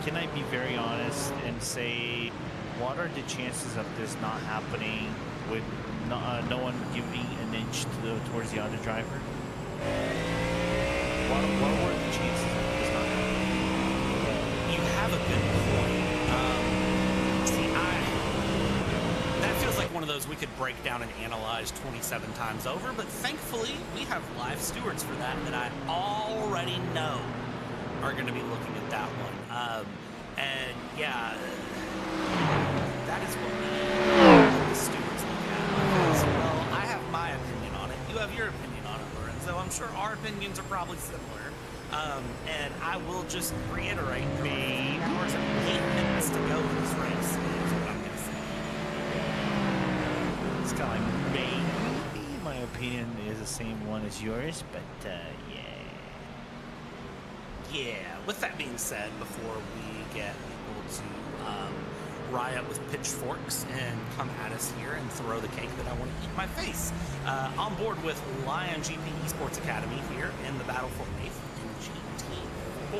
can I be very honest and say, what are the chances of this not happening with no one giving an inch towards the other driver? What were the chances of this not happening? You have a good point. That feels like one of those we could break down and analyze 27 times over, but thankfully we have live stewards for that I already know are going to be looking at that one. And yeah, that is what the stewards look at. Because, well, I have my opinion on it. You have your opinion on it, Lorenzo. I'm sure our opinions are probably similar. And I will just reiterate, 3 hours and 8 minutes to go in this race is what I'm going to say. It's kind of like maybe my opinion is the same one as yours, but yeah. Yeah, with that being said, before we get people to riot with pitchforks and come at us here and throw the cake that I want to eat in my face, on board with Lion GP Esports Academy here in the battle for 8th in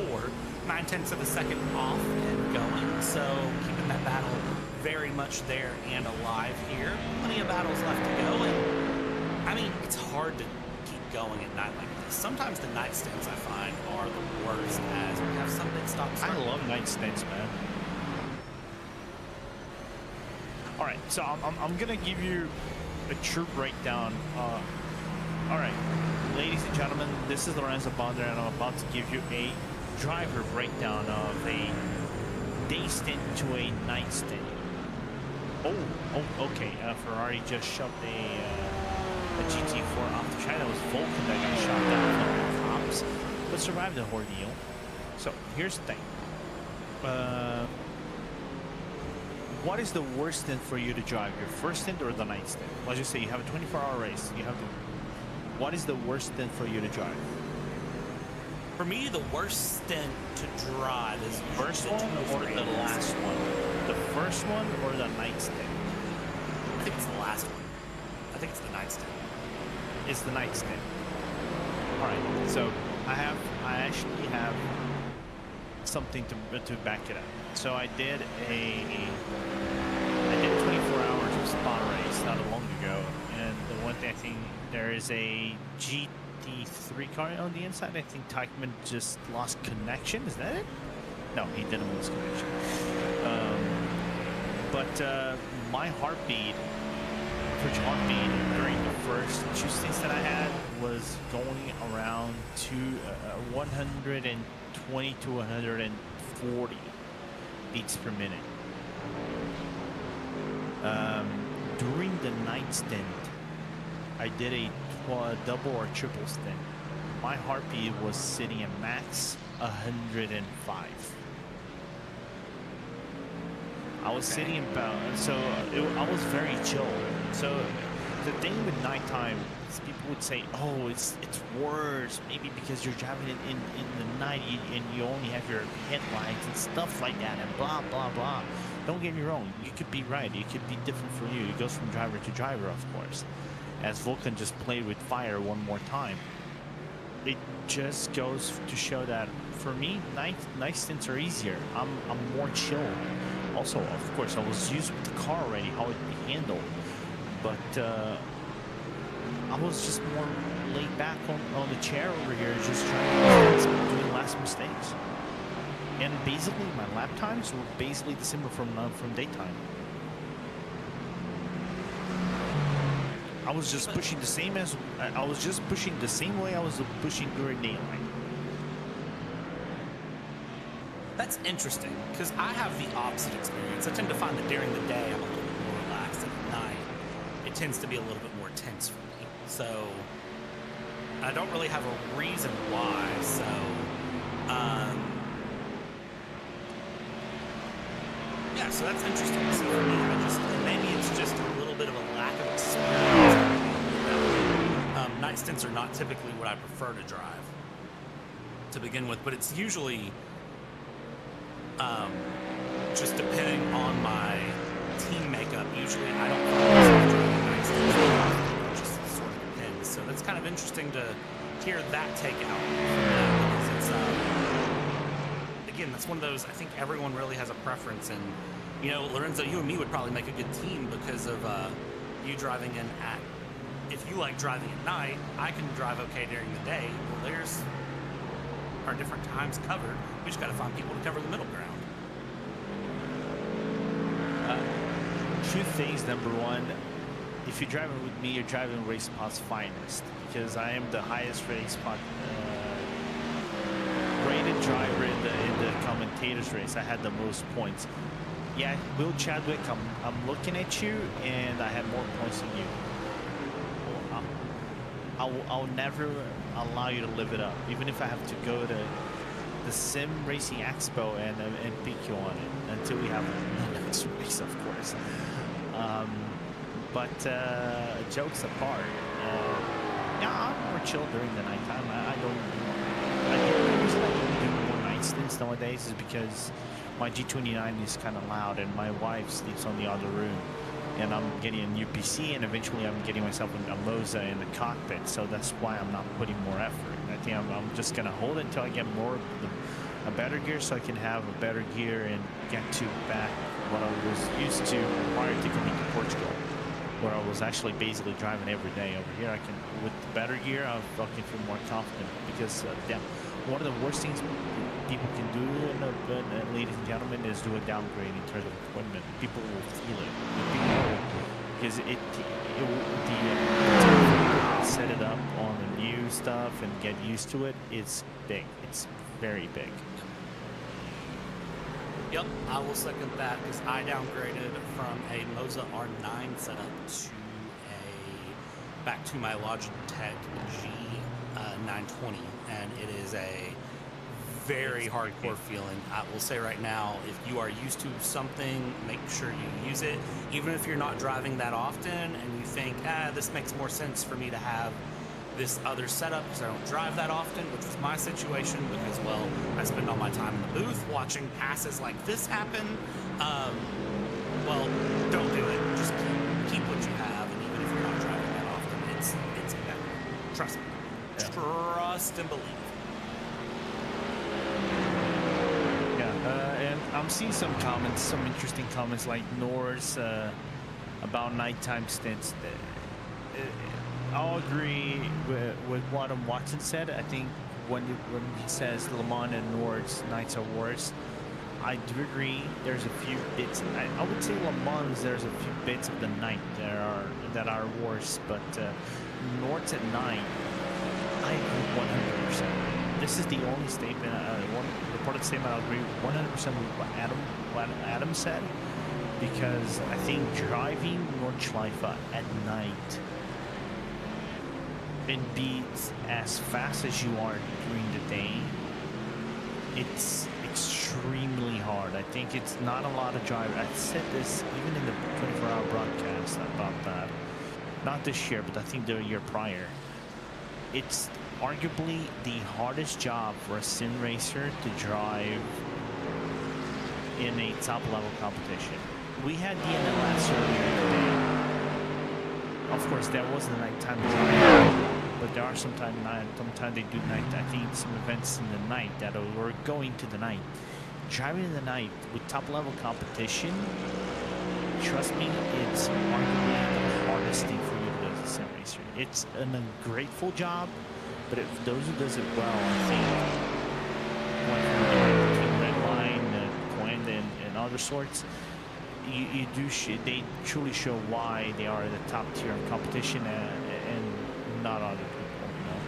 GT4, 9/10 of a second off and going, so keeping that battle very much there and alive here. Plenty of battles left to go, and I mean, it's hard to keep going at night like this. Sometimes the night stints I find are the worst, as we have some big stops. I love night stints, man. All right, so I'm gonna give you a true breakdown. All right, ladies and gentlemen, this is Lorenzo Bonder, and I'm about to give you a driver breakdown of a day stint to a night stint. Oh, okay. Ferrari just shoved a GT4 off the track. That was Vulcan that got shot down from the cops, but survived the ordeal. So here's the thing. What is the worst stint for you to drive? Your first stint or the night stint? Let's just say you have a 24-hour race. What is the worst stint for you to drive? For me, the worst stint to drive is the first one or the last one? The first one or the night stint? I think it's the last one. I think it's the night stint. It's the night stint. All right. So I actually have something to back it up. So I did a 24 hours of spot race not long ago, and the one thing I think there is a GT3 car on the inside. I think Teichmann just lost connection. Is that it? No, he didn't lose connection. But my heartbeat during the first 2 stints that I had was going around to 120 to 140 beats per minute. During the night stint, I did a double or triple stint. My heartbeat was sitting at max 105. I was sitting about, so I was very chill. So the thing with nighttime is people would say, oh, it's worse, maybe because you're driving in the night and you only have your headlights and stuff like that and blah, blah, blah. Don't get me wrong, you could be right, it could be different for you. It goes from driver to driver, of course. As Vulcan just played with fire one more time. It just goes to show that for me, night stints are easier. I'm more chill. Also, of course, I was used with the car already, how it be handled. But I was just more laid back on the chair over here, just trying to doing less mistakes. And basically, my lap times were basically the same from daytime. I was just pushing the same way I was pushing during daylight. That's interesting, because I have the opposite experience. I tend to find that during the day I'm a little bit more relaxed, and at night it tends to be a little bit more tense for me. So I don't really have a reason why. So yeah, so that's interesting. So for me, maybe it's just a little bit of a lack of experience. Night stints are not typically what I prefer to drive to begin with, but it's usually just depending on my team makeup. Usually I don't find myself driving night stints. It just sort of depends. So that's kind of interesting to hear that take out, because again, that's one of those, I think everyone really has a preference. And, you know, Lorenzo, you and me would probably make a good team because of you driving in at, if you like driving at night, I can drive okay during the day. Well, there's our different times covered. We just got to find people to cover the middle ground. Two things. Number one, if you're driving with me, you're driving race spot's finest, because I am the highest race spot rated driver in the commentators race. I had the most points. Yeah, Will Chadwick, I'm looking at you, and I had more points than you. I'll never allow you to live it up, even if I have to go to the Sim Racing Expo and pick you on it until we have the next race, of course. But jokes apart, yeah, I'm more chill during the nighttime. The reason I don't do more night stints nowadays is because my G29 is kind of loud, and my wife sleeps on the other room, and I'm getting a new PC, and eventually I'm getting myself a Moza in the cockpit, so that's why I'm not putting more effort. I think I'm just gonna hold it until I get a better gear, so I can have a better gear and get to back what I was used to prior to coming to Portugal, where I was actually basically driving every day. Over here, I can, with the better gear, I fucking feel more confident, because one of the worst things people can do, ladies and gentlemen, is do a downgrade in terms of equipment. People will feel it. Because set it up on the new stuff and get used to it. It's big. It's very big. Yep, I will second that, because I downgraded from a Moza R9 setup back to my Logitech G920, and it is a very hardcore feeling. I will say right now, if you are used to something, make sure you use it. Even if you're not driving that often and you think, this makes more sense for me to have this other setup because I don't drive that often, which was my situation because, well, I spend all my time in the booth watching passes like this happen. Well, don't do it. Just keep what you have, and even if you're not driving that often, it's better. Trust me. Yeah. Trust and believe. And I'm seeing some comments, some interesting comments, like Nor's about nighttime stints. I'll agree with what Watson said. I think when he says Le Mans and Nord's nights are worse, I do agree. There's a few bits. I would say Le Mans, there's a few bits of the night that are worse, but Nord's at night, I agree 100%. This is the only statement, one reported statement I'll agree 100% with what Adam said, because I think driving Nordschleife at night and be as fast as you are during the day, it's extremely hard. I think it's not a lot of drivers. I said this even in the 24-hour broadcast about that. Not this year, but I think the year prior. It's arguably the hardest job for a sim racer to drive in a top-level competition. We had DNLS earlier today. Of course, there wasn't a nighttime drive, but there are sometimes they do night. I think some events in the night that we're going to the night. Driving in the night with top-level competition, trust me, it's arguably the hardest thing for you to do as a sim racer. It's an ungrateful job, but if those who does it well, I think, like between Redline, Quinn, and other sorts, they truly show why they are the top tier of competition and not other people, you know.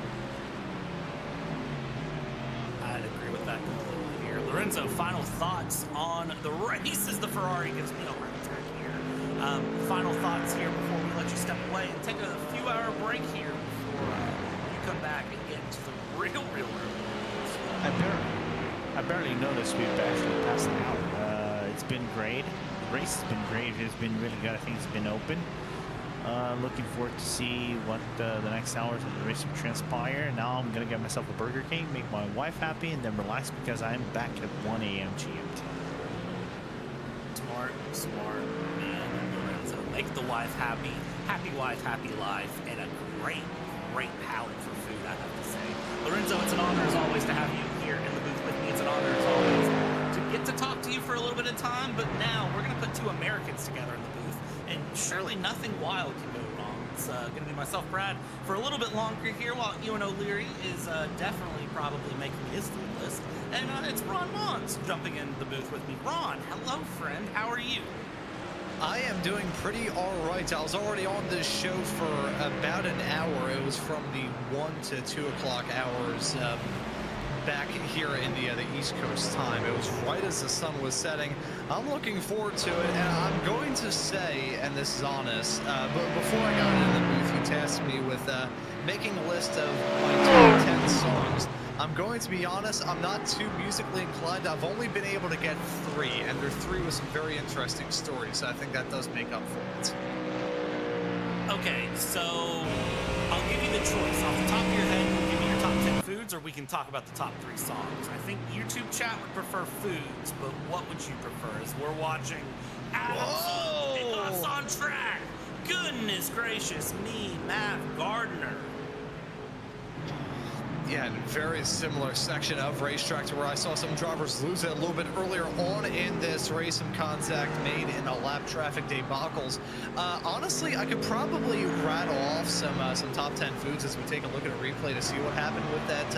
I'd agree with that completely here. Lorenzo, final thoughts on the race as the Ferrari gives me a heart attack here. Final thoughts here before we let you step away and take a few-hour break here before you come back and get into the real I barely noticed we've actually passed an hour. It's been great. The race has been great. It's been really good. I think it's been open. Looking forward to see what the next hours of the race will transpire. Now I'm gonna get myself a Burger King, make my wife happy, and then relax because I'm back at 1 a.m. GMT. Smart man, Lorenzo. Make the wife happy. Happy wife, happy life, and a great palate for food, I have to say. Lorenzo, it's an honor as always to have you here in the booth with me. It's an honor as always get to talk to you for a little bit of time, but now we're going to put two Americans together in the booth, and surely nothing wild can go wrong. It's going to be myself, Brad, for a little bit longer here, while Ewan O'Leary is definitely probably making his food list. And it's Ron Mons jumping in the booth with me. Ron, hello, friend. How are you? I am doing pretty all right. I was already on this show for about an hour. It was from the 1 to 2 o'clock hours back here in the East Coast time. It was right as the sun was setting. I'm looking forward to it, and I'm going to say, and this is honest, but before I got into the booth, you tasked me with making a list of my top 10 songs. I'm going to be honest, I'm not too musically inclined. I've only been able to get 3, and they're 3 with some very interesting stories, so I think that does make up for it. Okay, so I'll give you the choice. Off the top of your head, you can give me your top 10 foods, or we can talk about the top 3 songs. I think YouTube chat would prefer foods, but what would you prefer? As we're watching Adam's on track. Goodness gracious me, Matt Gardner. Yeah, very similar section of racetrack to where I saw some drivers lose it a little bit earlier on in this race. Some contact made in a lap traffic debacles. Honestly, I could probably rattle off some top 10 foods as we take a look at a replay to see what happened with that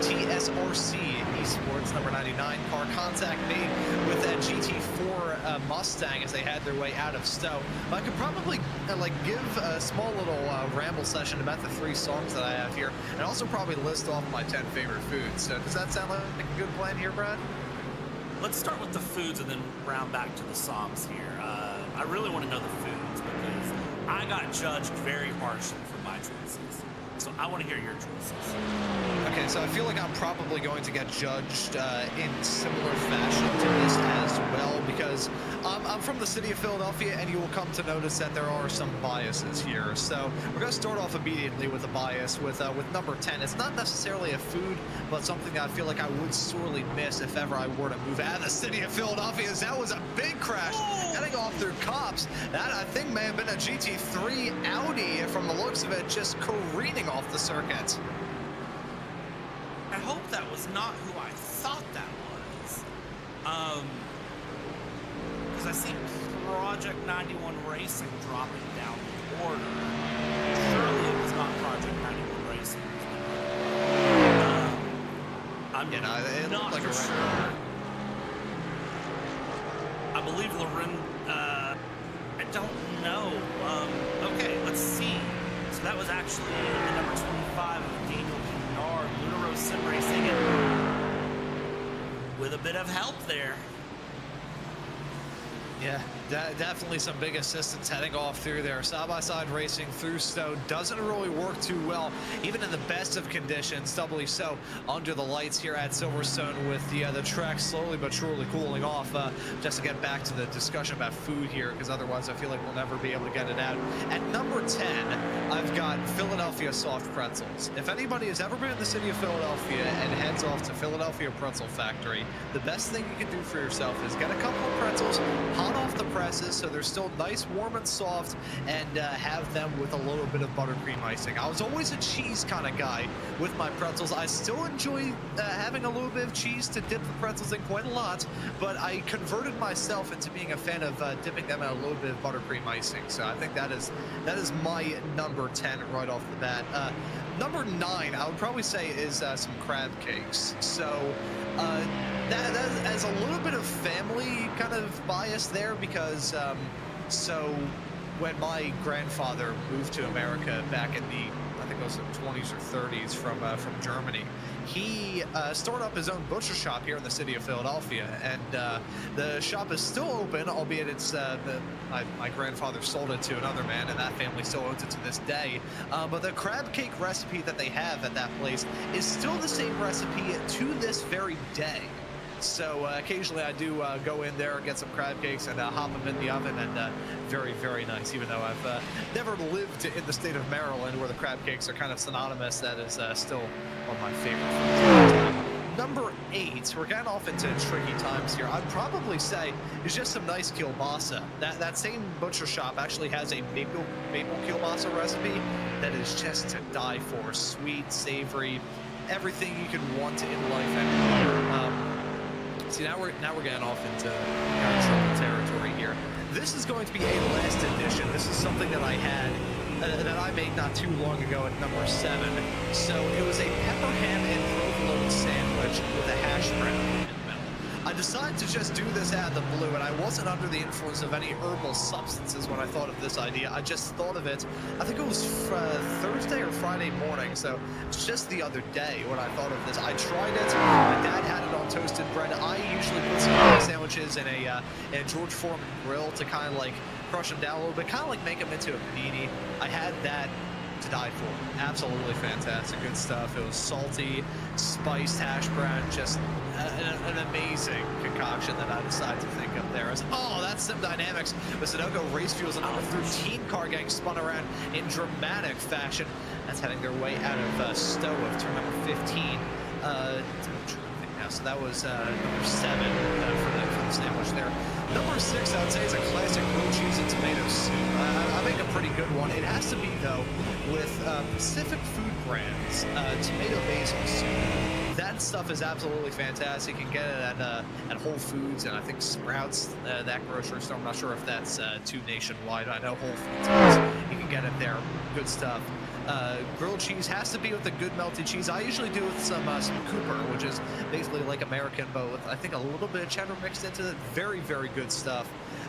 TSRC eSports number 99 car contact made with that GT4 Mustang as they had their way out of Stowe. I could probably give a small little ramble session about the 3 songs that I have here, and also probably list off my 10 favorite foods. So does that sound like a good plan here, Brad? Let's start with the foods and then round back to the songs here. I really want to know the foods because I got judged very harshly for my choices. So I want to hear your choices. Okay, so I feel like I'm probably going to get judged in similar fashion to this as well, because I'm from the city of Philadelphia, and you will come to notice that there are some biases here. So we're going to start off immediately with a bias with number 10. It's not necessarily a food, but something that I feel like I would sorely miss if ever I were to move out of the city of Philadelphia. That was a big crash heading off through cops. That, I think, may have been a GT3 Audi from the looks of it, just careening off the circuit. I hope that was not who I thought that was. Because I see Project 91 Racing dropping down the order. Surely it was not Project 91 Racing. I'm not like for sure. I believe Loren, I don't know. Okay, let's see. So that was actually the number 25 of Daniel Pinard, Lunaro Sim Racing, and with a bit of help there. Yeah, definitely some big assistance heading off through there. Side-by-side racing through Stowe doesn't really work too well, even in the best of conditions, doubly so under the lights here at Silverstone with the track slowly but surely cooling off. Just to get back to the discussion about food here, because otherwise I feel like we'll never be able to get it out. At number 10, I've got Philadelphia soft pretzels. If anybody has ever been in the city of Philadelphia and heads off to Philadelphia Pretzel Factory, the best thing you can do for yourself is get a couple of pretzels, hot off the presses so they're still nice, warm, and soft, and have them with a little bit of buttercream icing. I was always a cheese kind of guy with my pretzels. I still enjoy having a little bit of cheese to dip the pretzels in quite a lot, but I converted myself into being a fan of dipping them in a little bit of buttercream icing. So I think that is my number 10 right off the bat. Number 9, I would probably say, is some crab cakes. So that has a little bit of family kind of bias there, because so when my grandfather moved to America back in the, I think it was the 20s or 30s from Germany, he started up his own butcher shop here in the city of Philadelphia, and the shop is still open, albeit it's my grandfather sold it to another man, and that family still owns it to this day. But the crab cake recipe that they have at that place is still the same recipe to this very day. So occasionally I do go in there and get some crab cakes and hop them in the oven, and very, very nice. Even though I've never lived in the state of Maryland where the crab cakes are kind of synonymous, that is still one of my favorite foods. Number 8, we're getting off into tricky times here. I'd probably say is just some nice kielbasa. That same butcher shop actually has a maple kielbasa recipe that is just to die for. Sweet, savory, everything you could want in life and more. See, now we're getting off into kind of trouble territory here. This is going to be a last edition. This is something that I had that I made not too long ago at number 7. So it was a pepper ham and provolone sandwich with a hash brown in the middle. I decided to just do this out of the blue, and I wasn't under the influence of any herbal substances when I thought of this idea. I just thought of it, I think it was Thursday or Friday morning, so it's just the other day when I thought of this. I tried it, my dad had it on toasted bread. I usually put some sandwiches in a George Foreman grill to kind of like crush them down a little bit, kind of like make them into a panini. I had that to die for. Absolutely fantastic, good stuff. It was salty, spiced hash brown, just an amazing concoction that I decided to think of there. Oh, that's Sim Dynamics with Sunoco Race Fuels and number 13 car getting spun around in dramatic fashion. That's heading their way out of Stowe of turn number 15. So that was number 7 for the sandwich there. Number 6, I would say, is a classic grilled cheese and tomato soup. I make a pretty good one. It has to be, though, with Pacific Food Brands tomato basil soup. That stuff is absolutely fantastic. You can get it at Whole Foods and I think Sprouts, that grocery store. I'm not sure if that's too nationwide. I know Whole Foods is. You can get it there. Good stuff. Grilled cheese has to be with the good melted cheese. I usually do with some Cooper, which is basically like American, but with I think a little bit of cheddar mixed into it. Very, very good stuff.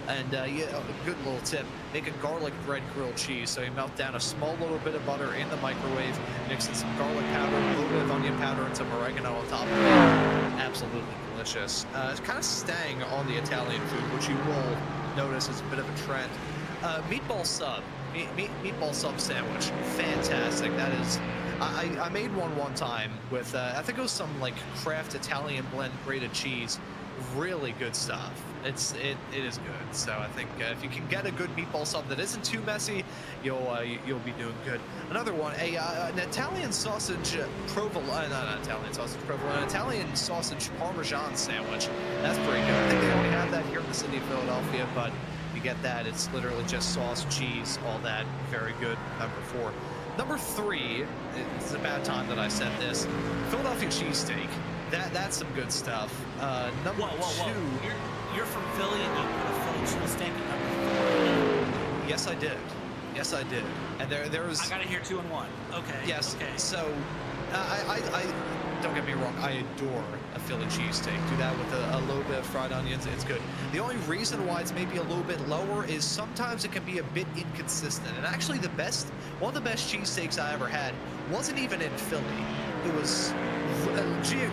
And yeah, a good little tip, make a garlic bread grilled cheese. So you melt down a small little bit of butter in the microwave, mix in some garlic powder, a little bit of onion powder, and some oregano on top of it. Absolutely delicious. It's kind of staying on the Italian food, which you will notice is a bit of a trend. Meatball sub. Meatball sub sandwich, fantastic. That is, I made one time with I think it was some like Kraft Italian blend grated cheese. Really good stuff. It is good. So I think if you can get a good meatball sub that isn't too messy, you'll be doing good. Another one, an Italian sausage provolone, not Italian sausage provolone, an Italian sausage Parmesan sandwich. That's pretty good. I think they only have that here in the city of Philadelphia, but you get that. It's literally just sauce, cheese, all that. Very good. Number 4. Number 3, it's about time that I said this, Philadelphia cheesesteak. That's some good stuff. Number 2. You're from Philly and you put a Philly cheesesteak at number 3? Yes, I did. Yes, I did. And there was. I gotta hear 2 and 1. Okay. Yes. Okay. So, I don't get me wrong. I adore a Philly cheesesteak. Do that with a little bit of fried onions. It's good. The only reason why it's maybe a little bit lower is sometimes it can be a bit inconsistent. And actually, one of the best cheesesteaks I ever had wasn't even in Philly. It was,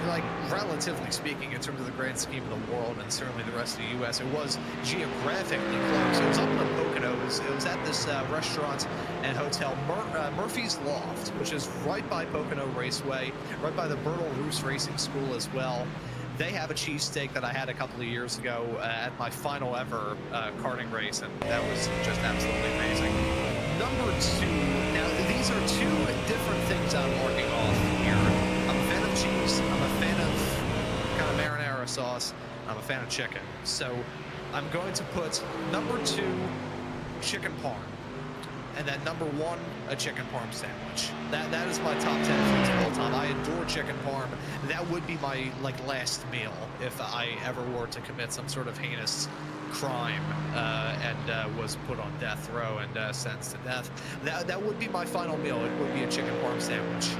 like, relatively speaking, in terms of the grand scheme of the world and certainly the rest of the U.S., it was geographically close. It was up in the Poconos. It was at this restaurant and hotel, Murphy's Loft, which is right by Pocono Raceway, right by the Bernal Roos Racing School as well. They have a cheesesteak that I had a couple of years ago at my final ever karting race, and that was just absolutely amazing. Number 2, now these are 2 different things I'm working off here. I'm a fan of cheese, I'm a fan of kind of marinara sauce, I'm a fan of chicken. So I'm going to put number 2, chicken parm, and then number 1, a chicken parm sandwich. That is my top 10 foods of all time. I adore chicken parm. That would be my last meal if I ever were to commit some sort of heinous crime and was put on death row and sentenced to death. That would be my final meal. It would be a chicken parm sandwich.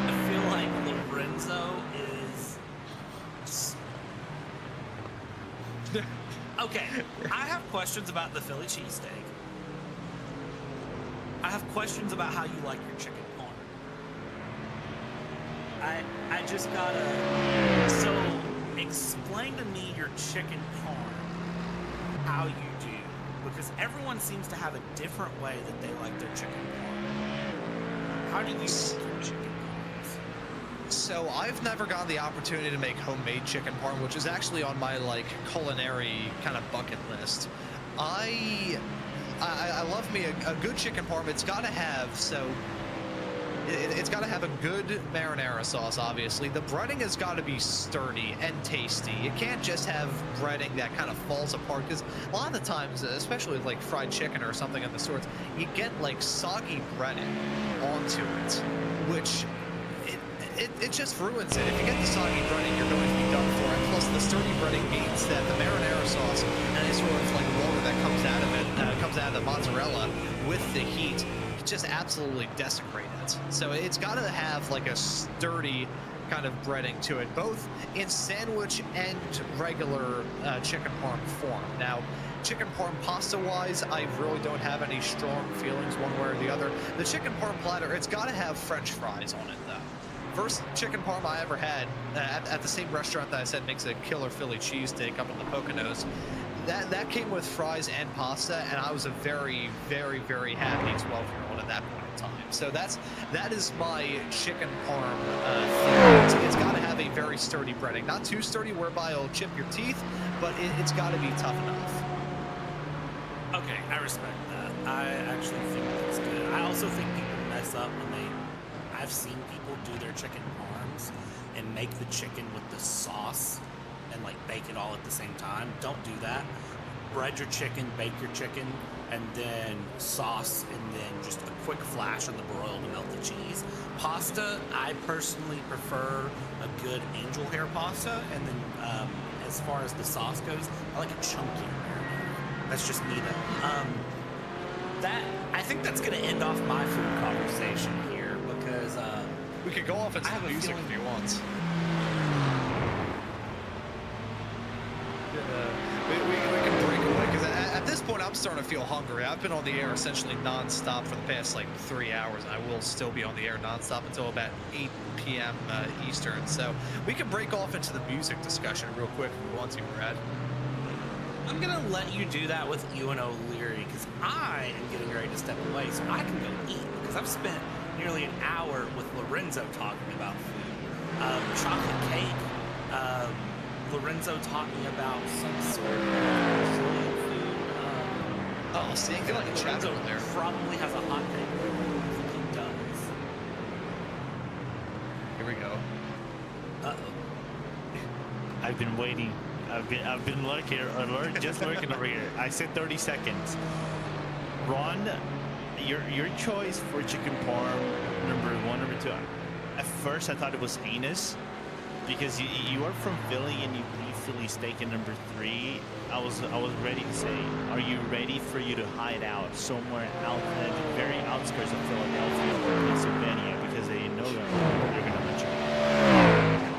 I feel like Lorenzo is... Okay, I have questions about the Philly cheesesteak. I have questions about how you like your chicken parm. I just gotta... So, explain to me your chicken parm, how you do. Because everyone seems to have a different way that they like their chicken parm. How do you make your chicken parms? So I've never gotten the opportunity to make homemade chicken parm, which is actually on my culinary kind of bucket list. I love me a good chicken parm. It's got to have it's got to have a good marinara sauce, obviously. The breading has got to be sturdy and tasty. You can't just have breading that kind of falls apart, because a lot of the times, especially with fried chicken or something of the sorts, you get soggy breading onto it, which it just ruins it. If you get the soggy breading, you're going to be done for. And plus, the sturdy breading means that the marinara sauce and any sort of like water that comes out of it, comes out of the mozzarella with the heat, just absolutely desecrate it. So it's got to have like a sturdy kind of breading to it, both in sandwich and regular chicken parm form. Now, chicken parm pasta wise, I really don't have any strong feelings one way or the other. The chicken parm platter, it's got to have French fries on it though. First chicken parm I ever had at the same restaurant that I said makes a killer Philly cheesesteak up in the Poconos. That came with fries and pasta, and I was a very, very, very happy 12-year-old at that point in time. So that is my chicken parm thing. It's got to have a very sturdy breading, not too sturdy whereby it'll chip your teeth, but it's got to be tough enough. Okay, I respect that. I actually think that's good. I also think people mess up when I've seen people do their chicken parms and make the chicken with the sauce and like bake it all at the same time. Don't do that. Bread your chicken, bake your chicken, and then sauce, and then just a quick flash on the broil to melt the cheese. Pasta, I personally prefer a good angel hair pasta, and then as far as the sauce goes, I like a chunkier marinara. That's just me though. I think that's gonna end off my food conversation here because we could go off into the music if you want. We can break away because at this point I'm starting to feel hungry. I've been on the air essentially non-stop for the past like 3 hours, and I will still be on the air non-stop until about 8 p.m. Eastern. So we can break off into the music discussion real quick if we want to, Brad. I'm gonna let you do that with Ewan O'Leary because I am getting ready to step away so I can go eat because I've spent nearly an hour with Lorenzo talking about food. Chocolate cake. Lorenzo taught me about some sort of Brazilian food. Oh, see, I feel like Lorenzo there probably has a hot take. I think he does. Here we go. I've been waiting. I've been lurking over here. I said 30 seconds. Ron, your choice for chicken parm, number 1, number 2. At first, I thought it was heinous because you are from Philly and you leave Philly steak at number 3. I was ready to say, are you ready for you to hide out somewhere out at the very outskirts of Philadelphia or Pennsylvania because they know they're gonna hunt you?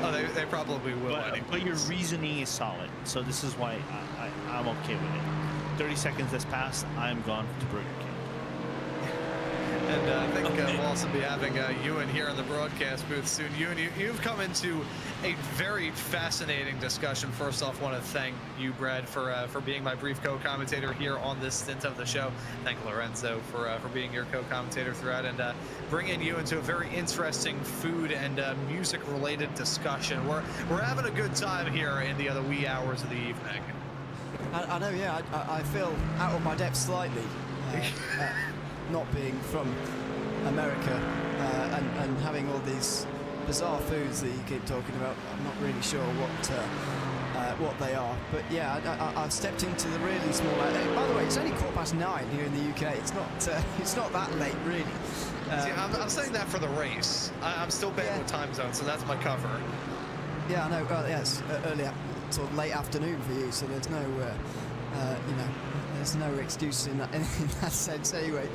Oh, they probably will. But your reasoning is solid, so this is why I'm okay with it. 30 seconds has passed. I'm gone to Burger King. And I think we'll also be having Ewan here in the broadcast booth soon. Ewan, you've come into a very fascinating discussion. First off, I want to thank you, Brad, for being my brief co-commentator here on this stint of the show. Thank Lorenzo for being your co-commentator throughout, and bringing you into a very interesting food and music-related discussion. We're having a good time here in the other wee hours of the evening. I know, yeah. I feel out of my depth slightly. Not being from America and having all these bizarre foods that you keep talking about. I'm not really sure what they are, but yeah, I've stepped into the really small. By the way, it's only 9:15 here in the UK. It's not that late, really. See, I'm saying that for the race. I'm still bad with time zones, so that's my cover. Yeah, I know. Yeah, it's early, sort of late afternoon for you, so there's no, there's no excuse in that sense anyway.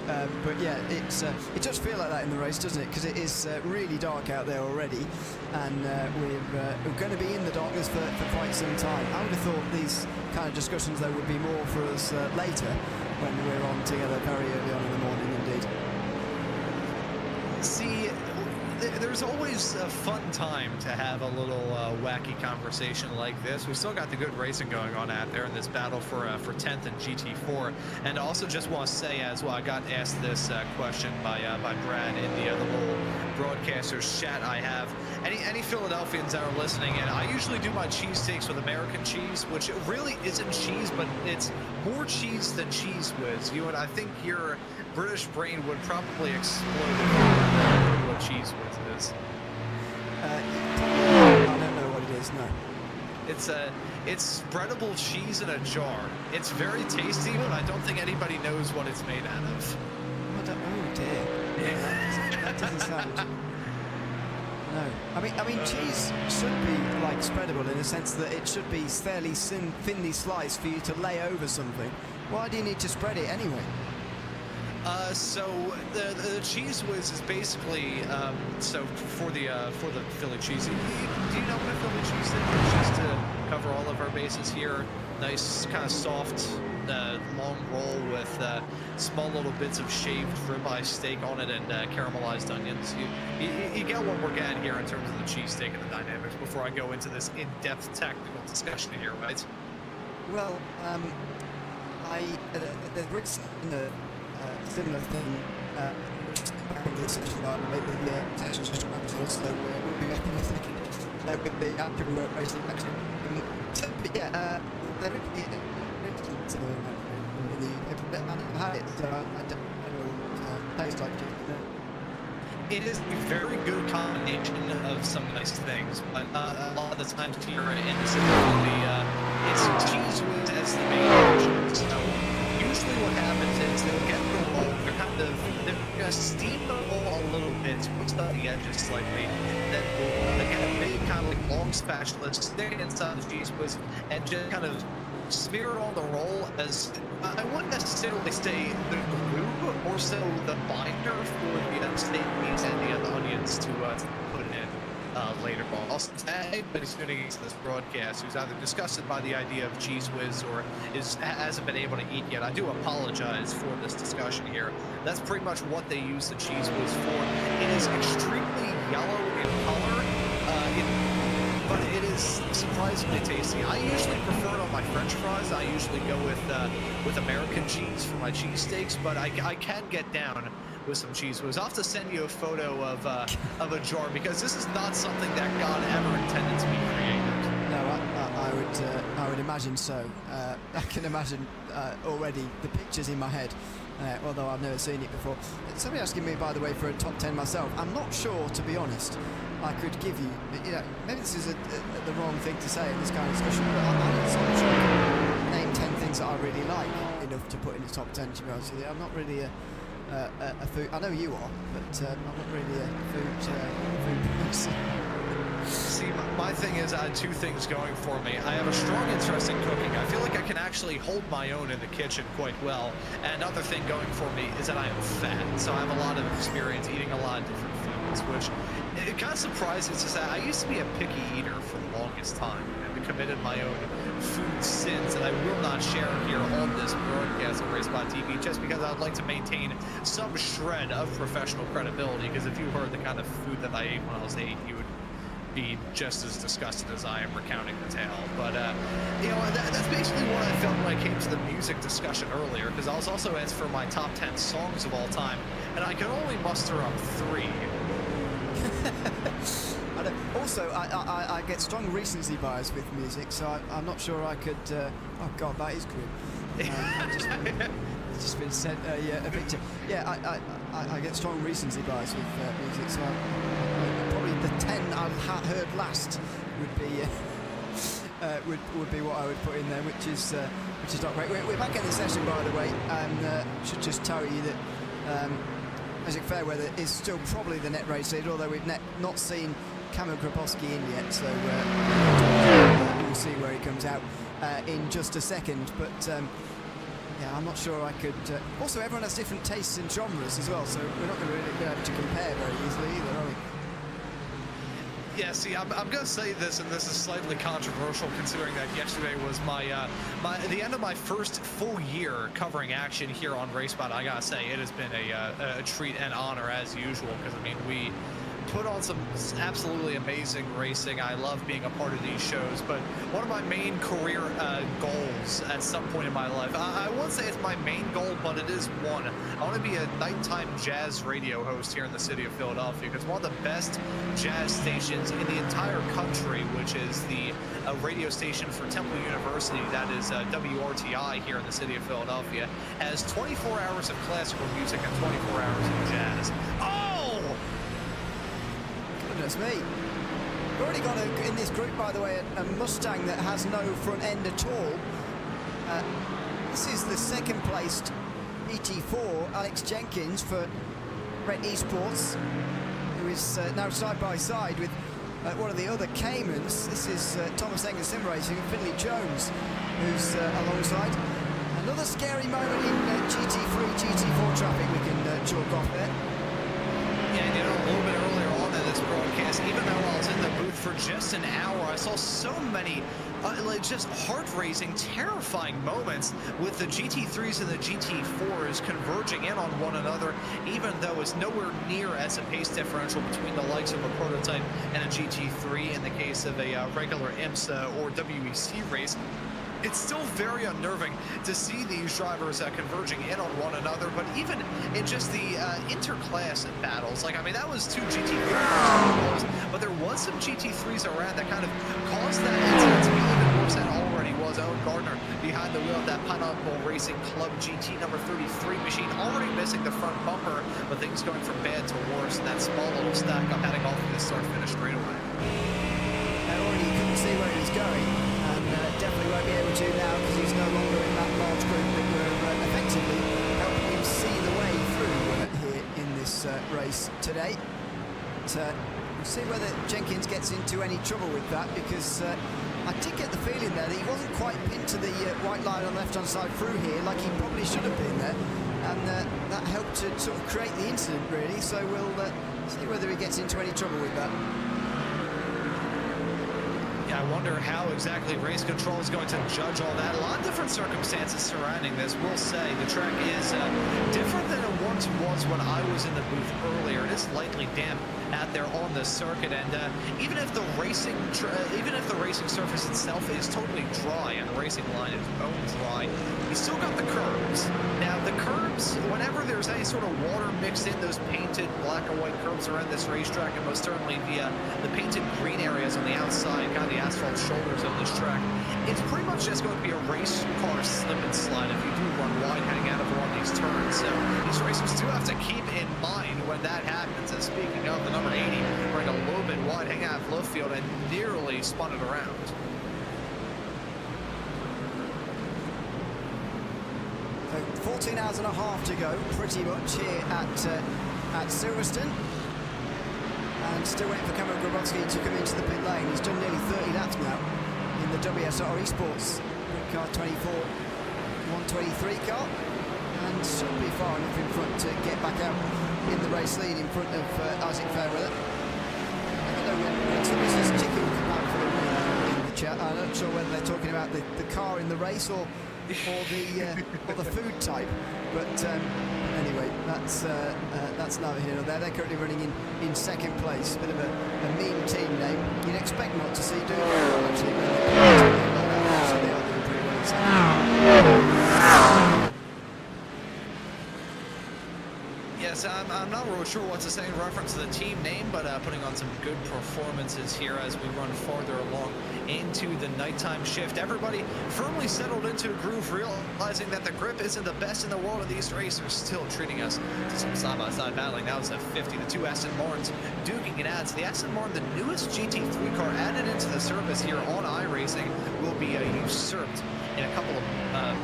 But yeah, it does feel like that in the race, doesn't it? Because it is really dark out there already, and we're going to be in the darkness for quite some time. I would have thought these kind of discussions, though, would be more for us later when we're on together very early on in the morning indeed. See, there's always a fun time to have a little wacky conversation like this. We've still got the good racing going on out there in this battle for 10th and GT4. And I also just want to say as well, I got asked this question by Brad in the little broadcasters chat I have. Any Philadelphians that are listening, and I usually do my cheesesteaks with American cheese, which really isn't cheese, but it's more cheese than Cheez Whiz. And I think your British brain would probably explode if you knew what Cheez Whiz is. I don't know what it is, no. It's spreadable cheese in a jar. It's very tasty, but I don't think anybody knows what it's made out of. Oh dear. Yeah, that doesn't sound... No. I mean, cheese should be like spreadable in the sense that it should be fairly thinly sliced for you to lay over something. Why do you need to spread it anyway? So the cheese whiz is basically so for the Philly cheese. Do you know what a Philly cheese is? Just to cover all of our bases here. Nice kind of soft long roll with small little bits of shaved ribeye steak on it and caramelized onions. You get what we're getting here in terms of the cheesesteak and the dynamics before I go into this in-depth technical discussion here, right? Well, there's similar thing back in the session about maybe the session just also we'll be making a second with the actual racing action. But yeah, there would be I had it, so I don't know, taste like it. It is a very good combination of some nice things, but a lot of the times here in the city, it's cheese whiz as the main option. So usually what happens is they'll get the roll, they're gonna steam the roll a little bit, twist up the edges slightly, then they get a big kind of like long spatula, stick it inside the cheese whiz, and just kind of smear it on the roll as, I wouldn't necessarily say the glue, or so the binder for the steak meats and the onions to put in later. Also, anybody's tuning into this broadcast who's either disgusted by the idea of cheese whiz or hasn't been able to eat yet, I do apologize for this discussion here. That's pretty much what they use the cheese whiz for. It is extremely yellow in color, but it is surprisingly tasty. I usually prefer it on my French fries. I usually go with American cheese for my cheesesteaks, but I can get down with some cheese whiz. I'll have to send you a photo of a jar because this is not something that God ever intended to be created. No, I would imagine so. I can imagine already the pictures in my head. Although I've never seen it before. Somebody asking me, by the way, for a top 10 myself. I'm not sure, to be honest. I could give you, maybe this is the wrong thing to say in this kind of discussion, but I'm not sure I can name 10 things that I really like enough to put in the top 10, to be honest with you. I'm not really a food, I know you are, but I'm not really a food person. See, my thing is I had two things going for me. I have a strong interest in cooking. I feel like I can actually hold my own in the kitchen quite well. And another thing going for me is that I am fat, so I have a lot of experience eating a lot of different foods, which it kind of surprises is that I used to be a picky eater for the longest time and committed my own food sins that I will not share here on this broadcast of RaceBot TV just because I'd like to maintain some shred of professional credibility, because if you heard the kind of food that I ate when I was 8, you would be just as disgusted as I am recounting the tale. But that's basically what I felt when I came to the music discussion earlier, because I was also asked for my top 10 songs of all time, and I could only muster up 3. Also, I get strong recency bias with music, so I'm not sure I could. Oh God, that is good. Just been sent a picture. Yeah, I get strong recency bias with music, so probably the 10 I heard last would be what I would put in there, which is not great. We're back in the session, by the way, and should just tell you that Magic Fairweather is still probably the net race leader, although we've not seen Kamil Kropowski in yet, so we'll see where he comes out in just a second. But yeah, I'm not sure I could. Also, everyone has different tastes in genres as well, so we're not going to really be able to compare very easily either, are we? Yeah, see, I'm going to say this, and this is slightly controversial considering that yesterday was the end of my first full year covering action here on RaceBot. I got to say, it has been a treat and honor as usual, because, I mean, we put on some absolutely amazing racing. I love being a part of these shows, but one of my main career goals at some point in my life, I won't say it's my main goal, but it is one. I want to be a nighttime jazz radio host here in the city of Philadelphia, because one of the best jazz stations in the entire country, which is the radio station for Temple University, that is WRTI here in the city of Philadelphia, has 24 hours of classical music and 24 hours of jazz. Oh! Goodness me. We've already got in this group, by the way, a Mustang that has no front end at all. This is the second placed ET4, Alex Jenkins for Red eSports, who is now side by side with one of the other Caymans. This is Thomas Engel Sim Racing and Finley Jones, who's alongside. Another scary moment in GT3, GT4 traffic we can chalk off there. Yeah, you know, a little bit earlier on in this broadcast, even though I was in the booth for just an hour, I saw so many like just heart-raising, terrifying moments with the GT3s and the GT4s converging in on one another, even though it's nowhere near as a pace differential between the likes of a prototype and a GT3 in the case of a regular IMSA or WEC race. It's still very unnerving to see these drivers converging in on one another, but even in just the interclass battles, like, I mean, that was two GT3s, but there was some GT3s around that kind of caused that incident to be even worse than it already was. Owen Gardner behind the wheel of that Pineapple Racing Club GT number 33 machine, already missing the front bumper, but things going from bad to worse, and that small little stack up heading off of the start-finish straightaway. Already you couldn't see where he was going. Definitely won't be able to now because he's no longer in that large group that were effectively helping him see the way through here in this race today. But, we'll see whether Jenkins gets into any trouble with that, because I did get the feeling there that he wasn't quite pinned to the white line on the left-hand side through here like he probably should have been there, and that helped to sort of create the incident really, so we'll see whether he gets into any trouble with that. I wonder how exactly race control is going to judge all that. A lot of different circumstances surrounding this. We'll say the track is different than it once was when I was in the booth earlier. It is lightly damp out there on the circuit, and even if the racing surface itself is totally dry and the racing line is bone dry, you still got the curbs. Now the curbs, whenever there's any sort of water mixed in those painted black and white curbs around this racetrack, and most certainly the painted green areas on the outside, kind of the asphalt shoulders of this track, it's pretty much just going to be a race car slip and slide if you do run wide heading out of one of these turns. So these racers do have to keep in mind when that happens. And speaking of, the number 80 running a little bit wide, hanging out of left field, and nearly spun it around. So 14 hours and a half to go, pretty much here at Silverstone. And still waiting for Cameron Grabowski to come into the pit lane. He's done nearly 30 laps now in the WSR eSports Britcar 123 car, and should be far enough in front to get back out in the race lead in front of Isaac Fairweather. I don't know when somebody says chicken will come out for the win in the chat. I'm not sure whether they're talking about the car in the race or the food type, but anyway, that's neither here nor there. They're currently running in second place. Bit of a meme team name. You'd expect not to see doing well, actually, when they are doing pretty well in second. Yes, I'm not really sure what to say in reference to the team name, but putting on some good performances here as we run farther along into the nighttime shift. Everybody firmly settled into a groove, realizing that the grip isn't the best in the world, of these racers still treating us to some side-by-side battling. Now it's a 50. The two Aston Martins duking it out. So the Aston Martin, the newest GT3 car added into the service here on iRacing, will be usurped in a couple of, I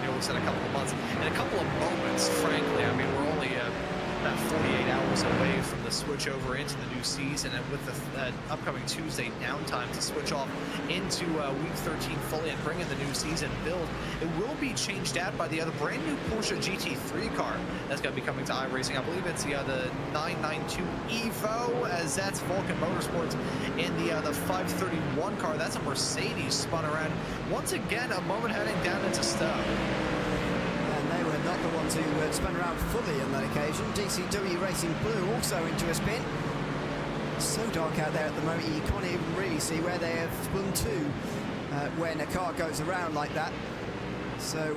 nearly said a couple of months, in a couple of moments, frankly. I mean, we're only about 48 hours away from the switch over into the new season, and with the upcoming Tuesday downtime to switch off into week 13 fully and bring in the new season build, it will be changed out by the other brand new Porsche GT3 car that's going to be coming to iRacing. I believe it's the 992 Evo, as that's Vulcan Motorsports, and the 531 car, that's a Mercedes spun around. Once again, a moment heading down into Stowe. And they were not the ones who spun around fully on that occasion. DCW Racing Blue also into a spin. It's so dark out there at the moment, you can't even really see where they have spun to when a car goes around like that. So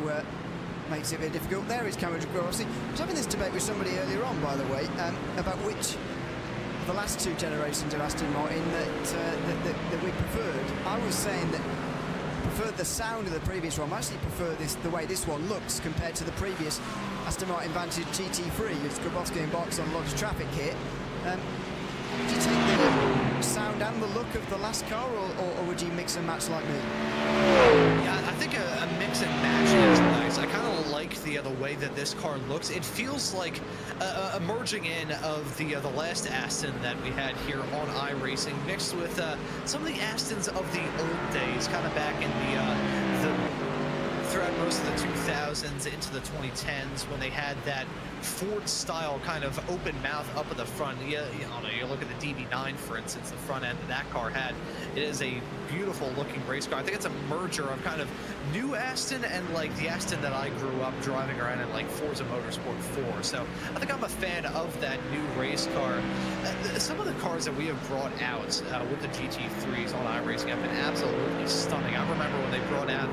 makes it a bit difficult. There is Cameron Grossi. I was having this debate with somebody earlier on, by the way, about which of the last two generations of Aston Martin that we preferred. I was saying that preferred the sound of the previous one. I actually prefer the way this one looks compared to the previous Aston Martin Vantage GT3, as Grabowski embarks on a lot of traffic here. Would you take the sound and the look of the last car, or would you mix and match like me? Yeah, I think a mix and match is nice. I kind of like the the way that this car looks, it feels like a merging in of the last Aston that we had here on iRacing, mixed with some of the Astons of the old days, kind of back in the throughout most of the 2000s into the 2010s, when they had that Ford style kind of open mouth up at the front. You look at the DB9, for instance, the front end that car had. It is a beautiful looking race car. I think it's a merger of kind of new Aston and like the Aston that I grew up driving around in, like Forza Motorsport 4. So I think I'm a fan of that new race car. Some of the cars that we have brought out with the GT3s on iRacing have been absolutely stunning. I remember when they brought out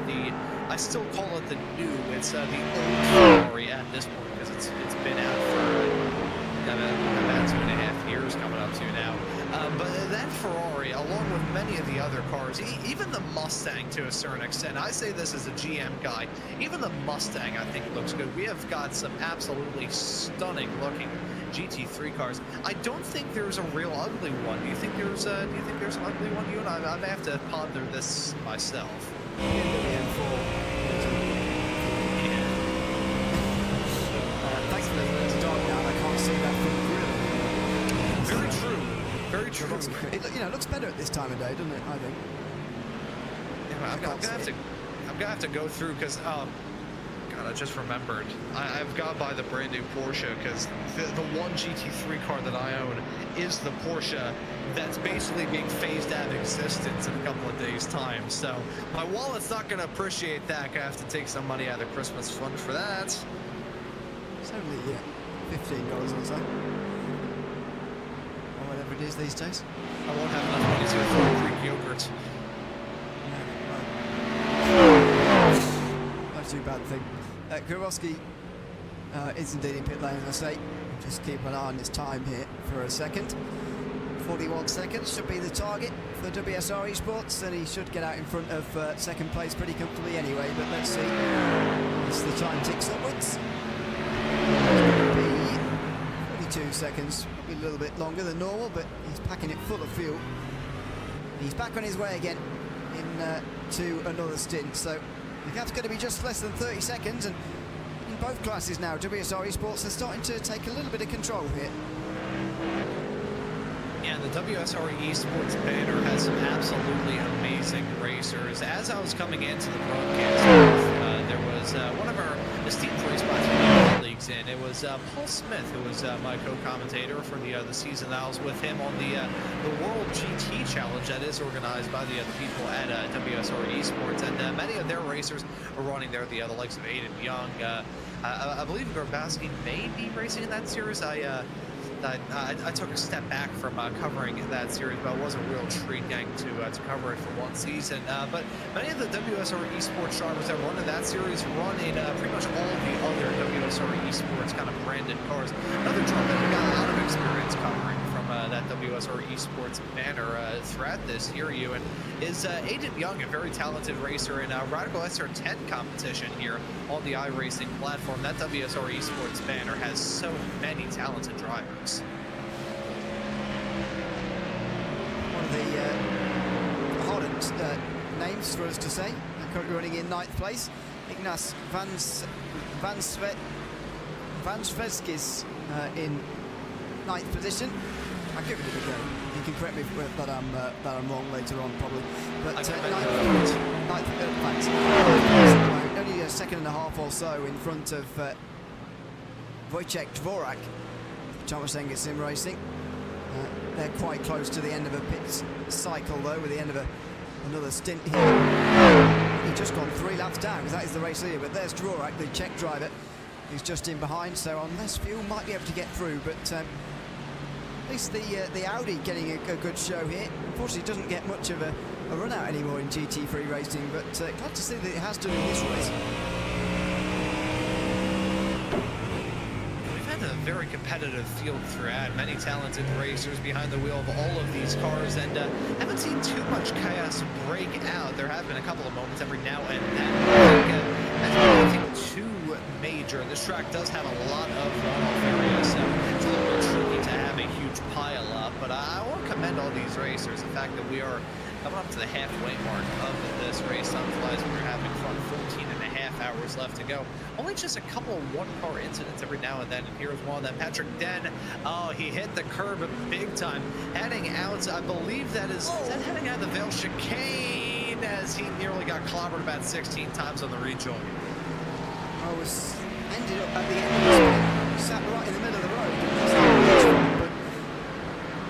I still call it the new, it's the old Ferrari at this point, because it's been out for about 2.5 years coming up to now. But that Ferrari, along with many of the other cars, even the Mustang to a certain extent, I say this as a GM guy, even the Mustang I think looks good. We have got some absolutely stunning looking GT3 cars. I don't think there's a real ugly one. Do you think there's an ugly one? You and I may have to ponder this myself. Thankfully, it's dark now and I can't see that from the grill. Very true. Very true. It looks better at this time of day, doesn't it? I think. Yeah, I'm gonna have to go through because God, I just remembered. I've got by the brand new Porsche because the one GT3 car that I own is the Porsche that's basically being phased out of existence in a couple of days' time. So my wallet's not going to appreciate that. I have to take some money out of the Christmas fund for that. It's only $15 or so, or whatever it is these days. I won't have enough money to afford Greek yogurt. Not too bad thing. Kurowski is indeed in pit lane, as I say. Just keep an eye on his time here for a second. 41 seconds should be the target for WSR eSports, and he should get out in front of second place pretty comfortably anyway, but let's see as the time ticks upwards. It's going to be 42 seconds, probably a little bit longer than normal, but he's packing it full of fuel. He's back on his way again to another stint, so the gap's going to be just less than 30 seconds, and in both classes now, WSR eSports are starting to take a little bit of control here. Yeah, the WSR eSports banner has some absolutely amazing racers. As I was coming into the broadcast, there was one of our esteemed race colleagues in. It was Paul Smith, who was my co-commentator for the season that I was with him on the World GT Challenge that is organized by the people at WSR eSports, and many of their racers are running there. The likes of Aiden Young, I believe Grabowski may be racing in that series. I took a step back from covering that series, but it was a real treat getting to cover it for one season. But many of the WSR eSports drivers that run in that series run in pretty much all of the other WSR eSports kind of branded cars. Another driver that we got a lot of experience covering from that WSR eSports banner throughout this year, Ewan, is Aiden Young, a very talented racer in Radical SR10 competition here on the iRacing platform. That WSR eSports banner has so many talented drivers. One of the hardest names for us to say, currently running in 9th place, Ignace Van Sveskis in 9th position. I'll give it a go. You can correct me that I'm wrong later on, probably. But only a second and a half or so in front of Wojciech Dvorak, Thomas Engert Sim Racing. They're quite close to the end of a pit cycle, though, with the end of another stint here. He's just gone 3 laps down, because that is the race leader. But there's Dvorak, the Czech driver, who's just in behind. So on less fuel, might be able to get through, but. At least the Audi getting a good show here. Unfortunately, it doesn't get much of a run out anymore in GT3 racing, but glad to see that it has done in this race. We've had a very competitive field throughout, many talented racers behind the wheel of all of these cars, and haven't seen too much chaos break out. There have been a couple of moments every now and then. That's nothing too major. This track does have a lot of runoff areas, so it's a little bit tricky to have a huge pile up, but I want to commend all these racers. The fact that we are coming up to the halfway mark of this race. Time flies when you're having fun. 14.5 hours left to go. Only just a couple of one-car incidents every now and then, and here's one of them. Patrick Den, oh, he hit the curb big time, heading out. I believe that is that heading out of the Vale chicane, as he nearly got clobbered about 16 times on the rejoin. I was ended up at the end of the spin, sat right in the middle of the road,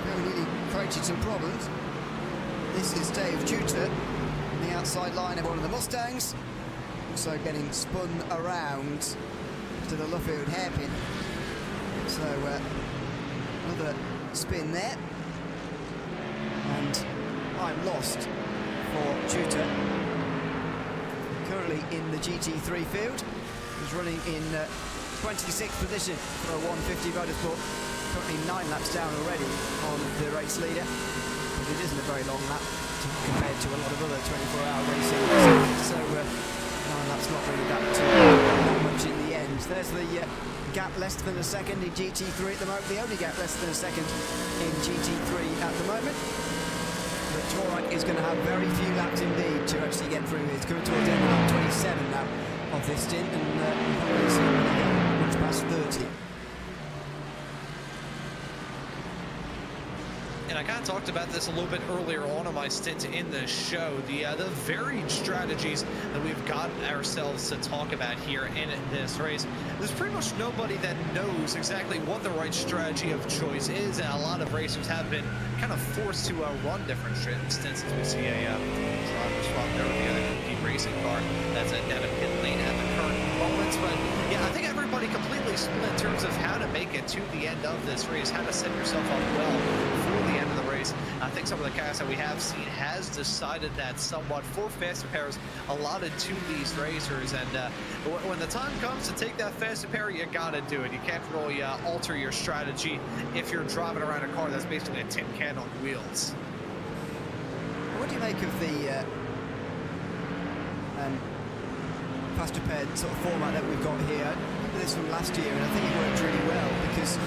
but really created some problems. This is Dave Tutor on the outside line of one of the Mustangs, also getting spun around to the Luffield hairpin. So another spin there, and I'm lost for Tutor. Currently in the GT3 field. He's running in 26th position for a 150 motorsport. Currently 9 laps down already on the race leader. But it isn't a very long lap compared to a lot of other 24-hour racing. So 9 laps not really that much in the end. There's the gap less than a second in GT3 at the moment. The only gap less than a second in GT3 at the moment. But Dvorak is going to have very few laps indeed to actually get through. It's coming towards the end of lap 27 now of this stint, and we've not really seen him go much past 30. And I kind of talked about this a little bit earlier on in my stint in the show, the varied strategies that we've got ourselves to talk about here in this race. There's pretty much nobody that knows exactly what the right strategy of choice is, and a lot of racers have been kind of forced to run different stints. As we see a driver swap there with the other racing car that's down a pit lane at the current moment. But yeah, I think everybody completely split in terms of how to make it to the end of this race, how to set yourself up well for the end of the race. I think some of the chaos that we have seen has decided that somewhat for faster pairs allotted to these racers, and when the time comes to take that faster pair, you gotta do it. You can't really alter your strategy if you're driving around a car that's basically a tin can on wheels. What do you make of the faster paired sort of format that we've got here? I remember this from last year, and I think it worked really well, because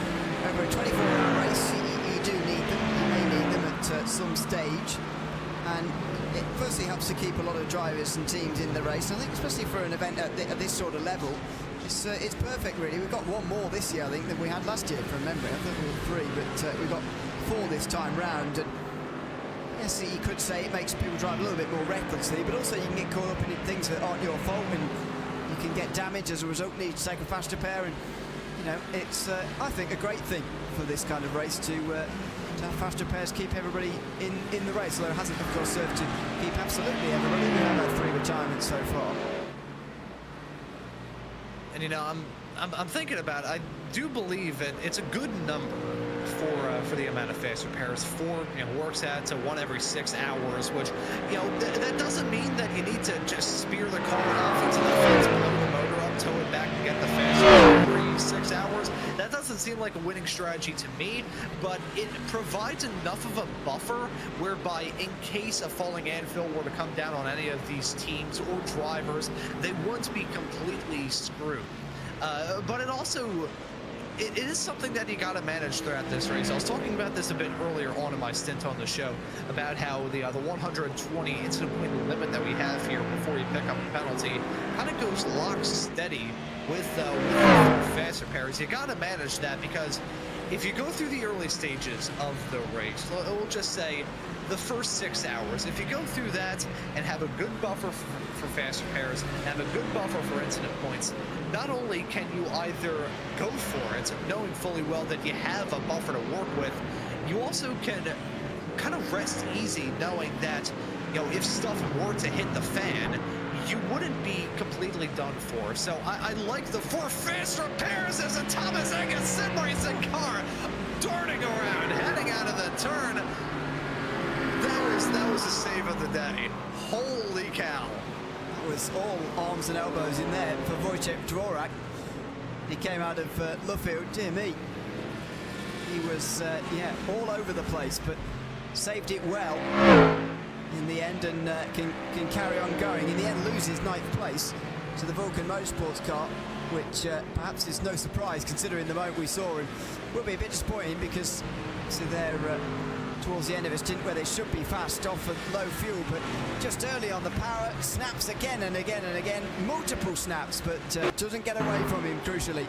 over a 24-hour race you do need them, you may need them at some stage, and it firstly helps to keep a lot of drivers and teams in the race. I think especially for an event at this sort of level, it's perfect really. We've got one more this year I think than we had last year from memory. I thought we were 3, but we've got 4 this time round. And yes, you could say it makes people drive a little bit more recklessly, but also you can get caught up in things that aren't your fault, and you can get damage as a result. Need to take a faster pair, and you know, it's I think a great thing for this kind of race to have faster pairs, keep everybody in the race. Although it hasn't, of course, served to keep absolutely everybody. We have had 3 retirements so far. And you know, I'm thinking about it. I do believe that it's a good number for the amount of faster pairs. 4 works out to 1 every 6 hours, which that doesn't mean that you need to just spear the car off into the fence, blow the motor up, tow it back, and get the faster pair every 6 hours. That doesn't seem like a winning strategy to me, but it provides enough of a buffer whereby in case a falling anvil were to come down on any of these teams or drivers, they wouldn't be completely screwed. But it also, it is something that you got to manage throughout this race. I was talking about this a bit earlier on in my stint on the show, about how the 120 incident point limit that we have here before you pick up a penalty kind of goes lock steady with faster pairs. You got to manage that, because if you go through the early stages of the race, we'll just say the first 6 hours, if you go through that and have a good buffer for faster pairs, have a good buffer for incident points, not only can you either go for it, knowing fully well that you have a buffer to work with, you also can kind of rest easy knowing that, if stuff were to hit the fan, you wouldn't be completely done for. So I like the 4 faster pairs as a Thomas Angus sim racing car darting around, heading out of the turn. That was the save of the day. Holy cow. That was all arms and elbows in there for Wojciech Dvorak. He came out of Luffield, dear me. He was, all over the place, but saved it well in the end, and can carry on going. In the end, loses 9th place to the Vulcan Motorsports car, which perhaps is no surprise considering the moment we saw him. Will be a bit disappointing, because so there towards the end of his stint where they should be fast off of low fuel, but just early on the power, snaps again and again and again, multiple snaps, but doesn't get away from him, crucially.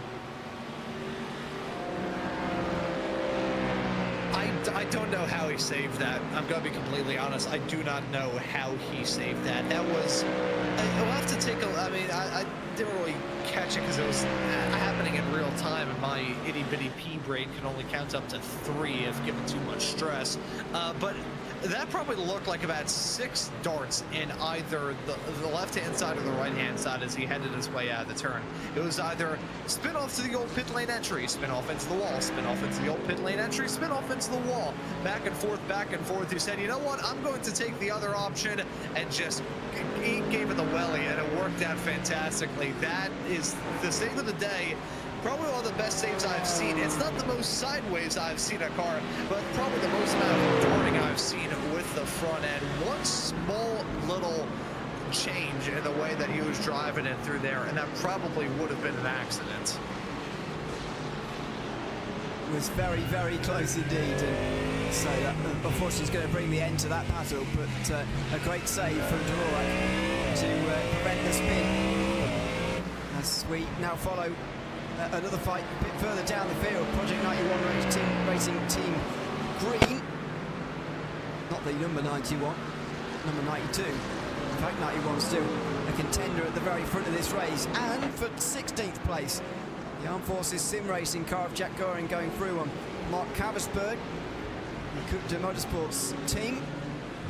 I don't know how he saved that. I'm going to be completely honest. I do not know how he saved that. That was... I'll have to take a... I mean, I didn't really catch it because it was happening in real time, and my itty-bitty pea brain can only count up to 3 if given too much stress. But that probably looked like about 6 darts in either the left-hand side or the right-hand side as he headed his way out of the turn. It was either spin off to the old pit lane entry, spin off into the wall, spin off into the old pit lane entry, spin off into the wall, back and forth, back and forth. He said, you know what, I'm going to take the other option, and just he gave it the welly, and it worked out fantastically. That is the save of the day. Probably one of the best saves I've seen. It's not the most sideways I've seen a car, but probably the most amount of darting I've seen with the front end. One small little change in the way that he was driving it through there, and that probably would have been an accident. It was very, very close indeed, and so that unfortunately is going to bring the end to that battle, but a great save from Dvorak to prevent the spin. As we now follow another fight a bit further down the field, Project 91 racing team green, not the number 91, number 92. In fact, 91 still a contender at the very front of this race, and for 16th place, the Armed Forces Sim Racing car of Jack Goring going through on Mark Caversberg, the Coupe de Motorsports team,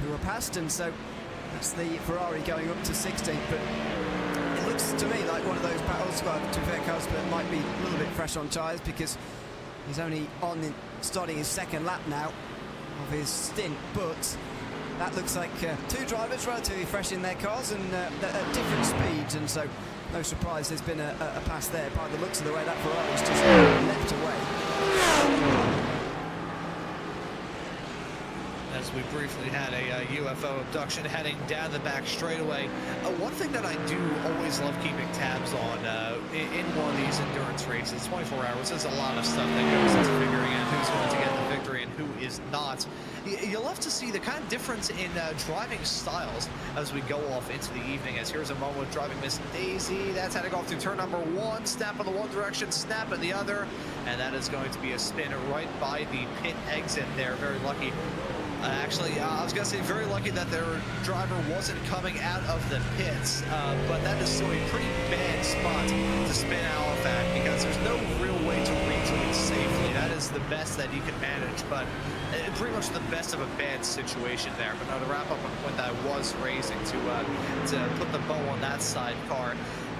who were passed, and so that's the Ferrari going up to 16th. But it looks to me like one of those battles. Well, to be fair, Caversberg might be a little bit fresh on tyres because he's only starting his 2nd lap now of his stint, but that looks like 2 drivers relatively fresh in their cars and at different speeds, and so no surprise there's been a pass there by the looks of the way that Ferrari's just leapt away. As we briefly had a UFO abduction heading down the back straightaway. One thing that I do always love keeping tabs on in one of these endurance races, 24 hours, there's a lot of stuff that goes into figuring out who's going to get the victory and who is not. You'll love to see the kind of difference in driving styles as we go off into the evening, as here's a moment with driving Miss Daisy. That's heading off through turn number 1, snap in the one direction, snap in the other, and that is going to be a spin right by the pit exit there. Very lucky. Actually, I was going to say very lucky that their driver wasn't coming out of the pits, but that is still a pretty bad spot to spin out of at because there's no real way to rejoin safely. That is the best that you can manage, but pretty much the best of a bad situation there. But now to wrap up on the point that I was raising to put the bow on that sidecar,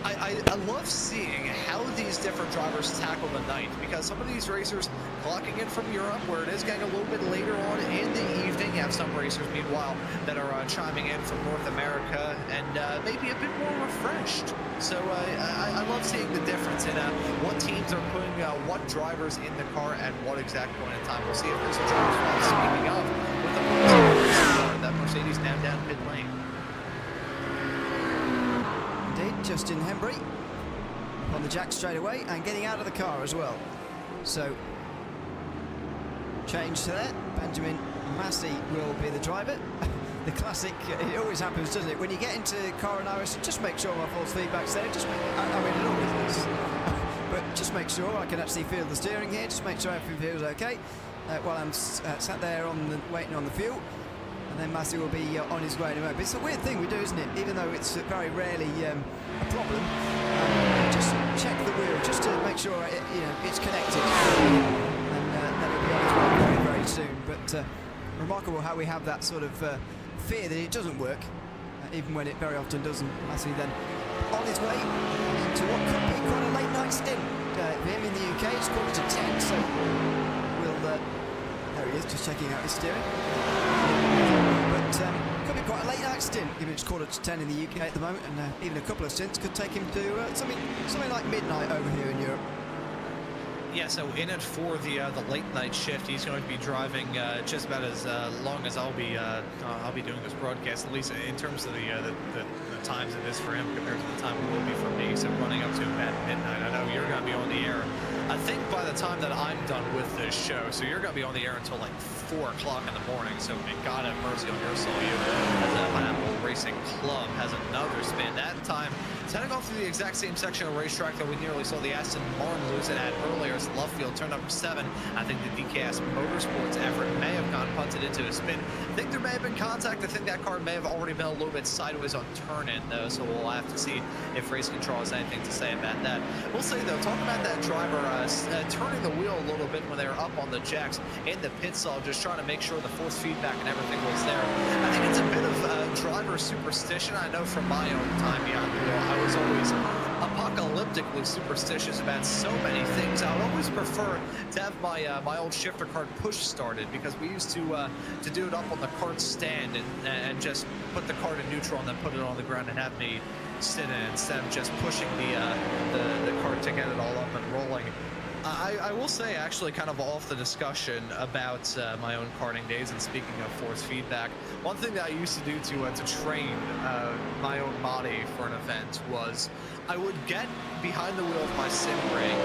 I love seeing how these different drivers tackle the night, because some of these racers clocking in from Europe, where it is getting a little bit later on in the evening. You have some racers, meanwhile, that are chiming in from North America and maybe a bit more refreshed. So I love seeing the difference in what teams are putting what drivers in the car at what exact point in time. We'll see if there's a driver speaking of with the Mercedes now down pit lane. Justin Hembry on the jack straight away and getting out of the car as well. So change to that. Benjamin Massey will be the driver. The classic, it always happens, doesn't it? When you get into car analysis, just make sure my false feedback's there. Just make, I mean, it always is. But just make sure I can actually feel the steering here. Just make sure everything feels okay while I'm sat there waiting on the fuel. And then Massey will be on his way in a moment. But it's a weird thing we do, isn't it? Even though it's very rarely a problem, just check the wheel just to make sure it's connected, and then it'll be on its way very, very soon. But remarkable how we have that sort of fear that it doesn't work, even when it very often doesn't. Massey then on his way to what could be quite a late night stint for him in the UK. It's 9:45, so we'll. There he is, just checking out his steering. But could be quite a late night stint, given it's 9:45 in the UK at the moment, and even a couple of stints could take him to something like midnight over here in Europe. Yeah, so in it for the late night shift, he's going to be driving just about as long as I'll be doing this broadcast, at least in terms of the times it is for him compared to the time it will be for me. So running up to about midnight. I know you're going to be on the air I think by the time that I'm done with this show, so you're going to be on the air until like 4 o'clock in the morning, so may God have mercy on your soul. You, as a Pineapple Racing Club has another spin. That time, it's heading off through the exact same section of racetrack that we nearly saw the Aston Martin lose it at earlier. It's left field, turn number 7. I think the DKS Motorsports effort may have gone punted into a spin. I think there may have been contact. I think that car may have already been a little bit sideways on turn-in, though, so we'll have to see if race control has anything to say about that. We'll say, though, talking about that driver turning the wheel a little bit when they were up on the jacks in the pit stall, just trying to make sure the force feedback and everything was there. I think it's a bit of driver superstition. I know from my own time behind the wheel, I was always apocalyptically superstitious about so many things. I would always prefer to have my old shifter cart push started, because we used to do it up on the cart stand and just put the cart in neutral and then put it on the ground and have me sit in it instead of just pushing the cart to get it all up and rolling. I will say, actually, kind of off the discussion about my own karting days, and speaking of force feedback, one thing that I used to do to train my own body for an event was I would get behind the wheel of my sim rig,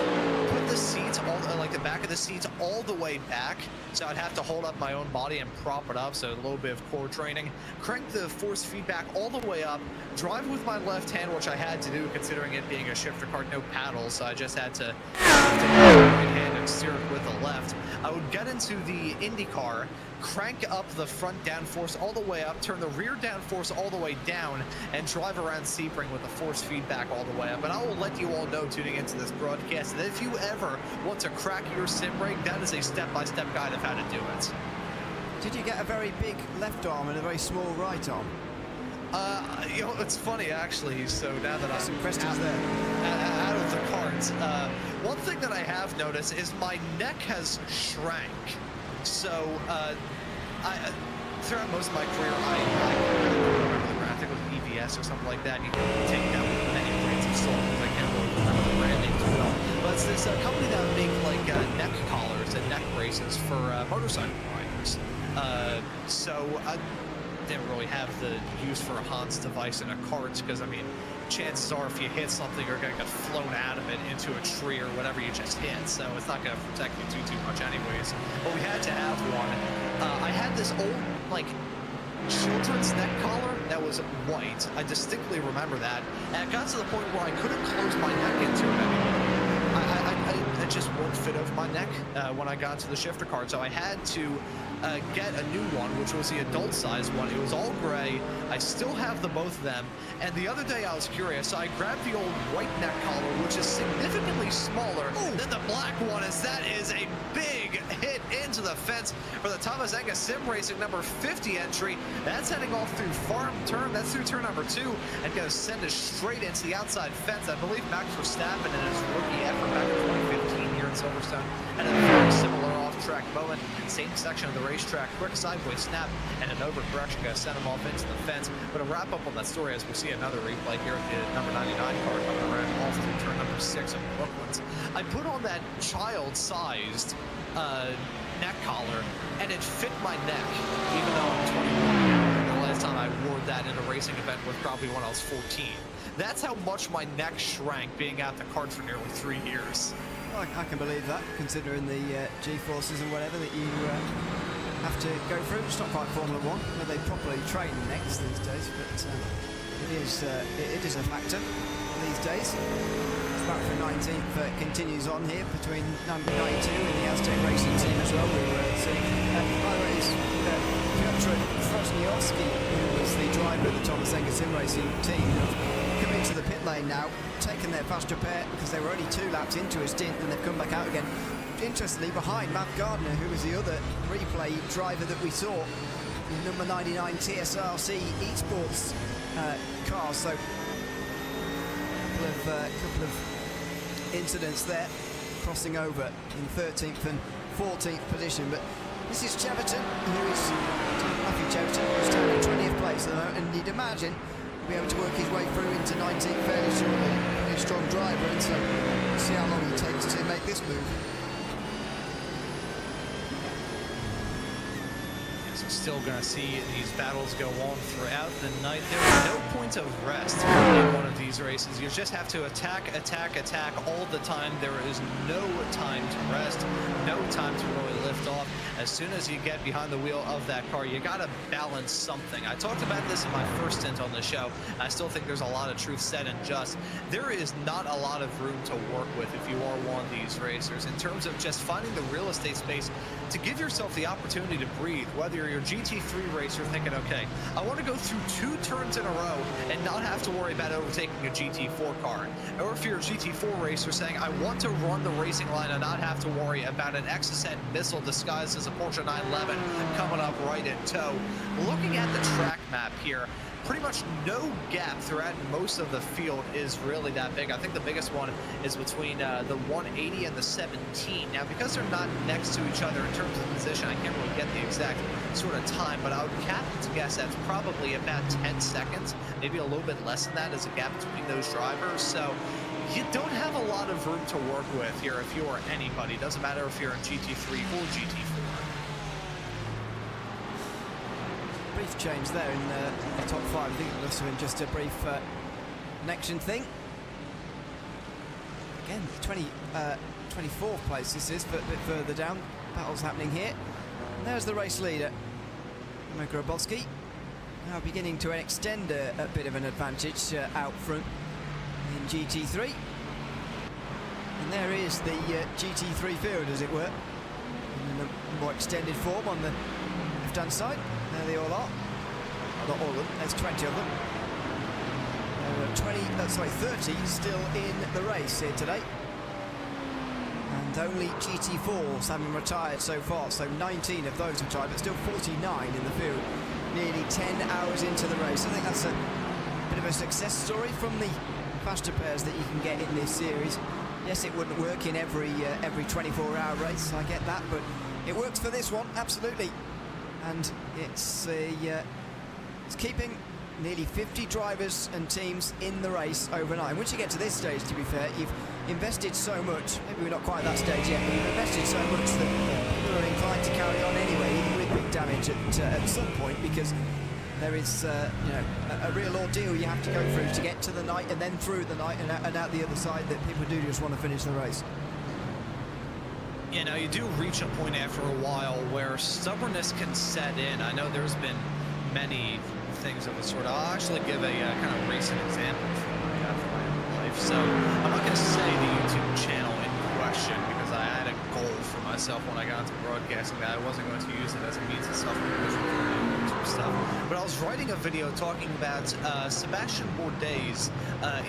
put the seats, like the back of the seats, all the way back, so I'd have to hold up my own body and prop it up, so a little bit of core training, crank the force feedback all the way up, drive with my left hand, which I had to do considering it being a shifter cart, no paddles, so I just had to right hand and steer it with the left. I would get into the IndyCar, crank up the front downforce all the way up, turn the rear downforce all the way down, and drive around Sebring with the force feedback all the way up. And I will let you all know, tuning into this broadcast, that if you ever want to crack your sim rig, that is a step-by-step guide of how to do it. Did you get a very big left arm and a very small right arm? You know, it's funny actually. So now that I'm some questions out of the cards, one thing that I have noticed is my neck has shrank. So throughout most of my career, I think it was EVS or something like that. You can take down many brands of salt, because I can't really remember the brand name too well. But it's this company that would make like neck collars and neck braces for motorcycle riders. So I didn't really have the use for a Hans device in a cart, because I mean, chances are if you hit something, you're going to get flown out of it into a tree or whatever you just hit, so it's not going to protect you too much anyways. But we had to have one. I had this old like children's neck collar that was white. I distinctly remember that, and it got to the point where I couldn't close my neck into it anymore. It just won't fit over my neck when I got to the shifter cart, so I had to get a new one, which was the adult size one. It was all gray. I still have the both of them, and the other day I was curious, so I grabbed the old white neck collar, which is significantly smaller than the black one, as that is a big hit into the fence for the Thomas Enga Sim Racing number 50 entry. That's heading off through farm turn. That's through turn number 2, and going to send us straight into the outside fence. I believe Max Verstappen in his rookie effort back in 2015 here in Silverstone, and a very similar off-track moment, same section of the racetrack, quick sideways snap, and an overcorrection going to send him off into the fence. But to wrap up on that story, as we see another replay here at the number 99 car coming around off through turn number 6 in Brooklands. I put on that child-sized neck collar, and it fit my neck, even though I'm 21. The last time I wore that in a racing event was probably when I was 14. That's how much my neck shrank being at the kart for nearly 3 years. I can believe that, considering the G-forces and whatever that you have to go through. It's not quite Formula 1, where they properly train necks these days, but it is a factor these days. Back for 19th continues on here between number 92 and the Aztec Racing team as well. We were seeing, by the way, it's Piotr Frosniowski, who was the driver of the Thomas Enga Sim Racing team, come into the pit lane now, taken their fast repair because they were only 2 laps into a stint, and they've come back out again. Interestingly, behind Matt Gardner, who was the other replay driver that we saw, the number 99 TSRC eSports car. So a couple of incidents there, crossing over in 13th and 14th position. But this is Cheverton, who is Matthew Cheverton, who's down in 20th place at the moment, and you'd imagine be able to work his way through into 19th fairly shortly. A strong driver, and so we'll see how long it takes to make this move. So still going to see these battles go on throughout the night. There is no point of rest in one of these races. You just have to attack all the time. There is no time to rest, no time to really lift off. As soon as you get behind the wheel of that car, you got to balance something. I talked about this in my first stint on the show. I still think there's a lot of truth said and just. There is not a lot of room to work with if you are one of these racers in terms of just finding the real estate space to give yourself the opportunity to breathe. Whether you're a GT3 racer thinking, okay, I want to go through 2 turns in a row and not have to worry about overtaking a GT4 car. Or if you're a GT4 racer saying, I want to run the racing line and not have to worry about an XSN missile disguised as a Porsche 911 coming up right in tow. Looking at the track map here, pretty much no gap throughout most of the field is really that big. I think the biggest one is between the 180 and the 17. Now, because they're not next to each other in terms of position, I can't really get the exact sort of time, but I would cap to guess that's probably about 10 seconds, maybe a little bit less than that as a gap between those drivers. So you don't have a lot of room to work with here if you are anybody. It doesn't matter if you're in GT3 or GT4. Brief change there in the top 5. I think it must have been just a brief connection thing. Again, 24th place this is, but a bit further down. Battle's happening here. And there's the race leader, Grabowski, now beginning to extend a bit of an advantage out front in GT3. And there is the GT3 field, as it were, in a more extended form on the left-hand side. There they all are. Not all of them, there's 20 of them. There are 30 still in the race here today. And only GT4s having retired so far, so 19 of those retired, but still 49 in the field. Nearly 10 hours into the race. I think that's a bit of a success story from the faster pairs that you can get in this series. Yes, it wouldn't work in every 24-hour race, I get that, but it works for this one, absolutely. And it's keeping nearly 50 drivers and teams in the race overnight. And once you get to this stage, to be fair, you've invested so much, maybe we're not quite at that stage yet, but you've invested so much that people are inclined to carry on anyway, even with big damage at some point, because there is a real ordeal you have to go through to get to the night and then through the night and out the other side, that people do just want to finish the race. You know, you do reach a point after a while where stubbornness can set in. I know there's been many things of the sort. I'll actually give a kind of recent example from my own life. So I'm not going to say the YouTube channel in question, because I had a goal for myself when I got into broadcasting that I wasn't going to use it as a means of self-promotion for my own YouTube stuff. But I was writing a video talking about Sebastian Bourdais'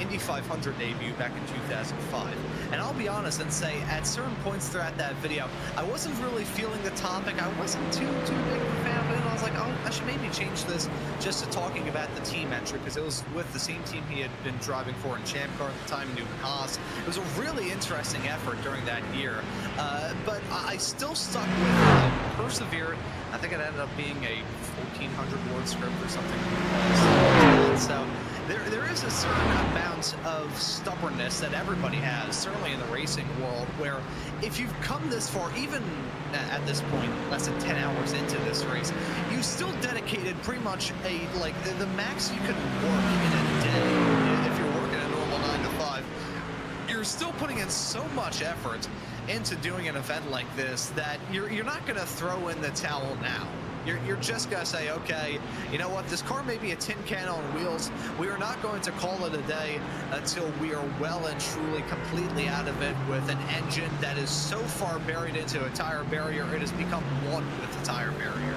Indy 500 debut back in 2005. And I'll be honest and say, at certain points throughout that video, I wasn't really feeling the topic. I wasn't too big of a fan of it. And I was like, oh, I should maybe change this just to talking about the team entry, because it was with the same team he had been driving for in Champ Car at the time, Newton Haas. It was a really interesting effort during that year. But I still stuck with it, persevered. I think it ended up being a 1,400 word script or something. So there is a certain amount of stubbornness that everybody has, certainly in the racing world, where if you've come this far, even at this point, less than 10 hours into this race, you still dedicated pretty much the max you could work in a day. If you're working a normal 9 to 5, you're still putting in so much effort into doing an event like this that you're not going to throw in the towel now. You're just going to say, okay, you know what, this car may be a tin can on wheels. We are not going to call it a day until we are well and truly completely out of it with an engine that is so far buried into a tire barrier, it has become one with the tire barrier.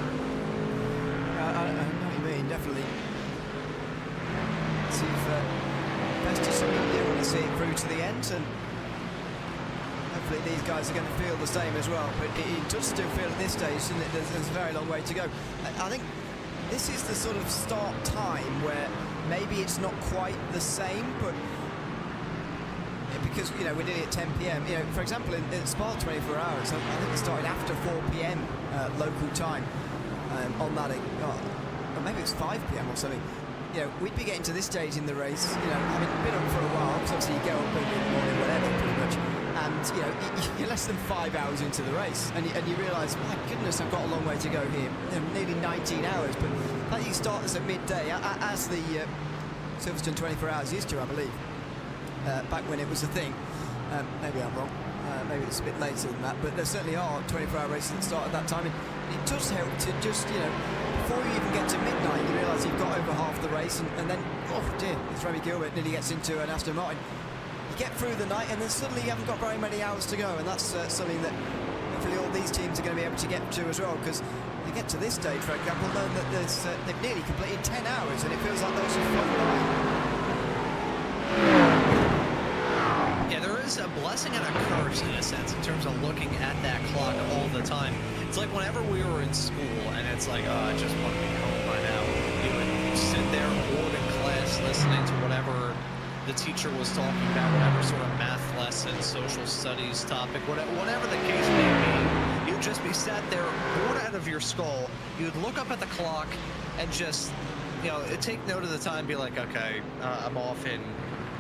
I know what you mean, definitely. See if best is something you want to see it through to the end, and hopefully these guys are going to feel the same as well. But it does still feel at this stage, and there's a very long way to go. I think this is the sort of start time where maybe it's not quite the same, but because we did it at 10 p.m. For example, in Spa 24 hours, I think it started after 4 p.m. Local time on that, or maybe it's 5 p.m. or something. you know, we'd be getting to this stage in the race, you know, having been up for a while, because obviously you go up early in the morning, whatever, pretty much, and, you know, you're less than 5 hours into the race, and you realise, my goodness, I've got a long way to go here, you know, nearly 19 hours, but like you start this at midday, as the Silverstone 24 hours used to, I believe, back when it was a thing. Maybe I'm wrong, maybe it's a bit later than that, but there certainly are 24-hour races that start at that time, and it does help to just, you know, before you even get to midnight, you realise you've got over half the race, and then, oh dear, it's Remy Gilbert nearly gets into an Aston Martin. You get through the night, and then suddenly you haven't got very many hours to go, and that's something that hopefully all these teams are going to be able to get to as well, because they get to this stage, for example, learn that they've nearly completed 10 hours, and it feels like those have flown by. Yeah, there is a blessing and a curse in a sense in terms of looking at that clock all the time. It's like whenever we were in school and it's like, oh, I just want to be home by now. You would sit there bored in class listening to whatever the teacher was talking about, whatever sort of math lesson, social studies topic, whatever the case may be. You'd just be sat there bored out of your skull. You'd look up at the clock and just, you know, take note of the time, be like, okay, I'm off in,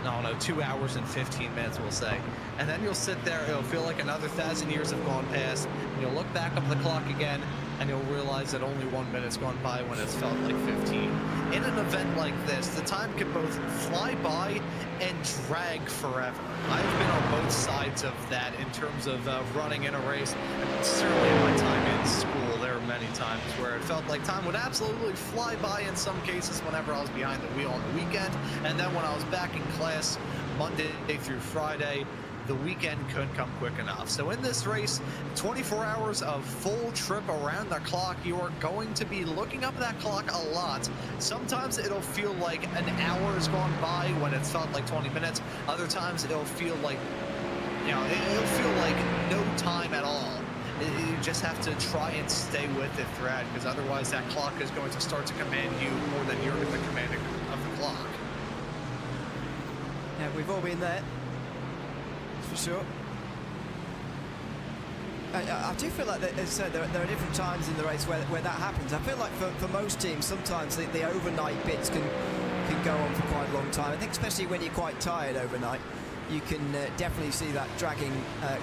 I don't know, 2 hours and 15 minutes, we'll say. And then you'll sit there, it'll feel like another 1,000 years have gone past, and you'll look back up at the clock again, and you'll realize that only 1 minute's gone by when it's felt like 15. In an event like this, the time can both fly by and drag forever. I've been on both sides of that in terms of running in a race, and certainly in my time in school, there were many times where it felt like time would absolutely fly by in some cases whenever I was behind the wheel on the weekend, and then when I was back in class Monday through Friday, the weekend couldn't come quick enough. So in this race, 24 hours of full trip around the clock, you are going to be looking up that clock a lot. Sometimes it'll feel like an hour has gone by when it's felt like 20 minutes. Other times it'll feel like, you know, it'll feel like no time at all. You just have to try and stay with it throughout, because otherwise that clock is going to start to command you more than you're the commanding of the clock. Yeah, we've all been there. For sure. I do feel like, as I said, there are different times in the race where that happens. I feel like for most teams, sometimes the overnight bits can go on for quite a long time. I think especially when you're quite tired overnight, you can definitely see that dragging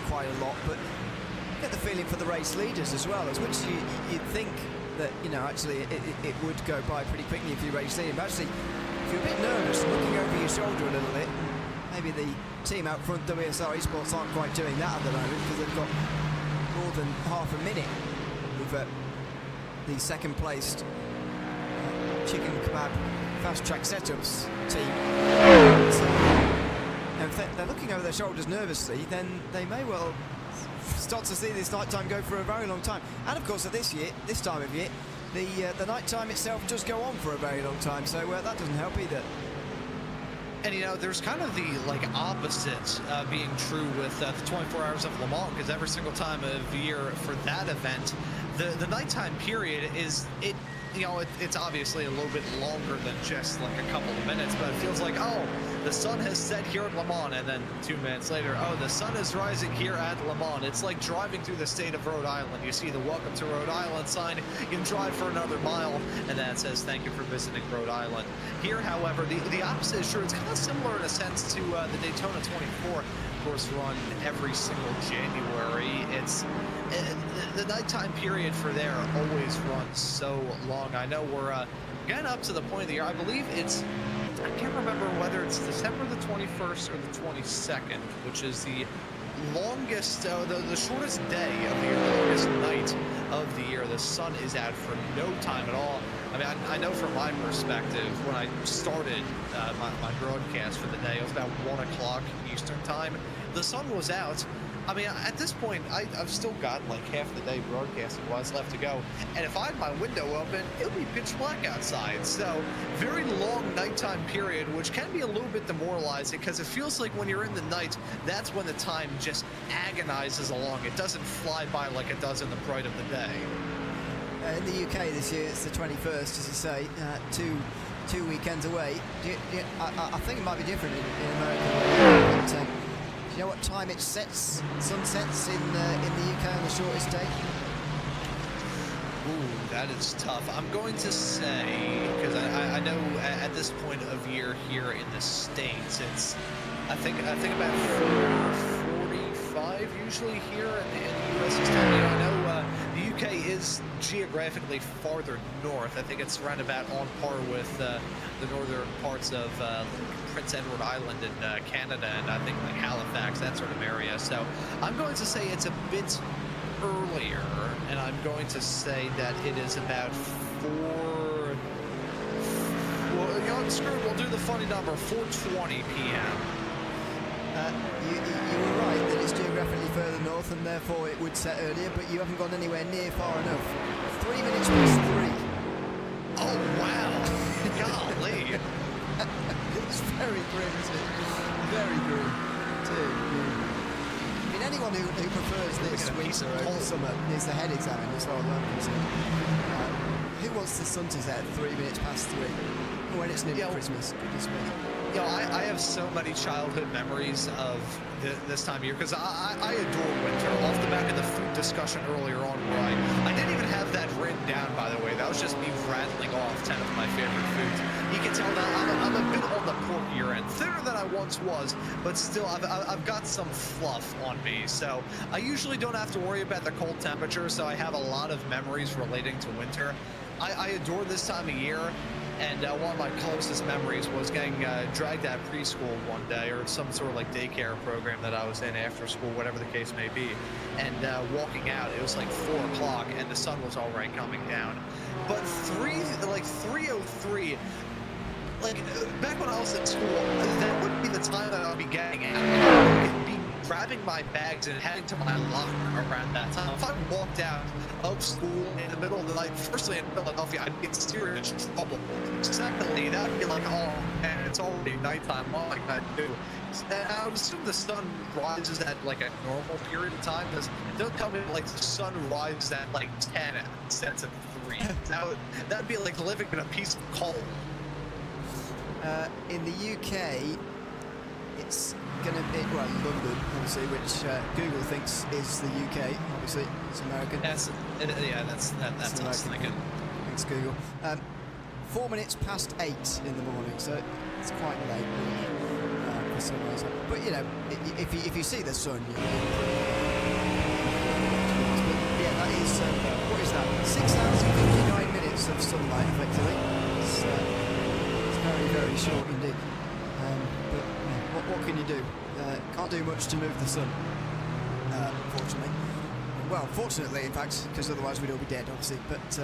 quite a lot. But you get the feeling for the race leaders as well, as much as you'd think that, you know, actually it would go by pretty quickly if you race leading. But actually, if you're a bit nervous, looking over your shoulder a little bit, maybe the team out front, WSR eSports, aren't quite doing that at the moment, because they've got more than half a minute with the second placed Chicken Kebab Fast Track Setups team. So, if they're looking over their shoulders nervously, then they may well start to see this night time go for a very long time. And of course, at this time of year, the night time itself does go on for a very long time, so that doesn't help either. And, you know, there's kind of the, like, opposite being true with the 24 Hours of Le Mans, because every single time of year for that event, the nighttime period is, you know, it's obviously a little bit longer than just, like, a couple of minutes, but it feels like, oh, the sun has set here at Le Mans, and then 2 minutes later, oh, the sun is rising here at Le Mans. It's like driving through the state of Rhode Island. You see the Welcome to Rhode Island sign, you drive for another mile, and then it says, thank you for visiting Rhode Island. Here, however, the opposite is true. It's kind of similar in a sense to the Daytona 24, of course, run every single January. It's the nighttime period for there always runs so long. I know we're getting up to the point of the year. I believe it's, I can't remember whether it's December the 21st or the 22nd, which is the longest, the shortest day of the year, the longest night of the year. The sun is out for no time at all. I mean, I know from my perspective, when I started my broadcast for the day, it was about 1 o'clock Eastern time. The sun was out. I mean, at this point, I've still got like half the day broadcasting-wise left to go. And if I had my window open, it would be pitch black outside. So, very long nighttime period, which can be a little bit demoralizing, because it feels like when you're in the night, that's when the time just agonizes along. It doesn't fly by like it does in the bright of the day. In the UK this year, it's the 21st, as you say, two weekends away. I think it might be different in America. But, do you know what time it sunsets in the UK on the shortest day? Ooh, that is tough. I'm going to say, because I know at this point of year here in the States, it's I think about 45 usually here in the US. I know the UK is geographically farther north. I think it's around about on par with the northern parts of Prince Edward Island in Canada, and I think like Halifax, that sort of area. So I'm going to say it's a bit earlier, and I'm going to say that it is about 4. Well, you know, screw it, we'll do the funny number, 4:20 p.m. You were right that it's geographically further north and therefore it would set earlier, but you haven't gone anywhere near far enough. 3 minutes past 3. Oh, wow. Golly. It's very grim, isn't it? Very grim. I mean, anyone who prefers this winter over summer needs the head examined as far as I'm concerned. Who wants the sun to set at 3 minutes past 3? When it's nearly Christmas, goodness me. You know, I have so many childhood memories of this time of year, because I adore winter. Off the back of the food discussion earlier on, where I didn't even have that written down, by the way. That was just me rattling off 10 of my favorite foods. You can tell that I'm a bit on the porkier end, thinner than I once was, but still I've got some fluff on me. So I usually don't have to worry about the cold temperature, so I have a lot of memories relating to winter. I adore this time of year. And one of my closest memories was getting dragged out of preschool one day, or some sort of like daycare program that I was in after school, whatever the case may be. And walking out, it was like 4 o'clock, and the sun was already coming down. But 3:03, like back when I was at school, that wouldn't be the time that I'd be getting out. I'd be grabbing my bags and heading to my locker around that time. If I walked out of school in the middle of the night, firstly in Philadelphia, I'd be in serious trouble. Secondly, that'd be like, oh man, it's already nighttime, what am I gonna do? And I would assume the sun rises at like a normal period of time, because don't tell me like the sun rises at like 10 and sets at 3. That'd be like living in a piece of coal. In the UK, it's gonna be, well, London, obviously, which Google thinks is the UK. Obviously, it's American. That's us thinking. Thanks, Google. 4 minutes past 8 in the morning, so it's quite late for sunrise. But you know, if you see the sun, you know. But yeah, that is what is that? 6 hours and 59 minutes of sunlight, effectively. It's very, very short indeed. But yeah, what can you do? Can't do much to move the sun, unfortunately. Well, fortunately, in fact, because otherwise we'd all be dead, obviously. But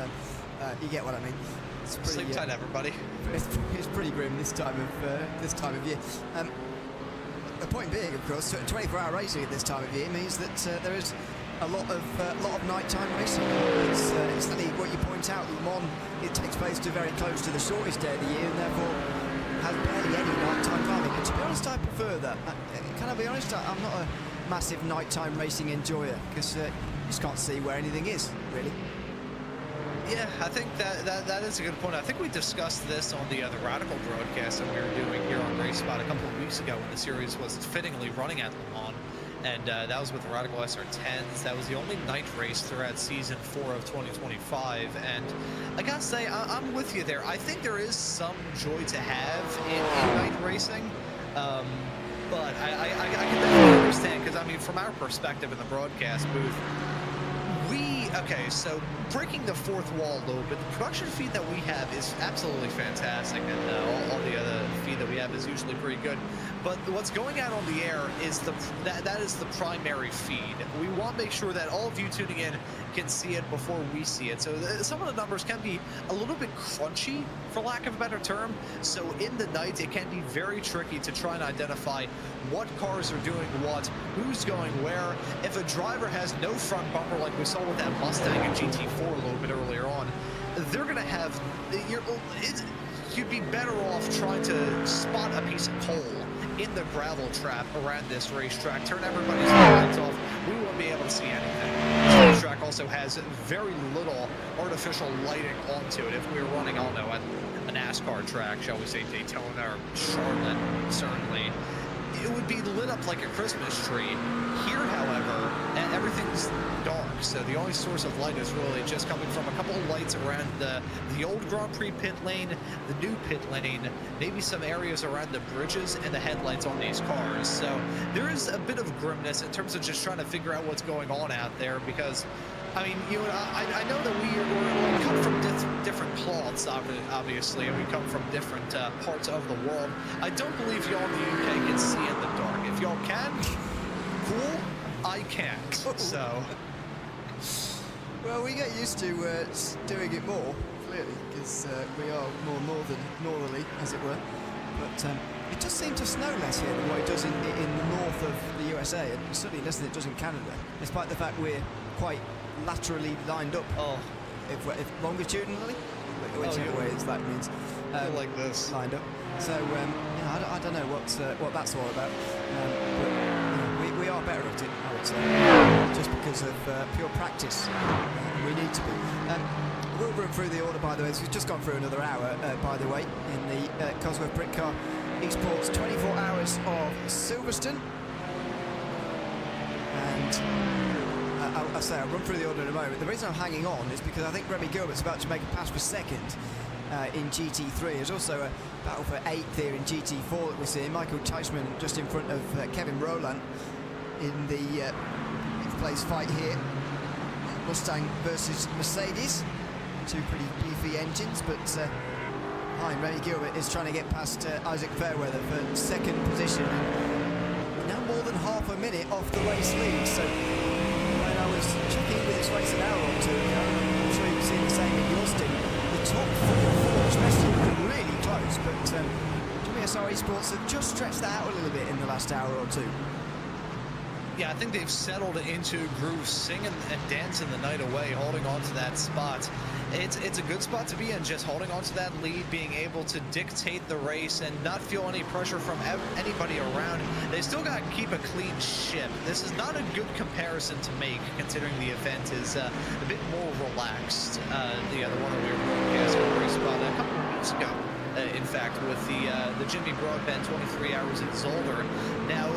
you get what I mean. It's pretty, sleep tight, everybody. It's pretty grim this time of year. The point being, of course, 24-hour racing at this time of year means that there is a lot of nighttime racing. It's exactly what you point out. Le Mans, it takes place very close to the shortest day of the year, and therefore has barely any nighttime driving. And to be honest, I prefer that. Can I be honest? I'm not a massive nighttime racing enjoyer, because you just can't see where anything is, really. Yeah, I think that is a good point. I think we discussed this on the Radical broadcast that we were doing here on RaceSpot a couple of weeks ago when the series was fittingly running at Le Mans. And that was with the Radical SR10s. That was the only night race throughout Season 4 of 2025. And I gotta say, I'm with you there. I think there is some joy to have in night racing. But I can definitely understand, because, I mean, from our perspective in the broadcast booth, okay, so breaking the fourth wall a little bit, the production feed that we have is absolutely fantastic, and all the other feed that we have is usually pretty good. But what's going out on the air is that is the primary feed. We want to make sure that all of you tuning in can see it before we see it. So some of the numbers can be a little bit crunchy, for lack of a better term. So in the night, it can be very tricky to try and identify what cars are doing what, who's going where. If a driver has no front bumper, like we saw with that Mustang and GT4 a little bit earlier on, they're going to have, you'd be better off trying to spot a piece of coal in the gravel trap around this racetrack, turn everybody's lights off. We won't be able to see anything. This racetrack also has very little artificial lighting onto it. If we were running, I don't know, at a NASCAR track, shall we say Daytona or Charlotte, certainly, it would would be lit up like a Christmas tree. Here, however, everything's dark, so the only source of light is really just coming from a couple of lights around the old Grand Prix pit lane, the new pit lane, maybe some areas around the bridges and the headlights on these cars. So there is a bit of grimness in terms of just trying to figure out what's going on out there, because I mean, you know, I know that we come from different cloths, obviously, and we come from different parts of the world. I don't believe y'all in the UK can see in the dark. If y'all can, cool. I can't. So, well, we get used to doing it more, clearly, because we are more northerly, as it were. But it does seem to snow less here than what it does in the north of the USA, and certainly less than it does in Canada, despite the fact we're quite laterally lined up. oh, If longitudinally, whichever way that means. like this. Lined up. So you know, I don't know what that's all about. But you know, we are better at it, I would say, just because of pure practice. We need to be. We'll run through the order, by the way. So we've just gone through another hour, by the way, in the Cosworth Britcar eSports 24 Hours of Silverstone. And I'll say I'll run through the order in a moment. The reason I'm hanging on is because I think Remy Gilbert's about to make a pass for second in GT3. There's also a battle for 8th here in GT4 that we're seeing. Michael Teichmann just in front of Kevin Rowland in the 5th place fight here. Mustang versus Mercedes. Two pretty beefy engines, but behind Remy Gilbert is trying to get past Isaac Fairweather for second position. Now more than half a minute off the race lead, so when I was checking with this race an hour or two ago, I'm sure you've seen the same in your stint, the top 3 or 4 especially were really close, but WSR Esports have just stretched that out a little bit in the last hour or two. Yeah, I think they've settled into a groove, singing and dancing the night away, holding on to that spot. It's a good spot to be in, just holding on to that lead, being able to dictate the race and not feel any pressure from anybody around. They still got to keep a clean ship. This is not a good comparison to make, considering the event is a bit more relaxed. The other one that we were broadcasting a race about a couple of weeks ago. In fact, with the Jimmy Broadbent 23 Hours in Zolder. Now,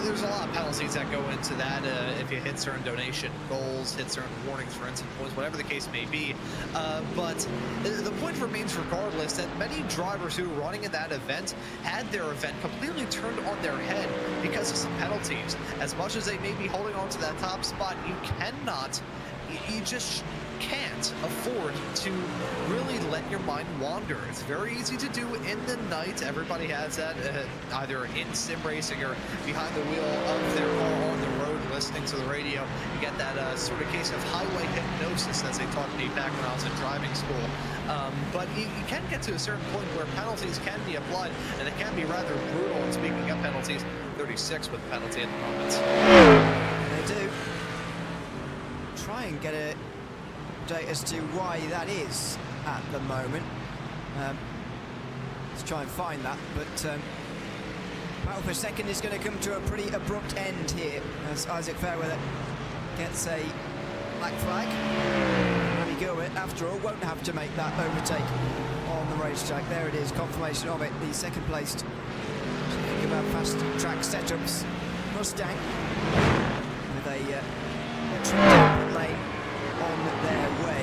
there's a lot of penalties that go into that if you hit certain donation goals, hit certain warnings for incident points, whatever the case may be. But the point remains regardless that many drivers who were running in that event had their event completely turned on their head because of some penalties. As much as they may be holding on to that top spot, you cannot, you just can't afford to really let your mind wander. It's very easy to do in the night. Everybody has that either in sim racing or behind the wheel of their car on the road listening to the radio. You get that sort of case of highway hypnosis, as they taught me back when I was in driving school. But you can get to a certain point where penalties can be applied, and it can be rather brutal. And speaking of penalties, 36 with penalty at the moment. They do. Try and get a as to why that is at the moment. Let's try and find that, but battle for second is going to come to a pretty abrupt end here as Isaac Fairweather gets a black flag. Remy Gilbert, after all, won't have to make that overtake on the racetrack. There it is, confirmation of it. The second placed, speaking about fast track setups, Mustang with a trimmed lane on their way.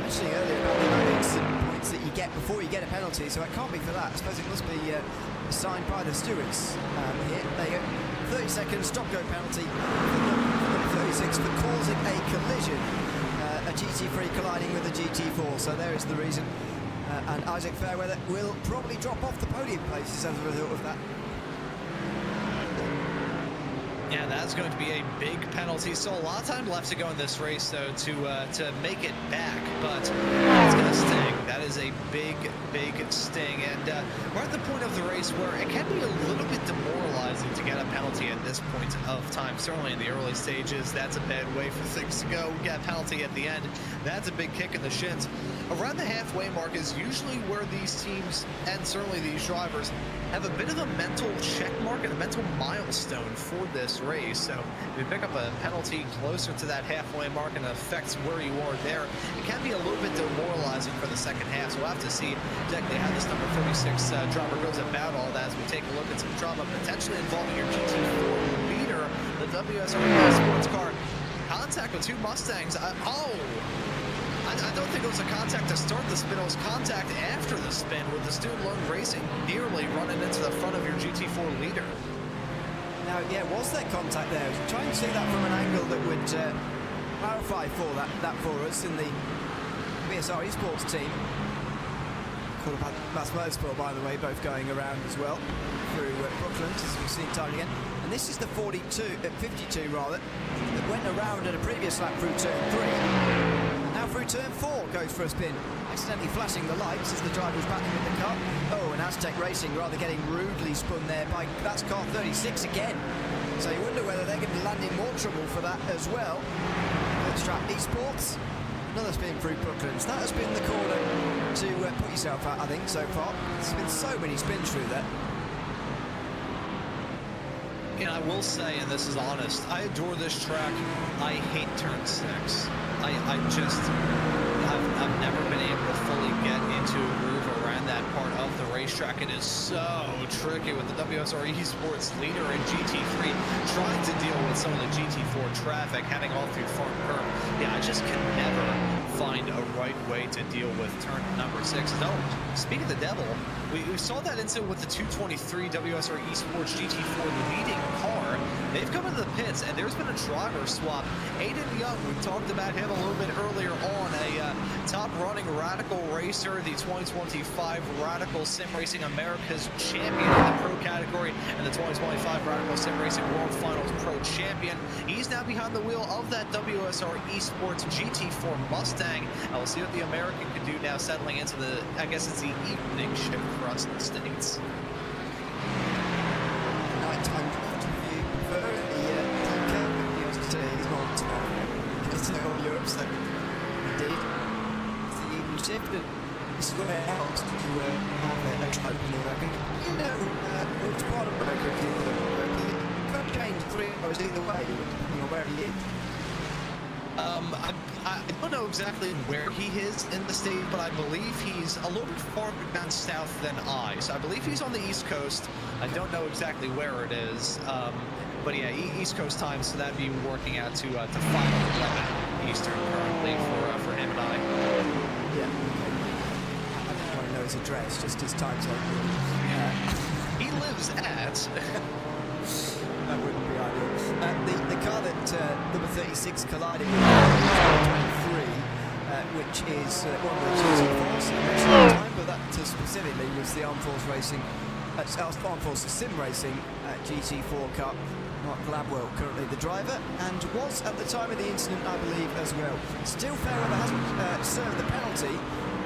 Mentioning earlier about the amount of incident points that you get before you get a penalty, so it can't be for that. I suppose it must be signed by the stewards here. There you go. 30 seconds, stop-go penalty for 36 for causing a collision. A GT3 colliding with a GT4, so there is the reason. And Isaac Fairweather will probably drop off the podium places as a result of that. Yeah, that's going to be a big penalty. So a lot of time left to go in this race, though, to make it back. But it's going to sting. That is a big, big sting. And we're at the point of the race where it can be a little bit demoralizing to get a penalty at this point of time. Certainly in the early stages, that's a bad way for things to go. We get a penalty at the end. That's a big kick in the shins. around the halfway mark is usually where these teams, and certainly these drivers, have a bit of a mental check mark and a mental milestone for this race. So if you pick up a penalty closer to that halfway mark and it affects where you are there, it can be a little bit demoralizing for the second half. So we'll have to see exactly how this number 36 driver goes about all that as we take a look at some drama potentially involving your GT4 leader, the WSRB sports car. Contact with two Mustangs. I don't think it was a contact to start the spin. It was contact after the spin with the Student Loan Racing nearly running into the front of your GT4 leader. Now, yeah, was there contact there? I was trying to see that from an angle that would clarify for that for us in the BSR eSports team. Called about Lask Motorsport, by the way, both going around as well through Brooklyn, as we've seen time again. And this is the 52 rather, that went around at a previous lap through turn 3. Now through turn 4 goes for a spin, accidentally flashing the lights as the driver was battling with the car. Oh, and Aztec Racing rather getting rudely spun there by, that's car 36 again. So you wonder whether they're going to land in more trouble for that as well. Let's track eSports. Another spin through Brooklands. That has been the corner to put yourself out, I think, so far. There's been so many spins through there. And I will say, and this is honest, I adore this track. I hate turn 6. I've never been able to fully get into a groove around that part of the racetrack. It is so tricky with the WSR eSports leader in GT3 trying to deal with some of the GT4 traffic heading all through Farm Curve. Yeah, I just can never find a right way to deal with turn number 6. No, speaking of the devil, we saw that incident with the 223 WSR eSports GT4 leading car. They've come into the pits, and there's been a driver swap. Aiden Young, we talked about him a little bit earlier on, a top-running Radical racer, the 2025 Radical Sim Racing America's champion in the pro category, and the 2025 Radical Sim Racing World Finals Pro champion. He's now behind the wheel of that WSR eSports GT4 Mustang. We'll see what the American can do now, settling into the, I guess it's the evening shift for us in the States. Nighttime draft review for he's not it's not Europe, so indeed it's the evening shift, and this is where it helps to have a trope in the record. You know, it's part of the record. It could change 3 hours either way, depending on where he is. I don't know exactly where he is in the state, but I believe he's a little bit farther down south than I. So I believe he's on the East Coast. I don't know exactly where it is. But yeah, East Coast time, so that'd be working out to 5:11 Eastern currently for him and I. Yeah. I don't want to know his address, just his time zone. He lives at... That wouldn't be ideal. The car that number 36 collided with 23, which is one of the GT4s at the time, but that specifically was the Armed Force Racing, Armed Forces Sim Racing GT4 car. Mark Gladwell, currently the driver, and was at the time of the incident, I believe, as well. Still Fairweather hasn't served the penalty,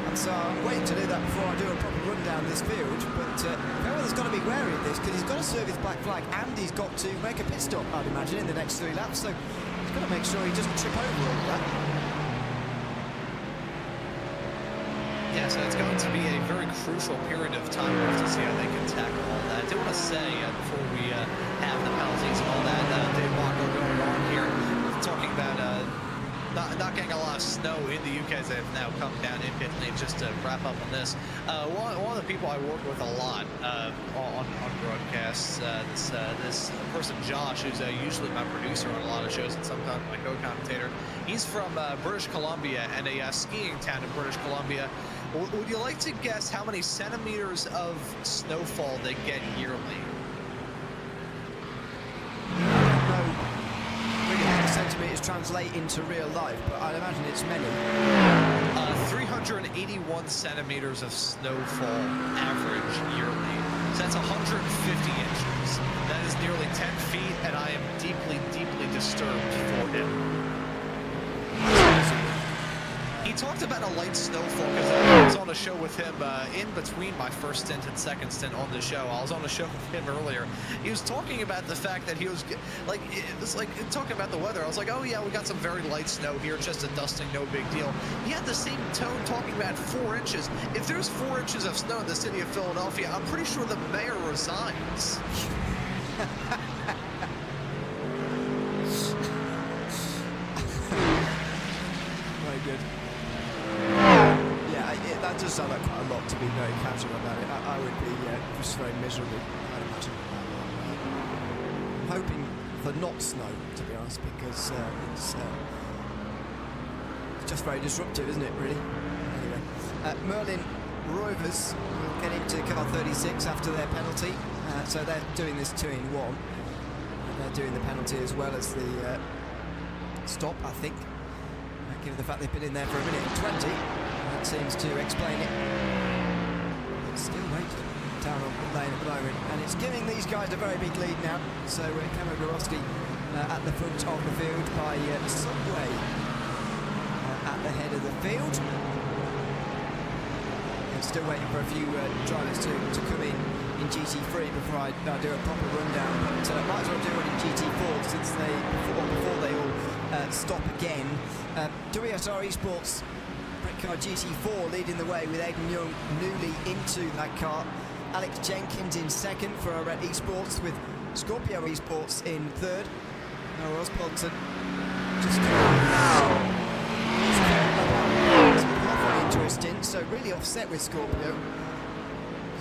and so I'm waiting to do that before I do a proper run down this field. But Fairweather's got to be wary of this, because he's got to serve his black flag and he's got to make a pit stop, I'd imagine, in the next 3 laps. So he's got to make sure he doesn't trip over all of that. Yeah, so it's going to be a very crucial period of time. We'll have to see how they can tackle all that. I do want to say, before we have the penalties and all that, Dave Walker going on here, talking about not getting a lot of snow in the UK as they've now come down in pit lane. Just to wrap up on this, one of the people I work with a lot on broadcasts, this person Josh, who's usually my producer on a lot of shows and sometimes my co-commentator. He's from British Columbia, and a skiing town in British Columbia. Would you like to guess how many centimeters of snowfall they get yearly? Centimeters translate into real life, but I'd imagine it's many. 381 centimeters of snowfall average yearly. So that's 150 inches. That is nearly 10 feet, and I am deeply, deeply disturbed for him. He talked about a light snowfall because I was on a show with him in between my first stint and second stint on the show. I was on a show with him earlier. He was talking about the fact that he was like, it was like talking about the weather. I was like, oh yeah, we got some very light snow here, just a dusting, no big deal. He had the same tone talking about 4 inches. If there's 4 inches of snow in the city of Philadelphia, I'm pretty sure the mayor resigns. Very good. Yeah, that does sound like quite a lot to be very casual about it. I would be just very miserable, I'd imagine. I'm hoping for not snow, to be honest, because it's just very disruptive, isn't it, really? Anyway, Merlin Rovers will get into car 36 after their penalty. So they're doing this 2-in-1. They're doing the penalty as well as the stop, I think. Given the fact they've been in there for a minute and 20, that seems to explain it. But still wait down on pit lane at the moment, and it's giving these guys a very big lead now. So Cameron Gorowski at the front of the field by Subway at the head of the field. And still waiting for a few drivers to come in GT3 before I do a proper rundown. But might as well do it in GT4 since before they all stop again. WSR eSports Britcar GT4 leading the way with Aidan Young newly into that car. Alex Jenkins in second for eSports, with Scorpio eSports in third. Now Ross Ponton just halfway into a stint, so really offset with Scorpio.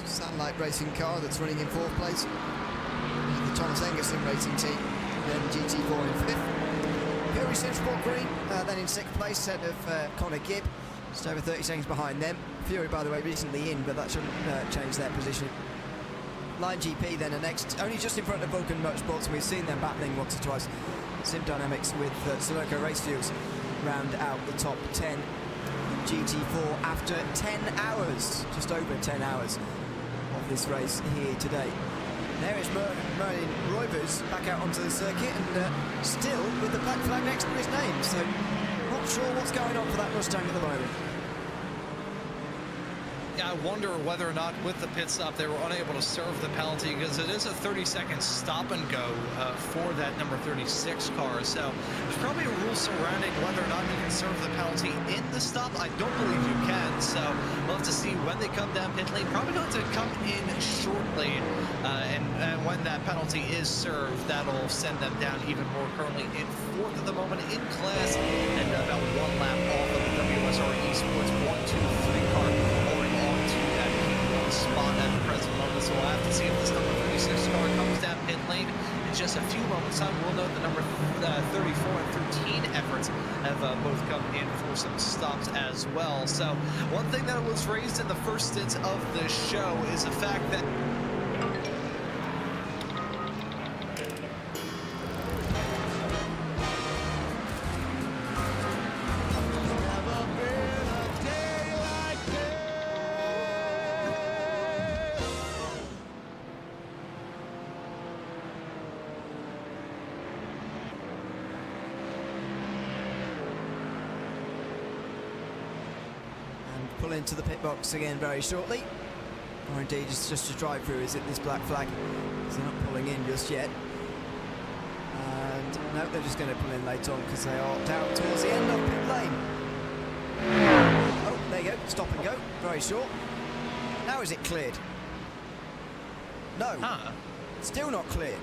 Satellite racing car that's running in fourth place. The Thomas Engerson racing team, then GT4 in fifth. Fury Sport Green then in sixth place, set of Connor Gibb, just over 30 seconds behind them. Fury, by the way, recently in, but that shouldn't change their position. Line GP then are next, only just in front of Vulcan Motorsports, and we've seen them battling once or twice. Sim Dynamics with Soloco Race Fuels round out the top 10 in GT4 after 10 hours, just over 10 hours of this race here today. There is Merlin Rovers back out onto the circuit, and still with the black flag next to his name, so not sure what's going on for that Mustang at the moment. I wonder whether or not with the pit stop they were unable to serve the penalty, because it is a 30-second stop and go for that number 36 car. So there's probably a rule surrounding whether or not you can serve the penalty in the stop. I don't believe you can. So we'll have to see when they come down pit lane. Probably going to come in shortly, and when that penalty is served, that'll send them down even more. Currently in fourth at the moment in class, and about 1 lap off of the WSR eSports 1-2-3 car. Spot at the present moment, so we'll have to see if this number 36 car comes down pit lane in just a few moments time. We'll know the number 34 and 13 efforts have both come in for some stops as well. So one thing that was raised in the first stint of the show is the fact that pull into the pit box again very shortly, or indeed it's just a drive through, is it, this black flag? Because they're not pulling in just yet. And no, they're just going to pull in later on because they are down towards the end of pit lane. Oh, there you go, stop and go, very short. Now is it cleared? No, still not clear.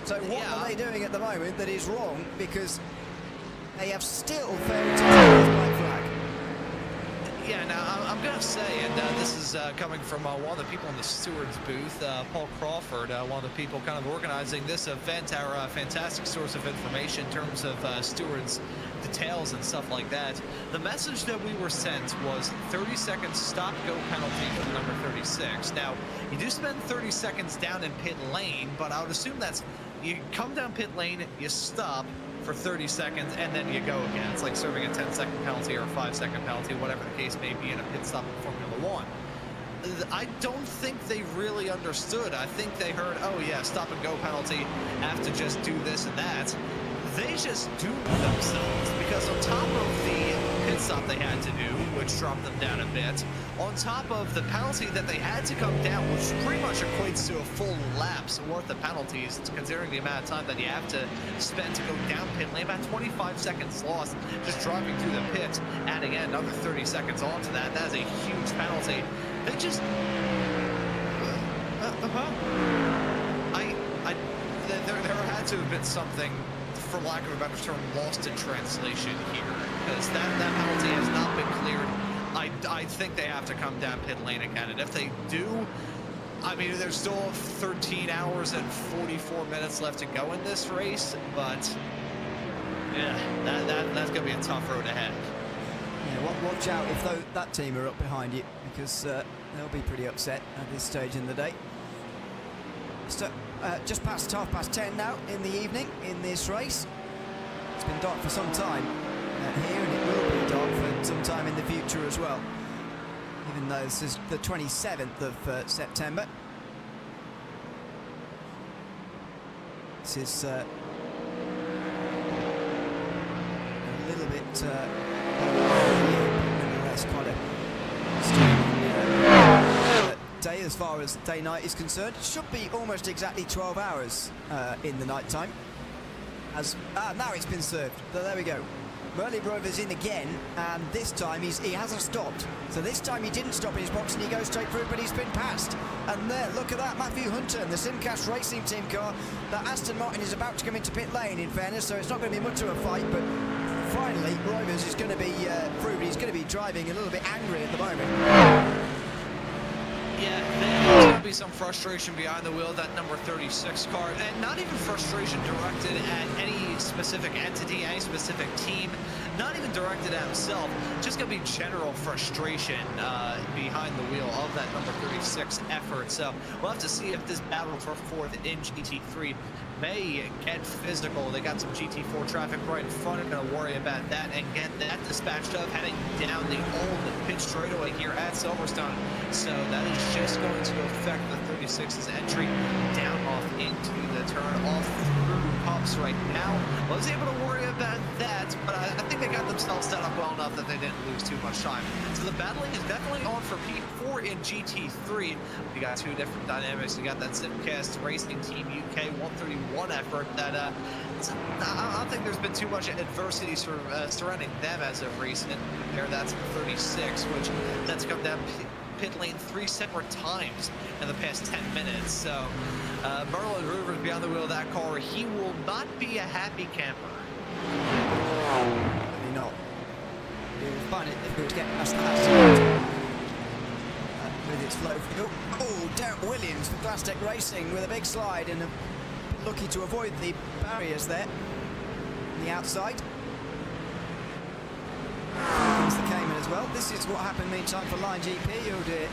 So what are they doing at the moment that is wrong, because they have still failed to take this black flag? Yeah, now I'm going to say, and this is coming from one of the people in the stewards booth, Paul Crawford, one of the people kind of organizing this event, our fantastic source of information in terms of stewards details and stuff like that. The message that we were sent was 30-second stop-go penalty for the number 36. Now, you do spend 30 seconds down in pit lane, but I would assume that's you come down pit lane, you stop for 30 seconds, and then you go again. It's like serving a 10-second penalty or a 5-second penalty, whatever the case may be in a pit stop in Formula 1. I don't think they really understood. I think they heard, oh yeah, stop and go penalty, have to just do this and that. They just doomed themselves, because on top of the pit stop they had to do, which dropped them down a bit, on top of the penalty that they had to come down, which pretty much equates to a full lap's worth of penalties, considering the amount of time that you have to spend to go down pit lane. About 25 seconds lost just driving through the pit, adding in another 30 seconds onto that. That is a huge penalty. They just... There had to have been something, for lack of a better term, lost in translation here, because that penalty has not been cleared. I think they have to come down pit lane again, and if they do, I mean, there's still 13 hours and 44 minutes left to go in this race, but yeah, that's going to be a tough road ahead. Yeah, watch out if that team are up behind you, because they'll be pretty upset at this stage in the day. So, just past 10:30 now in the evening in this race. It's been dark for some time here, and it will be dark for some time in the future as well, even though this is the 27th of September. This is a little bit nevertheless quite a strong day as far as day-night is concerned. It should be almost exactly 12 hours in the night time. Now it's been served. So there we go. Merlin Rover's in again, and this time he hasn't stopped. So this time he didn't stop in his box and he goes straight through, but he's been passed. And there, look at that, Matthew Hunter and the Simcast Racing Team car. That Aston Martin is about to come into pit lane, in fairness, so it's not going to be much of a fight, but finally Rovers is going to be through. He's going to be driving a little bit angry at the moment. Yeah, there's going to be some frustration behind the wheel of that number 36 car, and not even frustration directed at any specific entity, any specific team, not even directed at himself, just going to be general frustration behind the wheel of that number 36 effort. So we'll have to see if this battle for fourth in GT3 may get physical. They got some GT4 traffic right in front, and going to worry about that and get that dispatched up, heading down the old pit straightaway here at Silverstone. So that is just going to affect the 36's entry down off into the turn off through pumps right now. Was able to worry about that, but I think they got themselves set up well enough that they didn't lose too much time. So the battling is definitely on for P4 in GT3. We got two different dynamics. We got that Simcast Racing Team UK 131 effort that I don't think there's been too much adversity surrounding them as of recent. Compare that to the 36, which that's come down pit lane 3 separate times in the past 10 minutes. So Merlin Rivers behind the wheel of that car, he will not be a happy camper. Maybe not. He will find it difficult to get past that with its low fuel. Oh, Derek Williams for Glasstec Racing with a big slide, and lucky to avoid the barriers there on the outside. Comes the Cayman as well. This is what happened meantime for Line GP. Oh dear.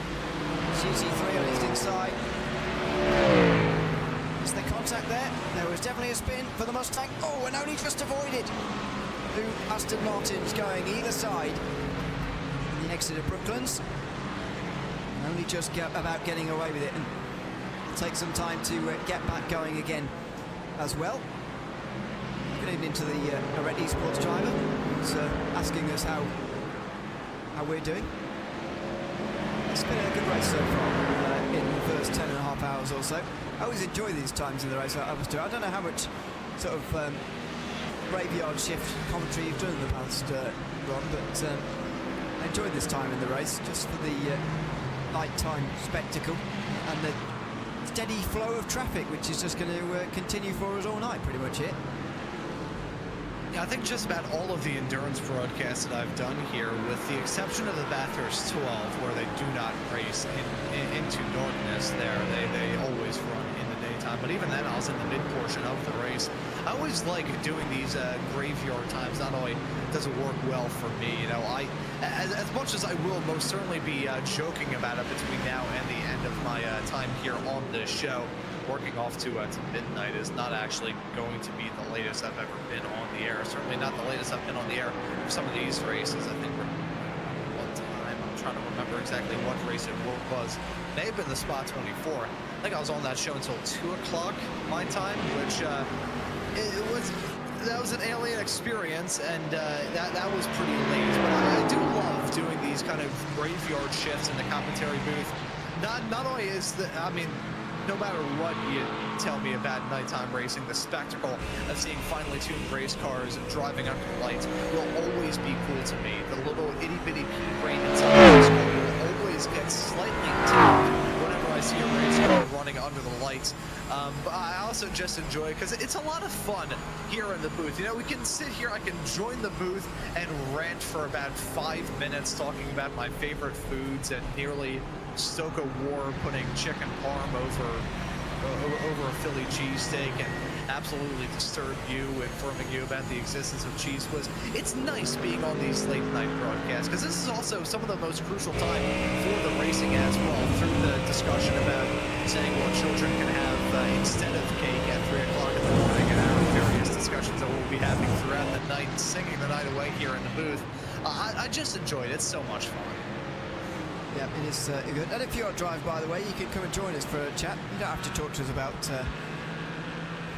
GT3 on his inside. Is there contact there? There was definitely a spin for the Mustang. Oh, and only just avoided. Two Aston Martins going either side in the exit of Brooklands. And only just about getting away with it. And it'll take some time to get back going again as well. Good evening to the Wright eSports driver, who's asking us how we're doing. It's been a good race so far in the first 10.5 hours or so. I always enjoy these times in the race. I don't know how much sort of graveyard shift commentary you've done in the past, Ron, but I enjoyed this time in the race just for the nighttime spectacle and the steady flow of traffic, which is just going to continue for us all night, pretty much here. Yeah, I think just about all of the endurance broadcasts that I've done here, with the exception of the Bathurst 12, where they do not race into darkness there, they always run in the daytime. But even then, I was in the mid-portion of the race. I always like doing these graveyard times. Not only does it work well for me, you know, as much as I will most certainly be joking about it between now and the end of my time here on this show, working off to midnight is not actually going to be the latest I've ever been on the air. Certainly not the latest I've been on the air for some of these races. I think one time, I'm trying to remember exactly what race it was. It may have been the Spot 24. I think I was on that show until 2 o'clock my time, which it was that was an alien experience, and that was pretty late. But I do love doing these kind of graveyard shifts in the commentary booth. Not only is the, I mean, no matter what you tell me about nighttime racing, the spectacle of seeing finely tuned race cars driving under the lights will always be cool to me. The little itty-bitty pea brain inside the race car will always get slightly tickled whenever I see a race car running under the lights. But I also just enjoy it because it's a lot of fun here in the booth. You know, we can sit here, I can join the booth and rant for about 5 minutes talking about my favorite foods and nearly stoke a war putting chicken parm over a Philly cheesesteak and absolutely disturb you, informing you about the existence of cheese whiz. It's nice being on these late night broadcasts because this is also some of the most crucial time for the racing as well, through the discussion about saying what children can have instead of cake at 3 o'clock in the morning, and our various discussions that we'll be having throughout the night, singing the night away here in the booth. I just enjoy it. It's so much fun. Yeah, it is good. And if you're a drive, by the way, you can come and join us for a chat. You don't have to talk to us about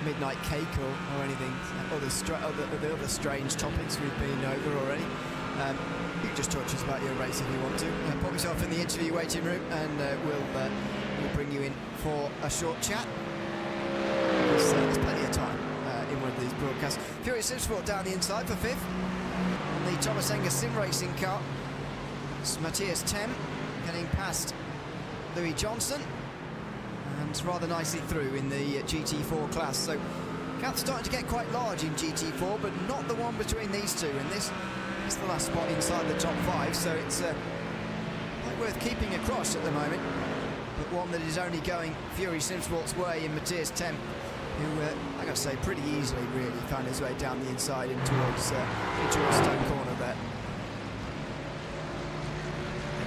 midnight cake or anything, the other strange topics we've been over already. You can just talk to us about your race if you want to. Pop yourself in the interview waiting room, and we'll bring you in for a short chat. There's plenty of time in one of these broadcasts. Furious Silverstone down the inside for 5th. On the Thomas Enger sim racing car, it's Matthias Tem getting past Louis Johnson, and rather nicely through in the GT4 class. So gap's starting to get quite large in GT4, but not the one between these two, and this is the last spot inside the top 5, so it's quite worth keeping across at the moment, but one that is only going Fury Simsport's way in Matthias Tem, who, I got to say, pretty easily really found his way down the inside and towards Stone Corner there.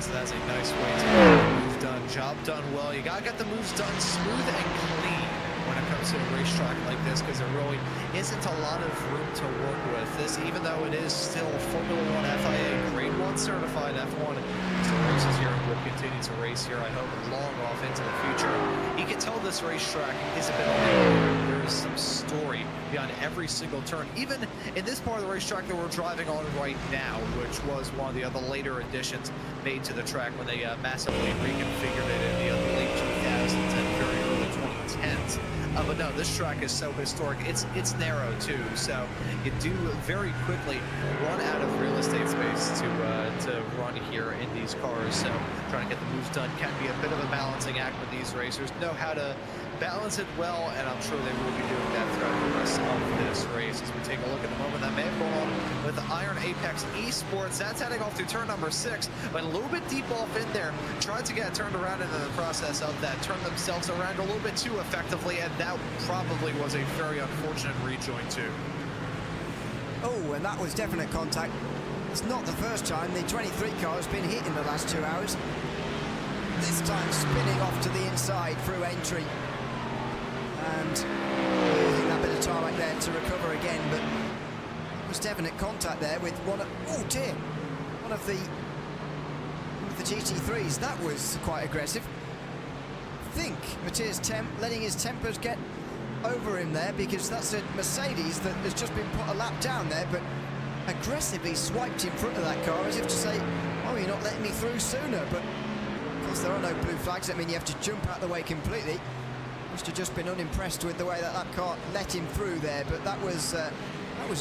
So that's a nice way to get the move done. Job done well. You gotta get the moves done smooth and clean when it comes to a racetrack like this, because there really isn't a lot of room to work with. This, even though it is still Formula 1 FIA Grade 1 certified F1, still races here and will continue to race here, I hope, long off into the future. You can tell this racetrack is a bit older. There is some story behind every single turn, even in this part of the racetrack that we're driving on right now, which was one of the other later additions made to the track when they massively reconfigured it in the late 2000s and very early 2010s. But no, this track is so historic. It's narrow too, so you do very quickly run out of real estate space to run here in these cars. So trying to get the moves done can be a bit of a balancing act, but these racers know how to balance it well, and I'm sure they will be doing that throughout the rest of this race. As we take a look at the moment that may have gone on with the Iron Apex eSports, that's heading off through turn number 6, but a little bit deep off in there. Tried to get turned around in the process of that, turned themselves around a little bit too effectively, and that probably was a very unfortunate rejoin too. Oh, and that was definite contact. It's not the first time the 23 car has been hit in the last 2 hours. This time spinning off to the inside through entry, and using that bit of tarmac there to recover again, but it was definite contact there with one of, oh dear, one of the GT3s. That was quite aggressive. I think Matthias Tem letting his tempers get over him there, because that's a Mercedes that has just been put a lap down there, but aggressively swiped in front of that car as if to say, oh, you're not letting me through sooner. But of course there are no blue flags. I mean, you have to jump out the way completely. Must have just been unimpressed with the way that car let him through there, but that was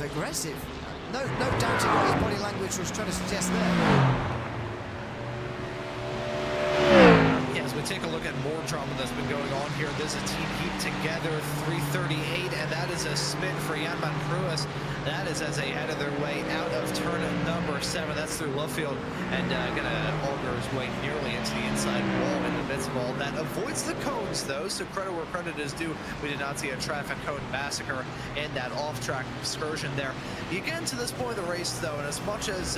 aggressive. No doubting what his body language was trying to suggest there. As we take a look at more drama that's been going on here, there's a team heat together, 338, and that is a spin for Jan-Man Pruis. That is as they headed their way out of turn number 7. That's through left field, and gonna auger his way nearly into the inside wall in the midst of all that. Avoids the cones though, so credit where credit is due. We did not see a traffic cone massacre in that off-track excursion there. You get into this point of the race though, and as much as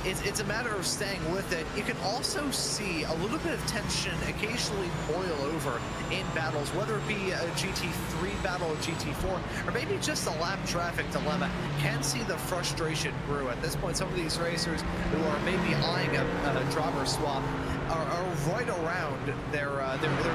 it's a matter of staying with it, you can also see a little bit of tension occasionally boil over in battles, whether it be a GT3 battle or GT4, or maybe just a lap traffic dilemma. Can see the frustration brew. At this point, some of these racers who are maybe eyeing a driver swap are right around their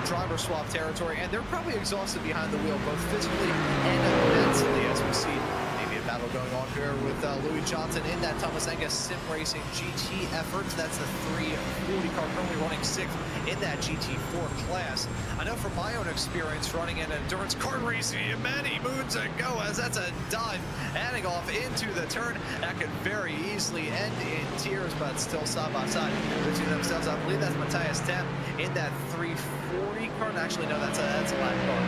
driver swap territory, and they're probably exhausted behind the wheel, both physically and mentally, as we see maybe a battle going on here with Louis Johnson in that Thomas Angus Sim Racing GT effort. That's the 340 car currently running 6th in that GT4 class. I know from my own experience running in endurance kart racing many moons ago, as that's a dive heading off into the turn that could very easily end in tears, but still side by side between themselves. I believe that's Matthias Temp in that 340 car. Actually, no, that's a lap car.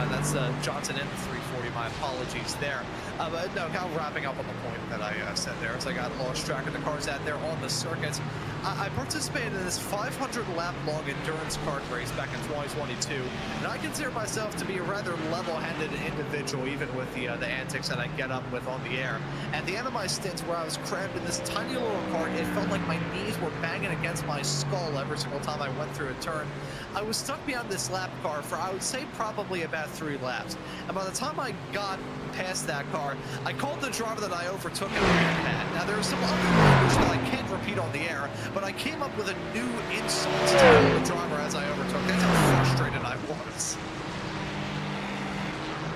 That's Johnson in the 340. My apologies there. But no, kind of wrapping up on the point that I said there, as I got lost track of the cars out there on the circuits. I participated in this 500 lap long endurance kart race back in 2022, and I consider myself to be a rather level-headed individual, even with the antics that I get up with on the air. At the end of my stint, where I was crammed in this tiny little kart, it felt like my knees were banging against my skull every single time I went through a turn. I was stuck behind this lap car for, I would say, probably about 3 laps. And by the time I got past that car, I called the driver that I overtook and ran mad. Now, there was some other language that I can't repeat on the air, but I came up with a new insult to the driver as I overtook. That's how frustrated I was.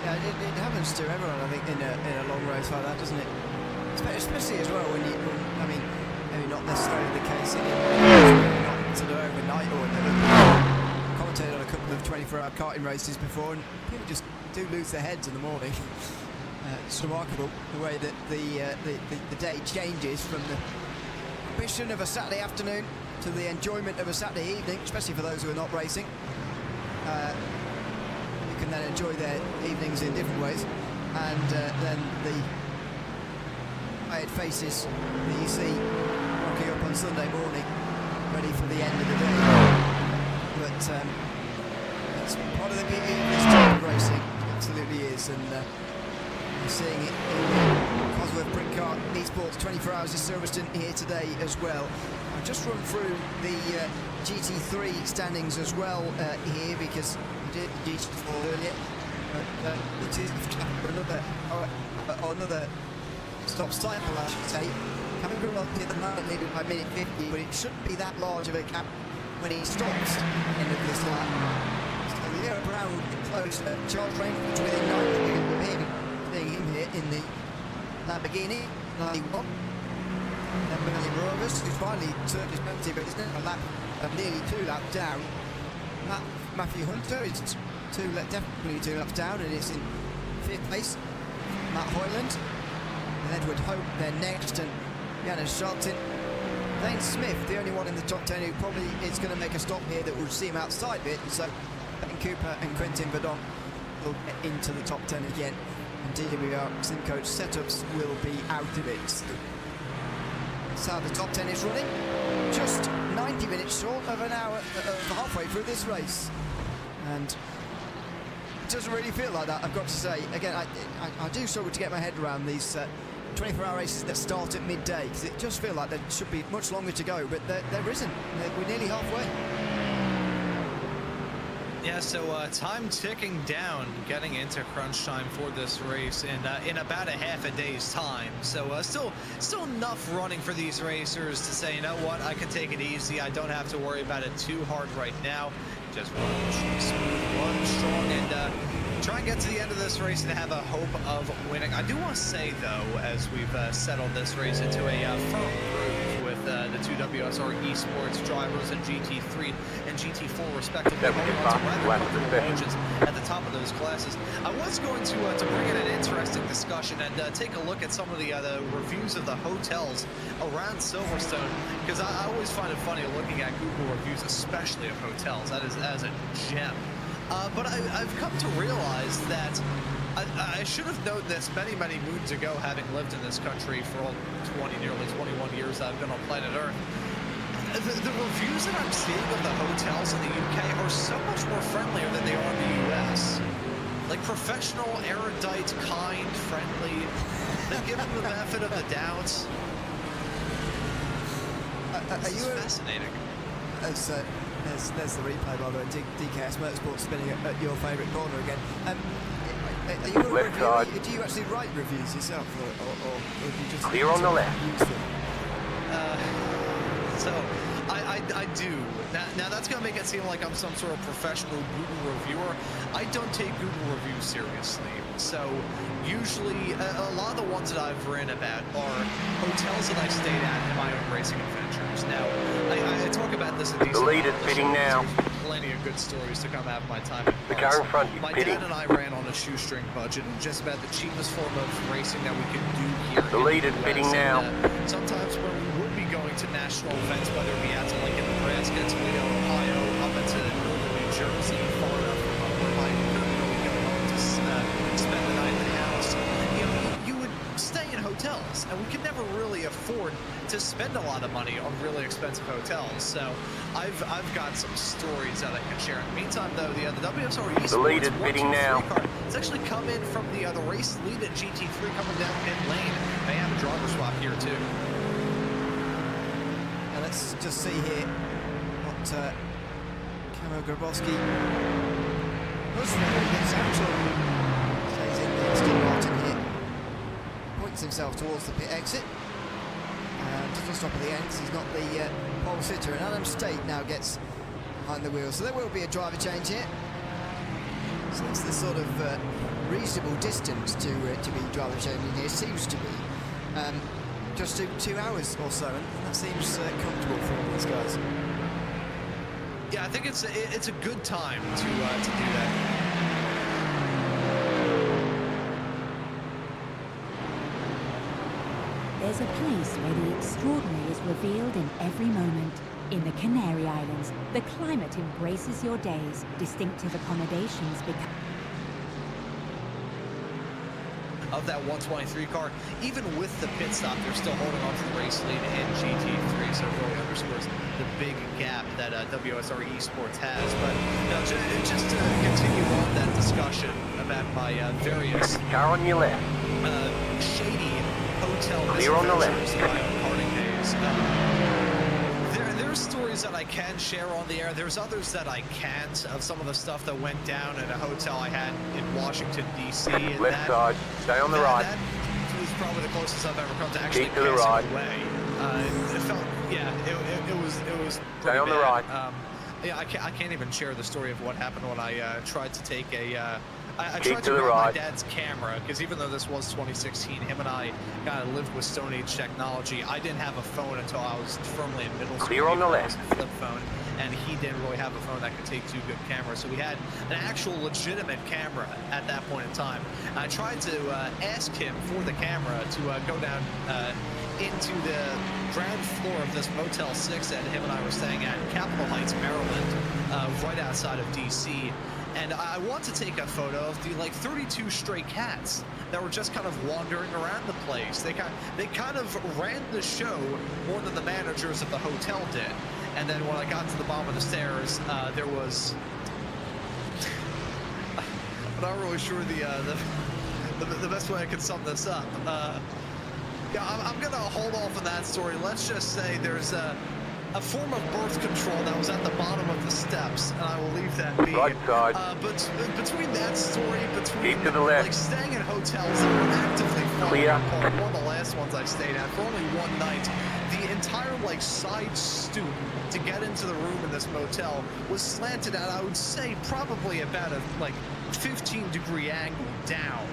Yeah, it happens to everyone, I think, in a long race like that, doesn't it? Especially as well when I mean, maybe not necessarily the case in not sort of overnight or whatever. Commentated on a couple of 24-hour karting races before, and people just do lose their heads in the morning. It's remarkable the way that the day changes from the ambition of a Saturday afternoon to the enjoyment of a Saturday evening, especially for those who are not racing. You can then enjoy their evenings in different ways, and then the tired faces that you see rocking up on Sunday morning, ready for the end of the day. But it's part of the beauty of this type of racing, it absolutely is, and we're seeing it in Cosworth Britcar eSports 24 Hours of Silverstone here today as well. I'll just run through the GT3 standings as well here, because we did GT4 earlier. It is another stop cycle, I should say. Having been up here the moment leading by minute 50, but it shouldn't be that large of a gap when he stops end of this lap. So Leo Brown closer. Charles Rainford's within 9 seconds of him, seeing him here in the Lamborghini 91. Then Benjy Rovers, who's finally turned his penalty, but isn't a lap, nearly 2 laps down. Matthew Hunter is definitely 2 laps down, and is in 5th place. Matt Hoyland and Edward Hope, they're next, and Janis Schaltin. Dane Smith, the only one in the top 10 who probably is going to make a stop here that will see him outside of it. So Ben Cooper and Quentin Verdon will get into the top 10 again. And DWR Simcoach setups will be out of it. So the top 10 is running. Just 90 minutes short of an hour, halfway through this race. And it doesn't really feel like that, I've got to say. Again, I do struggle to get my head around these 24-hour races that start at midday, because it just feels like there should be much longer to go, but there isn't. We're nearly halfway. Yeah, so time ticking down, getting into crunch time for this race in about a half a day's time. So still enough running for these racers to say, you know what, I can take it easy. I don't have to worry about it too hard right now. Just run smooth, run strong, and try and get to the end of this race and have a hope of winning. I do want to say, though, as we've settled this race into a firm group with the 2 WSR eSports drivers and GT3 and GT4 respectively, at the top of those classes, I was going to bring in an interesting discussion and take a look at some of the reviews of the hotels around Silverstone, because I always find it funny looking at Google reviews, especially of hotels. That is a gem. But I've come to realize that I should have known this many moons ago, having lived in this country for all nearly 21 years that I've been on planet Earth. The reviews that I'm seeing of the hotels in the UK are so much more friendlier than they are in the US. Like professional, erudite, kind, friendly. They give them the benefit of the doubt. This is fascinating. There's the replay, by the way. DKS Motorsport spinning at your favourite corner again. Are you a reviewer? Do you actually write reviews yourself, or do you just clear on the left? So I I do. Now that's going to make it seem like I'm some sort of professional Google reviewer. I don't take Google reviews seriously. So usually, a lot of the ones that I've written about are hotels that I stayed at in my own racing adventures. Now, I talk about this in these. The lead is pitting now. Plenty of good stories to come out of my time in The cars. car in front is My pitting. dad and I ran on a shoestring budget, and just about the cheapest form of racing that we could do here. The lead is pitting now. Sometimes when we would be going to national events, whether it be out to Lincoln, Nebraska, Toledo, Ohio, up into northern New Jersey, far enough from where my couldn't really go home to spend the night in the house, you would stay in hotels, and we could never really afford to spend a lot of money on really expensive hotels. So I've got some stories that I can share. In the meantime, though, the WSR eSports The lead is pitting now. car, it's actually come in from the race lead at GT3 coming down pit lane. They have a driver swap here too. And let's just see here what Camo Grabowski does when he gets out. Stays in there. Steve Martin here points himself towards the pit exit. Doesn't stop at the end because he's not the pole sitter. And Adam State now gets behind the wheel. So there will be a driver change here. So it's the sort of reasonable distance to be driver changing here. Seems to be just 2 hours or so, and that seems comfortable for all these guys. Yeah, I think it's a good time to do that. There's a place where the extraordinary is revealed in every moment. In the Canary Islands, the climate embraces your days. Distinctive accommodations become... Of that 123 car, even with the pit stop, they're still holding on to the race lead in GT3, so it really underscores the big gap that WSR eSports has. But just to continue on that discussion about my various Car on your left. shady hotel Clear on the left. misadventures in my own karting days. There's stories that I can share on the air. There's others that I can't, of some of the stuff that went down at a hotel I had in Washington, D.C. Left side. Stay on the right. That was probably the closest I've ever come to actually Keep to the passing right. away. It felt, yeah, it was Stay pretty on the bad. right. Yeah, I can't even share the story of what happened when I tried to take a. I Keep tried to to the grab my right. dad's camera, because even though this was 2016, him and I kind of lived with Stone Age technology. I didn't have a phone until I was firmly in middle school. Clear on the It was left. a flip phone, and he didn't really have a phone that could take 2 good cameras. So we had an actual legitimate camera at that point in time. I tried to ask him for the camera to go down into the ground floor of this Motel 6 that him and I were staying at in Capitol Heights, Maryland, right outside of DC. And I want to take a photo of the 32 stray cats that were just kind of wandering around the place. They kind of ran the show more than the managers of the hotel did. And then when I got to the bottom of the stairs, there was. I'm not really sure the best way I could sum this up. Yeah, I'm gonna hold off on that story. Let's just say there's a form of birth control that was at the bottom of the steps, and I will leave that be. Right side. But between that story, Keep to the left. staying in hotels that were actively falling Clear. apart, one of the last ones I stayed at for only one night, the entire side stoop to get into the room in this motel was slanted at, I would say, probably about a 15-degree angle down.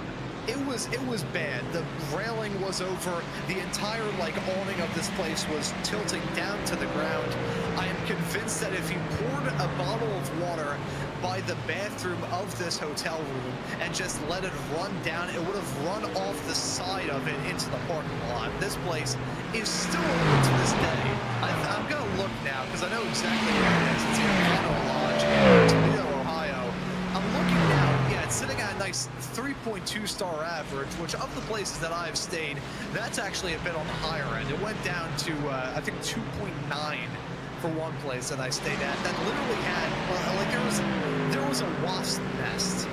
It was bad. The railing was over. The entire awning of this place was tilting down to the ground. I am convinced that if you poured a bottle of water by the bathroom of this hotel room and just let it run down, it would have run off the side of it into the parking lot. This place is still open to this day. I'm gonna look now because I know exactly where it is. It's the Econo Lodge in Toledo, Ohio. I'm looking now. Yeah, it's sitting at a nice 3.2 star average, which of the places that I've stayed, that's actually a bit on the higher end. It went down to, I think, 2.9 for one place that I stayed at that literally had, there was a wasp nest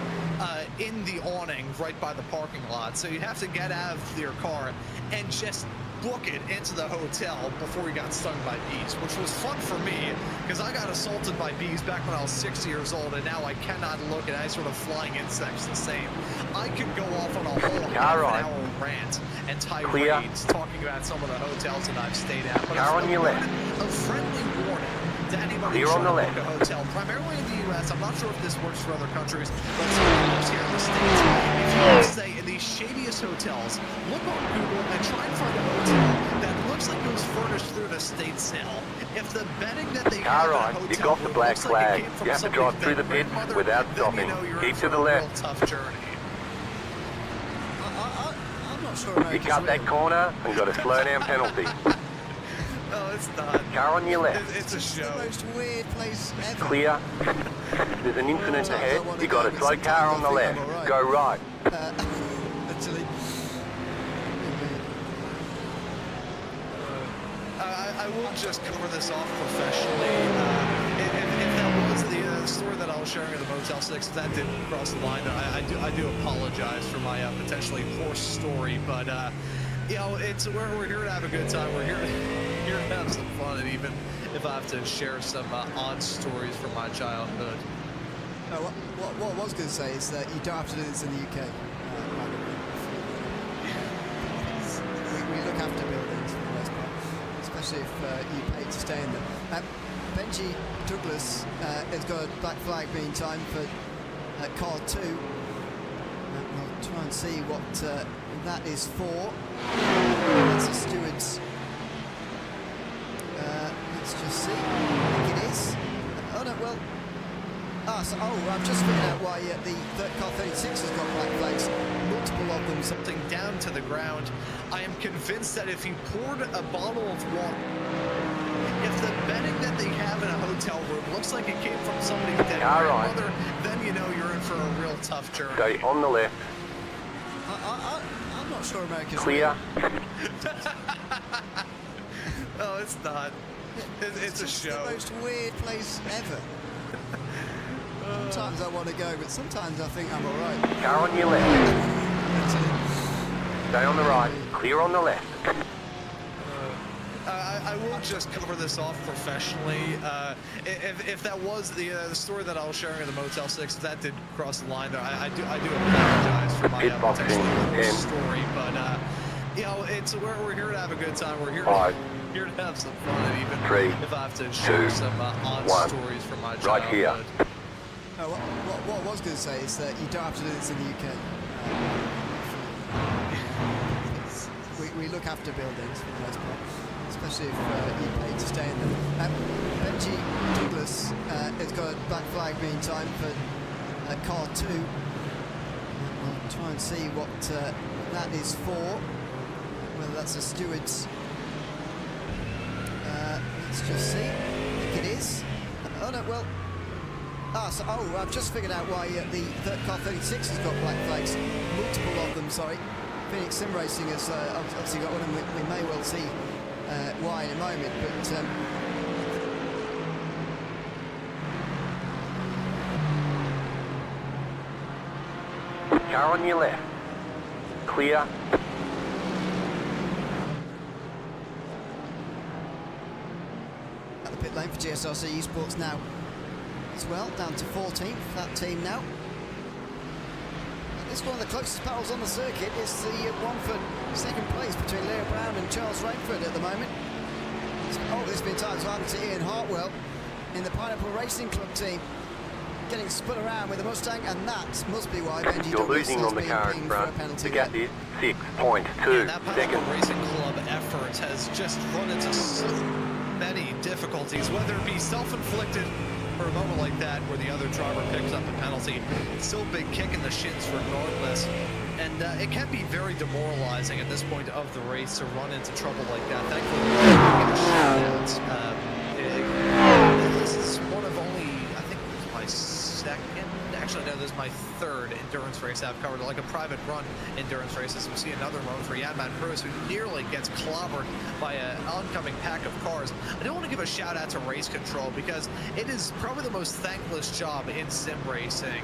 in the awning right by the parking lot. So you'd have to get out of your car and just book it into the hotel before you got stung by bees, which was fun for me because I got assaulted by bees back when I was 6 years old, and now I cannot look at any sort of flying insects the same. I could go off on a whole half-an-hour rant and tirades talking about some of the hotels that I've stayed at, but Car on your left. a friendly warning to anybody Clear on trying the to book a left. hotel, primarily in the U.S. I'm not sure if this works for other countries, but it certainly works here in the States. If you want to stay in the shadiest hotels, look on Google and try and find a hotel that looks like it was furnished through an estate sale. If the bedding that they have in a Alright, hotel you got the room black looks like it flag. came from You have to somebody's drive through the dead pit grandmother, without then stopping. you know you're in Keep for to the a real left. tough journey. I'm not sure You America's cut that real. corner and got a slow down penalty. No, it's not. Car on your left. It's a It's the show. most weird place ever. Clear. There's an incident Sometimes ahead. I wanna You got go, a but slow car on sometimes the I think left. I'm alright. Go right. Literally. I will just cover this off professionally. If that was the story that I was sharing at the Motel 6, if that didn't cross the line, I do apologize for my potentially poor story. But you know, we're here to have a good time. We're here to have some fun, and even if I have to share some odd stories from my childhood. No, what I was going to say is that you don't have to do this in the UK. By the way. We look after buildings for the most part, especially if you pay to stay in them. Benjy Douglas has got a black flag being timed for car 2. We'll try and see what that is for. That's a steward's. Let's just see. I think it is. Oh no, well. I've just figured out why the car 36 has got black flags. Multiple of them. Something down to the ground. I am convinced that if he poured a bottle of water, if the bedding that they have in a hotel room looks like it came from somebody's dead Alright. grandmother, then you know you're in for a real tough journey. Stay on the left. I'm not sure America's Clear. No, it's not. It's a just show. the most weird place ever. Sometimes I want to go, but sometimes I think I'm alright. Car on your left. Stay on the right. Clear on the left. I will just cover this off professionally. If that was the story that I was sharing at the Motel 6, if that did cross the line, I do apologize for my Pitboxing, potentially poor 10. story. But you know, we're here to have a good time. We're here 5, here to have some fun, and even 3, if I have to share 2, some odd 1. stories from my Right here. childhood. What I was going to say is that you don't have to do this in the UK. We look after buildings for the most part, especially if you pay to stay in them. Benjy Douglas has got a black flag being timed for car 2. We'll try and see what that is for, whether that's a steward's. Let's just see. I think it is. Oh no, well. I've just figured out why the car 36 has got black flags. Multiple of them, sorry. Phoenix Sim Racing has obviously got one, and we may well see why in a moment, but Car on your left. Clear. at the pit lane for GSRC eSports now as well, down to 14th, that team now. It's one of the closest battles on the circuit. It's the one for second place between Leo Brown and Charles Rainford at the moment. There's been times where I haven't seen Ian Hartwell in the Pineapple Racing Club team getting spun around with a Mustang, and that must be why Benjy You're Douglas losing has on the been car in pinged for a front. penalty. The gap there. is 6.2 That Pineapple seconds. Racing Club effort has just run into so many difficulties, whether it be self-inflicted or a moment like that where the other driver picks up a penalty. It's still a big kick in the shins regardless. And it can be very demoralizing at this point of the race to run into trouble like that. Thankfully, we get a shout-out. This is one of only, I think it was my second, actually no, this is my third endurance race I've covered, like a private run endurance races. We see another moment for Yadman Bruce, who nearly gets clobbered by an oncoming pack of cars. I do want to give a shout out to race control, because it is probably the most thankless job in sim racing.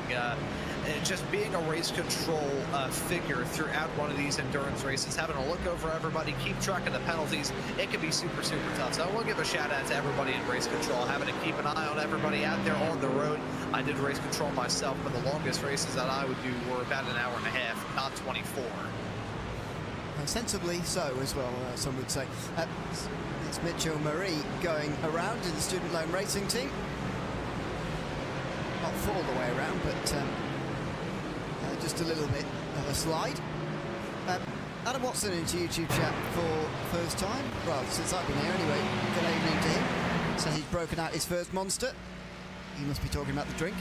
Just being a race control figure throughout one of these endurance races, having to look over everybody, keep track of the penalties, it can be super, super tough. So I want to give a shout out to everybody in race control, having to keep an eye on everybody out there on the road. I did race control myself, but the longest races that I would do were about an hour and a half, not 24. Sensibly so as well, some would say. It's Mitchell Marie going around in the student loan racing team. Not all the way around, but just a little bit of a slide. Adam Watson into YouTube chat for first time. Well, since I've been here anyway. Good evening to him. Says he's broken out his first monster. He must be talking about the drink.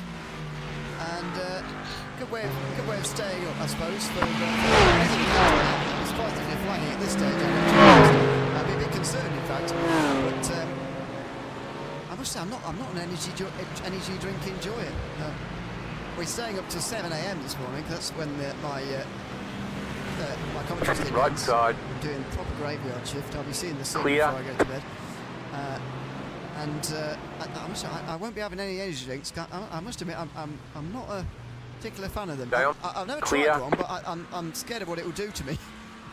And good way of staying up, I suppose. For I'm surprised if they're flying at this stage. I'd be a bit concerned, in fact. But I must say, I'm not an energy drink enjoyer. We're staying up till 7 a.m. this morning. That's when my commentary team Right side. doing proper graveyard shift. I'll be seeing the sun Clear. before I go to bed. I must say, I won't be having any energy drinks. I must admit, I'm not a particular fan of them. I've never tried one, but I'm scared of what it will do to me.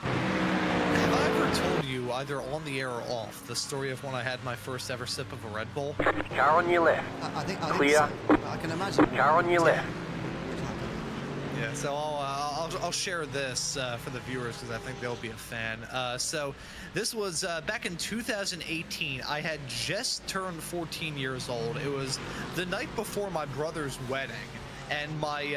Have I ever told you, either on the air or off, the story of when I had my first ever sip of a Red Bull? Car on your left. I think Clear. so. I can imagine. Car on your left. Yeah, so I'll share this for the viewers because I think they'll be a fan. So this was back in 2018. I had just turned 14 years old. It was the night before my brother's wedding, and my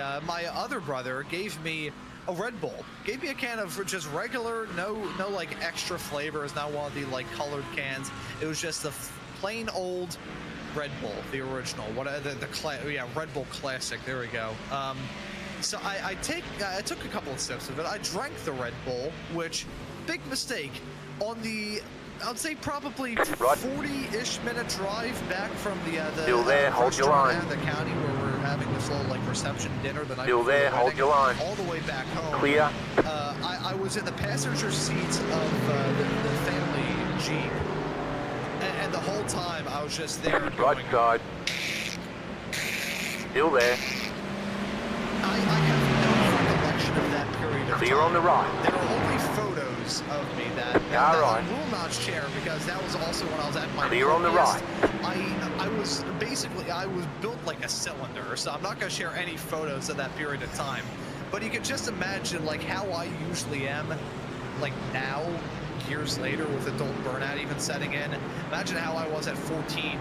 other brother gave me a Red Bull. Gave me a can of just regular, no like extra flavors, not one of the like colored cans. It was just a plain old Red Bull, the original. Red Bull Classic. There we go. So I took a couple of sips of it. I drank the Red Bull, which, big mistake, on the, I'd say probably 40-ish minute drive back from the Still there, hold your line. the county where we're having this little like reception dinner the night Still before there, the hold wedding, your line. all the way back home. Clear. I was in the passenger seat of the family Jeep, and the whole time I was just there Right going, side. Still there. I have no recollection of that period of Clear time. on the right. There are only photos of me that right. I will not share because that was also when I was at my Clear on the happiest. right. I was built like a cylinder, so I'm not going to share any photos of that period of time. But you can just imagine like how I usually am, like now, years later with adult burnout even setting in. Imagine how I was at 14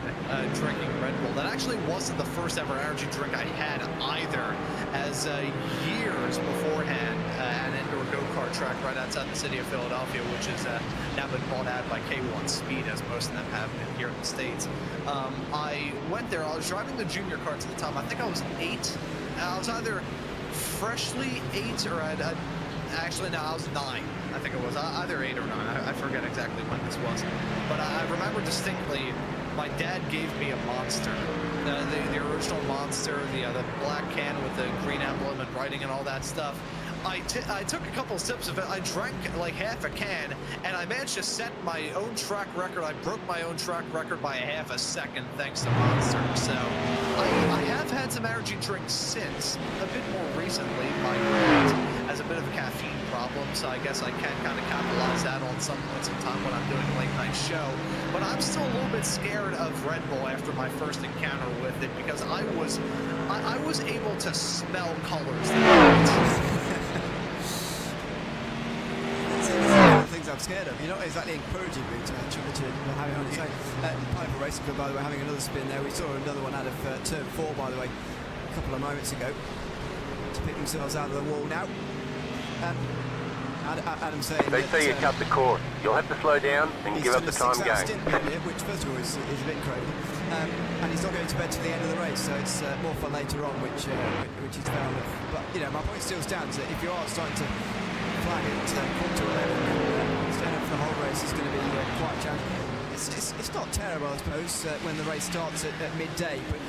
drinking Red Bull. That actually wasn't the first ever energy drink I had either, as years beforehand at an indoor go-kart track right outside the city of Philadelphia, which is now been bought out by K1 Speed, as most of them have been here in the States. I went there, I was driving the junior carts at the time. I think I was 8. I was either freshly 8 or actually, no, I was 9. I think it was either 8 or 9. I forget exactly when this was. But I remember distinctly, my dad gave me a Monster. The original Monster, the black can with the green emblem and writing and all that stuff. I took a couple sips of it. I drank like half a can, and I managed to set my own track record. I broke my own track record by a half a second thanks to Monster. So I have had some energy drinks since, a bit more recently. My brain has a bit of a caffeine problem, so I guess I can kind of capitalize that on some points in time when I'm doing a late night show. But I'm still a little bit scared of Red Bull after my first encounter with it because I was able to smell colors that Things I'm scared of. You're not exactly encouraging me to have it on its own. Piper Racing Club, by the way, having another spin there. We saw another one out of turn 4, by the way, a couple of moments ago, to pick themselves out of the wall now. Adam saying They say you cut the cord. You'll have to slow down and give up the time game. Stint here, which first of all is a bit crazy, and he's not going to bed to the end of the race, so it's more for later on, which is fair enough. But my point still stands that if you are starting to flag it quarter to 11, staying up for the whole race is going to be quite challenging. It's not terrible, I suppose, when the race starts at midday, but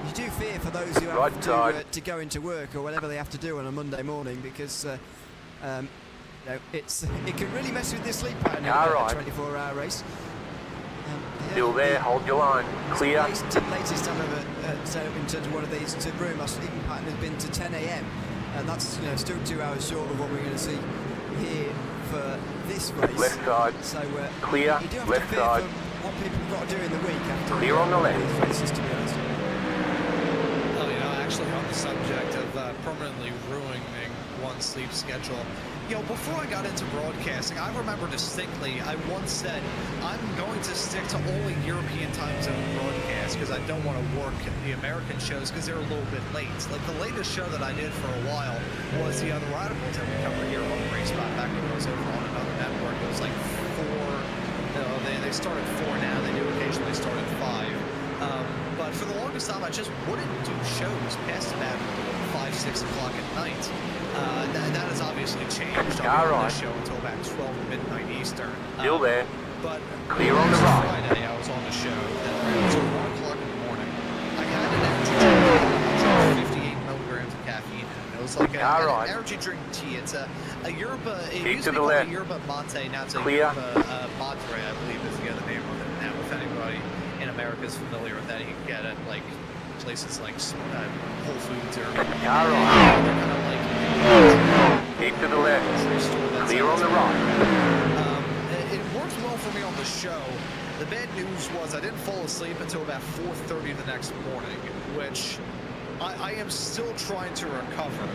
you do fear for those who have to go into work or whatever they have to do on a Monday morning, because it can really mess with their sleep pattern in a 24-hour race. Still there, hold your line. Clear. Latest I've ever set up in terms of one of these to room, my sleeping pattern has been to 10 a.m. and that's still 2 hours short of what we're going to see here for this race. Left side. So clear. You do have Left to fear side. for what people have got to do in the week after clear on the left. these races, to be honest. Well, actually on the subject of permanently ruining 1 sleep schedule. You know, before I got into broadcasting, I remember distinctly I once said, I'm going to stick to only European time zone broadcasts because I don't want to work the American shows because they're a little bit late. Like the latest show that I did for a while was the other Radicals that we cover here on Race Spot back when it was over on another network. It was like 4, no, they start at 4 now, they do occasionally start at 5. But for the longest time, I just wouldn't do shows past about 5, 6 o'clock at night. That has obviously changed. I'll be on this show until about 12 midnight Eastern. Still there. But Clear on the right. Friday, I was on the show until 1 o'clock in the morning. I had an energy drink, 58 milligrams of caffeine. It was like an energy drink tea. It's a yerba. It used to be called a yerba mate. Now it's a yerba madre, I believe is the other name of it. Now, if anybody in America is familiar with that, you can get it like places like Whole Foods or kind of like Keep to the left. Clear on the right. It worked well for me on the show. The bad news was I didn't fall asleep until about 4:30 the next morning, which I am still trying to recover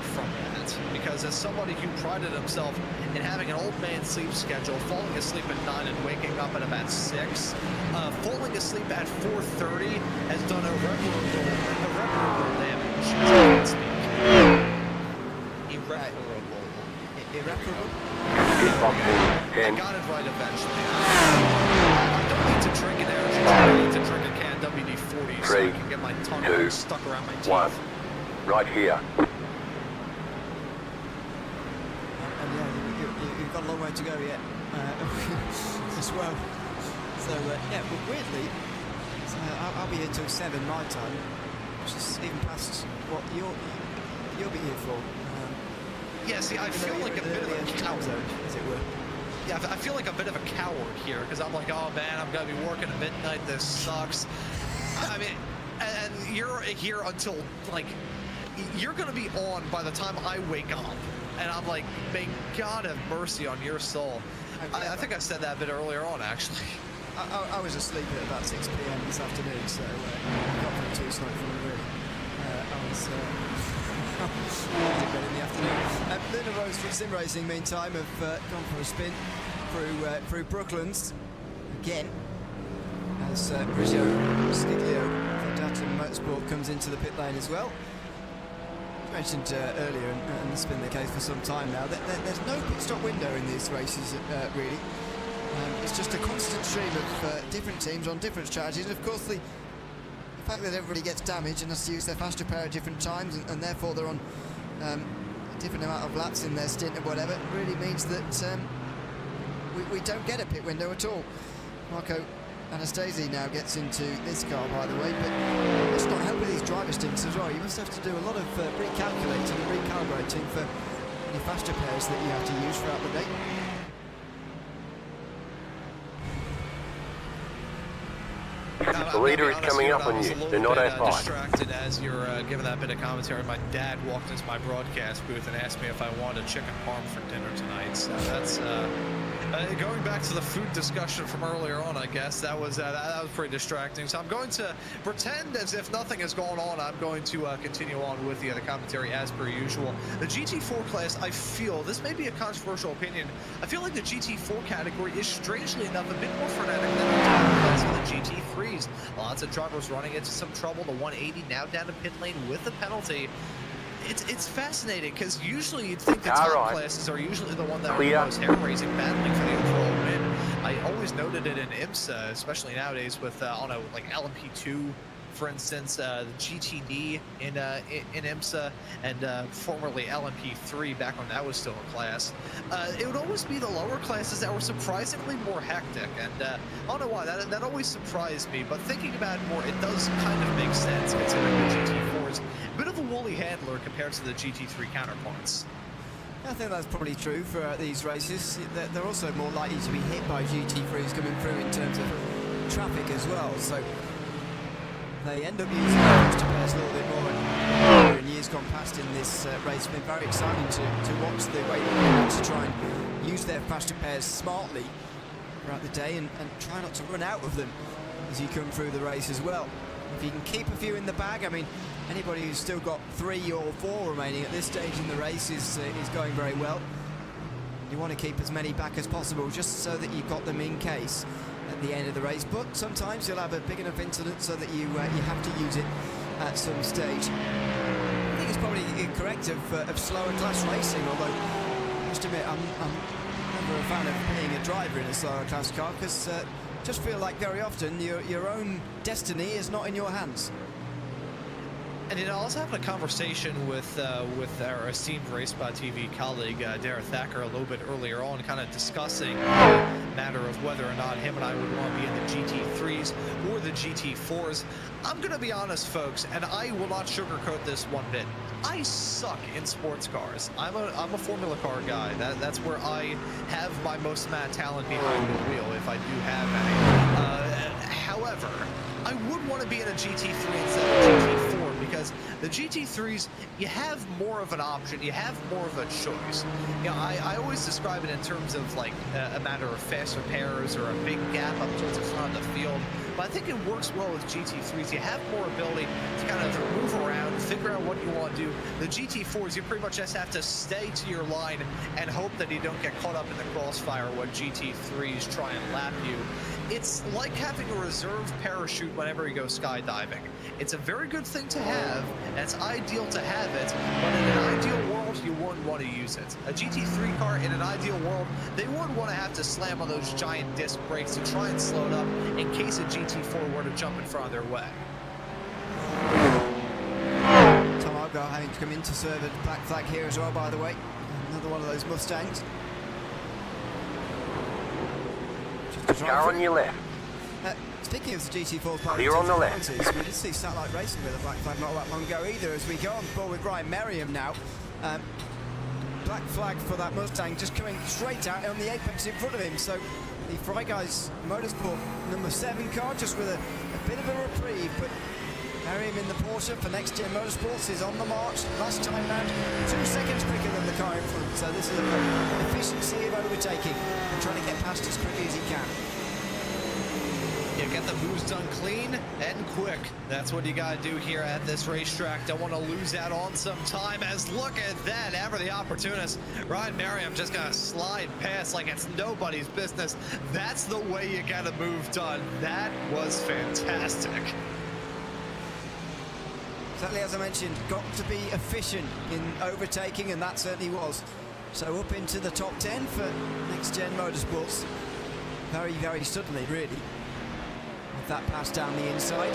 from that, because as somebody who prided himself in having an old man sleep schedule, falling asleep at 9 and waking up at about 6, falling asleep at 4:30 has done irreparable damage. I can't speak. Irreparable? I got it right eventually. I don't need to drink an energy drink. I need to drink a can WD-40 so I can get my tongue stuck around my teeth. 1. Right here. And yeah, you've got a long way to go yet as well. So yeah, but weirdly, so I'll be here till 7 my time, which is even past what you'll be here for. Yeah, see, I feel like a bit of a coward, as it were. Yeah, I feel like a bit of a coward here, because I'm like, oh man, I'm going to be working at midnight, this sucks. I mean, and you're here until, like, you're going to be on by the time I wake up. And I'm like, may God have mercy on your soul. I think I said that a bit earlier on, actually. I was asleep at about 6 p.m. this afternoon, so not very too slow for me, really. I was... in the afternoon. Luna Rose from Sim Racing, meantime, have gone for a spin through Brooklands again, as Brizio Sciglio for Data Motorsport comes into the pit lane as well. As mentioned earlier, and it's been the case for some time now, there's no pit stop window in these races, really. It's just a constant stream of different teams on different strategies, and of course the fact that everybody gets damaged and has to use their fast repair at different times, and therefore they're on a different amount of laps in their stint or whatever, really means that we don't get a pit window at all. Marco Anastasi now gets into this car, by the way, but it's not helping these driver stints as well. You must have to do a lot of recalculating and recalibrating for any fast repairs that you have to use throughout the day. The leader is coming up on you. They're not outside. Distracted as you're giving that bit of commentary. My dad walked into my broadcast booth and asked me if I wanted chicken parm for dinner tonight. So that's going back to the food discussion from earlier on. I guess that was pretty distracting. So I'm going to pretend as if nothing has gone on. I'm going to continue on with the commentary as per usual. The GT4 class, I feel, this may be a controversial opinion, I feel like the GT4 category is strangely enough a bit more frenetic than the class of the GT3. Lots of drivers running into some trouble. The 180 now down to pit lane with a penalty. It's fascinating, because usually you'd think the top classes are usually the one that are the most hair-raising, battling for the overall win. I always noted it in IMSA, especially nowadays with I don't know, like LMP2, for instance, the GTD in IMSA, and formerly LMP3 back when that was still a class. It would always be the lower classes that were surprisingly more hectic, and I don't know why, that always surprised me, but thinking about it more, it does kind of make sense, considering the GT4 is a bit of a woolly handler compared to the GT3 counterparts. I think that's probably true for these races. They're also more likely to be hit by GT3s coming through in terms of traffic as well, so they end up using the to pairs a little bit more, and in years gone past in this race. It's been very exciting to watch the way they have to try and use their faster pairs smartly throughout the day, and try not to run out of them as you come through the race as well. If you can keep a few in the bag, I mean, anybody who's still got 3 or 4 remaining at this stage in the race is going very well. You want to keep as many back as possible, just so that you've got them in case at the end of the race. But sometimes you'll have a big enough incident so that you have to use it at some stage. I think it's probably correct of slower class racing, although I must admit I'm never a fan of being a driver in a slower class car, because just feel like very often your own destiny is not in your hands. And you know, I was having a conversation with our esteemed Race by TV colleague Darren Thacker a little bit earlier on, kind of discussing the matter of whether or not him and I would want to be in the GT3s or the GT4s. I'm going to be honest, folks, and I will not sugarcoat this one bit. I suck in sports cars. I'm a Formula car guy. That's where I have my most amount of talent behind the wheel, if I do have any. However, I would want to be in a GT3 instead of GT4, because the GT3s, you have more of an option, you have more of a choice. You know, I always describe it in terms of like a matter of faster pairs or a big gap up towards the front of the field. But I think it works well with GT3s. You have more ability to kind of move around, figure out what you want to do. The GT4s, you pretty much just have to stay to your line and hope that you don't get caught up in the crossfire when GT3s try and lap you. It's like having a reserve parachute whenever you go skydiving. It's a very good thing to have, and it's ideal to have it, but in an ideal world, you wouldn't want to use it. A GT3 car, in an ideal world, they wouldn't want to have to slam on those giant disc brakes to try and slow it up in case a GT4 were to jump in front of their way. Tom Argyle having to come in to serve a black flag here as well, by the way. Another one of those Mustangs. Car on your left. Speaking of the GT4 Clear on the left. we did see Satellite Racing with a black flag not that long ago either, as we go on board with Ryan Merriam now. Black flag for that Mustang just coming straight out on the apex in front of him. So the Fry Guys Motorsport number 7 car just with a bit of a reprieve, but Merriam in the Porsche for Next Gen Motorsports is on the march. Last time round, 2 seconds quicker than the car in front. So this is an efficiency of overtaking and trying to get past as quickly as he can. Yeah, get the moves done clean and quick. That's what you got to do here at this racetrack. Don't want to lose out on some time, as look at that, ever the opportunist. Ryan Merriam just going to slide past like it's nobody's business. That's the way you get a move done. That was fantastic. Exactly as I mentioned, got to be efficient in overtaking, and that certainly was. So up into the top 10 for Next Gen Motorsports. Very, very suddenly, really. With that pass down the inside.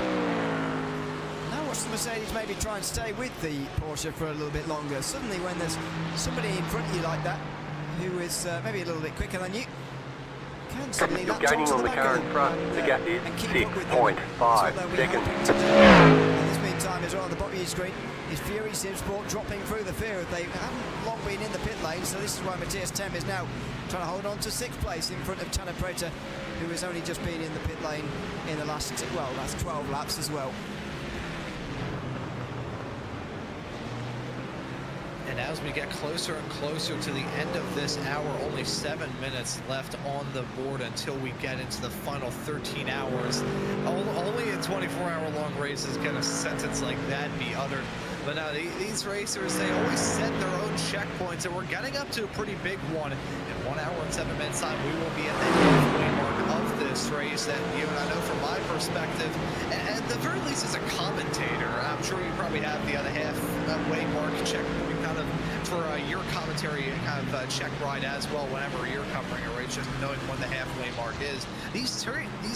Now watch the Mercedes maybe try and stay with the Porsche for a little bit longer. Suddenly when there's somebody in front of you like that, who is maybe a little bit quicker than you, can suddenly You're gaining on the car in front. The gap is 6.5 seconds. In this meantime as well on the bottom of your screen is Fury Simsport dropping through the field. They haven't long been in the pit lane, so this is why Matthias Tem is now trying to hold on to 6th place in front of Tanner Prater, who has only just been in the pit lane in the last 12 laps as well. And as we get closer and closer to the end of this hour, only 7 minutes left on the board until we get into the final 13 hours. Only in 24-hour long races can a sentence like that be uttered. But now these racers, they always set their own checkpoints, and we're getting up to a pretty big one. In 1 hour and 7 minutes time, we will be at the halfway mark of this race. And you and I know from my perspective, at the very least as a commentator, I'm sure you probably have the other halfway mark checkpoint kind of for your commentary kind of check ride as well whenever you're covering a race, just knowing when the halfway mark is. These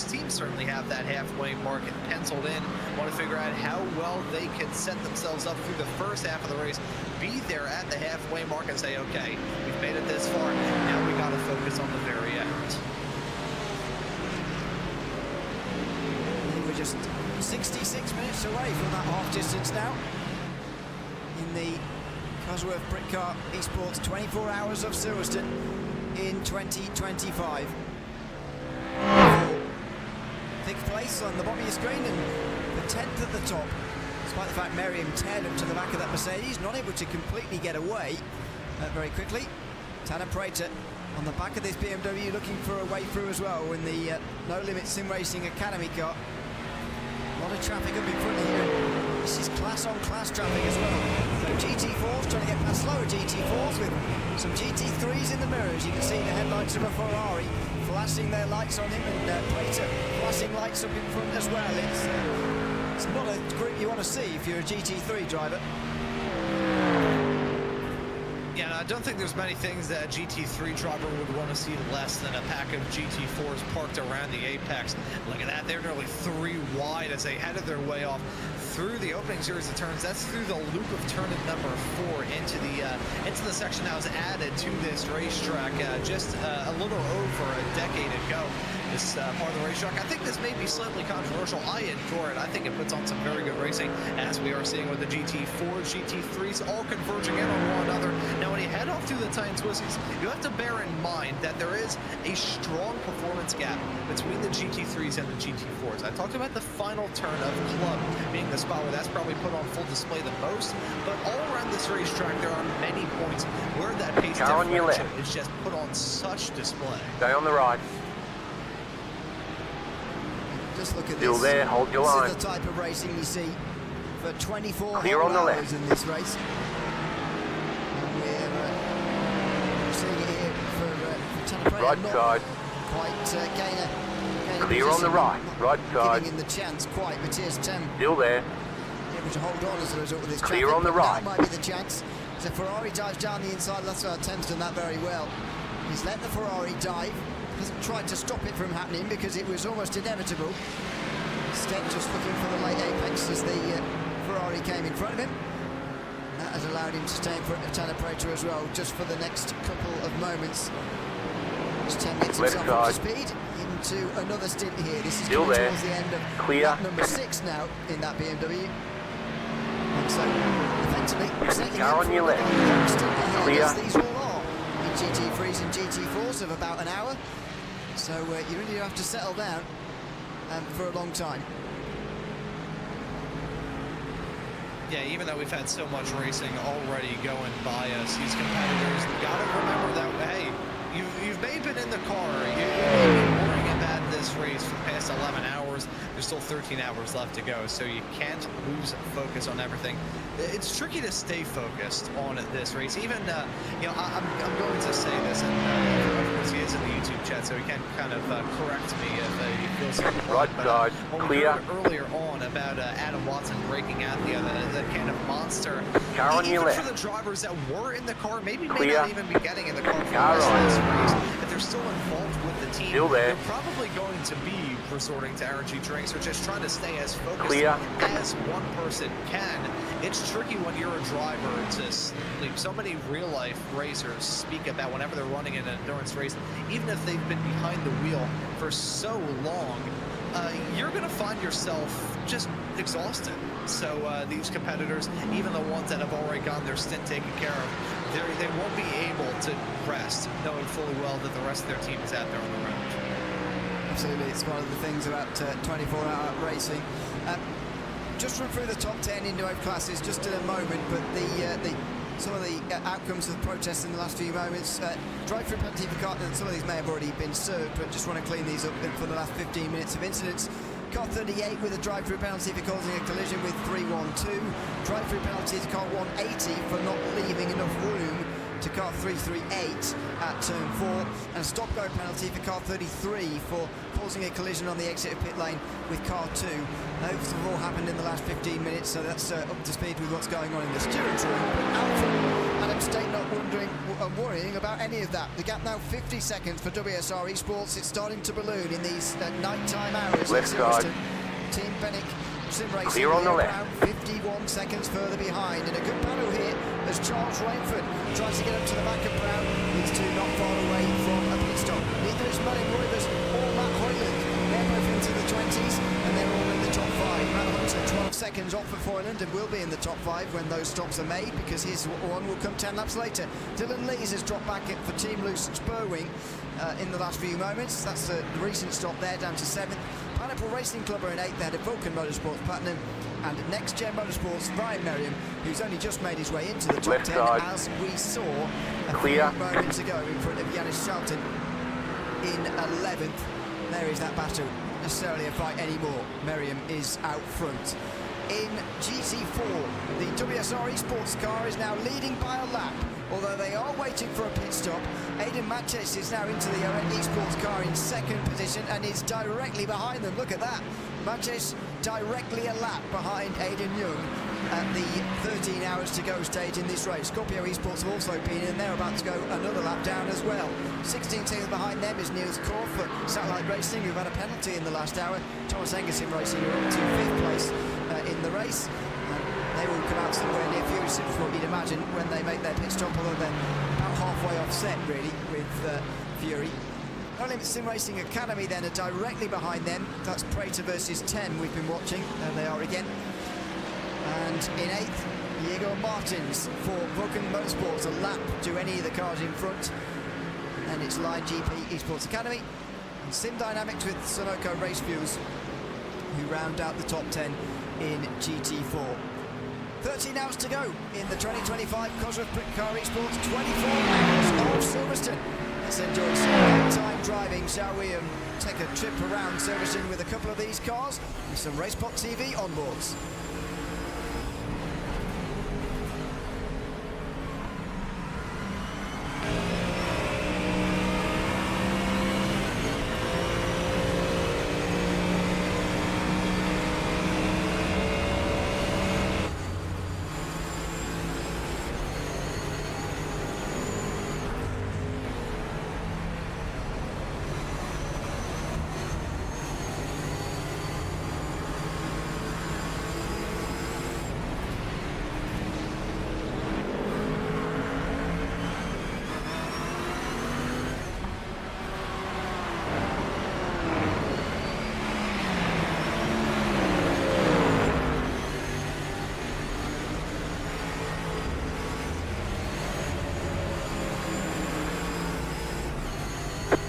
teams certainly have that halfway mark penciled in. Want to figure out how well they can set themselves up through the first half of the race, be there at the halfway mark and say, okay, we've made it this far, now we got to focus on the very end. We're just 66 minutes away from that half distance now in the Cosworth Britcar eSports 24 Hours of Silverstone in 2025. 5th place on the bottom of your screen and the 10th at the top. Despite the fact Merriam teared up to the back of that Mercedes, not able to completely get away very quickly. Tanner Prater on the back of this BMW looking for a way through as well in the No Limit Sim Racing Academy car. A lot of traffic up in front of you. This is class on class traffic as well. So GT4s trying to get past slower GT4s with some GT3s in the mirrors. You can see the headlights of a Ferrari flashing their lights on him, and Prater flashing lights up in front as well. It's not a group you want to see if you're a GT3 driver. Yeah, no, I don't think there's many things that a GT3 driver would want to see less than a pack of GT4s parked around the apex. Look at that, they're nearly 3 wide as they headed their way off through the opening series of turns. That's through the loop of turn number 4 into the section that was added to this racetrack just a little over a decade ago. This part of the racetrack. I think this may be slightly controversial. I adore it. I think it puts on some very good racing, as we are seeing with the GT4s, GT3s, all converging in on one another. Now, when you head off through the tight twisties, you have to bear in mind that there is a strong performance gap between the GT3s and the GT4s. I talked about the final turn of Club being the spot where that's probably put on full display the most, but all around this racetrack, there are many points where that pace differential is just put on such display. Stay on the right. Just look at Still this. there, hold your line. This is the type of racing you see for 24 Clear on the hours left. in this race. And we're seeing it here for Tanner Right not side. quite gain a Clear on the position, right. not Right side. giving him the chance quite. Matthias Tem Still there. able to hold on as a result of this Clear traffic, on the but right. That might be the chance. As a Ferrari dives down the inside, that's why Tem's done that very well. He's let the Ferrari dive. Hasn't tried to stop it from happening because it was almost inevitable. Instead, just looking for the late apex as the Ferrari came in front of him. That has allowed him to stay in front of Tanner Prater as well, just for the next couple of moments. As Tem gets himself up to speed into another stint here. This is Still coming there. towards the end of Clear. lap number 6 now in that BMW. And so, effectively, setting Car up on for your another left. long stint ahead, Clear. as these all are in GT3s and GT4s of about an hour. So you really have to settle down for a long time. Yeah, even though we've had so much racing already going by us, these competitors gotta remember that, hey, you've maybe been in the car, you've been worrying about this race for the past 11 hours, there's still 13 hours left to go, so you can't lose focus on everything. It's tricky to stay focused on this race. Even, you know, I'm going to say this, and of course he is in the YouTube chat, so he can kind of correct me if he feels like Right side, when we clear. heard earlier on about Adam Watson breaking out the kind of monster. Car on your Even left. for the drivers that were in the car, maybe may Clear. not even be getting in the car for the Car rest of on. this race, if they're still involved with the team, Still there. they're probably going to be resorting to energy drinks or just trying to stay as focused Clear. as one person can. It's tricky when you're a driver to sleep. So many real-life racers speak about whenever they're running an endurance race, even if they've been behind the wheel for so long, you're going to find yourself just exhausted. So these competitors, even the ones that have already gotten their stint taken care of, they won't be able to rest, knowing fully well that the rest of their team is out there on the road. Absolutely, it's one of the things about 24-hour racing. Just run through the top 10 in both classes just in a moment, but some of the outcomes of the protests in the last few moments. Drive-through penalty for car, some of these may have already been served, but just want to clean these up for the last 15 minutes of incidents. Car 38 with a drive-through penalty for causing a collision with 312. Drive-through penalty to car 180 for not leaving enough room to car 338 at turn 4, and a stop-go penalty for car 33 for causing a collision on the exit of pit lane with car 2. Those have all happened in the last 15 minutes, so that's up to speed with what's going on in the steerage room. But Alfred, Adam State not worrying about any of that. The gap now 50 seconds for WSR eSports. It's starting to balloon in these nighttime hours Left at Silverstone. side. Team Bennick Sim Racing, Clear on the left. around 51 seconds further behind, and a good battle here as Charles Rainford tries to get up to the back of Brown. These two not far away from a pit stop. Neither is Malin Roivers or Matt Hoyland. They're both into the 20s, and they're all in the top 5. Matt Hunter 12 seconds off of Hoyland and will be in the top 5 when those stops are made, because his one will come 10 laps later. Dylan Lees has dropped back for Team Loose Spurwing in the last few moments. That's the recent stop there, down to 7th. Pineapple Racing Club are in 8th ahead of Vulcan Motorsports Platinum, and Next Gen Motorsports Ryan Merriam, who's only just made his way into the top Left 10, side. as we saw a Clear. few moments ago in front of Yanis Charlton in 11th. There is that battle. Necessarily a fight anymore. Merriam is out front. in GT4. The WSR eSports car is now leading by a lap, although they are waiting for a pit stop. Aidan Matches is now into the eSports car in second position and is directly behind them. Look at that. Matches directly a lap behind Aidan Young at the 13 hours to go stage in this race. Scorpio Esports have also been in. They're about to go another lap down as well. 16 seconds behind them is Niels Korf for Satellite Racing, who've had a penalty in the last hour. Thomas Engerson Racing are up to 5th place in the race. They will come out somewhere near Fury Sim, what you'd imagine, when they make their pit stop, although they're about halfway offset, really, with Fury. No Limit Sim Racing Academy then are directly behind them. That's Prater versus 10 we've been watching. There they are again. And in 8th, Diego Martins for Vulcan Motorsports, a lap to any of the cars in front. And it's Line GP Esports Academy. And Sim Dynamics with Sunoco Race Fuels, who round out the top 10 in GT4. 13 hours to go in the 2025 Cosworth Britcar Esports 24Hr of Silverstone. Let's enjoy some time driving, shall we? Take a trip around Silverstone with a couple of these cars and some RacePop TV onboards.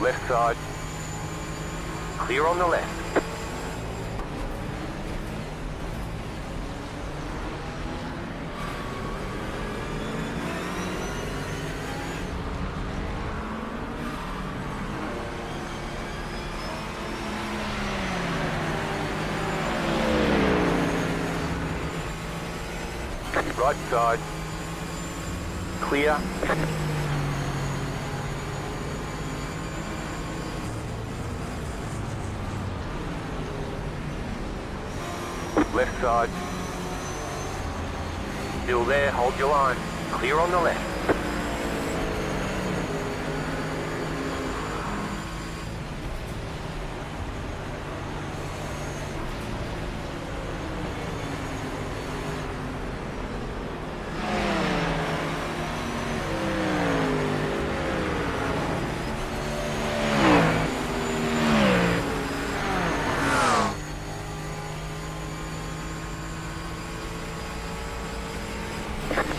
Left side. Clear on the left. Right side. Clear. Left side. Still there, hold your line. Clear on the left.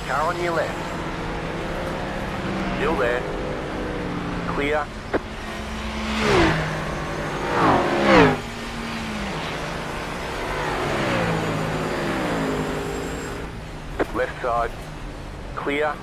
Car on your left. Still there. Clear. Left side. Clear.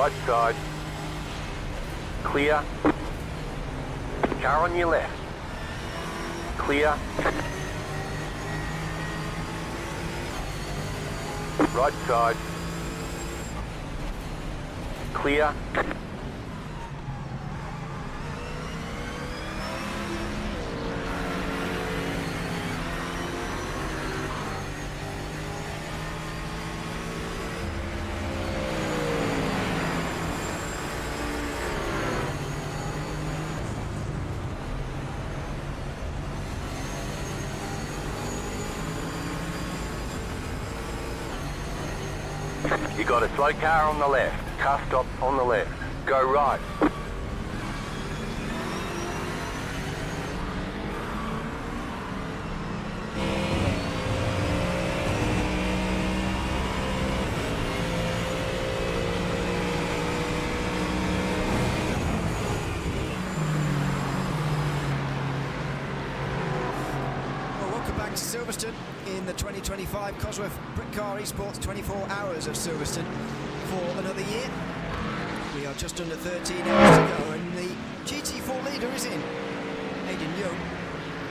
Right side. Clear. Car on your left. Clear. Right side. Clear. You got a slow car on the left. Car stop on the left. Go right. Welcome back to Silverstone in the 2025 Cosworth Britcar eSports 24 Hours of Silverstone for another year. We are just under 13 hours to go, and the GT4 leader is in, Hayden Young,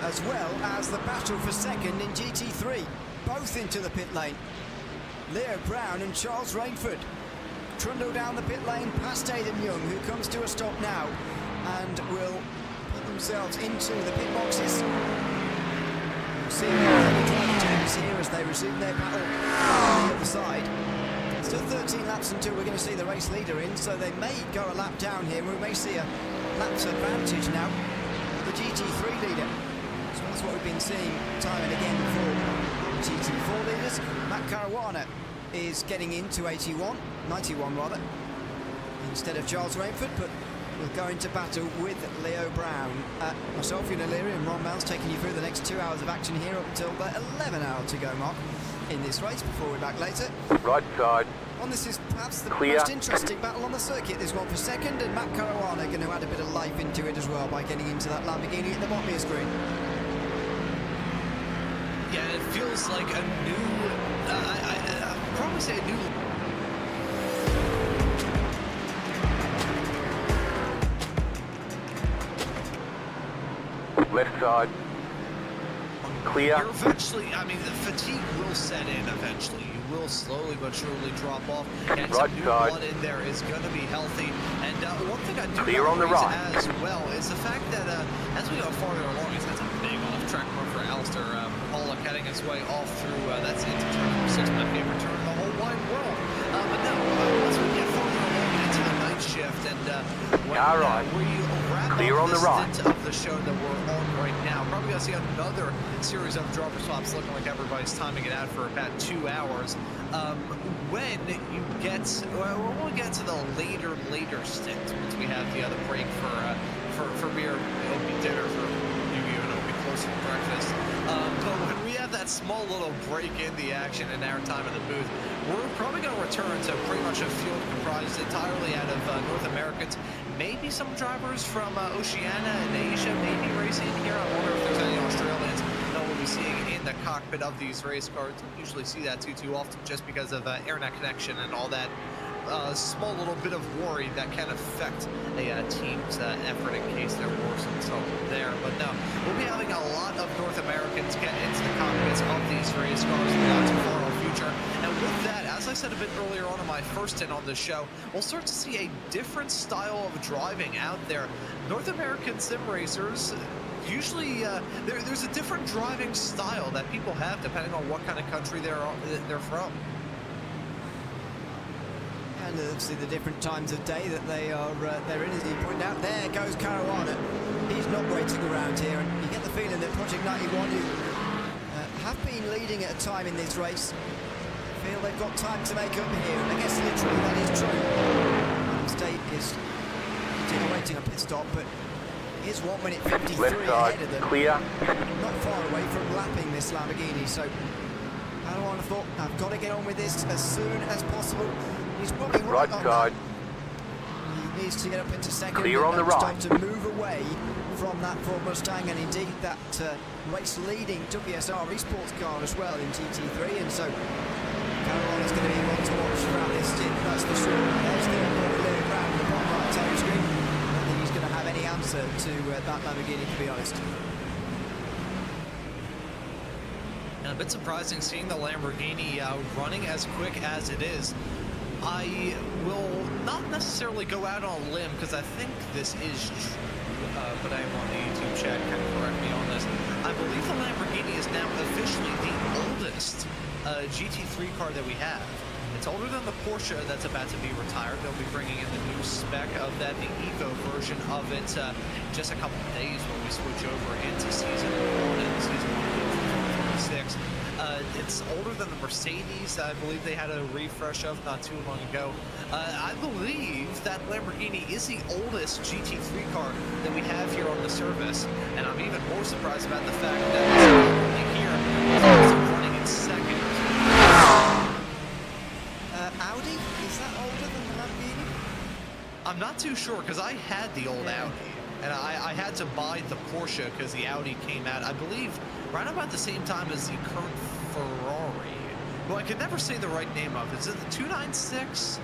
as well as the battle for second in GT3, both into the pit lane. Leo Brown and Charles Rainford trundle down the pit lane past Hayden Young, who comes to a stop now and will put themselves into the pit boxes. See the driving teams here as they resume their battle on the other side. Still 13 laps until we're going to see the race leader in, so they may go a lap down here. We may see a lap's advantage now for the GT3 leader. So that's what we've been seeing time and again for GT4 leaders. Matt Caruana is getting into 91 rather, instead of Charles Rainford, but we'll go into battle with Leo Brown. Myself, Ian O'Leary, and Ron Mel's taking you through the next 2 hours of action here up until the 11-hour to go mark in this race before we're back later. Right side. And this is perhaps the Clear. most interesting battle on the circuit, this one for second, and Matt Caruana going to add a bit of life into it as well by getting into that Lamborghini at the bottom of your screen. Yeah, it feels like a new, I'd probably say a new. Left side. Clear. You're eventually, I mean, the fatigue will set in eventually. You will slowly but surely drop off. And Right some new side. blood in there is going to be healthy. And one thing I do Clear on the raise right. as well is the fact that as we go farther along, he's got a big off-track run for Alistair Pollock heading his way off through, that's into turn number 6, my favorite turn in the whole wide world. But no, once we get farther along into the night shift and when we wrap Clear up on the this right. stint of the show that we're on right now, probably going to see another series of driver swaps looking like everybody's timing it out for about 2 hours. When you get, well, we'll get to the later stint once we have the other break for beer. It'll be dinner for you, and it'll be closer to breakfast. But when we have that small little break in the action and our time in the booth, we're probably going to return to pretty much a field comprised entirely out of North Americans. Maybe some drivers from Oceania and Asia may be racing here. I wonder if there's any Australians that we'll be seeing in the cockpit of these race cars. Don't usually see that too often just because of internet connection and all that small little bit of worry that can affect a team's effort in case there were some trouble there. But no, we'll be having a lot of North Americans get into the cockpits of these race cars in the not too far off future. And with that, as I said a bit earlier on in my first stint on this show, we'll start to see a different style of driving out there. North American sim racers, usually there's a different driving style that people have depending on what kind of country they're from. And obviously the different times of day that they're in, as you point out. There goes Caruana. He's not waiting around here, and you get the feeling that Project 91, who have been leading at a time in this race, feel they've got time to make up here, and I guess literally that is true. State is waiting a pit stop, but here's 1 minute 53 Left side. ahead of them. Clear. Not far away from lapping this Lamborghini, so Caruana thought, I've got to get on with this as soon as possible. He's probably right on side. that. He needs to get up into second. Clear on the right. Start to move away from that Ford Mustang, and indeed that race-leading WSR eSports car as well in GT3, and so Caruana's going to be one to watch throughout this stint, that's for sure. There's the onboard answer to that Lamborghini, to be honest. And a bit surprising seeing the Lamborghini running as quick as it is. I will not necessarily go out on a limb because I think this is true, but I am on the YouTube chat, kind of correct me on this. I believe the Lamborghini is now officially the oldest GT3 car that we have. It's older than the Porsche that's about to be retired. They'll be bringing in the new spec of that, the Evo version of it, in just a couple of days when we switch over into Season 1 and Season 1 of 2026. It's older than the Mercedes. I believe they had a refresh of not too long ago. I believe that Lamborghini is the oldest GT3 car that we have here on the service, and I'm even more surprised about the fact that it's only here is running in second. Audi, is that older than the Lamborghini? I'm not too sure because I had the old Audi, and I had to buy the Porsche because the Audi came out, I believe, right about the same time as the current Ferrari. Well, I could never say the right name of it. Is it the 296?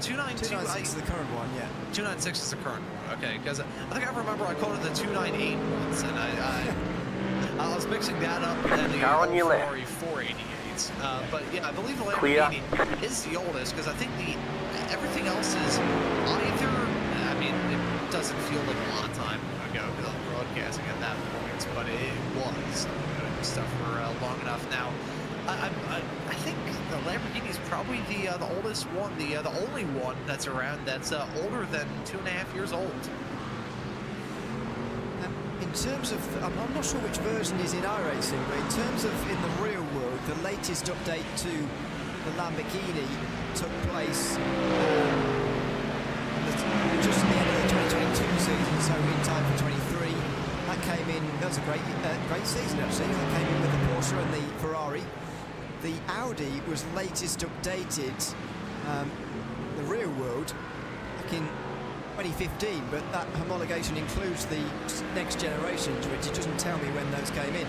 292? 296 is the current one, yeah. 296 is the current one, okay, because I think I remember I called it the 298 once, and I was mixing that up with the Car on your left. Ferrari 488. But yeah, I believe the Lamborghini is the oldest because I think everything else is either, I mean, it doesn't feel like a lot of time ago because I was broadcasting at that point, but it was. I've been doing stuff for long enough now. I think the Lamborghini is probably the oldest one, the only one that's around that's older than 2.5 years old. In terms of, I'm not sure which version is in iRacing, but in terms of in the real world, the latest update to the Lamborghini took place just at the end of the 2022 season, so in time for 23. That came in, that was a great season actually. That came in with the Porsche and the Ferrari. The Audi was latest updated, the real world, back in 2015, but that homologation includes the next generations, which it doesn't tell me when those came in.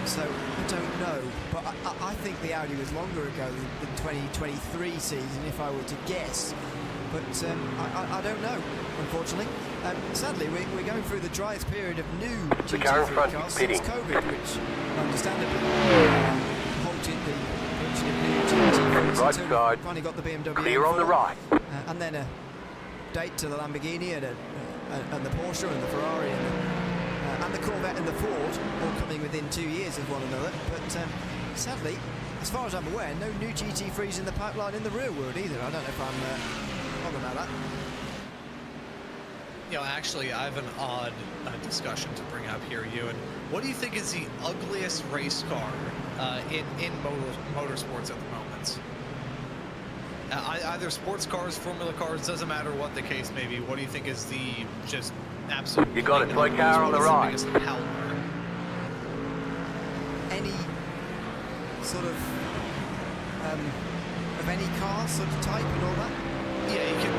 So I don't know, but I think the Audi was longer ago than 2023 season, if I were to guess. But I don't know, unfortunately. Sadly, we're going through the driest period of new GT3 cars since COVID, which understandably halted the production of new GT3s Right until side. we finally got the BMW Clear M4, on the right. and then a date to the Lamborghini and the Porsche and the Ferrari and the Corvette and the Ford, all coming within 2 years of one another. But sadly, as far as I'm aware, no new GT3s in the pipeline in the real world either. I don't know if I'm wrong about that. You know, actually, I have an odd discussion to bring up here, Ewan. What do you think is the ugliest race car in motorsports at the moment? Either sports cars, Formula cars, doesn't matter what the case may be. What do you think is the just absolute... You got a toy car on the right. Biggest howler? Any sort of any car sort of type and all that? Yeah, you can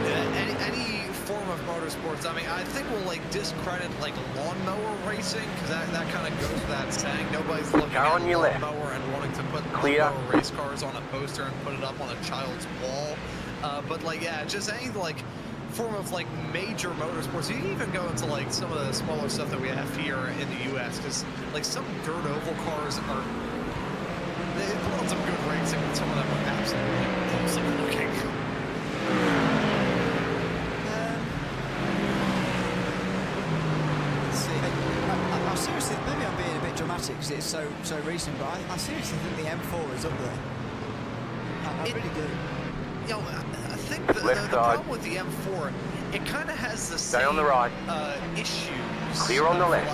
any form of motorsports. I mean, I think we'll like discredit like lawnmower racing because that kind of goes without saying. Nobody's looking at a lawnmower and wanting to put lawnmower race cars on a poster and put it up on a child's wall. But like, yeah, just any like form of like major motorsports. You can even go into like some of the smaller stuff that we have here in the U.S. because like some dirt oval cars are. They put on some good racing, but some of them are absolutely repulsive looking. I seriously, maybe I'm being a bit dramatic because it's so recent, but I seriously think the M4 is up there. I really do. You know, I think the problem with the M4, it kind of has the same on the right. Issues. Clear on the left.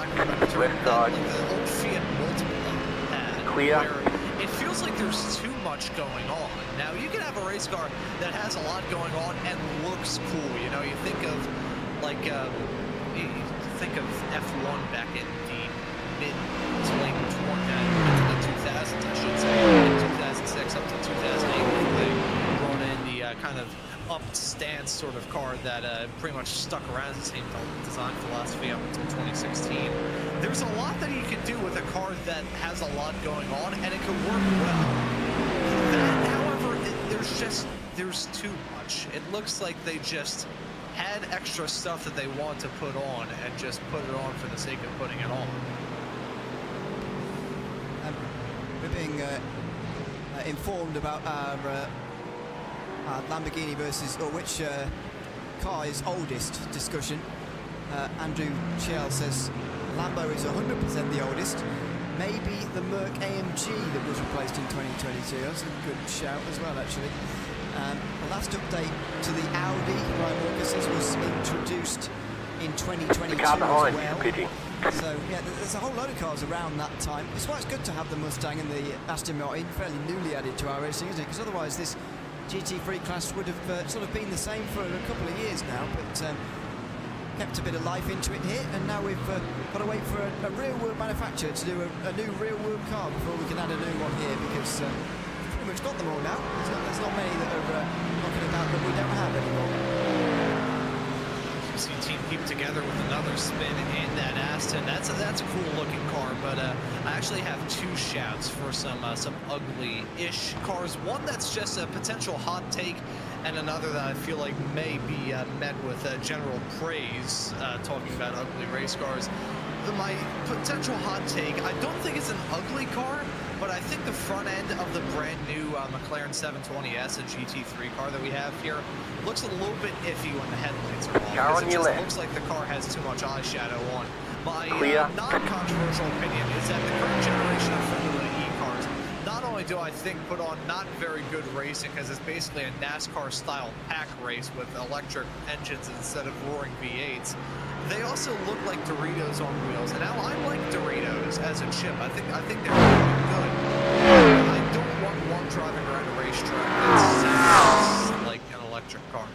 Left side. Like the old Fiat Multipla had. Clear. Where it feels like there's too much going on. Now, you can have a race car that has a lot going on and looks cool. You know, you think of like F1 back in the mid to late 2000s, I should say, in 2006 up to 2008, they brought in the kind of up stance sort of car that pretty much stuck around the same design philosophy up until 2016. There's a lot that you can do with a car that has a lot going on, and it can work well. That, however, there's too much. It looks like they just had extra stuff that they want to put on and just put it on for the sake of putting it on. We're being informed about our Lamborghini versus, or which car is oldest discussion. Andrew Chell says Lambo is 100% the oldest. Maybe the Merc AMG that was replaced in 2022. That's a good shout as well, actually. The last update to the Audi, Brian Wilks, was introduced in 2022 The car behind as well. pitting. So yeah, there's a whole load of cars around that time. It's why it's good to have the Mustang and the Aston Martin fairly newly added to our racing, isn't it? Because otherwise this GT3 class would have sort of been the same for a couple of years now, but kept a bit of life into it here, and now we've got to wait for a real-world manufacturer to do a new real-world car before we can add a new one here, because we've pretty much got them all now. There's not many that are knocking about that we don't have anymore. You see team keep together with another spin in that Aston. That's a cool looking car, but I actually have two shouts for some ugly-ish cars. One that's just a potential hot take, and another that I feel like may be met with general praise, talking about ugly race cars. My potential hot take, I don't think it's an ugly car, but I think the front end of the brand new McLaren 720S, a GT3 car that we have here, looks a little bit iffy when the headlights are on. Car on It your just left. looks like the car has too much eyeshadow on. My Clear. non-controversial opinion is that the current generation of Formula E cars, not only do I think put on not very good racing, because it's basically a NASCAR-style pack race with electric engines instead of roaring V8s, they also look like Doritos on wheels. And now I like Doritos as a chip. I think they're really good. I don't want one driving around a racetrack that sounds like an electric car.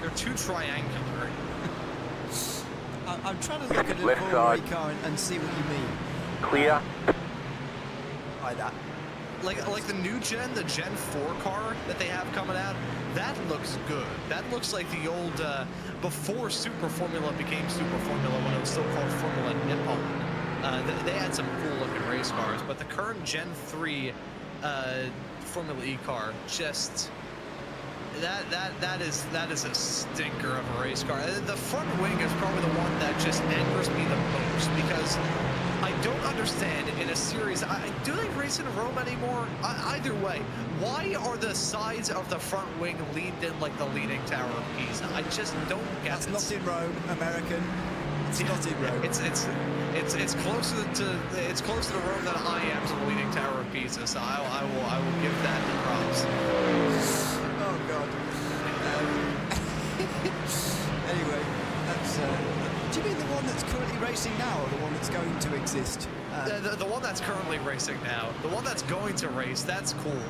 They're too triangular. I'm trying to look at a Left Formula E side. car and see what you mean Clear. by that. Like the new gen, the Gen 4 car that they have coming out, that looks good. That looks like the old, before Super Formula became Super Formula, when it was still called Formula Nippon. They had some cool looking race cars, but the current Gen 3 Formula E car, just that is a stinker of a race car. The front wing is probably the one that just angers me the most, because I don't understand in a series. Do they race in Rome anymore? Either way, why are the sides of the front wing leaned in like the Leaning Tower of Pisa? I just don't get That's it. not in Rome, American. It's not in Rome. It's closer to Rome than I am to the Leaning Tower of Pisa. So I will give that the props. Oh God. Anyway, that's. Do you mean the one that's currently racing now, or the one that's going to exist? The one that's currently racing now, the one that's going to race, that's cool.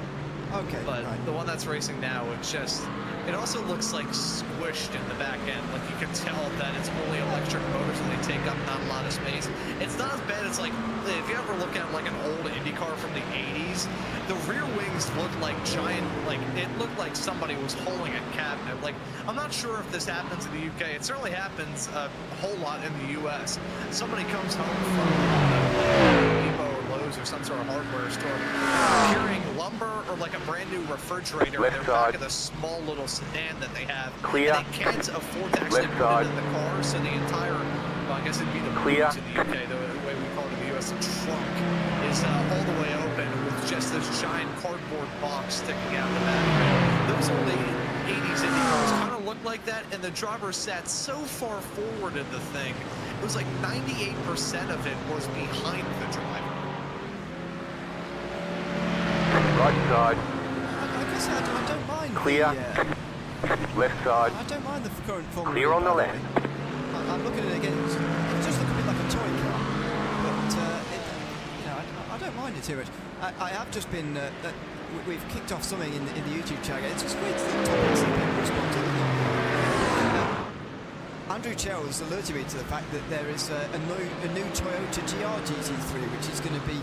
Okay. But right. the one that's racing now, it also looks like squished in the back end. Like you can tell that it's only electric motors and they take up not a lot of space. It's not as bad as like, if you ever look at like an old Indy car from the 80s, the rear wings looked like giant, like it looked like somebody was holding a cabinet. Like, I'm not sure if this happens in the UK. It certainly happens a whole lot in the US. Somebody comes home from Depot or Lowe's or some sort of hardware store carrying lumber or like a brand new refrigerator in their back of the small little sedan that they have. Clear. And they can't afford to actually put it in the car, so the entire, well, I guess it'd be the Clear. boot in the UK, the way we call it in the US, the trunk is all the way open with just this giant cardboard box sticking out the back. Those old 80s Indy cars kind of looked like that, and the driver sat so far forward in the thing, it was like 98% of it was behind the driver. Right side. I guess I don't mind. Clear. Left side. I don't mind the current Formula Clear E, on the by left. way. I'm looking at it again. It just looks a bit like a toy car, but I don't mind it too much. I have just been. We've kicked off something in the YouTube channel. It's just weird to the topics that people respond to. Andrew Chell's alerted me to the fact that there is a new Toyota GR GT3, which is going to be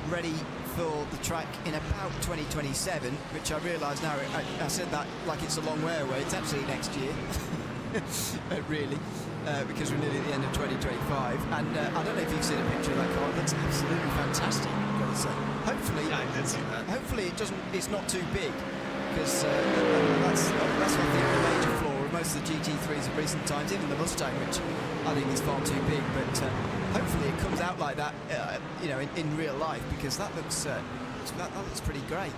ready for the track in about 2027, which I realise now, I said that like it's a long way away. It's actually next year, really, because we're nearly at the end of 2025. And I don't know if you've seen a picture of that car. It looks absolutely fantastic, I've got to So hopefully, Yeah, I did see that. hopefully it's not too big, because that's I think the major flaw of most of the GT3s of recent times, even the Mustang, which I think is far too big. But hopefully it comes out like that, you know, in real life, because that looks pretty great.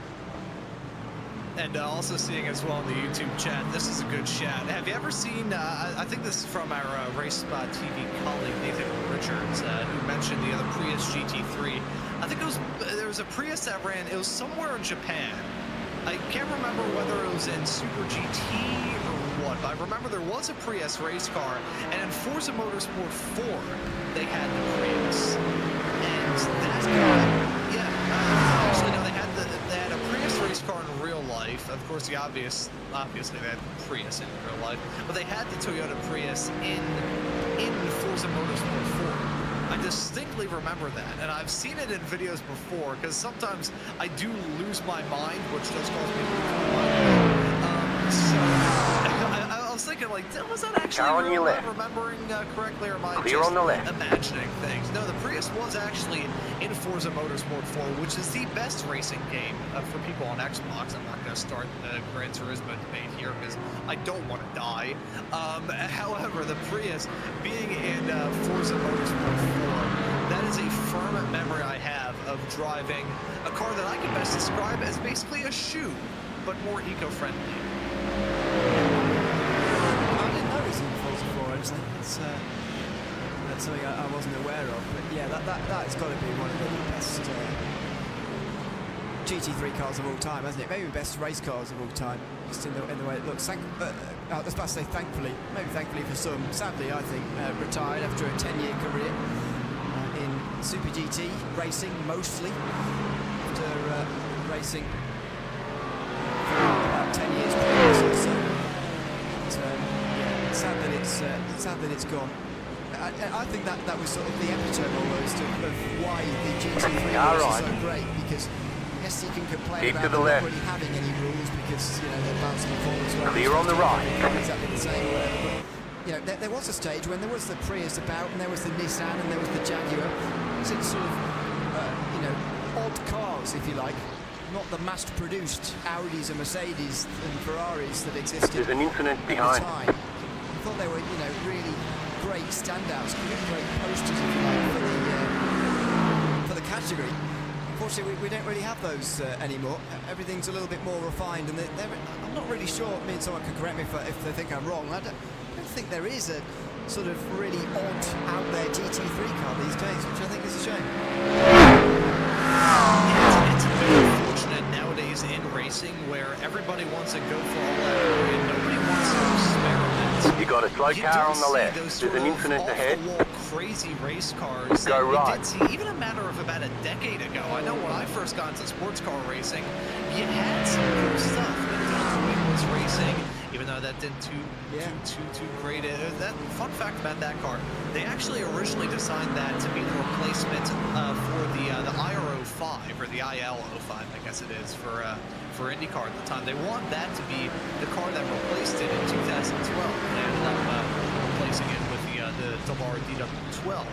And also seeing as well in the YouTube chat, this is a good chat. Have you ever seen, I think this is from our Race TV colleague, Nathan Richards, who mentioned the other Prius GT3. I think there was a Prius that ran, it was somewhere in Japan. I can't remember whether it was in Super GT or what, but I remember there was a Prius race car, and in Forza Motorsport 4, they had the Prius. And that car, yeah, actually no, they had a Prius race car in real life. Of course, obviously they had the Prius in real life, but they had the Toyota Prius in Forza Motorsport 4. I distinctly remember that, and I've seen it in videos before, because sometimes I do lose my mind, which does cause me to lose my mind. So I was thinking, like, was that actually real? Am I remembering correctly, or am I Clear just on the left. imagining things? No, the Prius was actually in Forza Motorsport 4, which is the best racing game for people on Xbox. I'm not going to start the Gran Turismo debate here, because I don't want to die. However, the Prius being in Forza Motorsport 4, that is a firm memory I have of driving a car that I can best describe as basically a shoe, but more eco-friendly. I didn't know it was in Forza 4, actually. That's something I wasn't aware of. But yeah, that's got to be one of the best GT3 cars of all time, hasn't it? Maybe the best race cars of all time, just in the way it looks. I was about to say thankfully, maybe thankfully for some. Sadly, I think, retired after a 10-year career in Super GT racing, mostly. After racing for about 10 years previous or so. Yeah, sad that it's gone. I think that was sort of the epitome almost of why the GT3 was so great, because yes, you can complain about not really having any rules because, you know, they're bouncing performance. Clear on the right. Exactly the same or whatever. But, you know, there was a stage when there was the Prius about, and there was the Nissan, and there was the Jaguar. It's sort of, you know, odd cars, if you like. Not the mass-produced Audis and Mercedes and Ferraris that existed. There's an incident at behind. the time. I thought they were, you know, really great standouts, great posters, if you like, for the category. Unfortunately, we don't really have those anymore. Everything's a little bit more refined, and I'm not really sure. I mean, someone can correct me if they think I'm wrong. I don't think there is a sort of really odd out there GT3 car these days, which I think is a shame. It's a bit unfortunate nowadays in racing where everybody wants to go for all that and nobody wants to experiment. You got a slow car on the left. There's an incident ahead. Crazy race cars. Go right. We did see, even a matter of about a decade ago. I know when I first got into sports car racing, you had some cool stuff. Benjy was racing, even though that didn't too great. That fun fact about that car, they actually originally designed that to be the replacement for the IR05 or the IL05, I guess it is for IndyCar at the time. They wanted that to be the car that replaced it in 2012. They ended up replacing it with the Dallara DW12.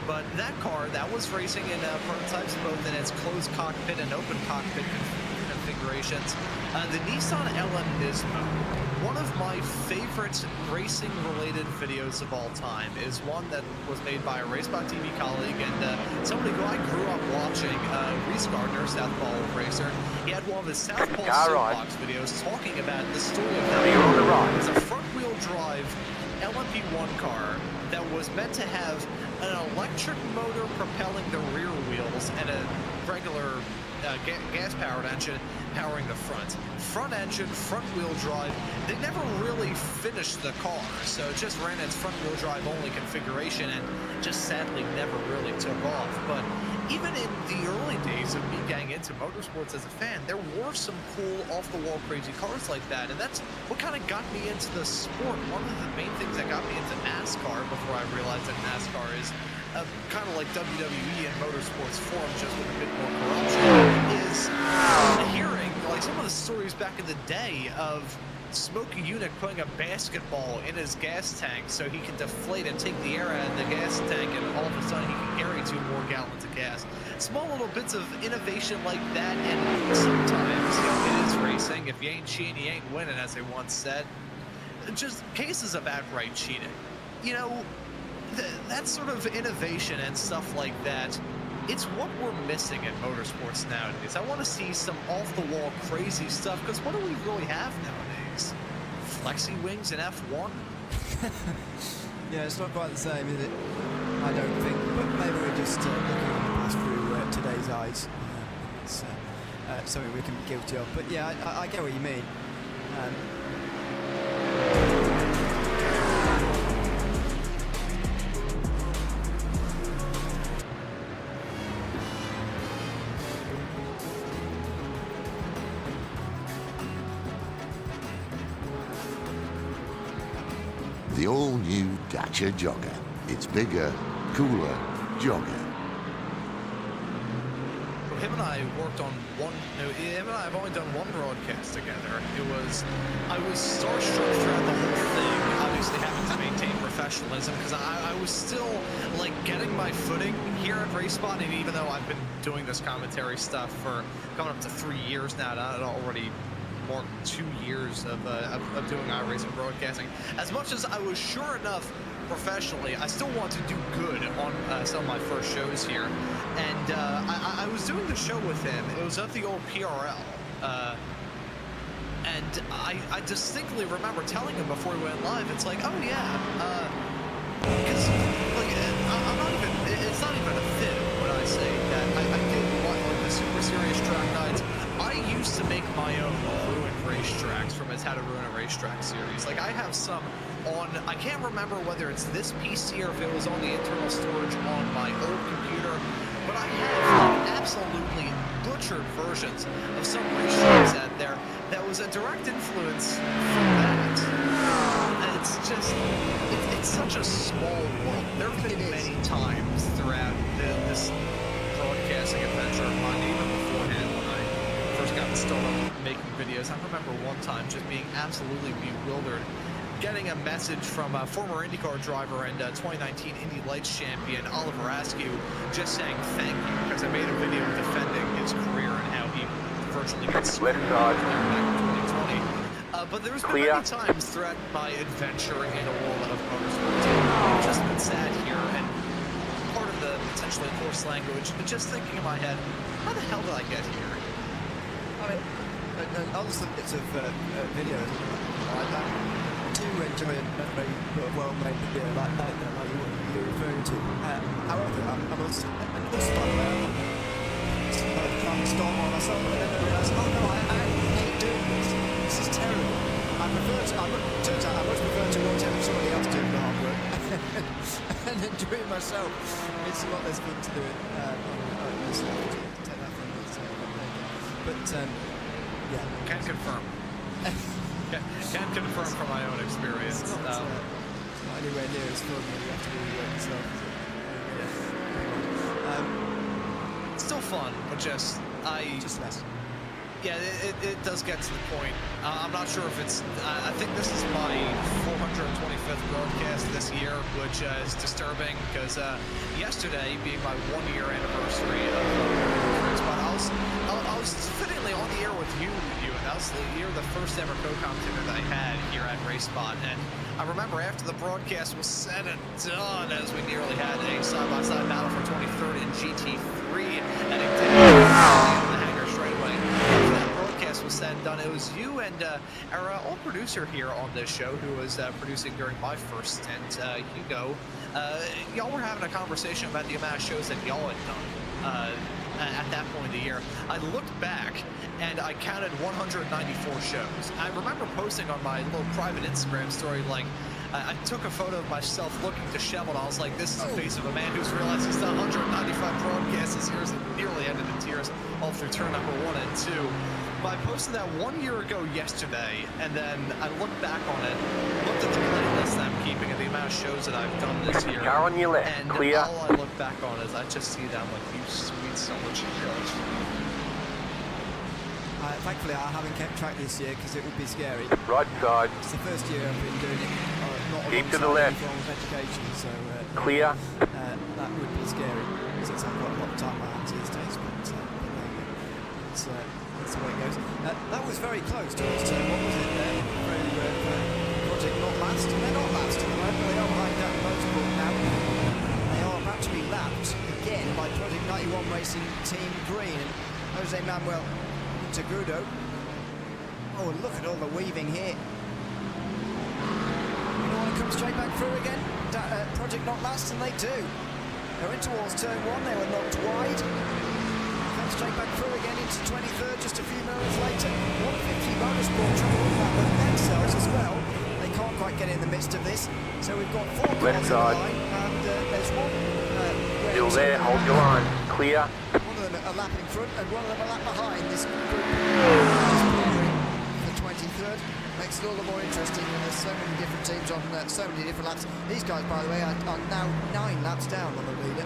But that car, that was racing in prototypes, both in its closed cockpit and open cockpit configurations. The Nissan LM Nismo, one of my favorite racing-related videos of all time, is one that was made by a RaceBot TV colleague and somebody who I grew up watching, Reese Gardner, Southpaw racer. He had one of his Southpaw soapbox videos talking about the story of how it was a front-wheel drive LMP1 car that was meant to have an electric motor propelling the rear wheels and a regular gas-powered engine powering the front. Front engine, front-wheel drive. They never really finished the car, so it just ran its front-wheel drive only configuration and just sadly never really took off. But even in the early days of me getting into motorsports as a fan, there were some cool off-the-wall crazy cars like that, and that's what kind of got me into the sport. One of the main things that got me into NASCAR before I realized that NASCAR is kind of like WWE in motorsports form, just with a bit more corruption, is hearing like some of the stories back in the day of Smokey Yunick putting a basketball in his gas tank so he can deflate and take the air out of the gas tank, and all of a sudden he can carry 2 more gallons of gas. small little bits of innovation like that, and sometimes, you know, it is racing. If you ain't cheating, you ain't winning, as they once said. Just cases of outright cheating. You know, that sort of innovation and stuff like that, it's what we're missing in motorsports nowadays. I want to see some off-the-wall crazy stuff, because what do we really have nowadays? Flexi wings in F1? Yeah, it's not quite the same, is it? I don't think, but maybe we're just looking on the past through today's eyes. It's something we can be guilty of. But yeah, I get what you mean. The all-new Dacia Jogger. It's bigger, cooler, jogger. Him and I worked on one, him and I have only done one broadcast together. I was starstruck throughout the whole thing, obviously having to maintain professionalism, because I was still, like, getting my footing here at RaceSpot, and even though I've been doing this commentary stuff for coming up to 3 years now, not already more than 2 years of doing iRacing broadcasting. As much as I was sure enough professionally, I still want to do good on some of my first shows here. And I was doing the show with him. It was of the old PRL. And I distinctly remember telling him before we went live, it's like, oh yeah, because like, I'm not even, it's not even a fib when I say that I did want like the super serious track nights. I used to make my own ruined racetracks from his How to Ruin a Racetrack series. Like, I have some on, I can't remember whether it's this PC or if it was on the internal storage on my old computer, but I have like, absolutely butchered versions of some racetracks out there that was a direct influence from that. And it's just, it's such a small world. There have been many times throughout this broadcasting adventure of mine, even beforehand when I first got started making videos. I remember one time just being absolutely bewildered, getting a message from a former IndyCar driver and 2019 Indy Lights champion Oliver Askew just saying thank you because I made a video defending his career and how he virtually got screwed back in 2020. But there's been many times throughout my adventure in a world of motorsports I've just been sat here and part of the potentially coarse language, but just thinking in my head, how the hell did I get here? I mean, other bits of videos like that do enjoy a very well-made video like that, like you're referring to. However, I'm also, and also by the way, I'm trying to stop on myself, and then I realise, oh no, I hate doing this. This is terrible. Turns out I much prefer to watch somebody else doing the hard work and then do it myself. It's a lot less fun to do it. Take that from me. But yeah, can confirm. Can confirm from my own experience. It's not anywhere near as fun when you have to do the work yourself. It's still fun, but just less. Yeah, it does get to the point. I'm not sure if it's. I think this is my 425th broadcast this year, which is disturbing because yesterday, being my 1-year anniversary of I was fittingly on the air with you, and that was the first ever co-commentator that I had here at RaceSpot. And I remember after the broadcast was said and done, as we nearly had a side-by-side battle for 23rd in GT3 heading down the hangar straightaway. After that broadcast was said and done, it was you and our old producer here on this show, who was producing during my first stint, Hugo. Y'all were having a conversation about the amount of shows that y'all had done. At that point in the year, I looked back and I counted 194 shows. I remember posting on my little private Instagram story, like, I took a photo of myself looking disheveled. I was like, this is the face of a man who's realized he's done 195 broadcasts this year, and nearly ended in tears all through turn number 1 and 2. But I posted that 1 year ago yesterday, and then I looked back on it, looked at the playlist that I'm keeping and the amount of shows that I've done this year. Car on your left, and clear. all I look back on is I just see that I'm like, you sweet son of a bitch. I Thankfully, I haven't kept track this year because it would be scary. Right side. It's the first year I've been doing it, not Keep to the alongside left. any form of education, so Clear. that would be scary since I've got a lot of time on my hands these days. But that's the way it goes. That was very close towards turn. What was it there? Project not last, and they're not last at the moment. They are behind that motorsport now. They are about to be lapped again by Project 91 Racing Team Green and Jose Manuel Tagudo. Oh, and look at all the weaving here. You don't want to come straight back through again? Project not last, and they do. They're in towards turn 1, they were knocked wide. Come straight back through again into 23rd just a few moments later. 150 Motorsport trouble with themselves as well. They can't quite get in the midst of this. So we've got 4 cars Left in the side. line, and there's one. Still there, hold your line. Clear. One of them a lap in front and one of them a lap behind this group. The 23rd makes it all the more interesting when there's so many different teams on so many different laps. These guys, by the way, are now 9 laps down on the leader.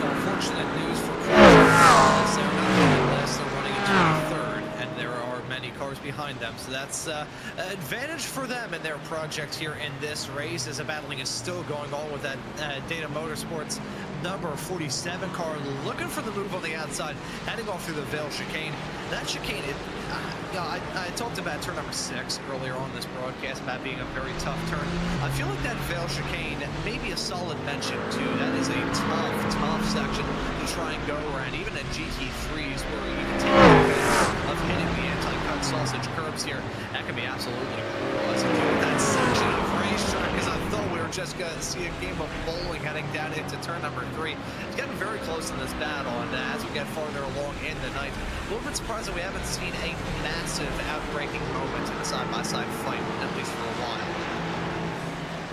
Unfortunate news for Cosworth. They're not running last, they're running in 23rd, and there are many cars behind them. So that's an advantage for them in their project here in this race, as the battling is still going on with that Data Motorsports number 47 car looking for the move on the outside, heading off through the Vale chicane. That chicane, I talked about turn number 6 earlier on this broadcast about being a very tough turn. I feel like that Vale chicane may be a solid mention too. That is a tough section to try and go around, even at GT3s where you can take advantage of hitting the anti-cut sausage curbs here. That can be absolutely cool as you do with that section of racetrack, because I thought we were just going to see a game of bowling heading down into turn number 3. It's getting very close in this battle, and as we get farther along in the night, a little bit surprised that we haven't seen a massive outbreaking moment in a side-by-side fight, at least for a while.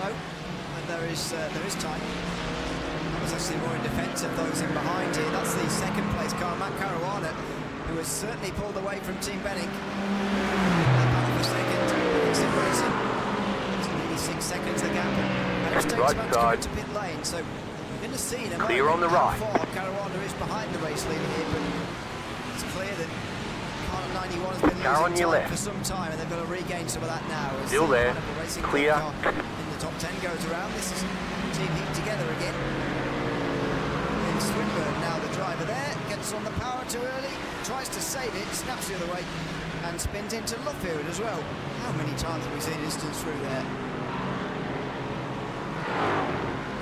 No, and there is time. I was actually more in defence of those in behind here. That's the second place car, Matt Caruana, who has certainly pulled away from Team Benning. Back for second, Wilks racing. It's nearly 6 seconds the gap. And it's Right about to come into pit lane, so we're going to see in a Clear on moment the right. how far Caruana is behind the race leader here, but it's clear that car 91 has been Car on losing your time left. for some time, and they've got to regain some of that now. As Still the there. Hannibal Racing Club Clear. car in the top 10 goes around. This is Team Heat together again. Swinburne now the driver there, gets on the power too early, tries to save it, snaps the other way, and spins into Luffield as well. How many times have we seen distance through there?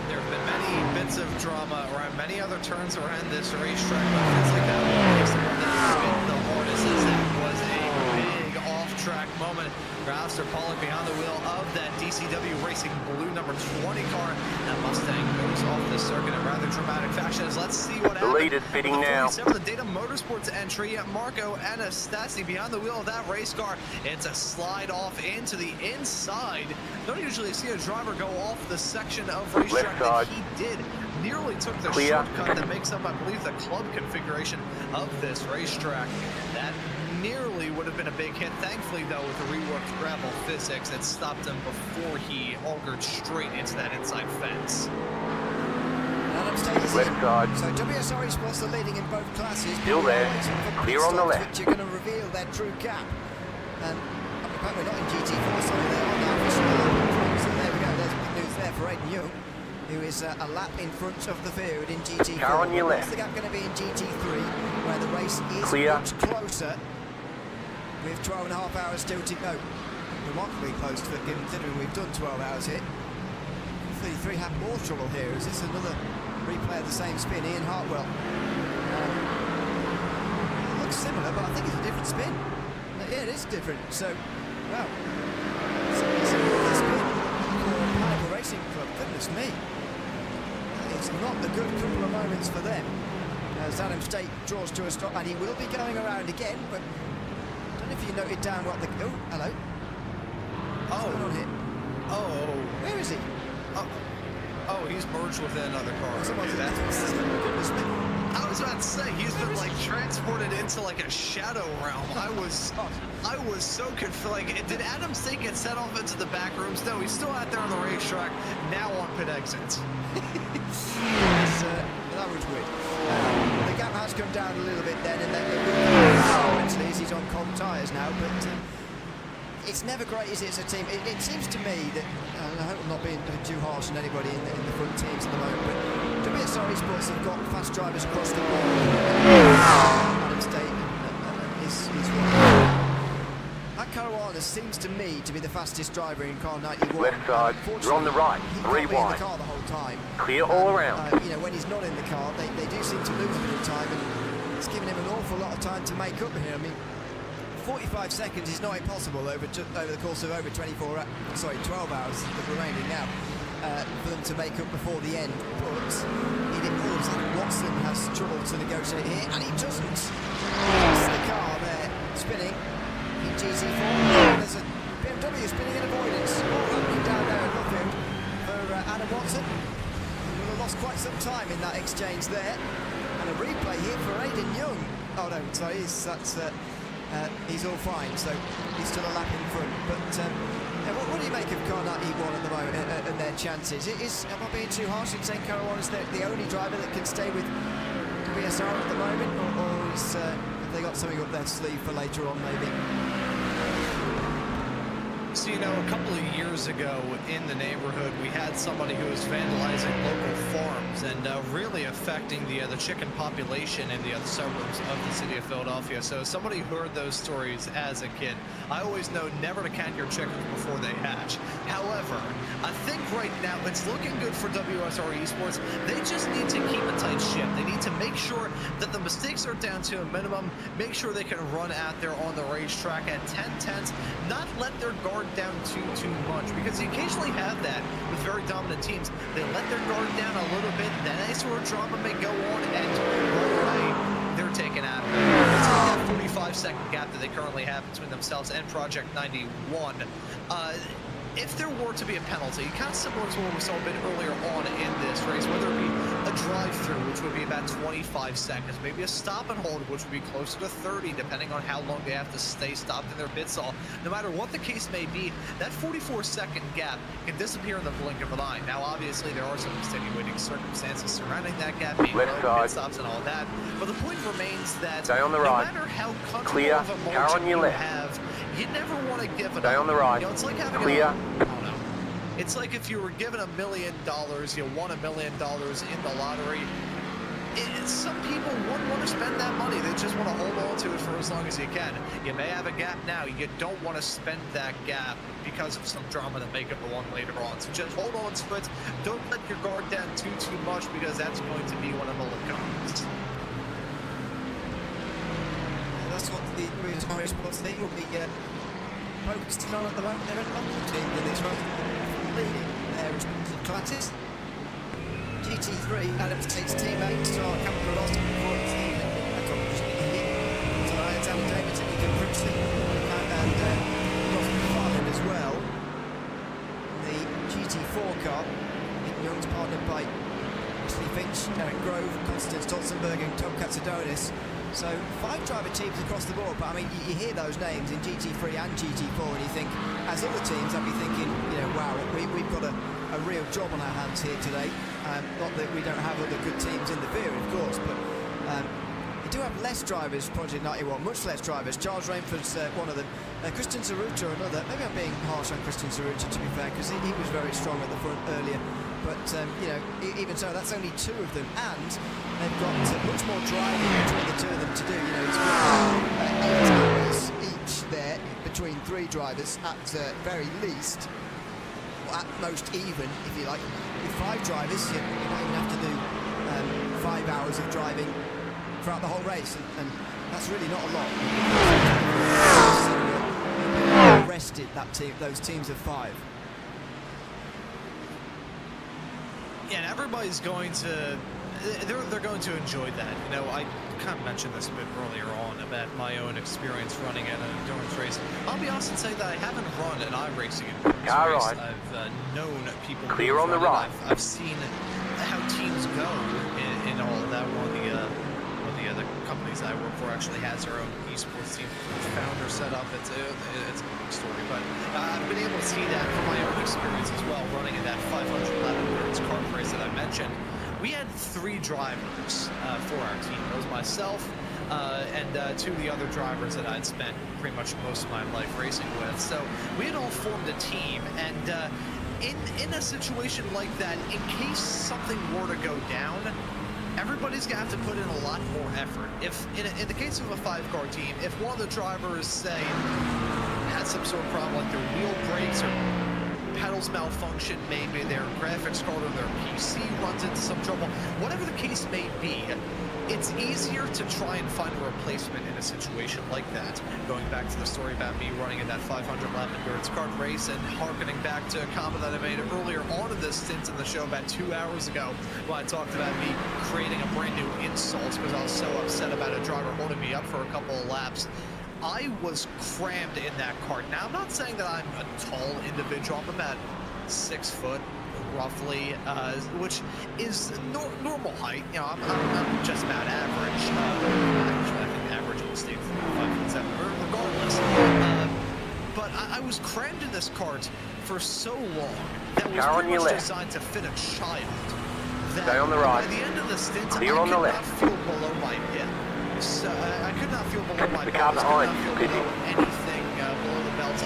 There have been many bits of drama around many other turns around this racetrack, but it feels like that one is the one that has been the hardest, as that was a big off-track moment. Alistair Pollock behind the wheel of that DCW Racing blue number 20 car. That Mustang goes off the circuit in rather dramatic fashion. Let's see what happens. The lead is fitting now. 47, the Data Motorsports entry, Marco Anastasi behind the wheel of that race car. It's a slide off into the inside. Don't usually see a driver go off the section of racetrack that he did. Nearly took the Clear. shortcut that makes up, I believe, the club configuration of this racetrack. That nearly would have been a big hit. Thankfully, though, with the reworked gravel physics, it stopped him before he augured straight into that inside fence. Left side. So WSR eSports are leading in both classes. Still there. Clear on the left. Which are going to reveal their true gap. And we're not in GT4, so they are now officially. So there we go. There's big news there for Aidan Young, who is a lap in front of the field in GT4. Car on your What's left. the gap going to be in GT3, where the race is Clear. much closer, with 12.5 hours still to go. Remarkably close to it, considering we've done 12 hours here. 33 have more trouble here. Is this another replay of the same spin? Ian Hartwell. It looks similar, but I think it's a different spin. Yeah, it is different. So, wow. It's a spin for Hannibal Racing Club. Goodness me. It's not a good couple of moments for them. As Adam State draws to a stop, and he will be going around again, but I don't know if you noted down what the... Oh, hello. What's going on here? Oh. Where is he? Oh, he's merged with another car. Someone's Okay, Goodness me. I was about to say, he's been like transported into like a shadow realm. I was so confused. Like, did Adam State get set off into the back rooms? No, he's still out there on the racetrack, now on pit exits. that was weird. The gap has come down a little bit then, and then it will come down eventually as he's on cold tyres now, but it's never great, is it, as a team? It seems to me that, I hope I'm not being too harsh on anybody in the front teams at the moment, but WSR eSports have got fast drivers across the board. Adam State is one. That Caruana seems to me to be the fastest driver in car 91. Left side, you're on the right, He 3 can't be in the wide. car the whole time. Clear all around. You know, when he's not in the car, they do seem to lose a bit of time, and it's given him an awful lot of time to make up here. I mean, 45 seconds is not impossible over the course of over 12 hours that remaining now for them to make up before the end. But it involves that Watson has trouble to negotiate here, and he doesn't. It's the car there spinning in GT4. There's a BMW spinning in avoidance. All happening down there at Luffield for Adam Watson. He will have lost quite some time in that exchange there. And a replay here for Aidan Young. Oh no, sorry, he's all fine, so he's still a lap in front. But what do you make of car 91 at the moment and their chances? Am I being too harsh in saying Caruana's the only driver that can stay with WSR at the moment, or have they got something up their sleeve for later on maybe? So, you know, a couple of years ago in the neighborhood, we had somebody who was vandalizing local farms and really affecting the chicken population in the other suburbs of the city of Philadelphia. So somebody who heard those stories as a kid. I always know never to count your chickens before they hatch. However, I think right now it's looking good for WSR eSports. They just need to keep a tight ship. They need to make sure that the mistakes are down to a minimum, make sure they can run out there on the racetrack at 10/10, not let their guard down too much, because you occasionally have that with very dominant teams. They let their guard down a little bit, then any sort of drama may go on, and right away they're taken out of it. It's like that 45-second gap that they currently have between themselves and Project 91. If there were to be a penalty, kind of similar to what we saw a bit earlier on in this race, whether it be a drive-through, which would be about 25 seconds, maybe a stop and hold, which would be closer to 30, depending on how long they have to stay stopped in their pit stall. No matter what the case may be, that 44-second gap can disappear in the blink of an eye. Now, obviously, there are some extenuating circumstances surrounding that gap, being pit stops and all that, but the point remains that Stay on the no right. matter how comfortable Clear. of a Car margin on your you left. have, you never want to give it Stay up. on the right. You know, it's like having Clear. I don't know. It's like if you were given $1 million, you won $1 million in the lottery. Some people wouldn't want to spend that money. They just want to hold on to it for as long as you can. You may have a gap now. You don't want to spend that gap because of some drama to make up the one later on. So just hold on to it. Don't let your guard down too much, because that's going to be one of the outcomes. That's what the Irish sports team will be focused on at the moment. They're a London team in this one, leading their respective classes. GT3, Adam State's teammates are a couple of lost before it's tonight. It's Alan Davidson, Ethan Prinsley, and Ross McFarlane as well. The GT4 car, Nick Young's partnered by Wesley Finch, Eric Grove, Constance Totzenberg and Tom Katsadonis. So 5 driver teams across the board, but I mean, you hear those names in GT3 and GT4 and you think, as other teams, I'd be thinking, you know, wow, we've got a real job on our hands here today. Not that we don't have other good teams in the field, of course, but we do have less drivers, Project 91, much less drivers. Charles Rainford's one of them. Christian Saruta, another. Maybe I'm being harsh on Christian Saruta, to be fair, because he was very strong at the front earlier. But, you know, even so, that's only 2 of them. And they've got much more driving between the 2 of them to do. You know, it's 8 hours each there between 3 drivers at very least. At most even, if you like. With 5 drivers, you might even have to do 5 hours of driving throughout the whole race, and that's really not a lot. Rested those teams of 5. Yeah, and everybody's going to they're going to enjoy that. You know, I kind of mentioned this a bit earlier on about my own experience running an endurance race. I'll be honest and say that I haven't run an iRacing endurance race. Right. I've known people Clear on the right. I've seen how teams go in all of that. One of the other companies that I work for actually has their own esports team, founder set up. It's a big story, but I've been able to see that from my own experience as well, running in that 500 lap endurance car race that I mentioned. we had 3 drivers for our team. It was myself and 2 of the other drivers that I'd spent pretty much most of my life racing with. So we had all formed a team, and in a situation like that, in case something were to go down, everybody's gonna have to put in a lot more effort. If in the case of a 5-car team, if one of the drivers, say, had some sort of problem like their wheel breaks or pedals malfunction, maybe their graphics card or their PC runs into some trouble, whatever the case may be, it's easier to try and find a replacement in a situation like that. Going back to the story about me running in that 500-lap endurance kart race and harkening back to a comment that I made earlier on in this stint in the show about 2 hours ago when I talked about me creating a brand new insult because I was so upset about a driver holding me up for a couple of laps. I was crammed in that kart. Now, I'm not saying that I'm a tall individual. I'm about 6 foot, roughly, which is normal height. You know, I'm just about average. Actually, I think average in the States is 5'7", regardless. But I was crammed in this kart for so long that was pretty much designed to fit a child. Stay on the right. By the end of the stint, Clear I on could the not left. feel below my hip. So I could not feel below my The belt. car I behind, could not feel busy. below anything below the belt.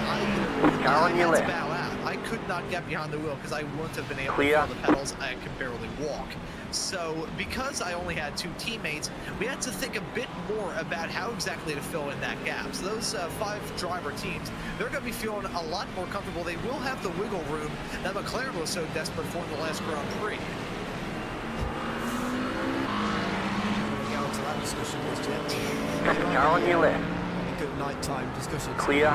Car on I your had left. to bow out. I could not get behind the wheel because I wouldn't have been able Clear. to feel the pedals. I could barely walk. So because I only had 2 teammates, we had to think a bit more about how exactly to fill in that gap. So those 5-driver teams, they're going to be feeling a lot more comfortable. They will have the wiggle room that McLaren was so desperate for in the last Grand Prix. That discussion was Car on your left. a good nighttime discussion. Clear.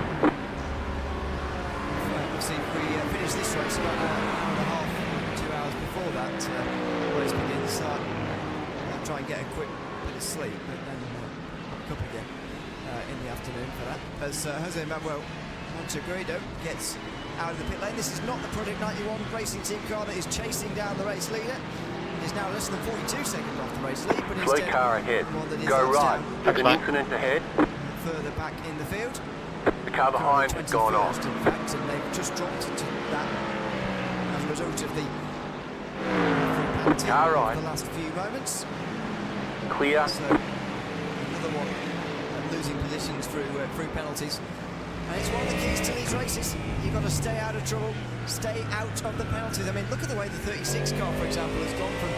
Obviously, if we finish this race about an hour and a half, 2 hours before that race begins, I'll try and get a quick bit of sleep, but then wake up again in the afternoon for that. As Jose Manuel Montegrado gets out of the pit lane. This is not the Project 91 racing team car that is chasing down the race leader. Is now less than 42 seconds off the race lead, but Slow instead car ahead. one that is Go edged right. down There's an incident ahead. further back in the field. The car behind has gone off. 21st, in fact, and they've just dropped to that as a result of the penalty Car right. of the last few moments. Clear. So another one losing positions through penalties. And it's one of the keys to these races. You've got to stay out of trouble, stay out of the penalties. I mean, look at the way the 36 car, for example, has gone from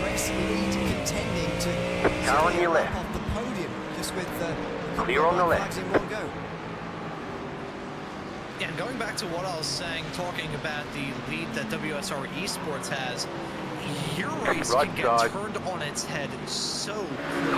race lead contending to Car on your left. off the podium, just with Clear on the left. flags in one go. Yeah, and going back to what I was saying, talking about the lead that WSR eSports has, your race Right can get side. turned on its head so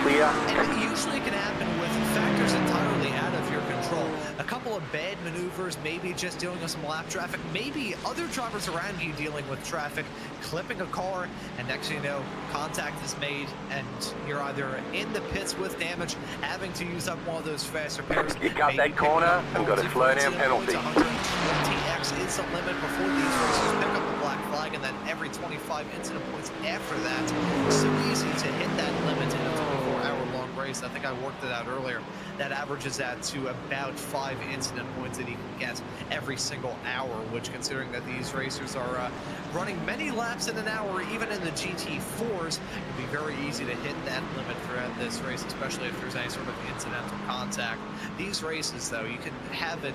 Clear. and usually it can happen with factors entirely out of your control. A couple of bad maneuvers, maybe just dealing with some lap traffic, maybe other drivers around you dealing with traffic, clipping a car, and next thing you know, contact is made, and you're either in the pits with damage, having to use up one of those faster pairs. You got maybe that corner picking up and got a penalty slow points, down penalty. 120x is the limit before these races. Pick up the black flag, and then every 25 incident points after that. So easy to hit that limit in a 24-hour-long race. I think I worked it out earlier. That averages out to about 5 incident points that he can get every single hour, which, considering that these racers are running many laps in an hour, even in the GT4s, it'd be very easy to hit that limit throughout this race, especially if there's any sort of incidental contact. These races, though, you can have it.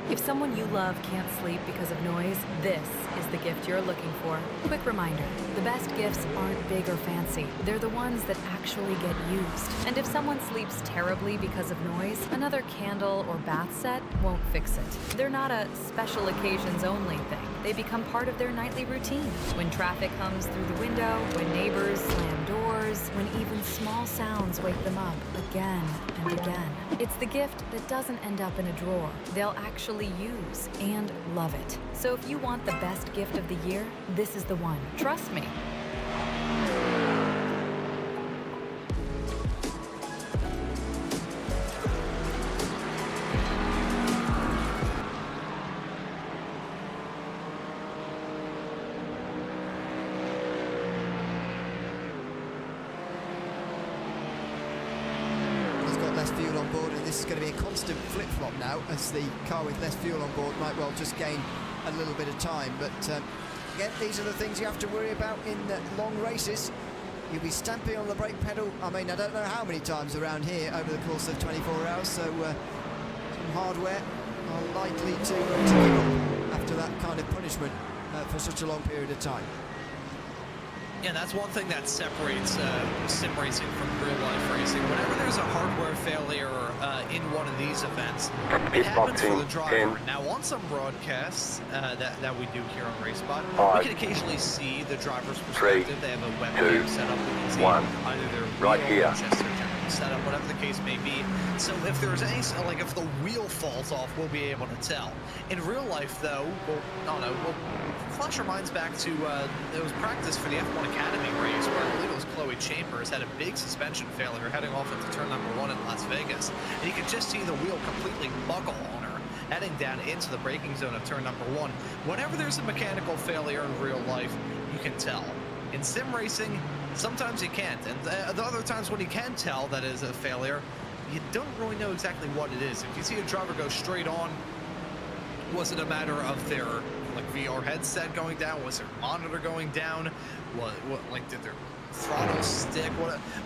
If someone you love can't sleep because of noise, this is the gift you're looking for. Quick reminder, the best gifts aren't big or fancy. They're the ones that actually get used. And if someone sleeps terribly because of noise, another candle or bath set won't fix it. They're not a special occasions only thing. They become part of their nightly routine. When traffic comes through the window, when neighbors slam doors, when even small sounds wake them up again and again. It's the gift that doesn't end up in a drawer. They'll actually use and love it. So if you want the best gift of the year, this is the one. Trust me. Less fuel on board, and this is going to be a constant flip-flop now, as the car with less fuel on board might well just gain a little bit of time. But again, these are the things you have to worry about in long races. You'll be stamping on the brake pedal, I mean, I don't know how many times around here over the course of 24 hours, so some hardware are likely to give up after that kind of punishment for such a long period of time. Yeah, that's one thing that separates sim racing from real-life racing. Whenever there's a hardware failure in one of these events, it happens for the driver. Now, on some broadcasts that we do here on RaceSpot, we can occasionally see the driver's perspective. They have a webcam set up. We can see either their wheel or just their general setup, whatever the case may be. So if there's any, like if the wheel falls off, we'll be able to tell. In real life, though, we'll flash our minds back to it was practice for the F1 Academy race where I believe it was Chloe Chambers had a big suspension failure heading off into turn number 1 in Las Vegas, and you could just see the wheel completely buckle on her heading down into the braking zone of turn number 1. Whenever there's a mechanical failure in real life, you can tell. In sim racing, sometimes you can't, and the other times when you can tell that is a failure, you don't really know exactly what it is. If you see a driver go straight on, was it a matter of their VR headset going down? Was their monitor going down? What like did their throttle stick?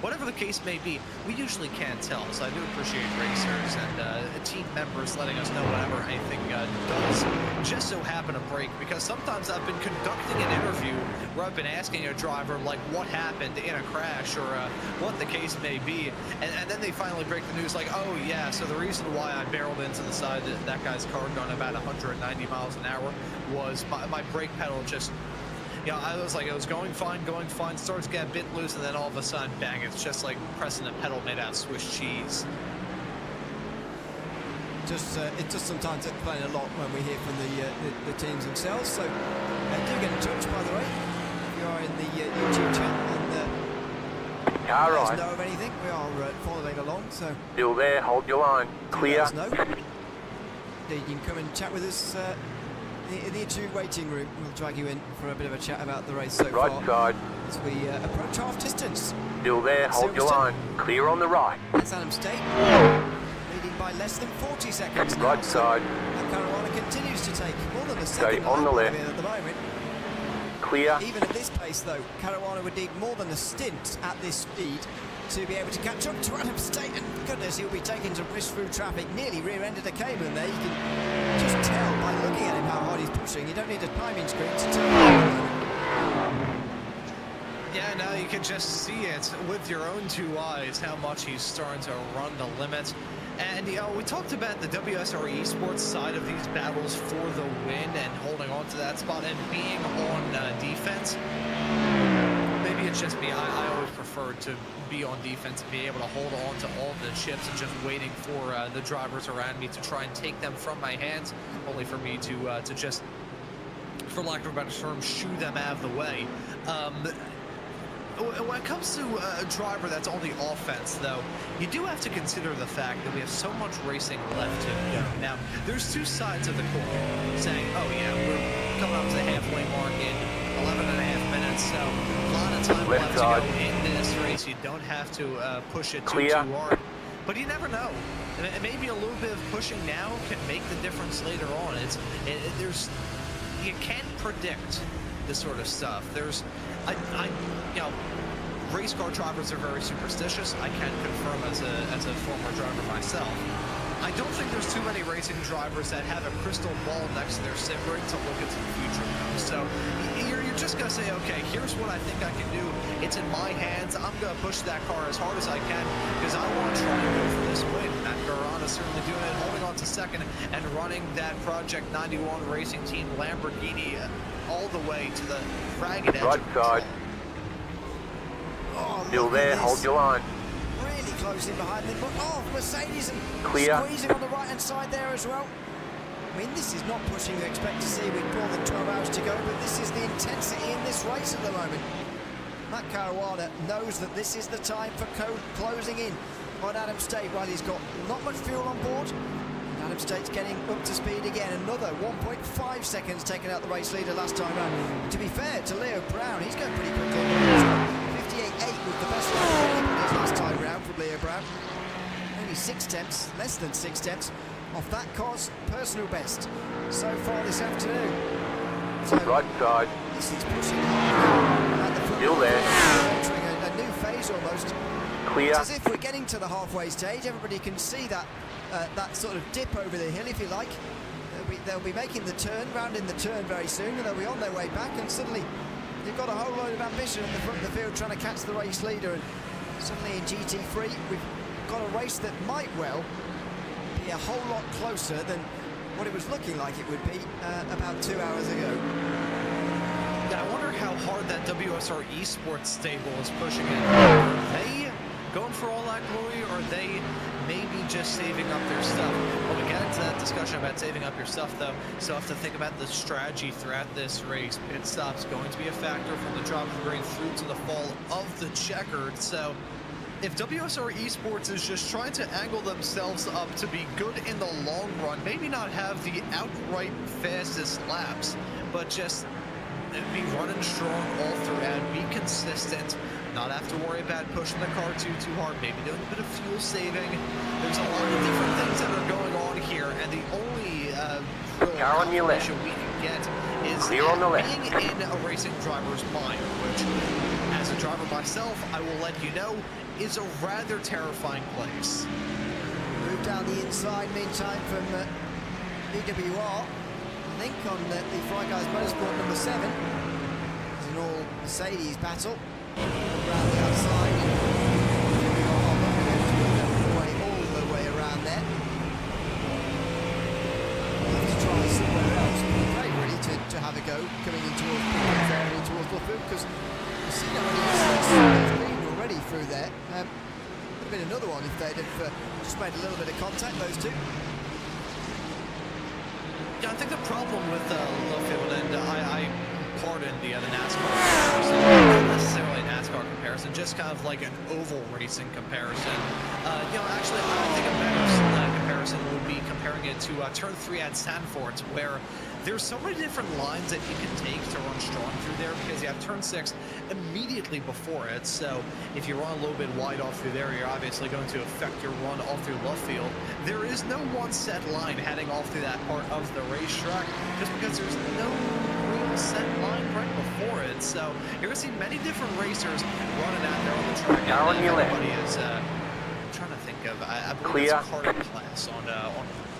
Whatever the case may be, we usually can't tell. So I do appreciate racers and team members letting us know whenever anything does just so happen to break. Because sometimes I've been conducting an interview where I've been asking a driver like what happened in a crash or what the case may be, and then they finally break the news like, oh yeah, so the reason why I barreled into the side of that guy's car going about 190 miles an hour was my brake pedal just, you know, I was like, it was going fine, starts to get a bit loose, and then all of a sudden, bang, it's just like pressing a pedal made out of Swiss cheese. It just sometimes explain a lot when we hear from the teams themselves, so do get in touch, by the way, if you are in the YouTube chat, and let us know of anything. We are following along, so... Still there, hold your line. Clear. Let us know. You can come and chat with us in the interview waiting room. We'll drag you in for a bit of a chat about the race so far. Right side. As we approach half distance. Still there, hold your line. Clear on the right. That's Adam State, leading by less than 40 seconds now. Right side. And Caruana continues to take more than a Stay second on the left. at the moment. Clear. Even at this pace, though, Caruana would need more than a stint at this speed to be able to catch up to Adam State, and goodness, he'll be taking some risk through traffic. Nearly rear-ended a Cayman there. You can just tell by looking at him how hard he's pushing. You don't need a timing screen to tell. Yeah, now you can just see it with your own two eyes how much he's starting to run the limit. And, you know, we talked about the WSR eSports side of these battles for the win and holding on to that spot and being on defense. Maybe it's just me. I always prefer to be on defense and be able to hold on to all the chips and just waiting for the drivers around me to try and take them from my hands, only for me to just, for lack of a better term, shoo them out of the way. When it comes to a driver that's on the offense, though, you do have to consider the fact that we have so much racing left to go. Now, there's two sides of the coin, saying, oh yeah, we're coming up to the halfway mark in 11 and a half minutes, so a lot of time left to go in this race. You don't have to push it too hard, but you never know. Maybe a little bit of pushing now can make the difference later on. You can't predict this sort of stuff. You know, race car drivers are very superstitious. I can confirm as a former driver myself. I don't think there's too many racing drivers that have a crystal ball next to their sim rig to look into the future. So you're just gonna say, okay, here's what I think I can do. It's in my hands. I'm gonna push that car as hard as I can because I want to try and go for this win. Matt Garana's certainly doing it, holding on to second and running that Project 91 racing team Lamborghini all the way to the ragged edge. Right side. Oh, still there, hold your line. closing behind them. But oh, Mercedes and Clear. squeezing on the right hand side there as well. I mean, this is not pushing you expect to see with more than 12 hours to go, but this is the intensity in this race at the moment. Matt Caruana knows that this is the time for closing in on Adam State. While he's got not much fuel on board, and Adam State's getting up to speed again. Another 1.5 seconds taken out the race leader last time round. To be fair to Leo Brown, he's going pretty quickly. 58.8 was the best lap his last time round from Leo Brown. Only 6 tenths, less than 6 tenths off that Cos personal best so far this afternoon. So Right side. this is pushing hard at the front. Still there. Entering a new phase almost. Clear. It's as if we're getting to the halfway stage. Everybody can see that that sort of dip over the hill, if you like. They'll be making the turn, rounding the turn very soon, and they'll be on their way back. And suddenly, they've got a whole load of ambition at the front of the field, trying to catch the race leader. And suddenly in GT3, we've got a race that might well be a whole lot closer than what it was looking like it would be about 2 hours ago. Yeah, I wonder how hard that WSR eSport stable is pushing it. Are they going for all that glory, or are they maybe just saving up their stuff? When we get into that discussion about saving up your stuff, though, still have to think about the strategy throughout this race. Pit stop's going to be a factor from the drop of the green through to the fall of the checkered. So if WSR Esports is just trying to angle themselves up to be good in the long run, maybe not have the outright fastest laps, but just be running strong all throughout, be consistent, not have to worry about pushing the car too hard, maybe doing a bit of fuel saving. There's a lot of different things that are going on here, and the only real confirmation we can get is Clear on the left. being in a racing driver's mind, which, as a driver myself, I will let you know, is a rather terrifying place. Move down the inside, meantime, from BWR. I think on the Fry Guys Motorsport number 7. It's an all Mercedes battle. Around the outside. All the way around there. Let's try somewhere else. We're very ready to have a go coming in towards Pickens area, towards Luffield, because we've seen already been already through there. Would have been another one if they'd have just made a little bit of contact, those two. Yeah, I think the problem with Luffield, and I pardon the NASCAR comparison, not necessarily a NASCAR comparison, just kind of like an oval racing comparison. Actually, I think a better comparison would be comparing it to Turn 3 at Sanford, where there's so many different lines that you can take to run strong through there, because you have Turn 6 immediately before it. So if you run a little bit wide off through there, you're obviously going to affect your run off through Luffield. There is no one set line heading off through that part of the racetrack, just because there's no real set line right before it. So you're going to see many different racers running out there on the track. Down on your left. Everybody is, I'm trying to think of, I believe Clear. it's Carter Class on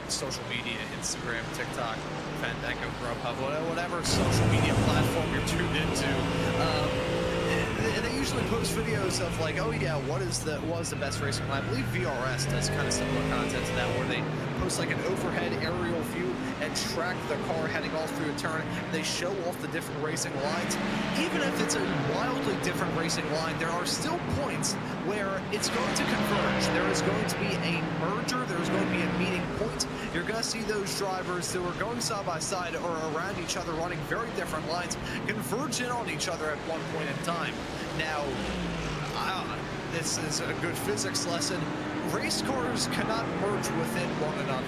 social media, Instagram, TikTok, Fandango, Grubhub, whatever social media platform you're tuned into. They usually post videos of like, oh yeah, what was the best racing line? I believe VRS does kind of similar content to that, where they post like an overhead aerial view and track the car heading off through a turn. They show off the different racing lines. Even if it's a wildly different racing line, there are still points where it's going to converge. There is going to be a merger. There is going to be a meeting point. You're going to see those drivers that were going side by side or around each other running very different lines converge in on each other at one point in time. Now, this is a good physics lesson. Race cars cannot merge within one another.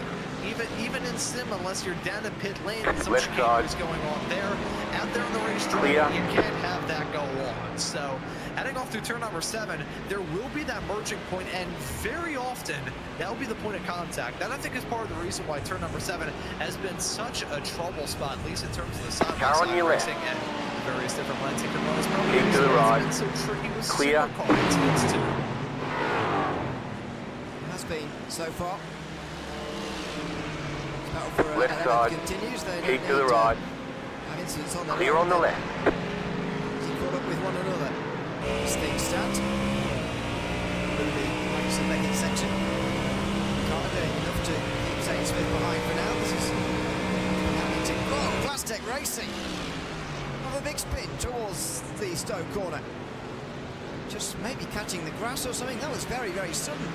Even in sim, unless you're down a pit lane and some chicane is going on there, out there on the racetrack, you can't have that go on. So, heading off through turn number 7, there will be that merging point, and very often, that will be the point of contact. That, I think, is part of the reason why turn number 7 has been such a trouble spot, at least in terms of the side-by-side racing and various different lines you can run. It's probably to the right. been so tricky with Clear. supercars too. Has been so far. Battle for Left side. continues. They Keep to the right. Have incidents on the Clear road. on the left. As he caught up with one another. As things stand. Through the ranks of Beckett section. Can't do enough to keep Zane Smith behind for now. This is happening to Plastic Racing. Another big spin towards the Stowe corner. just maybe catching the grass or something. That was very, very sudden,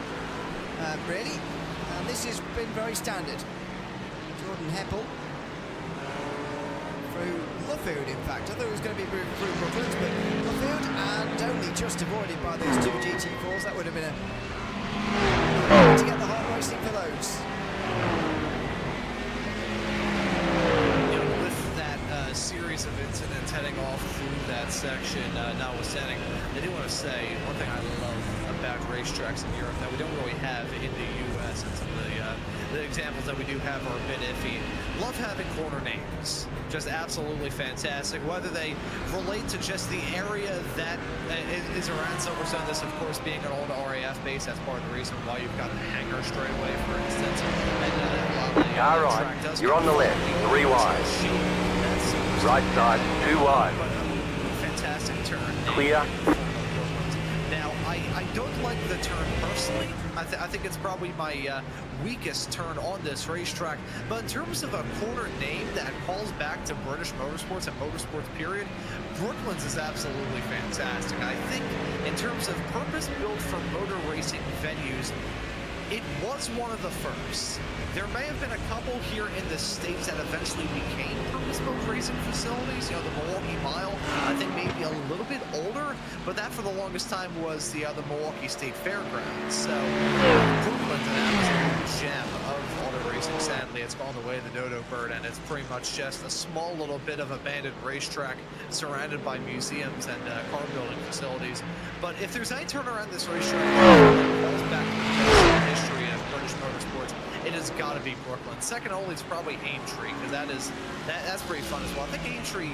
really. And this has been very standard. Jordan Heppel through Luffield, in fact. I thought it was going to be through Brooklands, but Luffield, and only just avoided by those two GT4s. That would have been a... to get the heart racing for those. You know, with that series of incidents heading off through that section, notwithstanding, I do want to say one thing I love about racetracks in Europe that we don't really have in the US, and some of the examples that we do have are a bit iffy. Love having corner names. Just absolutely fantastic. Whether they relate to just the area that is around Silverstone, this of course being an old RAF base, that's part of the reason why you've got the hangar straightaway, for instance. And Car right, you're on the left, 3 wide. Right side, 2 wide. Fantastic turn. Clear. Now, I don't like the turn personally. I think it's probably my weakest turn on this racetrack. But in terms of a corner name that calls back to British motorsports and motorsports period, Brooklands is absolutely fantastic. I think in terms of purpose-built for motor racing venues, it was one of the first. There may have been a couple here in the States that eventually became purpose-built racing facilities. You know, the Milwaukee Mile, I think maybe a little bit older, but that for the longest time was the Milwaukee State Fairgrounds. So, Brooklands, an absolute gem of auto racing. Sadly, it's gone the way of the dodo bird, and it's pretty much just a small little bit of abandoned racetrack surrounded by museums and car building facilities. But if there's any turnaround this racetrack that calls back to the history of British motorsports, it has got to be Brooklyn. Second only is probably Aintree, because that's pretty fun as well. I think Aintree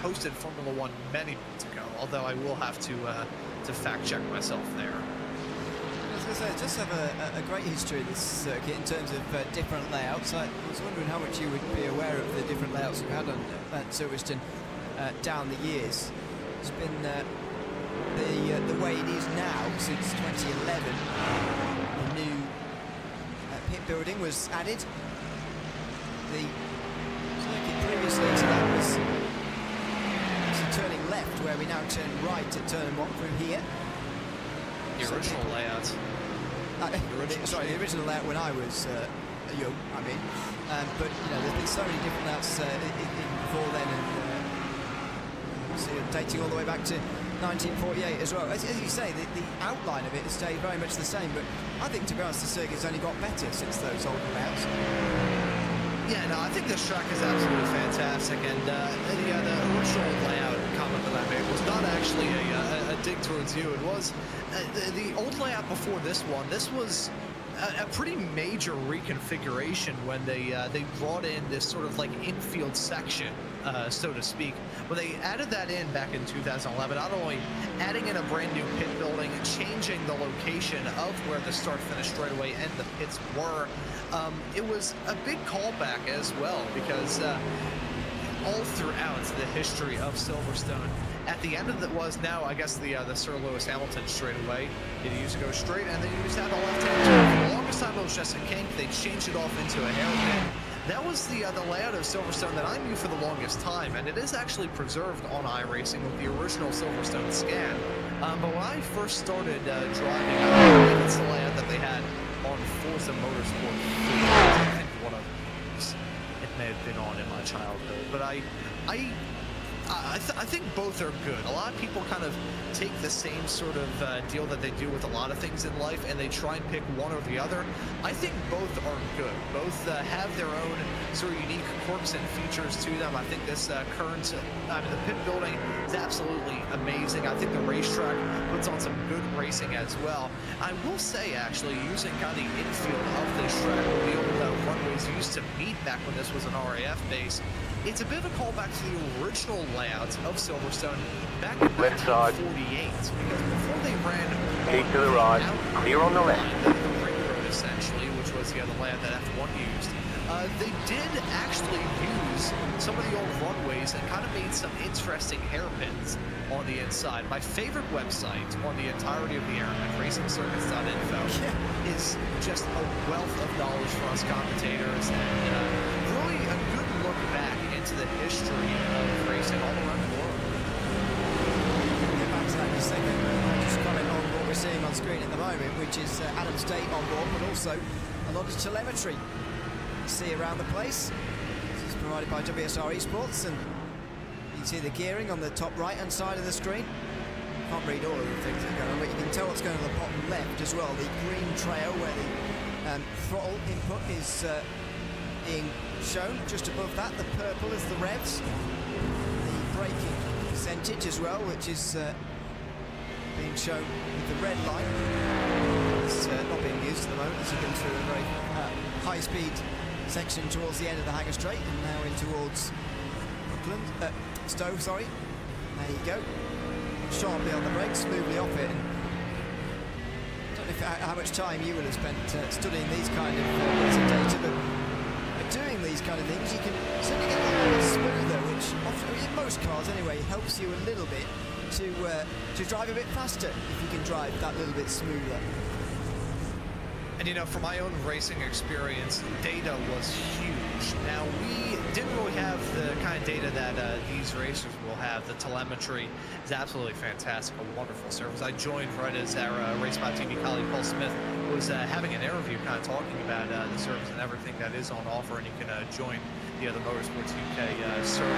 hosted Formula One many months ago, although I will have to fact check myself there. I was going to say, it does have a great history, this circuit, in terms of different layouts. I was wondering how much you would be aware of the different layouts we've had on at Silverstone down the years. It's been the way it is now since 2011. The new pit building was added. The circuit previously to that was turning left, where we now turn right at turn 1 through here. The original layout. The original layout when I was young, I mean. But you know, there's been so many different layouts before then, and so dating all the way back to 1948 as well. As you say, the outline of it has stayed very much the same, but I think, to be honest, the circuit's only got better since those old layouts. Yeah, no, I think this track is absolutely fantastic, and the original layout comment that I made was not actually a dig towards you. It was the old layout before this one. This was a pretty major reconfiguration when they brought in this sort of like infield section, so to speak. When they added that in back in 2011, not only adding in a brand new pit building and changing the location of where the start-finish straightaway and the pits were, it was a big callback as well, because all throughout the history of Silverstone, at the end of it was now, I guess, the Sir Lewis Hamilton straightaway. It used to go straight, and then you used to have a left-hand turn. For the longest time, it was just a kink. They changed it off into a hairpin. That was the layout of Silverstone that I knew for the longest time, and it is actually preserved on iRacing with the original Silverstone scan. But when I first started driving, I believe it's the layout that they had on Forza Motorsport 3. I think one of these. It may have been on in my childhood, but I think both are good. A lot of people kind of take the same sort of deal that they do with a lot of things in life, and they try and pick one or the other. I think both are good. Both have their own sort of unique quirks and features to them. I think this the pit building is absolutely amazing. I think the racetrack puts on some good racing as well. I will say, actually, using kind of the infield of this track, where the old runways used to meet back when this was an RAF base, it's a bit of a callback to the original layout of Silverstone back in 1948, because before they ran keep to the right, clear on the left. The ring road, essentially, which was the layout that F1 used, they did actually use some of the old runways and kind of made some interesting hairpins on the inside. My favorite website on the entirety of the internet, racingcircuits.info, is just a wealth of knowledge for us commentators, and really a good look back into the history of racing all around the world. We'll get back to that in a second. I just got on screen at the moment, which is Adam State on board, but also a lot of telemetry you see around the place. This is provided by WSR eSports, and you can see the gearing on the top right-hand side of the screen. Can't read all of the things that are going on, but you can tell what's going on the bottom left as well. The green trail where the throttle input is being shown. Just above that, the purple is the revs. The braking percentage as well, which is being shown with the red line. It's not being used at the moment as you go through a very high-speed section towards the end of the Hanger Straight, and now in towards Stowe, sorry. There you go. Sharply on the brakes, smoothly off it. And I don't know how much time you will have spent studying these kind of bits of data, but doing these kind of things, you can certainly get a little bit smoother, which often, in most cars anyway, helps you a little bit to drive a bit faster if you can drive that little bit smoother. And you know, from my own racing experience, data was huge. Now, we didn't really have the kind of data that these racers will have. The telemetry is absolutely fantastic, a wonderful service. I joined right as our RaceBot TV colleague Paul Smith was having an interview kind of talking about the service and everything that is on offer, and you can join the Motorsports UK server to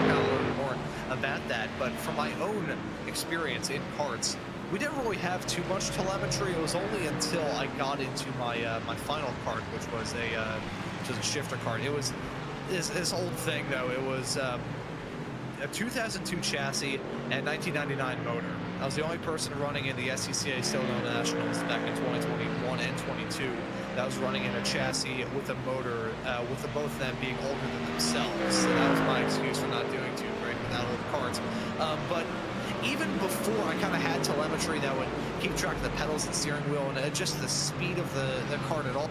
kind of learn more about that. But from my own experience in karts, we didn't really have too much telemetry. It was only until I got into my my final kart, which was a shifter kart. It was this old thing though. It was a 2002 chassis and 1999 motor. I was the only person running in the SCCA Silverstone Nationals back in 2021 and 22 that was running in a chassis with a motor, with the both of them being older than themselves. So that was my excuse for not doing too great with that old karts. But even before I kind of had telemetry that would keep track of the pedals and steering wheel and just the speed of the kart at all.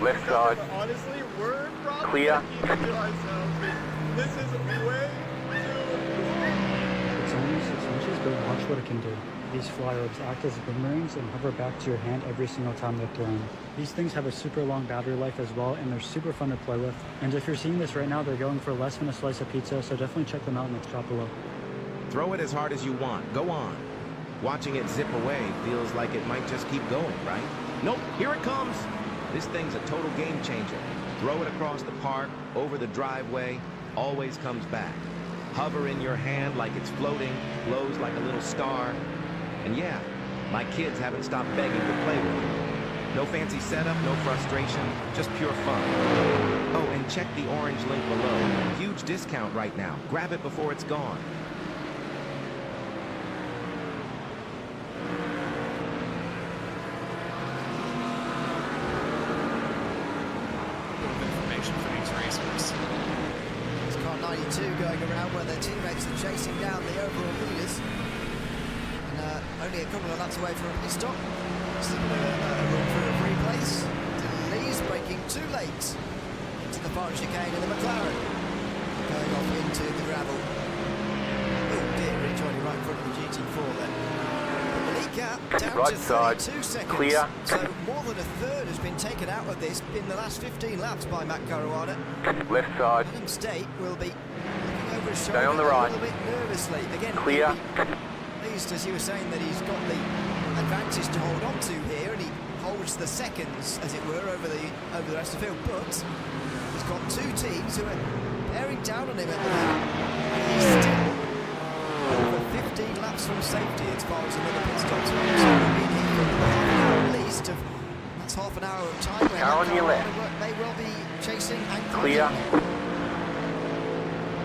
Left side. Honestly, we're probably Clear. keeping to ourselves. This is way It's only 6 inches, but watch what it can do. These flyovers act as boomerangs and hover back to your hand every single time they're thrown. These things have a super long battery life as well, and they're super fun to play with. And if you're seeing this right now, they're going for less than a slice of pizza, so definitely check them out in the drop below. Throw it as hard as you want. Go on. Watching it zip away feels like it might just keep going, right? Nope, here it comes. This thing's a total game changer. Throw it across the park, over the driveway, always comes back. Hover in your hand like it's floating, glows like a little star. And yeah, my kids haven't stopped begging to play with it. No fancy setup, no frustration, just pure fun. Oh, and check the orange link below. Huge discount right now. Grab it before it's gone. It's car 92 going around where their teammates are chasing down the overall leaders. And only a couple of laps away from a pit stop. Still a run through a free place. Lee's braking too late into the far chicane of the McLaren. Going off into the gravel. Oh dear, rejoining right in front of the GT4 then. The lead gap down Right to side, 32 seconds. clear. So more than a third has been taken out of this in the last 15 laps by Matt Caruana. Left side. Adam State will be looking over his shoulder Stay on the right. a little bit nervously. Again, Clear. he'll be pleased, as you were saying, that he's got the advantage to hold on to here, and he holds the seconds, as it were, over the rest of the field. But he's got two teams who are bearing down on him at the moment. He's still over 15 laps from safety as far as another pit stop. So we'll be here for half an hour at least. That's half an hour of time where Car on your left. they will be chasing and Clear.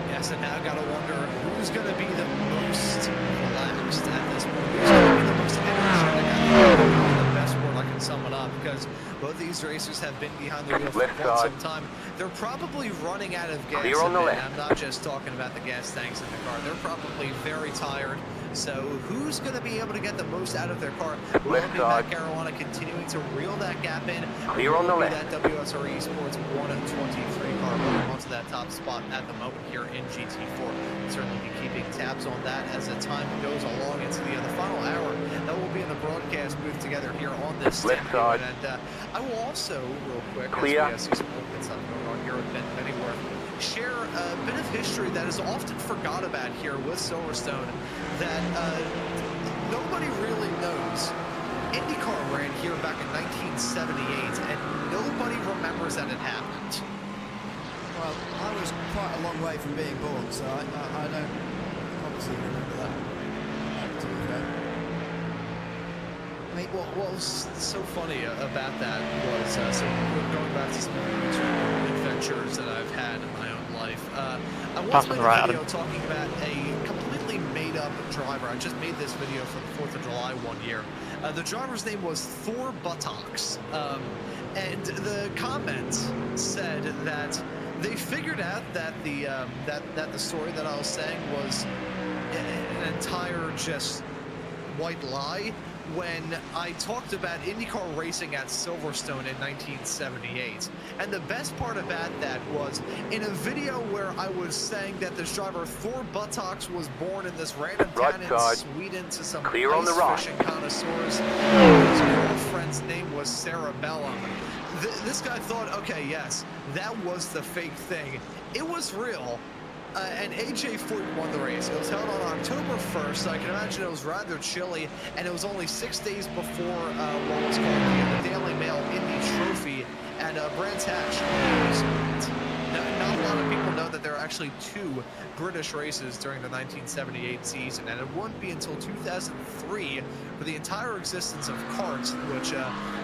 Yes, and now I've got to wonder who's going to be the most relaxed at this point. Who's going to be the most energetic? I think the best word I can sum it up, because both these these racers have been behind the wheel for Left quite side. some time, they're probably running out of gas. Clear on the a bit. left. I'm not just talking about the gas tanks in the car. They're probably very tired. So who's going to be able to get the most out of their car? Will it Left be side. Matt Caruana continuing to reel that gap in? Clear on the Will it be left. that WSR eSports 123 car running onto that top spot at the moment here in GT4? Certainly be keeping tabs on that as the time goes along into the final hour. That will be in the broadcast booth together here on this Left stand. side. And I will also, real quick, Clear. as we see some movement stuff going on here with Bennyworth, share a bit of history that is often forgot about here with Silverstone that nobody really knows. IndyCar ran here back in 1978, and nobody remembers that it happened. Well, I was quite a long way from being born, so I don't obviously remember that. To be fair. I mean, what was so funny about that was, so going back to some YouTube adventures that I've had in my own life, I once made a video talking about a completely made-up driver. I just made this video for the 4th of July one year. The driver's name was Thor Buttocks, and the comments said that they figured out that the story that I was saying was an entire just white lie when I talked about IndyCar racing at Silverstone in 1978. And the best part about that was in a video where I was saying that this driver Thor Buttocks was born in this random town in Sweden to some Clear on the right. fishing connoisseurs. His girlfriend's name was Sarah Bellum. This guy thought, okay, yes, that was the fake thing. It was real. And AJ Foyt won the race. It was held on October 1st, so I can imagine it was rather chilly, and it was only 6 days before what was called the Daily Mail Indy Trophy at Brands Hatch. Not a lot of people know that there are actually 2 British races during the 1978 season, and it wouldn't be until 2003 for the entire existence of CART, which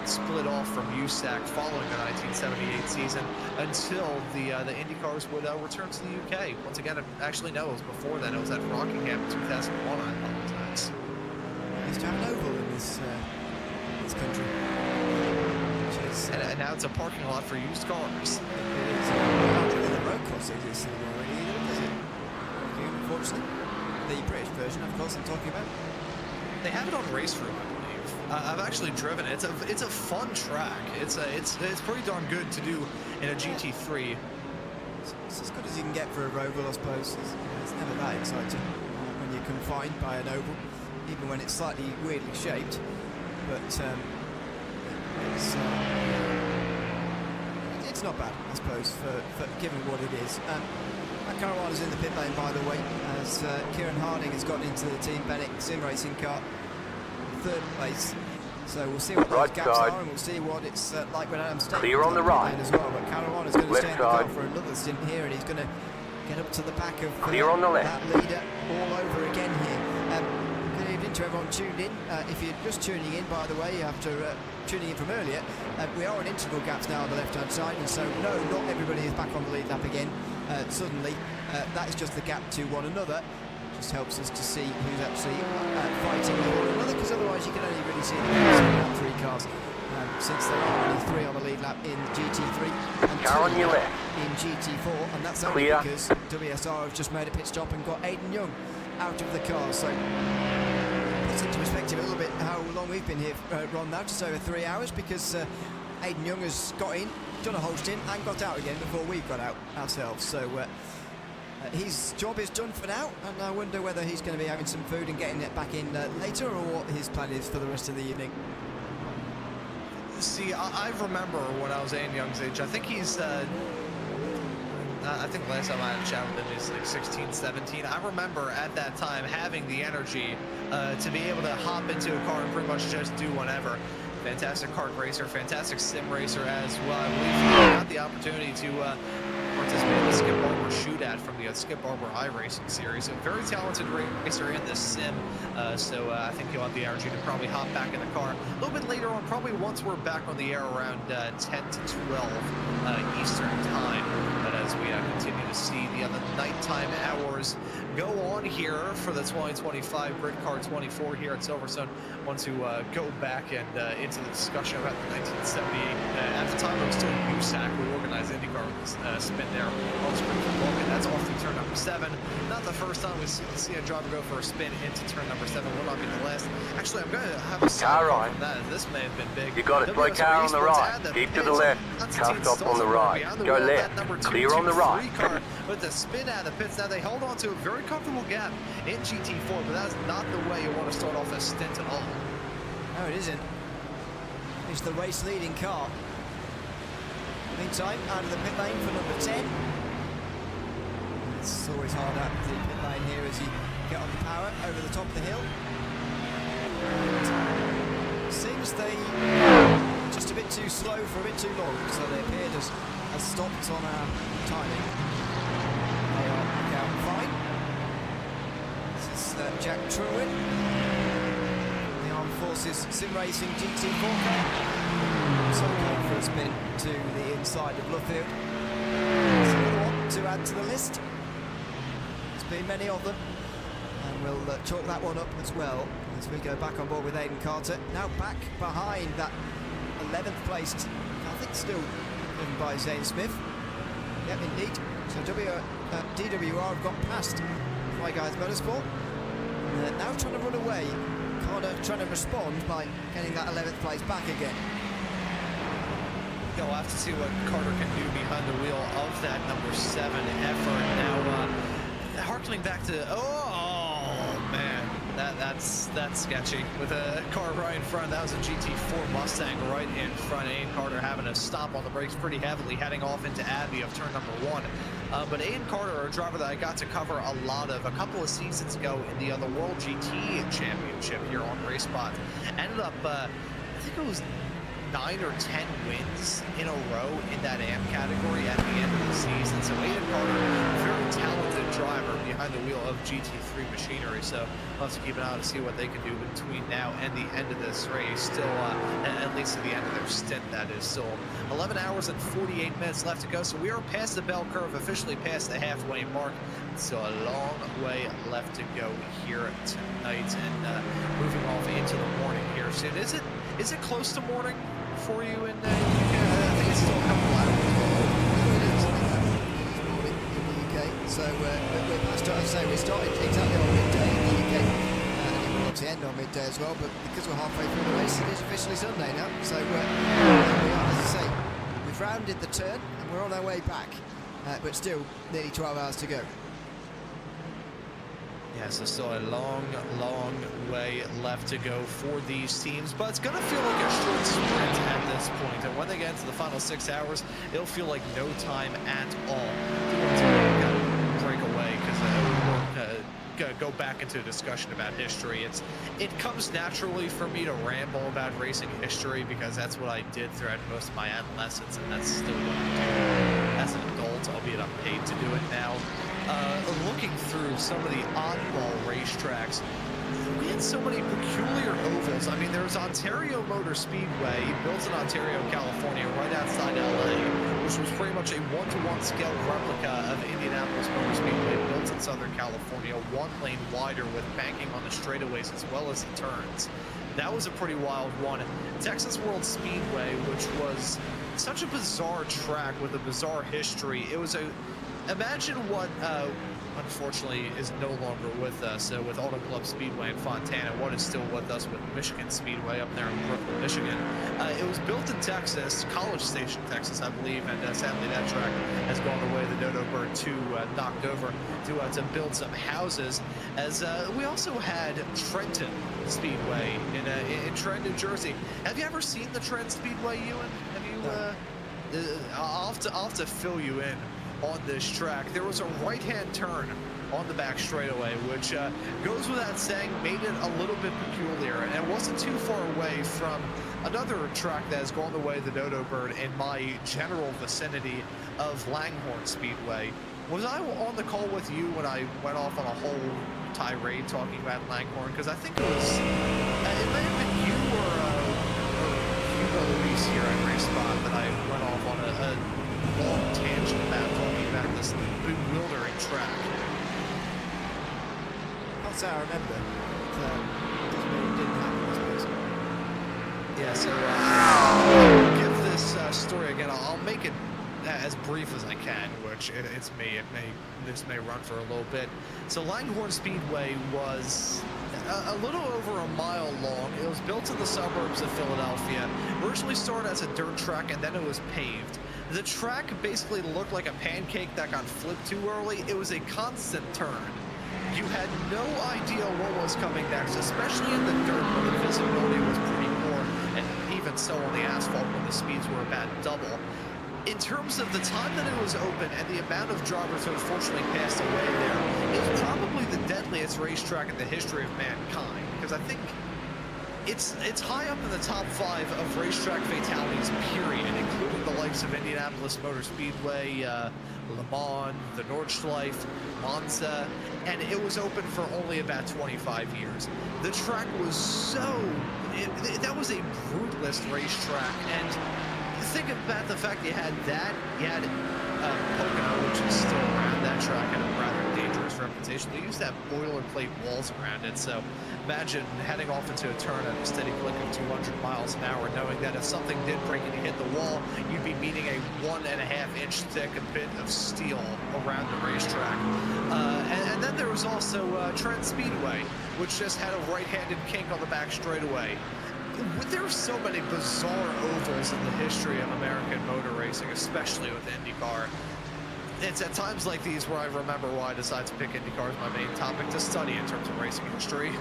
split off from USAC following the 1978 season, until the Indy cars would return to the UK. Once again, actually no, it was before then. It was at Rockingham in 2001, I apologize. We used to have an oval in this country. And now it's a parking lot for used cars. It is. The road course exists already either, does it? Unfortunately. The British version, of course, I'm talking about. They have it on Race Room, I believe. I've actually driven it. It's a fun track. It's pretty darn good to do in a GT3. It's as good as you can get for a roval, I suppose. It's never that exciting when you're confined by an oval, even when it's slightly weirdly shaped. But it's not bad, I suppose, for given what it is. Matt Caruana's in the pit lane, by the way, as Kieran Harding has gotten into the Team Bennett sim racing car, 3rd place. So we'll see what those gaps are, and we'll see what it's like when Adam Staten Clear on the right as well. But Caruana's going to stay in the car for another stint here, and he's going to get up to the back of Clear on the left. that leader all over again here. Good evening to everyone tuned in. If you're just tuning in, by the way, after tuning in from earlier, we are on integral gaps now on the left-hand side, and so no, not everybody is back on the lead lap again. Suddenly, that is just the gap to one another. Just helps us to see who's actually fighting with one another, because otherwise you can only really see the cars around 3 cars, since there are only 3 on the lead lap in GT3 and 2 on your left. in GT4, and that's only Clear. because WSR have just made a pit stop and got Aidan Young out of the car. So puts into perspective a little bit how long we've been here, Ron, now, just over 3 hours, because Aidan Young has got in, done a whole stint and got out again before we've got out ourselves. So his job is done for now, and I wonder whether he's going to be having some food and getting it back in later, or what his plan is for the rest of the evening. See, I remember when I was Aidan Young's age. I think he's I think last time I had a chat with him, he's like 16, 17. I remember at that time having the energy to be able to hop into a car and pretty much just do whatever. Fantastic kart racer, fantastic sim racer as well. I believe he got the opportunity to participate in the Skip Barber shootout from the Skip Barber iRacing series. A very talented racer in this sim, so I think he'll have the energy to probably hop back in the car a little bit later on, probably once we're back on the air around 10 to 12 Eastern time. But as we continue to see the other nighttime hours go on here for the 2025 Britcar 24 here at Silverstone. Want to go back and into the discussion about the 1978. At the time, it was still USAC who organized IndyCar spin there on Spring for Vulcan. That's off through turn number 7. Not the first time we see a driver go for a spin into turn number 7. Will not be the last. Actually, I'm going to have a side right. from that. This may have been big. You got a slow car on the right. Keep to the left. Car stop on the right. Go left. Clear on the right. Car with the spin out of the pits. Now they hold on to a very comfortable gap in GT4, but that's not the way you want to start off a stint at all. No, it isn't. It's the race leading car. Meantime, out of the pit lane for number 10. It's always hard out of the pit lane here as you get on the power over the top of the hill. And seems they just a bit too slow for a bit too long, so they appeared as stopped on our timing. They are back out fine. This is Jack Truitt, the Armed Forces Sim Racing GT4 car. So going for a spin to the inside of Luffield. There's another one to add to the list. There's been many of them, and we'll chalk that one up as well as we go back on board with Aidan Carter. Now back behind that 11th placed, I think still driven by Zane Smith. Yep, indeed. So DWR have got past Fly Guys Motorsport. Now trying to run away. Carter trying to respond by getting that 11th place back again. You'll have to see what Carter can do behind the wheel of that number 7 effort. Now, harkening back to, oh man, that's sketchy. With a car right in front, that was a GT4 Mustang right in front. Aidan Carter having to stop on the brakes pretty heavily, heading off into Abbey of turn number 1. But Aidan Carter, a driver that I got to cover a lot of a couple of seasons ago in the other World GT Championship here on RaceSpot, ended up, I think it was 9 or 10 wins in a row in that AM category at the end of the season. So Aidan Carter, very talented driver behind the wheel of GT3 machinery. So we'll have to keep an eye out to see what they can do between now and the end of this race. Still, at least at the end of their stint, that is. Still 11 hours and 48 minutes left to go. So we are past the bell curve, officially past the halfway mark. So a long way left to go here tonight, and moving off into the morning here soon. Is it close to morning for you in the UK? I think it's still a couple hours. In the UK, so we're past, as I say, we started exactly on midday in the UK, and it will obviously end on midday as well, but because we're halfway through the race, it is officially Sunday now, so we are, as I say, we've rounded the turn, and we're on our way back, but still nearly 12 hours to go. Yeah, so still a long way left to go for these teams, but it's going to feel like a short sprint at this point. And when they get into the final 6 hours, it'll feel like no time at all. To break away, because we won't go back into a discussion about history. It comes naturally for me to ramble about racing history because that's what I did throughout most of my adolescence, and that's still what I do as an adult, albeit I'm paid to do it now. Looking through some of the oddball racetracks, we had so many peculiar ovals. I mean, there was Ontario Motor Speedway, built in Ontario, California, right outside LA, which was pretty much a 1-to-1 scale replica of Indianapolis Motor Speedway, built in Southern California, 1 lane wider with banking on the straightaways as well as the turns. That was a pretty wild one. Texas World Speedway, which was such a bizarre track with a bizarre history. It was imagine what, unfortunately, is no longer with us with Auto Club Speedway in Fontana, what is still with us with Michigan Speedway up there in Brooklyn, Michigan. It was built in Texas, College Station, Texas, I believe, and sadly that track has gone the way of the Dodo Bird 2, knocked over to build some houses. As we also had Trenton Speedway in Trenton, New Jersey. Have you ever seen the Trent Speedway, Ewan? Have you? No. I'll have to fill you in on this track. There was a right-hand turn on the back straightaway, which goes without saying, made it a little bit peculiar, and it wasn't too far away from another track that has gone the way of the Dodo Bird in my general vicinity of Langhorne Speedway. Was I on the call with you when I went off on a whole tirade talking about Langhorne? Because I think it was, it may have been you or Hugo Luis here at RaceSpot that I went off on a long tangent about talking about this bewildering track. Can't say I remember. But, doesn't mean it didn't happen, I suppose. Yeah, so I'll give this story again. I'll make it as brief as I can, which it's me. This may run for a little bit. So Langhorne Speedway was a little over a mile long. It was built in the suburbs of Philadelphia. Originally started as a dirt track, and then it was paved. The track basically looked like a pancake that got flipped too early. It was a constant turn. You had no idea what was coming next, especially in the dirt where the visibility was pretty poor, and even so on the asphalt when the speeds were about double. In terms of the time that it was open and the amount of drivers who unfortunately passed away there, it was probably the deadliest racetrack in the history of mankind, because I think it's high up in the top 5 of racetrack fatalities, period, including the likes of Indianapolis Motor Speedway, Le Mans, the Nordschleife, Monza, and it was open for only about 25 years. The track was that was a brutalist racetrack, and think about the fact you had Pocono, which is still around. That track had a rather dangerous reputation. They used to have boilerplate walls around it, so imagine heading off into a turn at a steady click of 200 miles an hour, knowing that if something did break and you hit the wall, you'd be meeting a 1.5-inch thick bit of steel around the racetrack. And then there was also Trent Speedway, which just had a right-handed kink on the back straightaway. There are so many bizarre ovals in the history of American motor racing, especially with IndyCar. It's at times like these where I remember why I decided to pick IndyCar as my main topic to study in terms of racing history.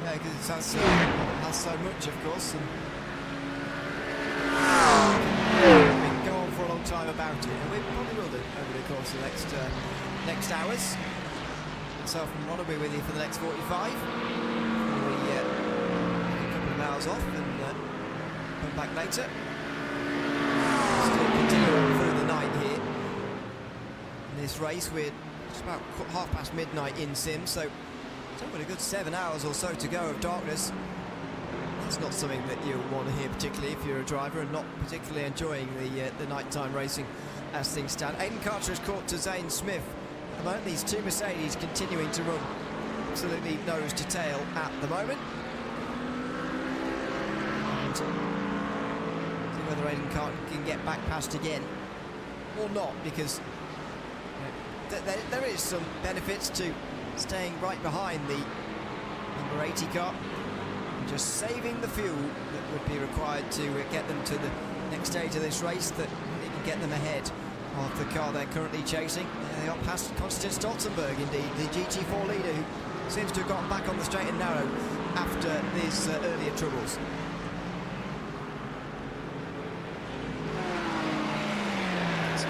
Yeah, because it has so much, of course. And we can go on for a long time about it, and we probably will do over the course of the next hours. Myself and Ron will be with you for the next 45. Hours off and come back later. Still continuing through the night here in this race. We're just about midnight in sim, so it's only a good 7 hours or so to go of darkness. That's not something that you want to hear, particularly if you're a driver and not particularly enjoying the nighttime racing as things stand. Aiden Carter is caught to Zane Smith. At the moment, these two Mercedes continuing to run absolutely nose to tail at the moment. See whether Aiden Carter can get back past again or not, because there is some benefits to staying right behind the number 80 car and just saving the fuel that would be required to get them to the next stage of this race, that it can get them ahead of the car they're currently chasing. They got past Konstantin Stolzenberg, indeed, the GT4 leader, who seems to have gotten back on the straight and narrow after these earlier troubles.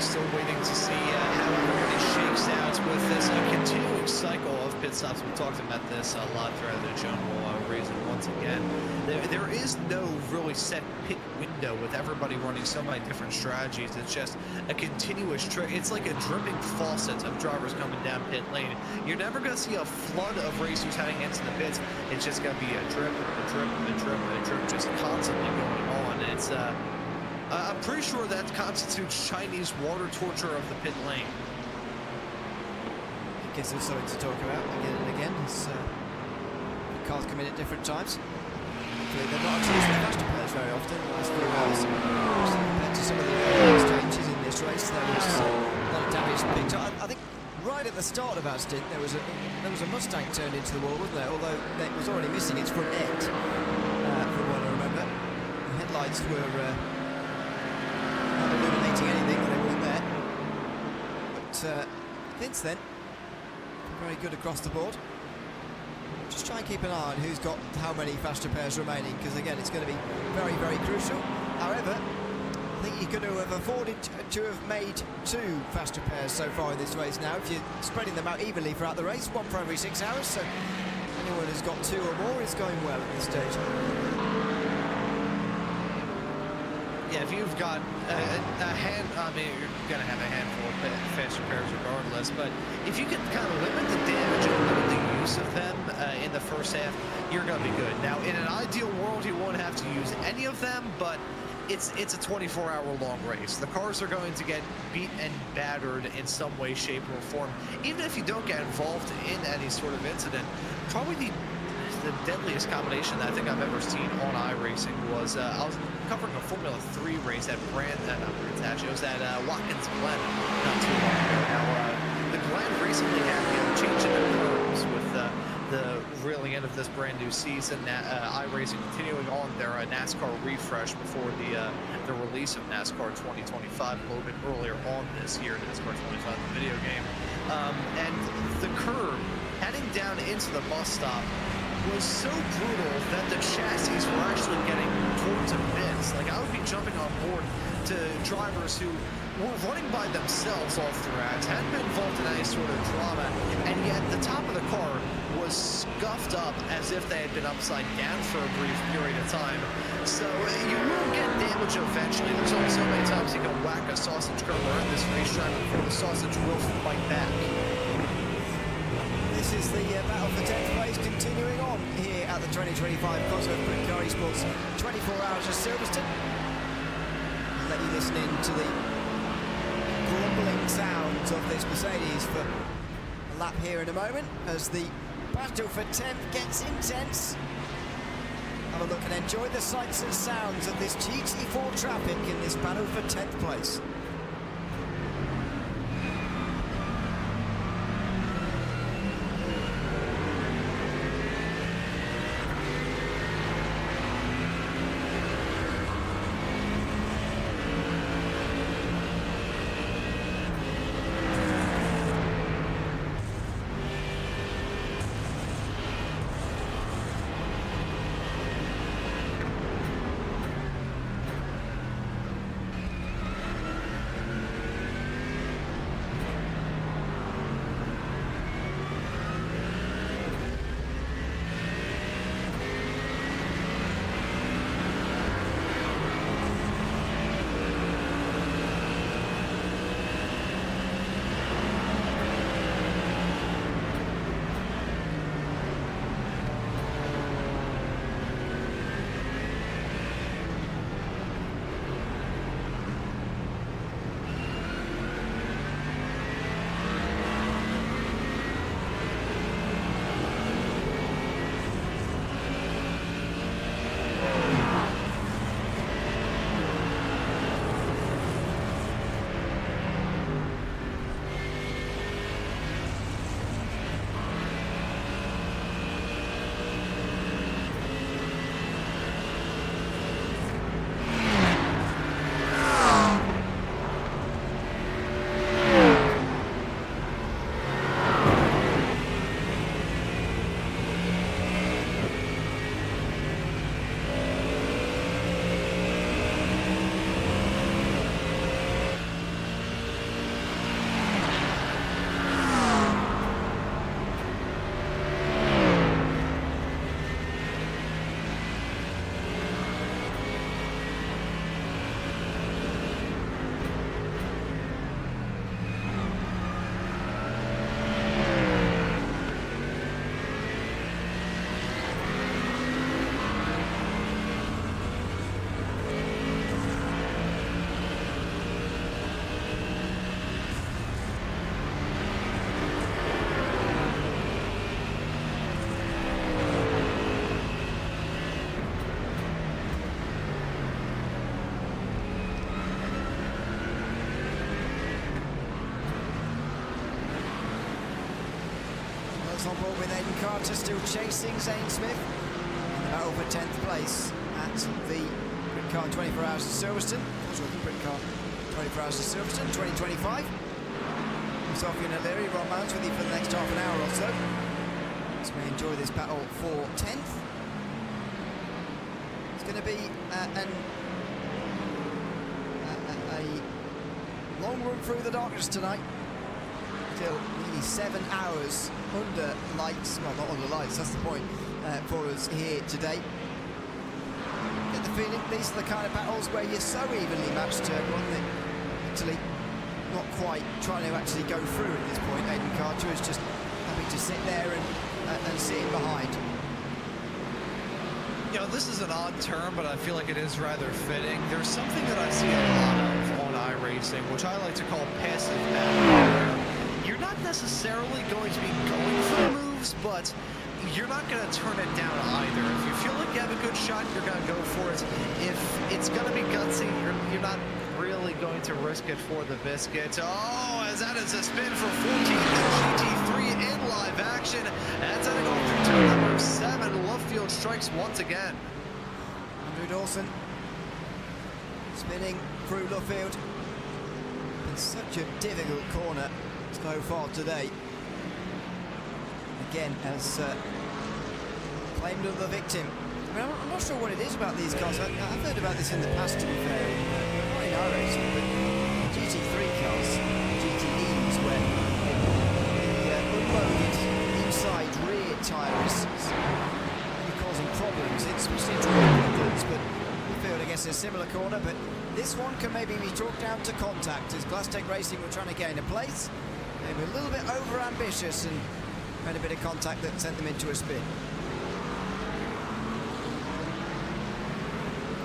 Still waiting to see how everybody shakes out with this continuing cycle of pit stops. We talked about this a lot throughout the general reason once again. There is no really set pit window with everybody running so many different strategies. It's just a continuous trick. It's like a dripping faucet of drivers coming down pit lane. You're never going to see a flood of racers heading into the pits. It's just going to be a drip, a drip, a drip, a drip, just constantly going on. It's I'm pretty sure that constitutes Chinese water torture of the pit lane. It gives them something to talk about again and again. As cars come in at different times. Hopefully they're not actually using the faster pairs very often in the last few hours. Compared to some of the exchanges in this race, there was a lot of damage picked up. I think right at the start of our stint there was a Mustang turned into the wall, wasn't there? Although it was already missing its front end, from what I remember. The headlights were not illuminating anything, they weren't there. But since then, very good across the board. Just try and keep an eye on who's got how many faster pairs remaining, because again it's going to be very, very crucial. However, I think you're going to have afforded to have made 2 faster pairs so far in this race now, if you're spreading them out evenly throughout the race, 1 for every 6 hours, so anyone who's got 2 or more is going well at this stage. Yeah, if you've got I mean, you're going to have a handful of faster pairs regardless, but if you can kind of limit the damage and limit the use of them in the first half, you're going to be good. Now, in an ideal world, you won't have to use any of them, but it's a 24-hour long race. The cars are going to get beat and battered in some way, shape, or form. Even if you don't get involved in any sort of incident, probably the deadliest combination that I think I've ever seen on iRacing was I was covering a Formula 3 race at it was at Watkins Glen not too long ago. Now, the Glen recently had change in the curbs with the really end of this brand new season. iRacing continuing on their NASCAR refresh before the release of NASCAR 2025 a little bit earlier on this year, NASCAR 25, the video game. And the curb heading down into the bus stop was so brutal that the chassis were actually getting towards a miss. Like, I would be jumping on board to drivers who were running by themselves all throughout, hadn't been involved in any sort of drama, and yet the top of the car was scuffed up as if they had been upside down for a brief period of time. So you will get damage eventually. There's only so many times you can whack a sausage curler in this racetrack before the sausage will fight back. This is the battle for 10th place continuing on here at the 2025 Cosworth Britcar eSports 24 Hours of Silverstone. I'll let you listen in to the grumbling sounds of this Mercedes for a lap here in a moment as the battle for 10th gets intense. Have a look and enjoy the sights and sounds of this GT4 traffic in this battle for 10th place. On board with Aidan Carter, still chasing Zane Smith in the battle for 10th place at the Britcar 24 Hours of Silverstone. Britcar 24 Hours of Silverstone 2025. Myself, Ian Leary, Ron Mounts with you for the next half an hour or so as we enjoy this battle for 10th. It's going to be a long run through the darkness tonight. Still nearly 7 hours under lights, well, not under lights, that's the point for us here today. Get the feeling these are the kind of battles where you're so evenly matched to one that actually not quite trying to actually go through at this point. Aidan Carter is just having to sit there and sit in behind. You know, this is an odd term, but I feel like it is rather fitting. There's something that I see a lot of on iRacing, which I like to call passive battle. You're not necessarily going to be going for the moves, but you're not going to turn it down either. If you feel like you have a good shot, you're going to go for it. If it's going to be gutsy, you're not really going to risk it for the biscuit. Oh, as that is a spin for 14, GT3 in live action. That's going to go through turn number 7. Left field strikes once again. Andrew Dawson spinning through Luffield. It's such a difficult corner so far today. Again, as claimed of the victim. I mean, I'm not sure what it is about these cars. I've heard about this in the past, to be fair, not in iRacing, but GT3 cars, GTEs, where the unloaded inside rear tyre is really causing problems. It's especially in Woodlands, but we feel, I guess, a similar corner. But this one can maybe be chalked down to contact, as Glasstech Racing were trying to gain a place. They were a little bit over-ambitious and had a bit of contact that sent them into a spin.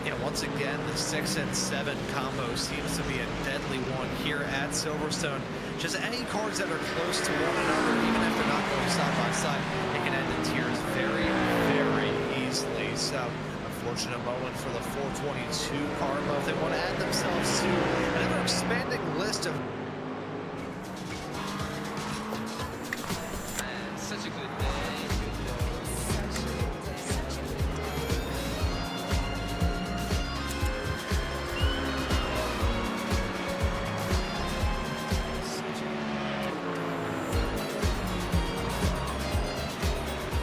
Yeah, once again, the 6 and 7 combo seems to be a deadly one here at Silverstone. Just any cars that are close to one another, even if they're not going side by side, they can end in tiers very, very easily. So, unfortunate moment for the 422 car mode. They want to add themselves to another expanding list of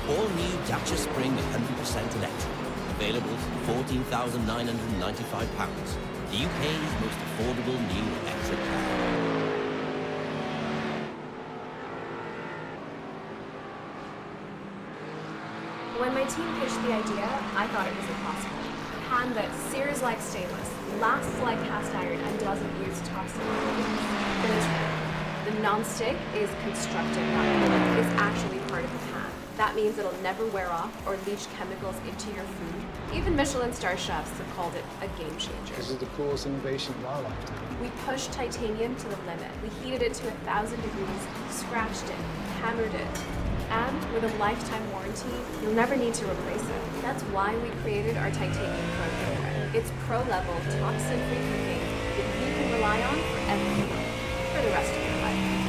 All new Dacia Spring 100% electric. Available for £14,995. The UK's most affordable new electric car. When my team pitched the idea, I thought it was impossible. A pan that's Sears-like stainless, lasts like cast iron, and doesn't use toxic ingredients. But it's true. The non-stick is constructed, not built. It's actually part of the pan. That means it'll never wear off or leach chemicals into your food. Even Michelin star chefs have called it a game changer. This is the coolest innovation of our lifetime. We pushed titanium to the limit. We heated it to 1,000 degrees, scratched it, hammered it. And with a lifetime warranty, you'll never need to replace it. That's why we created our Titanium Pro Filter. It's pro-level, toxin-free cooking that you can rely on for every meal, for the rest of your life.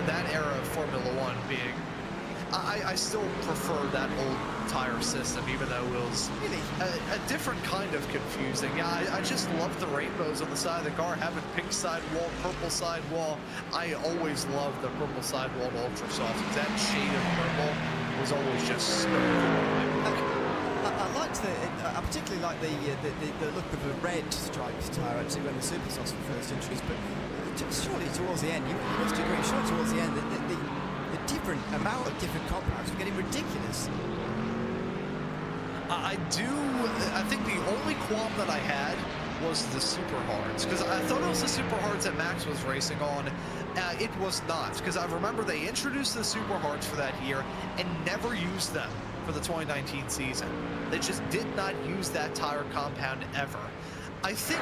That era of Formula One being, I still prefer that old tire system, even though it was really a different kind of confusing. Yeah, I just love the rainbows on the side of the car, having pink sidewall, purple sidewall. I always loved the purple sidewall Ultra Soft. That shade of purple was always just so cool. I liked I particularly like the look of the red striped tyre actually when the Super Softs were first introduced, but surely towards the end, you must agree, surely towards the end, the different amount of different compounds were getting ridiculous. I think the only qualm that I had was the Super Hards, because I thought it was the Super Hards that Max was racing on. It was not, because I remember they introduced the Super Hards for that year and never used them for the 2019 season. They just did not use that tire compound ever. I think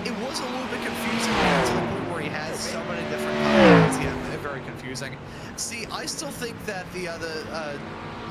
it was a little bit confusing to the point where he has so many different compounds. Yeah, very confusing. See, I still think that the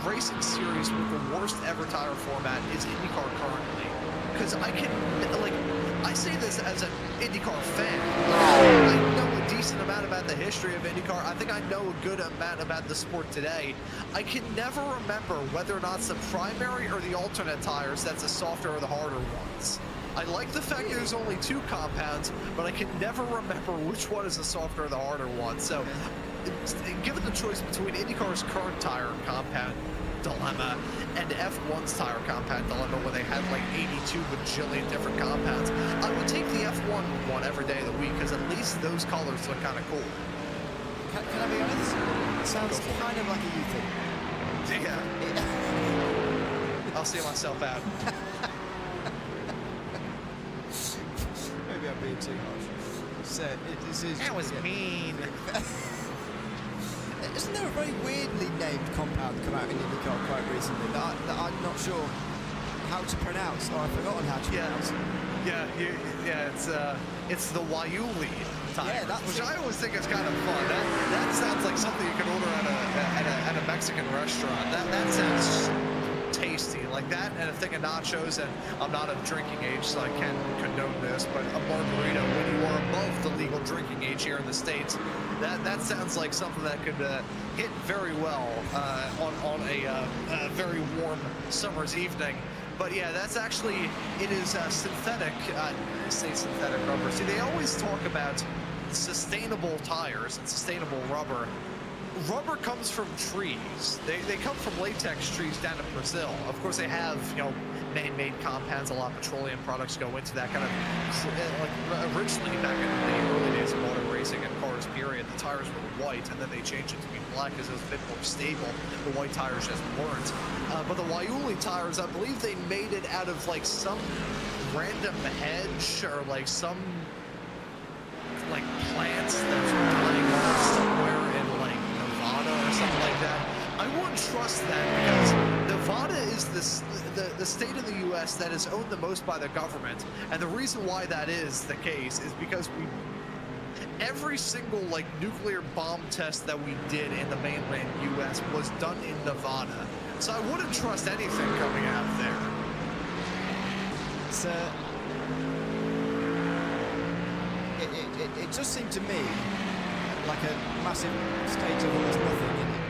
racing series with the worst ever tire format is IndyCar currently. Because I say this as an IndyCar fan. I know a decent amount about the history of IndyCar. I think I know a good amount about the sport today. I can never remember whether or not it's the primary or the alternate tires that's the softer or the harder ones. I like the fact that there's only 2 compounds, but I can never remember which one is the softer or the harder one. So, given the choice between IndyCar's current tire compound dilemma and F1's tire compound dilemma, where they had like 82 bajillion different compounds, I would take the F1 one every day of the week, because at least those colors look kind of cool. Can I be honest? It sounds kind of like a you thing. Yeah. I'll see myself out. Maybe I'm being too harsh. So this is. That was mean. Isn't there a very weirdly named compound come out in IndyCar quite recently that I'm not sure how to pronounce, or I've forgotten how to pronounce? It's the Waiuli tire, Yeah, which I always think is kind of fun. That sounds like something you can order at a Mexican restaurant. That sounds tasty, like that and a thing of nachos. And I'm not of drinking age, so I can't condone this, but a margarita when you are above the legal drinking age here in the States, that sounds like something that could hit very well on a very warm summer's evening. But yeah, that's actually, it is synthetic, I say synthetic rubber. See, they always talk about sustainable tires and sustainable rubber. Rubber comes from trees. They come from latex trees down in Brazil. Of course, they have, man-made compounds. A lot of petroleum products go into that kind of, like originally back in the early days of motor racing and cars, period, the tires were white, and then they changed it to be black because it was a bit more stable. The white tires just weren't. But the Waiuli tires, I believe they made it out of like some random hedge or like some like plants that's dying off somewhere in like Nevada or something like that. I wouldn't trust that because Nevada is the state of the U.S. that is owned the most by the government, and the reason why that is the case is because every single like nuclear bomb test that we did in the mainland U.S. was done in Nevada, so I wouldn't trust anything coming out of there. It's it just seemed to me like a massive state of almost nothing in it,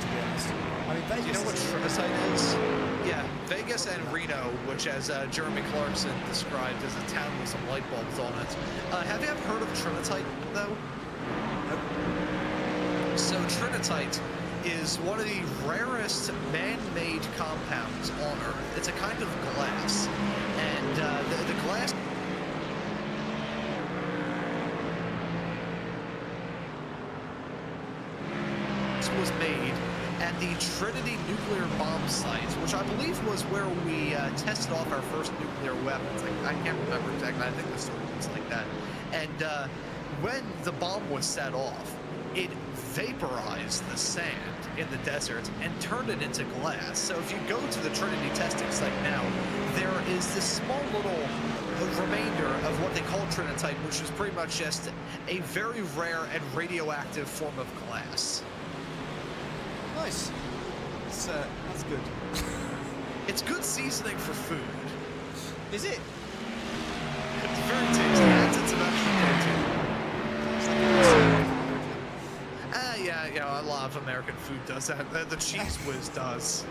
to be honest. I mean, Vegas. Do you know what Trinitite is? Yeah, Vegas and Reno, which as Jeremy Clarkson described as a town with some light bulbs on it. Have you ever heard of Trinitite, though? Nope. So Trinitite is one of the rarest man-made compounds on Earth. It's a kind of glass, and the glass was made at the Trinity nuclear bomb site, which I believe was where we tested off our first nuclear weapons. I can't remember exactly. I think the story was like that. And when the bomb was set off, it vaporized the sand in the desert and turned it into glass. So if you go to the Trinity testing site now, there is this small little remainder of what they call Trinitite, which is pretty much just a very rare and radioactive form of glass. Nice. That's good. It's good seasoning for food. Is it? It's very tasty. Adds its extra yeah, a lot of American food does that. The Cheese Whiz does.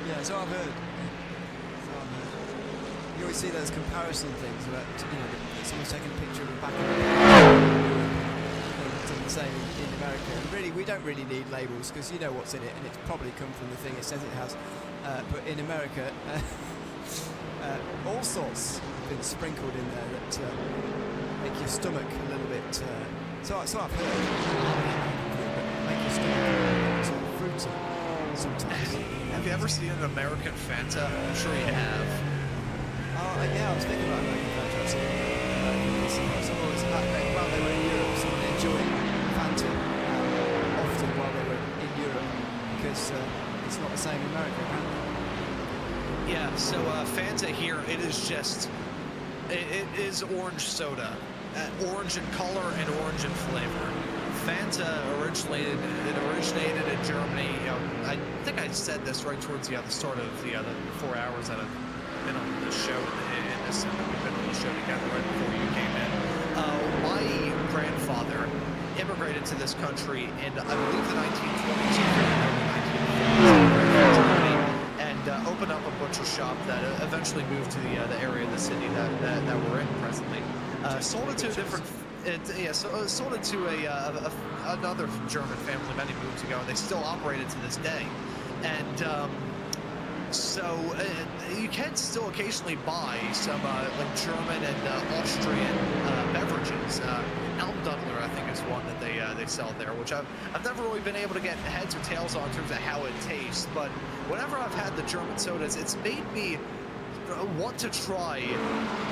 Yeah, so I've heard. You always see those comparison things about, someone's taking a picture of the back of the same in America. And really, we don't really need labels because you know what's in it, and it's probably come from the thing it says it has. But in America, all sorts have been sprinkled in there that make your stomach a little bit. So I've heard. Make your stomach a little bit fruity sometimes. Have you ever seen an American Fanta? I'm sure you have. Yeah, I was thinking about American Fanta actually. Someone was while they were in Europe, someone enjoying Fanta often while they were in Europe because it's not the same in America, apparently. Yeah, so Fanta here, it is just, it is orange soda. Orange in color and orange in flavor. Fanta originated in Germany. I think I said this right towards the start of the 4 hours that I've been on the show in this, and we've been on the show together right before you came in. My grandfather immigrated to this country in, I believe, the 1920s or Germany, and opened up a butcher shop that eventually moved to the area of the city that we're in presently. Sold it to a different. Sold it to another German family many moons ago, and they still operate it to this day. And So you can still occasionally buy some like German and Austrian beverages. Almdudler, I think, is one that they sell there, which I've never really been able to get heads or tails on in terms of how it tastes. But whenever I've had the German sodas, it's made me want to try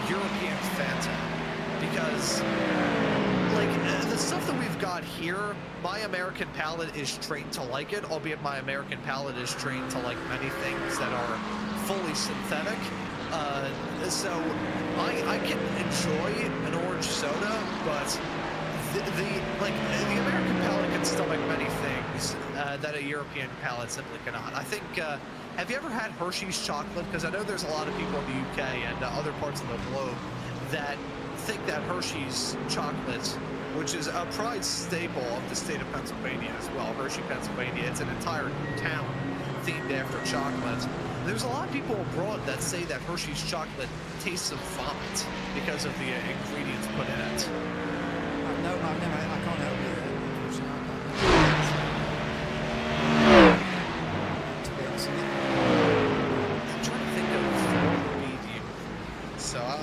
European Fanta, because like the stuff that we've got here, my American palate is trained to like it, albeit my American palate is trained to like many things that are fully synthetic. So I can enjoy an orange soda, but the American palate can stomach many things that a European palate simply cannot. I think. Have you ever had Hershey's chocolate? Because I know there's a lot of people in the UK and other parts of the globe that think that Hershey's chocolate, which is a pride staple of the state of Pennsylvania as well, Hershey, Pennsylvania, it's an entire town themed after chocolate. There's a lot of people abroad that say that Hershey's chocolate tastes of vomit because of the ingredients put in it. No, I can't help you.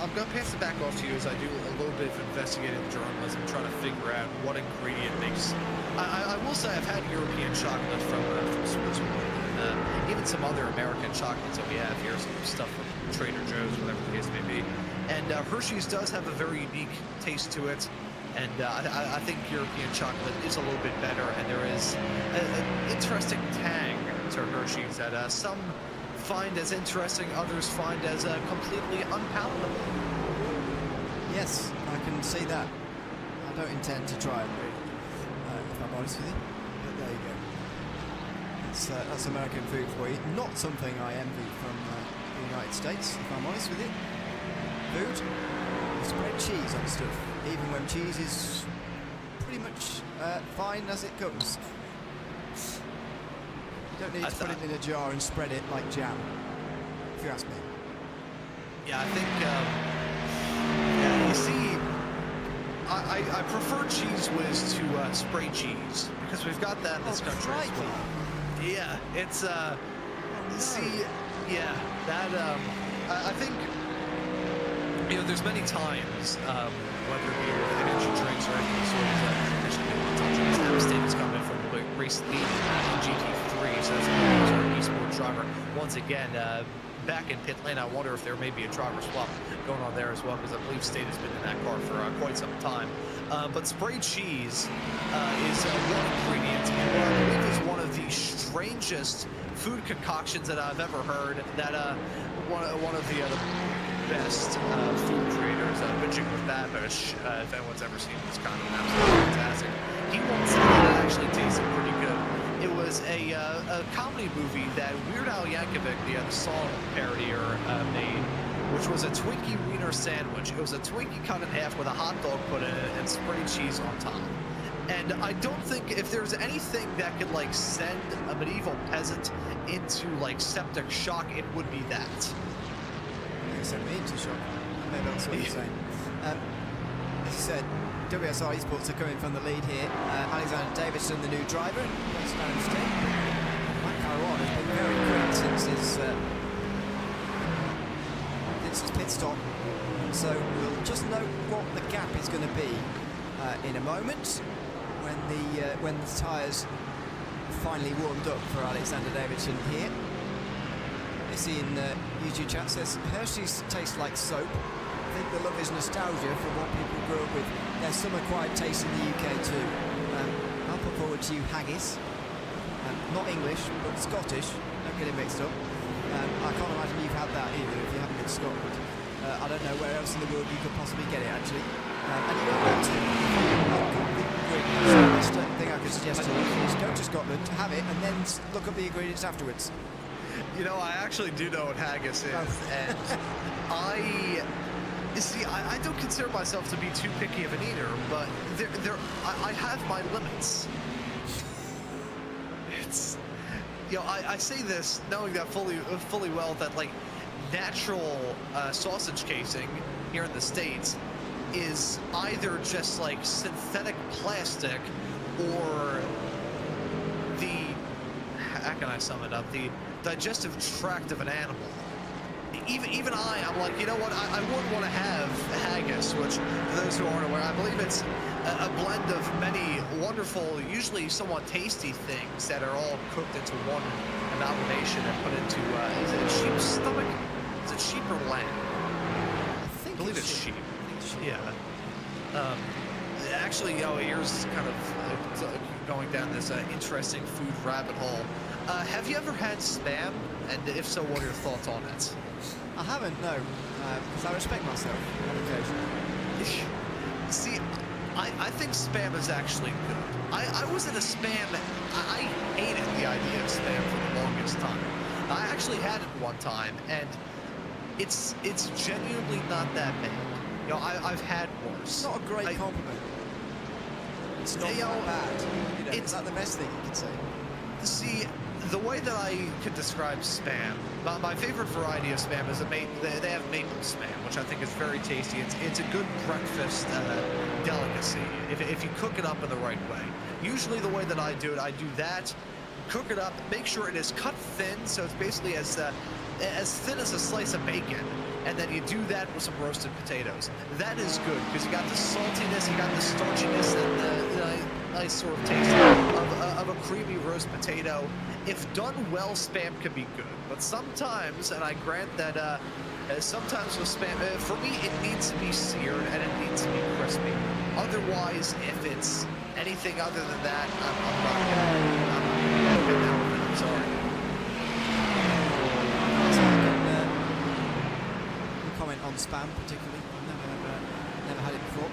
I'm going to pass it back off to you as I do a little bit of investigative journalism, trying to figure out what ingredient makes. I will say I've had European chocolate from Switzerland, and even some other American chocolates that we have here, some stuff from Trader Joe's, whatever the case may be. And Hershey's does have a very unique taste to it, and I think European chocolate is a little bit better, and there is an interesting tang to Hershey's that some find as interesting, others find as completely unpalatable. Yes, I can see that. I don't intend to try it, if I'm honest with you. But there you go. That's American food for you. Not something I envy from the United States, if I'm honest with you. Food, you spread cheese on stuff, even when cheese is pretty much fine as it comes. You don't need to put it in a jar and spread it like jam, if you ask me. Yeah, I think, yeah, you see, I prefer Cheese Whiz to spray cheese, because we've got that in this country as well. Yeah, it's, see, yeah, that, I think, you know, there's many times, whether it be with energy drinks or any sort of traditional touch, State has come in from the race lead in GT3, so that's an eSport driver. Once again, back in pit lane, I wonder if there may be a driver swap going on there as well, because I believe State has been in that car for quite some time. But sprayed cheese is one ingredient, and what I believe is one of the strangest food concoctions that I've ever heard. That one of the best food creators, Benjy with Babish, if anyone's ever seen this kind of absolutely fantastic. He once said that it actually tasted pretty good. It was a comedy movie that Weird Al Yankovic, the song parodier, made, which was a Twinkie wiener sandwich. It was a Twinkie cut in half with a hot dog put in it and sprayed cheese on top. And I don't think if there's anything that could like send a medieval peasant into like septic shock, it would be that. Send me into shock. Maybe that's what you're saying. As you said, WSR eSports are coming from the lead here. Alexander Davidson, the new driver, Matt Caruana has been very quick since his pit stop. So we'll just know what the gap is going to be in a moment when the tyres finally warmed up for Alexander Davidson here. See in YouTube chat says Hershey's taste like soap. I think the love is nostalgia for what people grew up with. There's some acquired taste in the UK too. I'll put forward to you haggis. Not English, but Scottish. Don't get it mixed up. I can't imagine you've had that either if you haven't been to Scotland. I don't know where else in the world you could possibly get it actually. And you don't have to. So the best thing I could suggest to you is go to Scotland, have it, and then look up the ingredients afterwards. You know, I actually do know what haggis is, and I don't consider myself to be too picky of an eater, but I have my limits. It's, you know, I say this knowing that fully well that like natural sausage casing here in the States is either just like synthetic plastic or how can I sum it up? The digestive tract of an animal. Even I'm like, you know what? I wouldn't want to have haggis, which, for those who aren't aware, I believe it's a blend of many wonderful, usually somewhat tasty things that are all cooked into one amalgamation and put into, is it a sheep's stomach? Is it sheep or lamb? I believe it's sheep. Yeah. Actually, here's kind of going down this interesting food rabbit hole. Have you ever had Spam? And if so, what are your thoughts on it? I haven't, no, because I respect myself on occasion. See, I think Spam is actually good. I was in a Spam, I hated the idea of Spam for the longest time. I actually had it one time, and it's genuinely not that bad. You know, I've had worse. It's not a great compliment. It's not that bad. You know, it's not the best thing you could say. See, the way that I could describe Spam, my favorite variety of Spam is they have maple Spam, which I think is very tasty. It's a good breakfast delicacy if you cook it up in the right way. Usually the way that I do that, cook it up, make sure it is cut thin, so it's basically as thin as a slice of bacon, and then you do that with some roasted potatoes. That is good, because you got the saltiness, you got the starchiness, and the nice sort of taste of a creamy roast potato. If done well, Spam can be good, but sometimes, and I grant that sometimes with Spam, for me, it needs to be seared and it needs to be crispy. Otherwise, if it's anything other than that, I'm not gonna get down with it. I'm sorry. Comment on Spam particularly. I've never had it before.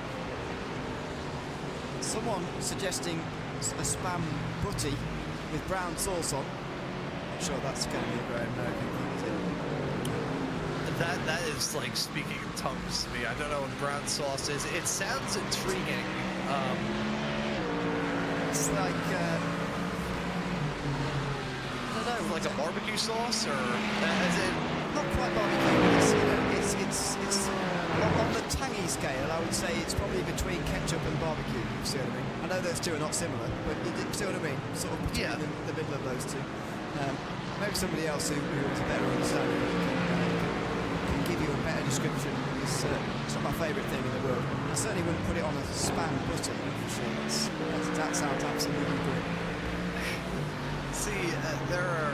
Someone suggesting a Spam butty with brown sauce on. Not sure that's going to be a very American thing, is it? That is like speaking in tongues to me. I don't know what brown sauce is. It sounds intriguing. It's like I don't know, like a barbecue sauce, or as in not quite barbecue. It's on the tangy scale. I would say it's probably between ketchup and barbecue. If you see what I mean? I know those two are not similar, but you see what I mean? Sort of between the middle of those two. Maybe somebody else who has a better understanding can give you a better description. It's not my favourite thing in the world. I certainly wouldn't put it on a Spam butty, for sure. That sounds absolutely good. See, there are...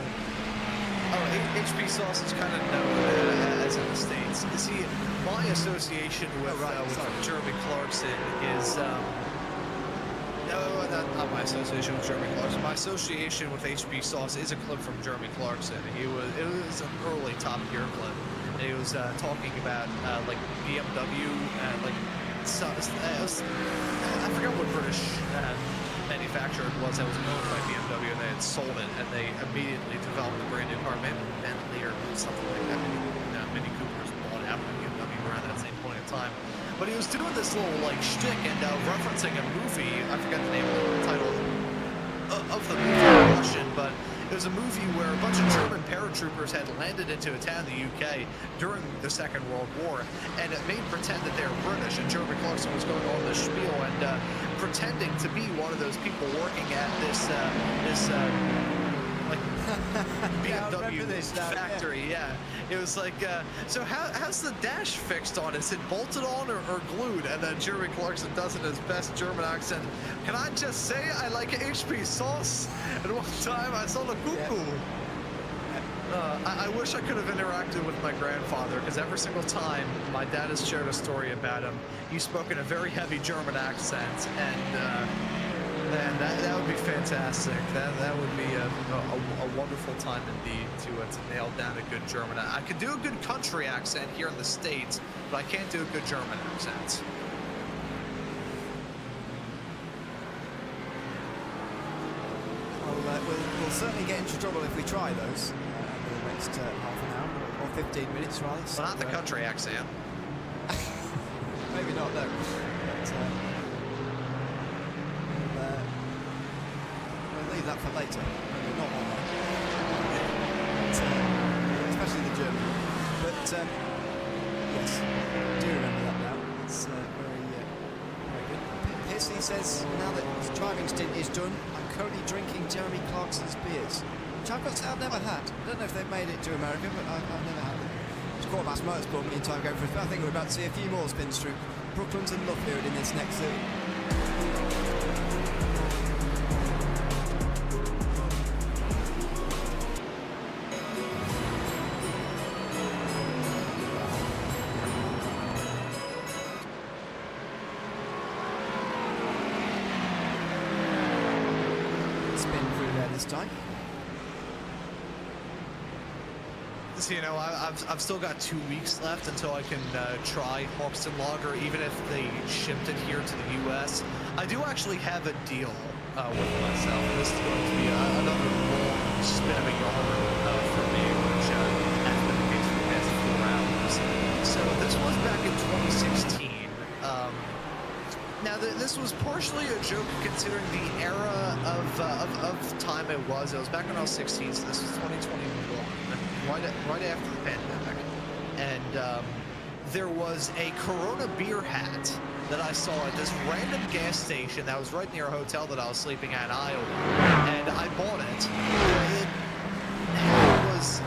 HP sauce is kind of known as in the States. See, my association with Jeremy Clarkson is... no, not my association with Jeremy Clarkson. My association with HP sauce is a clip from Jeremy Clarkson. It was an early Top Gear clip. And he was talking about like BMW and like I forgot what British manufacturer it was that was owned by BMW, and they had sold it, and they immediately developed a brand new car, Bentley or something like that. Mini Coopers bought out by BMW around that same point in time. But he was doing this little like shtick and referencing a movie. I forgot the name of the title of the movie in Russian, but it was a movie where a bunch of German paratroopers had landed into a town in the UK during the Second World War, and it made pretend that they were British, and Jeremy Clarkson was going on this spiel and pretending to be one of those people working at this like BMW factory. Yeah, it was like, so how's the dash fixed on? Is it bolted on or glued? And then Jeremy Clarkson does it in his best German accent. Can I just say I like HP sauce? And one time I saw the cuckoo. I wish I could have interacted with my grandfather, because every single time my dad has shared a story about him, he spoke in a very heavy German accent, and man, that would be fantastic. That would be a wonderful time indeed to nail down a good German. I could do a good country accent here in the States, but I can't do a good German accent. We'll certainly get into trouble if we try those over the next half an hour or 15 minutes, rather. Well, not the country accent. Maybe not, no. But, we'll leave that for later. Maybe not on that. Especially the German. But yes, I do remember that now. It's very good. Piercy says, now that his driving stint is done, I'm currently drinking Jeremy Clarkson's beers. which I've got to say I've never had. I don't know if they've made it to America, but I've never had them. It's Quartermass Motorsport me in time going for it. I think we're about to see a few more spins through Brooklands and Luffield in this next zone. Spin through there this time. So, you know, I've still got 2 weeks left until I can try Hoxton Lager, even if they shipped it here to the U.S. I do actually have a deal with myself. This is going to be another long spin of a yard for me, which has been the case for the past 4 hours. So this was back in 2016. Now, this was partially a joke considering the era of time it was. It was back when I was 16, so this was 2021. Right after the pandemic, and there was a Corona beer hat that I saw at this random gas station that was right near a hotel that I was sleeping at in Iowa, and I bought it. It was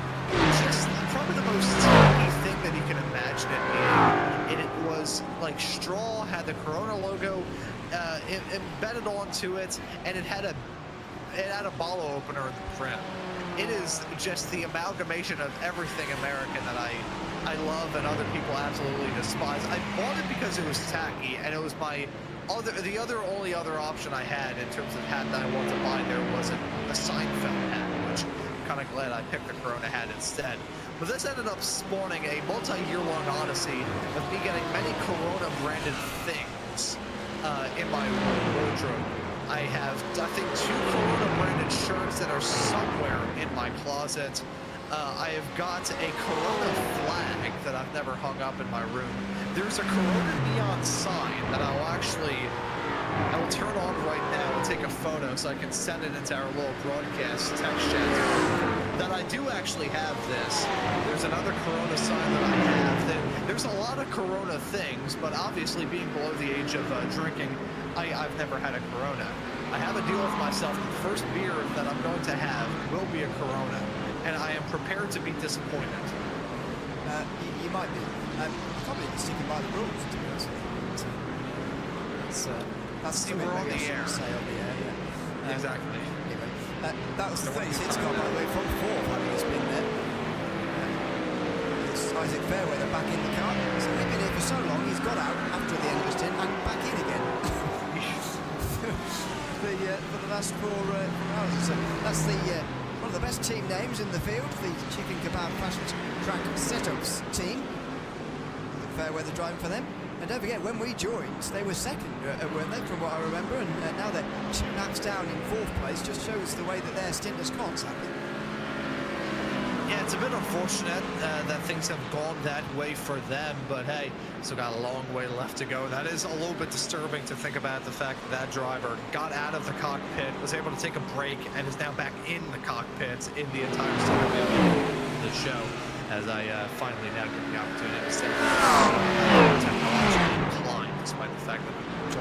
just probably the most tiny thing that you can imagine it being, and it was like straw, had the Corona logo embedded onto it, and it had a bottle opener in the front. It is just the amalgamation of everything American that I love and other people absolutely despise. I bought it because it was tacky, and it was the only other option I had in terms of hat that I wanted to buy. There was a Seinfeld hat, which I'm kind of glad I picked the Corona hat instead. But this ended up spawning a multi-year-long odyssey of me getting many Corona-branded things in my wardrobe. I have, I think, 2 Corona-branded shirts that are somewhere in my closet. I have got a Corona flag that I've never hung up in my room. There's a Corona neon sign that I will turn on right now and take a photo so I can send it into our little broadcast text chat. That I do actually have this. There's another Corona sign that I have. There's a lot of Corona things, but obviously being below the age of drinking, I've never had a Corona. I have a deal with myself. The first beer that I'm going to have will be a Corona, and I am prepared to be disappointed. You might be. Probably sticking by the rules, to be honest with you. That's something we're on the air. Say on the air, yeah. Exactly. Anyway, that was the 36 car, by the way, from 4th, having it's been there. It's Isaac Fairweather back in the car. So he's been here for so long, he's got out after the end of his stint and back in again. For the last 4 hours. So that's one of the best team names in the field, the Chicken Kebab Fast Track Setups team. Fairweather driving for them. And don't forget, when we joined, they were second, weren't they, from what I remember? And now they're 2 laps down in 4th place. Just shows the way that their stint has gone, sadly. Yeah, it's a bit unfortunate that things have gone that way for them, but hey, still got a long way left to go. That is a little bit disturbing to think about, the fact that driver got out of the cockpit, was able to take a break, and is now back in the cockpit in the entire start of the show, as I finally now get the opportunity to say technologically inclined, despite the fact that I'm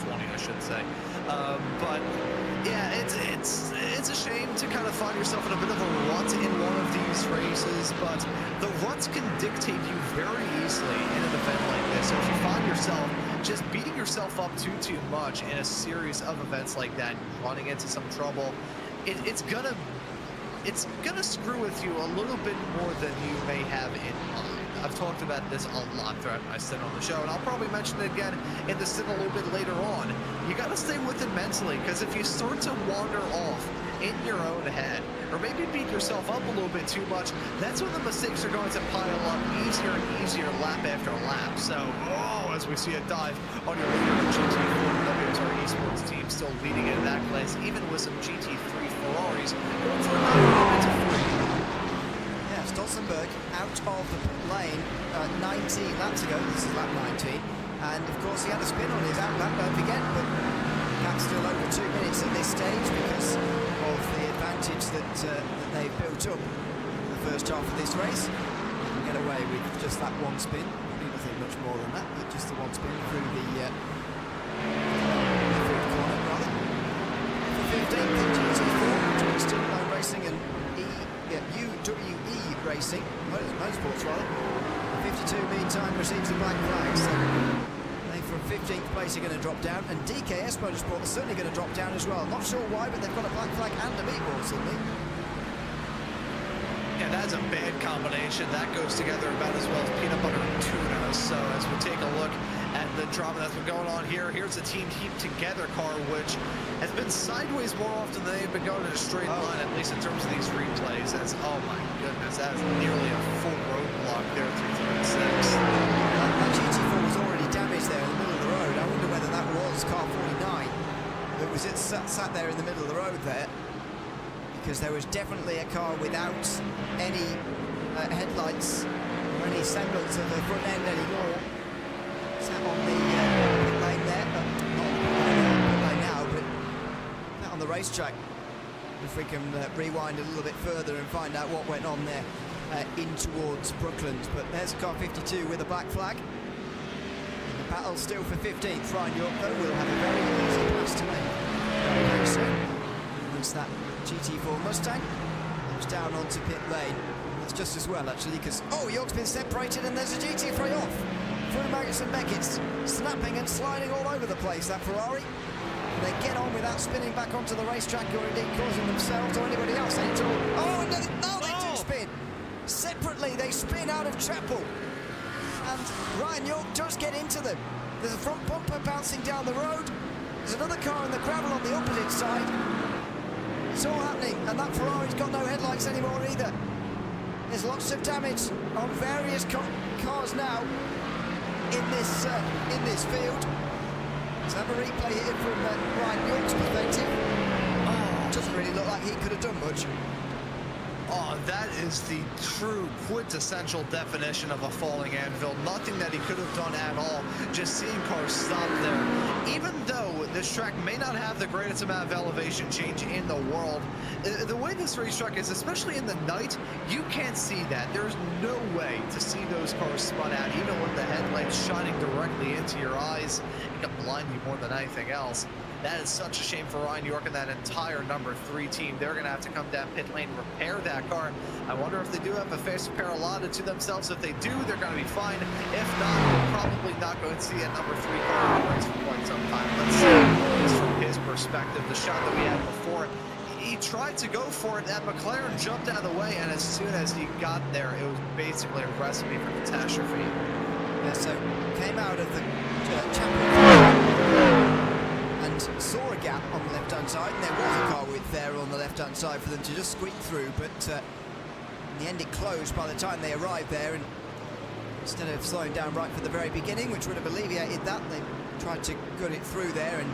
20, I should say. But yeah, it's a shame to kind of find yourself in a bit of a rut in one of these races, but the ruts can dictate you very easily in an event like this. So if you find yourself just beating yourself up too much in a series of events like that, running into some trouble, it's gonna screw with you a little bit more than you may have in mind. I've talked about this a lot throughout my stint on the show, and I'll probably mention it again in the stint a little bit later on. You gotta stay with it mentally, because if you start to wander off in your own head, or maybe beat yourself up a little bit too much, that's when the mistakes are going to pile up easier and easier lap after lap. So, as we see a dive on your leader GT4 WSR eSports team, still leading in that place, even with some GT3 Ferraris going for another moment of free. Yeah, Stolzenberg out of the lane 19 laps ago. This is lap 19. And of course, he had a spin on his out lap, don't forget, but that's still over 2 minutes at this stage because of the advantage that they've built up in the first half of this race. You can get away with just that one spin. Nothing much more than that, but just the one spin through the third corner, rather. For 15th in GT4, Streamline Racing Racing, Motorsports rather. 52 meantime receives the black flag, so they from 15th place are going to drop down, and DKS Motorsport are certainly going to drop down as well. Not sure why, but they've got a black flag and a meatball suddenly. Yeah, that's a bad combination. That goes together about as well as peanut butter and tuna. So as we take a look at the drama that's been going on here, here's a team heaped together car, which has been sideways more often than they've been going in a straight line, at least in terms of these replays. As, oh my goodness, that is nearly a full roadblock there through turn 6. That GT4 was already damaged there in the middle of the road. I wonder whether that was car 49 that was sat there in the middle of the road there, because there was definitely a car without any headlights or any semblance of a front end anymore. Sat on the pit lane there, but not on the pit lane now, but out on the racetrack. If we can rewind a little bit further and find out what went on there in towards Brooklands. But there's car 52 with a black flag. And the battle still for 15th. Ryan York, though, will have a very easy pass to make. Very soon. It's that GT4 Mustang comes down onto pit lane. That's just as well, actually, because York's been separated and there's a GT3 off. Through Magnussen Beckett's snapping and sliding all over the place, that Ferrari. And they get on without spinning back onto the racetrack or indeed causing themselves or anybody else any trouble. Oh, no, they do spin. Separately, they spin out of Chapel. And Ryan York does get into them. There's a front bumper bouncing down the road. There's another car in the gravel on the opposite side. It's all happening, and that Ferrari's got no headlights anymore either. There's lots of damage on various cars now in this field. Let's have a replay here from Ryan York's perspective. Doesn't really look like he could have done much. Oh, that is the true quintessential definition of a falling anvil. Nothing that he could have done at all. Just seeing cars stop there. Even though this track may not have the greatest amount of elevation change in the world, the way this racetrack is, especially in the night, you can't see that. There's no way to see those cars spun out, even with the headlights shining directly into your eyes. It can blind you more than anything else. That is such a shame for Ryan York and that entire number 3 team. They're going to have to come down pit lane and repair that car. I wonder if they do have a fast repair allotted to themselves. If they do, they're going to be fine. If not, we're probably not going to see a number 3 car in the race for quite some time. Let's see this from his perspective. The shot that we had before, he tried to go for it, and McLaren jumped out of the way, and as soon as he got there, it was basically a recipe for catastrophe. Yeah, so came out of the Champions and saw a gap on the left-hand side, and there was a car width there on the left-hand side for them to just squeak through, but in the end it closed by the time they arrived there, and instead of slowing down right from the very beginning, which would have alleviated that, they tried to gut it through there, and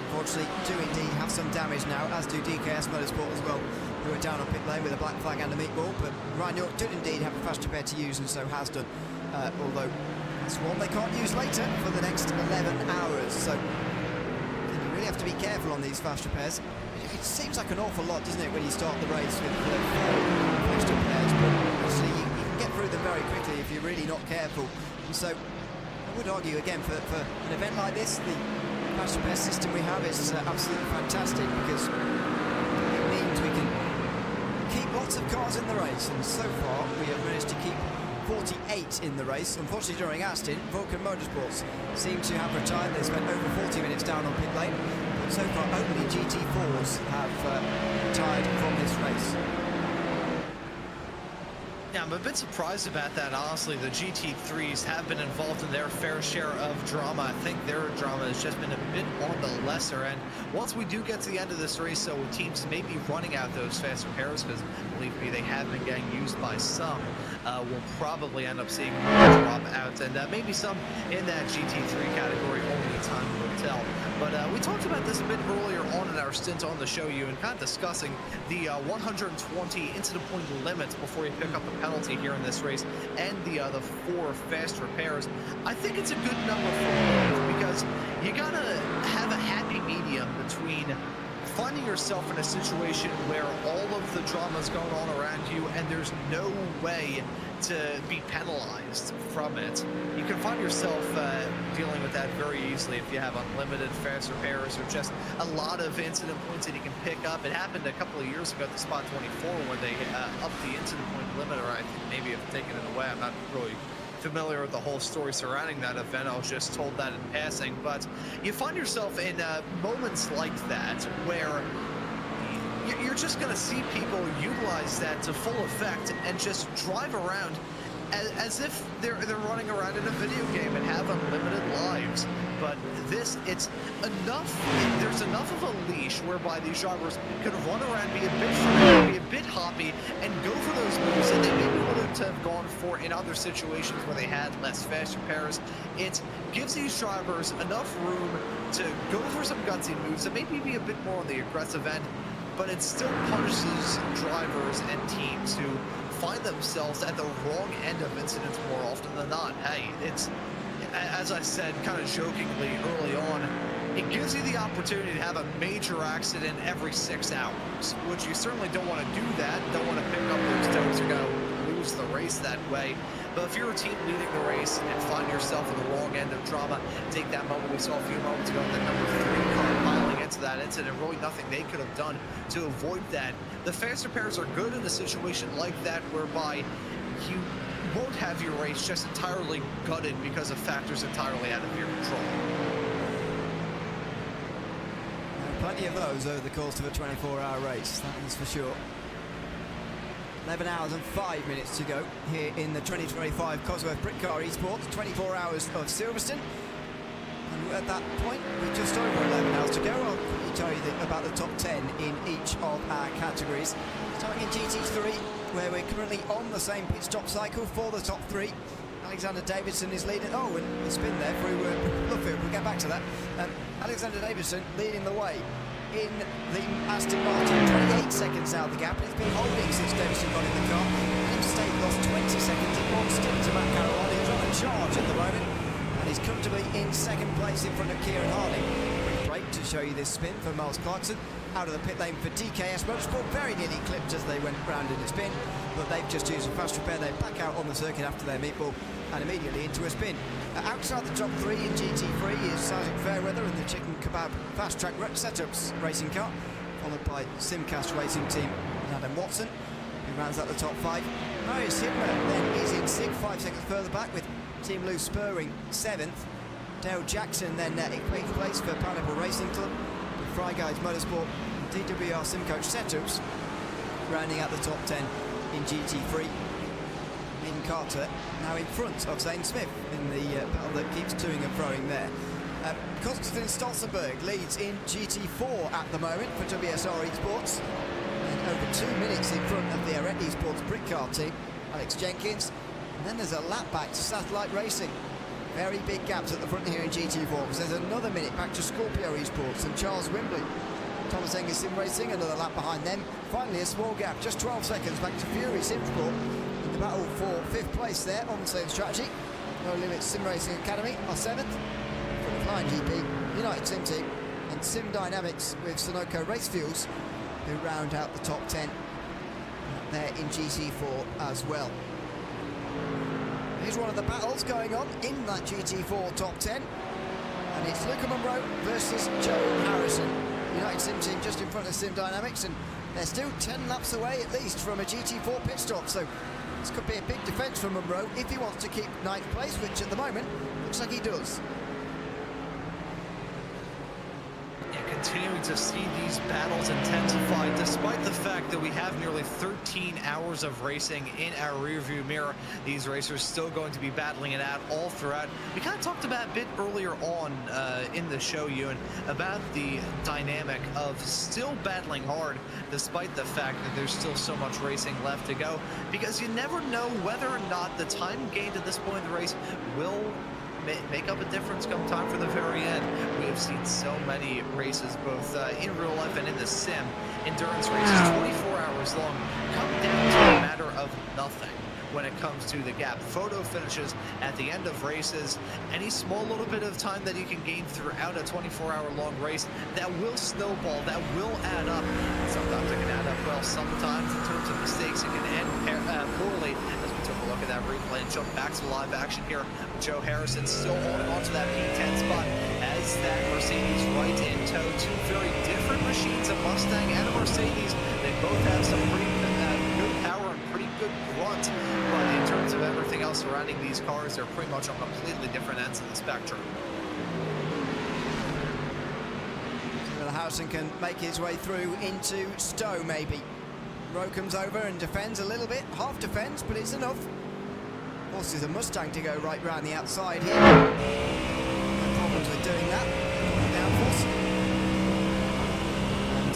unfortunately do indeed have some damage now, as do DKS Motorsport as well, who are down on pit lane with a black flag and a meatball. But Ryan York did indeed have a fast repair to use, and so has done, although it's one they can't use later for the next 11 hours, so you really have to be careful on these fast repairs. It seems like an awful lot, doesn't it, when you start the race with 4 fast repairs, but actually you can get through them very quickly if you're really not careful. And so I would argue again, for an event like this, the fast repair system we have is absolutely fantastic, because it means we can keep lots of cars in the race, and so far we have managed to keep 48 in the race. Unfortunately, during our stint, Vulcan Motorsports seem to have retired. They spent over 40 minutes down on pit lane, but so far only GT4s have retired from this race. Yeah, I'm a bit surprised about that, honestly. The GT3s have been involved in their fair share of drama. I think their drama has just been a bit on the lesser end. Once we do get to the end of this race, so teams may be running out those fast repairs, because believe me, they have been getting used by some. We'll probably end up seeing more drop out, and maybe some in that GT3 category. Only time will tell. But we talked about this a bit earlier on in our stint on the show, you, and kind of discussing the 120 into the point limits before you pick up a penalty here in this race, and the 4 fast repairs. I think it's a good number for both, because you gotta have a happy medium between finding yourself in a situation where all of the drama is going on around you and there's no way to be penalized from it. You can find yourself dealing with that very easily if you have unlimited fast repairs or just a lot of incident points that you can pick up. It happened a couple of years ago at the Spot 24 when they upped the incident point limiter. I think maybe have taken it away. I'm not really familiar with the whole story surrounding that event. I was just told that in passing. But you find yourself in moments like that where you're just going to see people utilize that to full effect and just drive around as if they're running around in a video game and have unlimited lives. But it's enough, there's enough of a leash whereby these drivers can run around, be a bit free, be a bit hoppy, and go for those moves that they maybe wouldn't have gone for in other situations where they had less fast repairs. It gives these drivers enough room to go for some gutsy moves that maybe be a bit more on the aggressive end, but it still punishes drivers and teams who find themselves at the wrong end of incidents more often than not. Hey, it's, as I said kind of jokingly early on, it gives you the opportunity to have a major accident every 6 hours, which you certainly don't want to do that, don't want to pick up those toes or go lose the race that way. But if you're a team leading the race and find yourself at the wrong end of drama, take that moment we saw a few moments ago, the number 3 car piling into that incident, really nothing they could have done to avoid that. The fast repairs are good in a situation like that, whereby you won't have your race just entirely gutted because of factors entirely out of your control. Plenty of those over the course of a 24-hour race, that is for sure. 11 hours and 5 minutes to go here in the 2025 Cosworth Britcar eSport 24 Hours of Silverstone. And at that point, we're just over 11 hours to go. I'll quickly tell you about the top 10 in each of our categories. Starting in GT3, where we're currently on the same pit stop cycle for the top 3. Alexander Davidson is leading. Oh, and a spin there through Luffield. We'll get back to that. Alexander Davidson leading the way in the Aston Martin, 28 seconds out of the gap. It's been holding since Davidson got in the car. State lost 20 seconds at one stint to Matt Caroline, who's on a charge at the moment, and he's comfortably in second place in front of Kieran Harding. Quick break to show you this spin for Miles Clarkson out of the pit lane for DKS Motorsport. Very nearly clipped as they went round in a spin, but they've just used a fast repair. They're back out on the circuit after their meatball and immediately into a spin. Outside the top 3 in GT3 is Isaac Fairweather and the Chicken Kebab Fast Track Setups racing car, followed by Simcast Racing Team and Adam Watson, who rounds out the top 5. Marius Hibbner then is in 6, 5 seconds further back with Team Lou Spurring 7th. Dale Jackson then in 8th place for Pineapple Racing Club, with Fry Guides Motorsport and DWR Simcoach Setups rounding out the top 10 in GT3. Ian Carter now in front of Zane Smith in the battle that keeps toing and throwing there. Konstantin Stolzenberg leads in GT4 at the moment for WSR Esports, and over 2 minutes in front of the Arret Esports Britcar team, Alex Jenkins. And then there's a lap back to Satellite Racing. Very big gaps at the front here in GT4, because there's another minute back to Scorpio Esports and Charles Wimbley. Thomas Engel Sim Racing, another lap behind them. Finally a small gap, just 12 seconds back to Fury Simsport in the battle for 5th place there on the same strategy. No Limits Sim Racing Academy are 7th. From the Flying GP, United Sim Team and Sim Dynamics with Sunoco Race Fuels, who round out the top 10 there in GT4 as well. Here's one of the battles going on in that GT4 top 10, and it's Luca Monroe versus Joe Harrison. United Sim Team just in front of Sim Dynamics, and they're still 10 laps away at least from a GT4 pit stop, so this could be a big defence for Monroe if he wants to keep 9th place, which at the moment looks like he does. Continuing to see these battles intensify, despite the fact that we have nearly 13 hours of racing in our rearview mirror. These racers still going to be battling it out all throughout. We kind of talked about a bit earlier on in the show, Ewan, about the dynamic of still battling hard, despite the fact that there's still so much racing left to go, because you never know whether or not the time gained at this point in the race will make up a difference come time for the very end. We have seen so many races, both in real life and in the sim, endurance races, 24 hours long, come down to a matter of nothing when it comes to the gap. Photo finishes at the end of races. Any small little bit of time that you can gain throughout a 24-hour long race, that will snowball, that will add up. Sometimes it can add up well, sometimes in terms of mistakes it can end poorly. As we took a look at that replay and jump back to live action here, Joe Harrison still holding on to that P10 spot as that Mercedes right in tow. Two very different machines, a Mustang and a Mercedes. They both have some pretty good power and pretty good grunt, but in terms of everything else surrounding these cars, they're pretty much on completely different ends of the spectrum. Housen can make his way through into Stowe, maybe. Rowe comes over and defends a little bit, half defends, but it's enough. Forces a Mustang to go right round the outside here. No problems with doing that. Downforce. And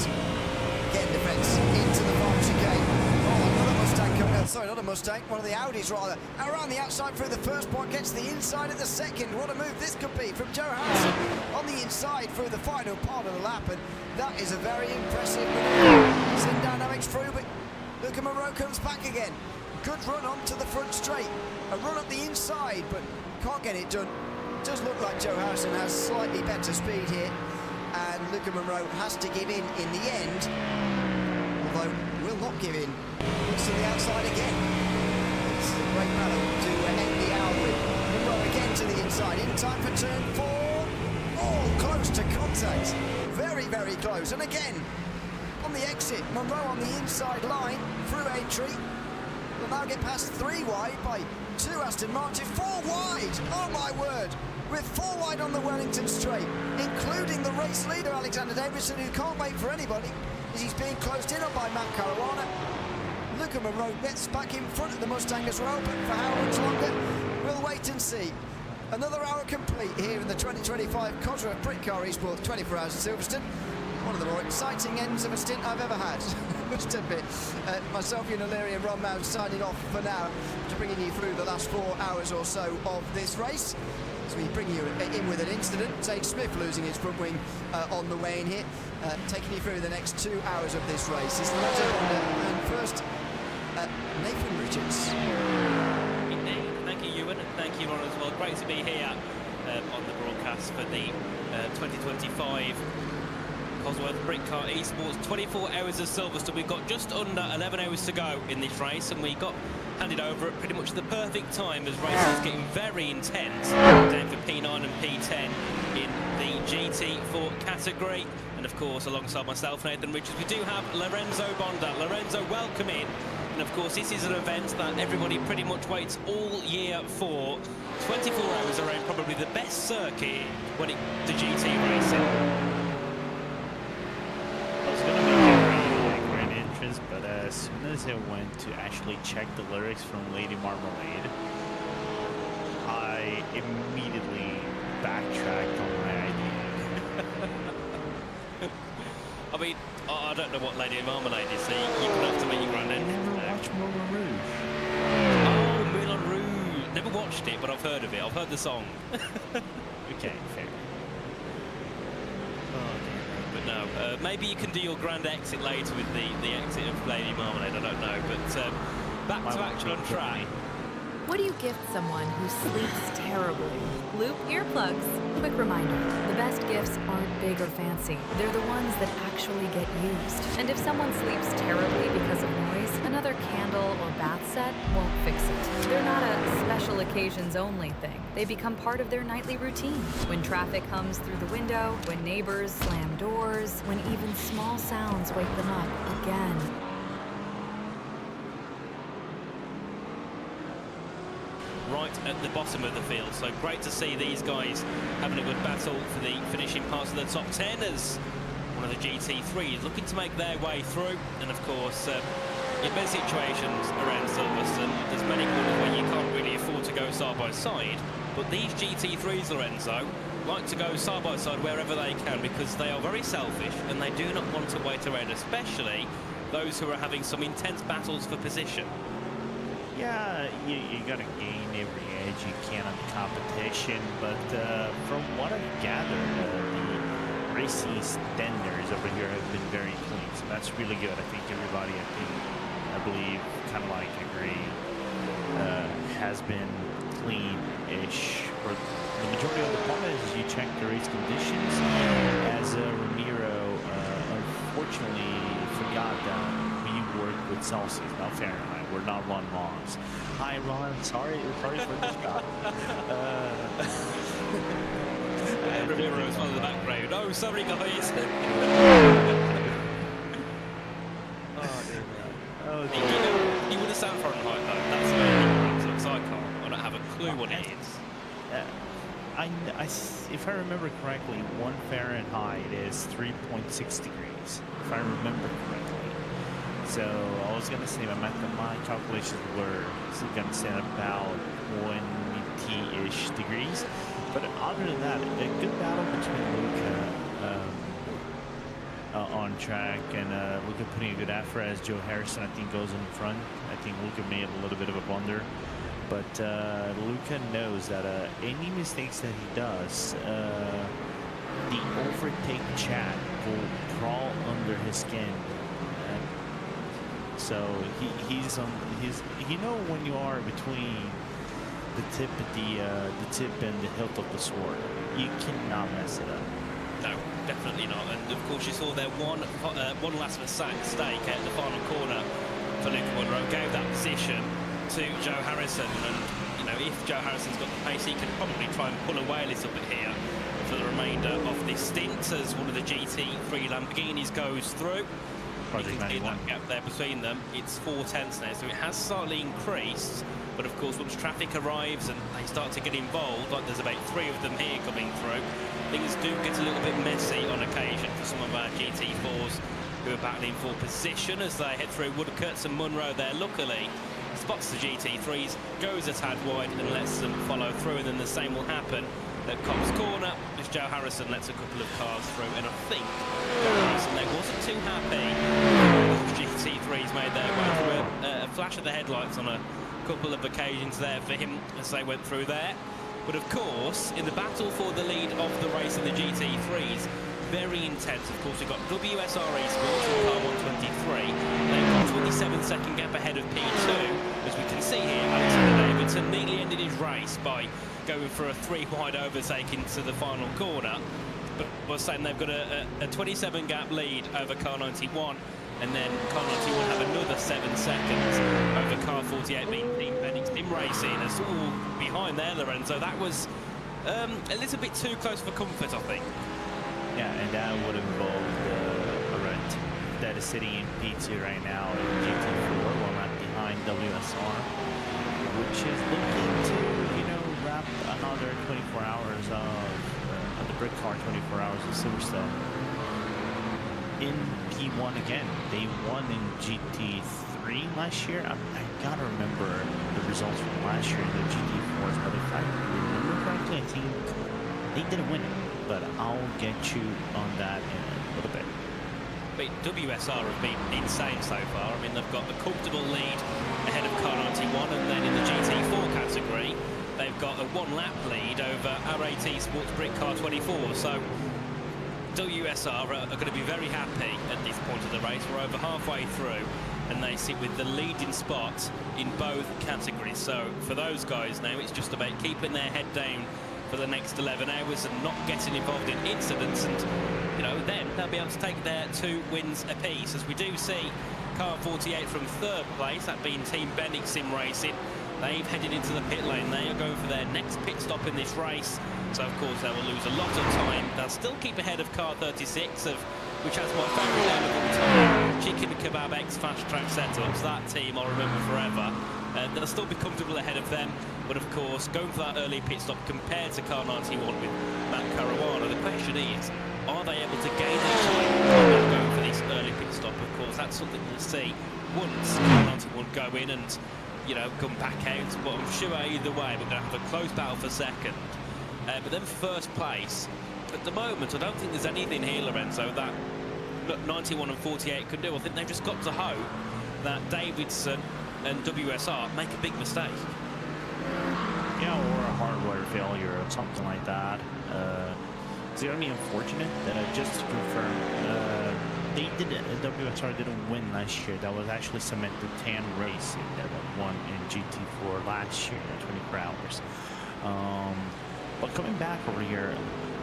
again, defence into the farm chicane. Oh, another Mustang coming out. Sorry, not a Mustang, one of the Audis rather. Around the outside through the first point, gets the inside at the second. What a move this could be from Joe Harrison on the inside through the final part of the lap, and that is a very impressive move. Sin dynamics through, but Luca Moreau comes back again. Good run onto the front straight. A run up the inside, but can't get it done. Does look like Joe Harrison has slightly better speed here, and Luca Moreau has to give in the end, although will not give in. Looks to the outside again. It's a great battle to end the hour with. Moreau again to the inside, in time for turn 4. Oh, close to contact. Very, very close. And again, on the exit, Moreau on the inside line, through entry. Will now get past 3 wide by 2 Aston Martin, 4 wide. Oh my word. With 4 wide on the Wellington straight, including the race leader, Alexander Davidson, who can't wait for anybody, as he's being closed in on by Matt Caruana. Luca Moreau gets back in front of the Mustang as well, but for how much longer, we'll wait and see. Another hour complete here in the 2025 Cosworth Britcar eSport 24 Hours of Silverstone. One of the more exciting ends of a stint I've ever had. Must admit. Myself, Ian O'Leary and Ron Mound signing off for now, to bringing you through the last 4 hours or so of this race. As we bring you in with an incident, Zane Smith losing his front wing on the way in here, taking you through the next 2 hours of this race. It's Lorenzo Honda, and first, Nathan Richards. Indeed, thank you, Ewan, and thank you, Ron, as well. Great to be here on the broadcast for the 2025 Cosworth Britcar eSports 24 Hours of Silverstone. We've got just under 11 hours to go in this race, and we got handed over at pretty much the perfect time as racing is getting very intense down for P9 and P10 in the GT4 category. And of course, alongside myself, Nathan Richards, we do have Lorenzo Bonda. Lorenzo, welcome in. And of course, this is an event that everybody pretty much waits all year for. 24 hours around probably the best circuit when it to GT racing. But as soon as I went to actually check the lyrics from Lady Marmalade, I immediately backtracked on my idea. I mean, I don't know what Lady Marmalade is, so you're going to have to make your grand entrance. Never watched Moulin Rouge. Oh, Moulin Rouge. Never watched it, but I've heard of it. I've heard the song. Okay, fair. But no, maybe you can do your grand exit later with the exit of Lady Marmalade, I don't know. But back to action on track. What do you gift someone who sleeps terribly? Loop earplugs. Quick reminder, the best gifts aren't big or fancy. They're the ones that actually get used. And if someone sleeps terribly because of noise, another candle or bath set won't fix it. They're not a special occasions only thing. They become part of their nightly routine. When traffic comes through the window, when neighbors slam doors, when even small sounds wake them up again. Right at the bottom of the field, so great to see these guys having a good battle for the finishing parts of the top 10 as one of the GT3s looking to make their way through. And of course, in many situations around Silverstone, there's many corners where you can't really afford to go side by side, but these GT3s, Lorenzo, like to go side by side wherever they can because they are very selfish and they do not want to wait around, especially those who are having some intense battles for position. Yeah, you gotta gain every edge you can on the competition, but from what I've gathered, the racing standards over here have been very clean, so that's really good. I think everybody, I believe, kind of like agree. has been clean-ish. For the majority of the problem is you check the race conditions, as Ramiro unfortunately forgot that we work with Celsius, not Fahrenheit. We're not Ron Moss. Hi, Ron. Sorry for this guy. Ramiro as well in the background. Oh, sorry, guys. He would have sound Fahrenheit though. That's where he runs, because I can't. I don't have a clue what it is. If I remember correctly, 1 Fahrenheit is 3.6 degrees, if I remember correctly. So I was gonna say my calculations were gonna say about 20-ish degrees. But other than that, a good battle between Luca on track and Luca putting a good effort as Joe Harrison, I think, goes in front. I think Luca made a little bit of a blunder. But Luca knows that any mistakes that he does, the overtake chat will crawl under his skin. So he know when you are between the tip and the hilt of the sword. You cannot mess it up. No, definitely not. And of course, you saw there one last mistake at the final corner for Luca Monroe, gave that position to Joe Harrison. And you know, if Joe Harrison's got the pace, he can probably try and pull away a little bit here for the remainder of this stint as one of the GT3 Lamborghinis goes through. You can see that gap there between them. It's 4 tenths now, so it has slightly increased. But of course, once traffic arrives and they start to get involved, like there's about 3 of them here coming through, things do get a little bit messy on occasion for some of our GT4s who are battling for position as they head through Woodcote and Munro there. Luckily, spots the GT3s, goes a tad wide and lets them follow through, and then the same will happen at Cobb's Corner as Joe Harrison lets a couple of cars through, and I think Joe Harrison there wasn't too happy. The GT3s made their way through a flash of the headlights on a couple of occasions there for him as they went through there. But of course, in the battle for the lead of the race in the GT3s, very intense. Of course, we've got WSR eSports in car 123. They've got 27-second gap ahead of P2. As we can see here, Alexander Davidson nearly ended his race by going for a 3-wide overtake into the final corner. But I was saying they've got a 27 gap lead over car 91. And then car 91 have another 7 seconds over car 48 being Team Benjy Sim Racing. It's all behind there, Lorenzo. That was a little bit too close for comfort, I think. Yeah, and that would involve Wright that is sitting in P2 right now in GT4, one lap behind WSR, which is looking to, wrap another 24 hours of the Britcar 24 hours of Silverstone in P1 again. They won in GT3 last year. I gotta remember the results from last year in the GT4s, but if I remember correctly, I think they didn't win it. But I'll get you on that in a little bit. But WSR have been insane so far. I mean, they've got a comfortable lead ahead of car 91, and then in the GT4 category, they've got a 1-lap lead over RAT Sports Britcar 24. So WSR are going to be very happy at this point of the race. We're over halfway through, and they sit with the leading spot in both categories. So for those guys now, it's just about keeping their head down for the next 11 hours and not getting involved in incidents, and then they'll be able to take their 2 wins apiece. As we do see car 48 from 3rd place, that being Team Benjy Sim Racing. They've headed into the pit lane. They are going for their next pit stop in this race, so of course they will lose a lot of time. They'll still keep ahead of car 36, which has my favourite name of all time, Chicken Kebab X Fast Track Setups. That team I'll remember forever. They'll still be comfortable ahead of them, but of course, going for that early pit stop compared to car 91 with Matt Caruana, the question is, are they able to gain their time by going for this early pit stop? Of course, that's something we'll see once car 91 go in and, come back out. But I'm sure either way, we're going to have a close battle for second. But then first place, at the moment, I don't think there's anything here, Lorenzo, that 91 and 48 can do. I think they've just got to hope that Davidson and WSR make a big mistake. Yeah, or a hardware failure or something like that. It's going to be unfortunate that just to confirm, WSR didn't win last year. That was actually Samantha Tan Racing that won in GT4 last year, 24 hours. But coming back over here,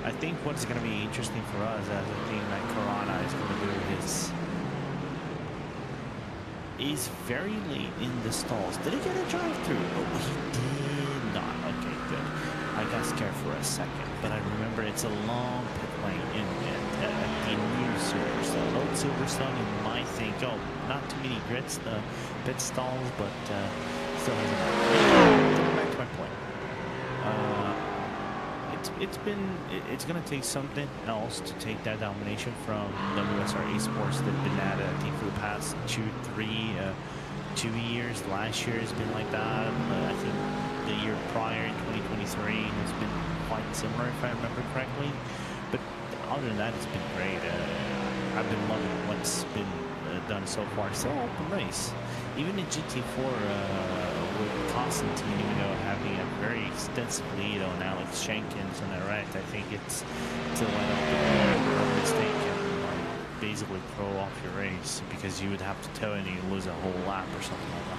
I think what's going to be interesting for us as a team that Corona is going to do is he's very late in the stalls. Did he get a drive-through? Oh, he did not. Okay, good. I got scared for a second, but I remember it's a long pit lane at the new Silverstone. Old Silverstone, you might think, oh, not too many grits, the pit stalls, but still hasn't. Going back to my point. It's going to take something else to take that domination from WSR eSports. They've been at it, I think, for the past 2 years. Last year has been like that. I think the year prior in 2023 has been quite similar, if I remember correctly. But other than that, it's been great. I've been loving what's been done so far. Still open race. Even in GT4 with Constantine, having a very extensive lead on Alex Jenkins on the right, I think it's to let up the mistake and basically throw off your race because you would have to tow and you lose a whole lap or something like that.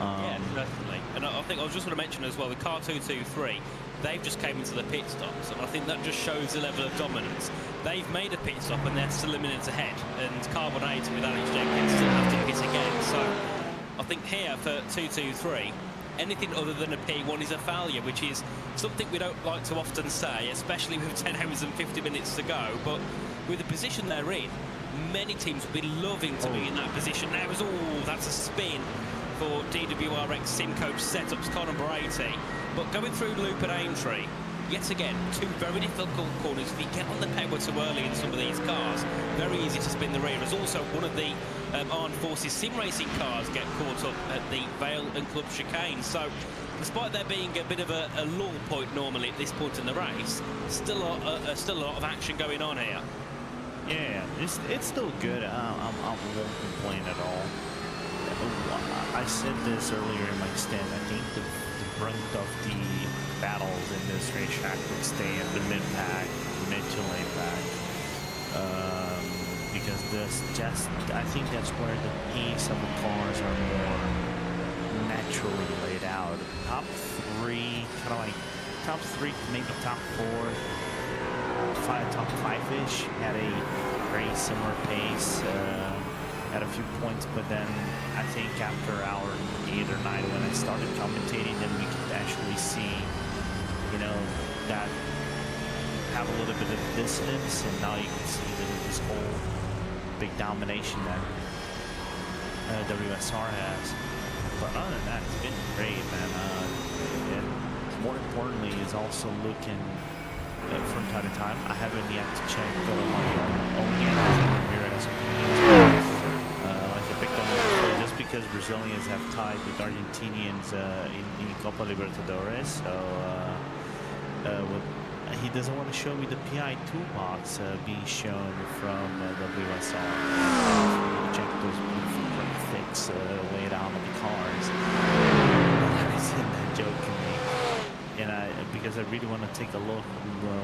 Yeah, definitely. And I think I was just going to mention as well, the car 223, they've just came into the pit stops, and I think that just shows the level of dominance. They've made a pit stop and they're still a minute ahead, and Carbonate with Alex Jenkins still have to pit again. So I think here for 223, anything other than a P1 is a failure, which is something we don't like to often say, especially with 10 hours and 50 minutes to go. But with the position they're in, many teams would be loving to be in that position. Now is that's a spin for DWRX Simcoach setups, car number 80. But going through Loop and Aintree, yet again, two very difficult corners. If you get on the power too early in some of these cars, very easy to spin the rear. As also one of the Armed Forces sim racing cars get caught up at the Vale and Club chicane. So, despite there being a bit of a lull point normally at this point in the race, still a lot of action going on here. Yeah, it's still good. I won't complain at all. I said this earlier in my stint. I think the brunt of the battles in this racetrack would stay at the mid-pack, mid to late pack, because I think that's where the pace of the cars are more naturally laid out. Top three, maybe top four, top five-ish had a very similar pace. At a few points, but then I think after hour 8 or 9 when I started commentating, then we could actually see, that have a little bit of dissonance, and now you can see this whole big domination that WSR has. But other than that, it's been great, man. And more importantly, is also looking from time to time. I haven't yet to check the own here as just because Brazilians have tied with Argentinians in Copa Libertadores, so he doesn't want to show me the PI toolbox being shown from WSR. Check those beautiful fix laid out on the cars. I said that jokingly, and because I really want to take a look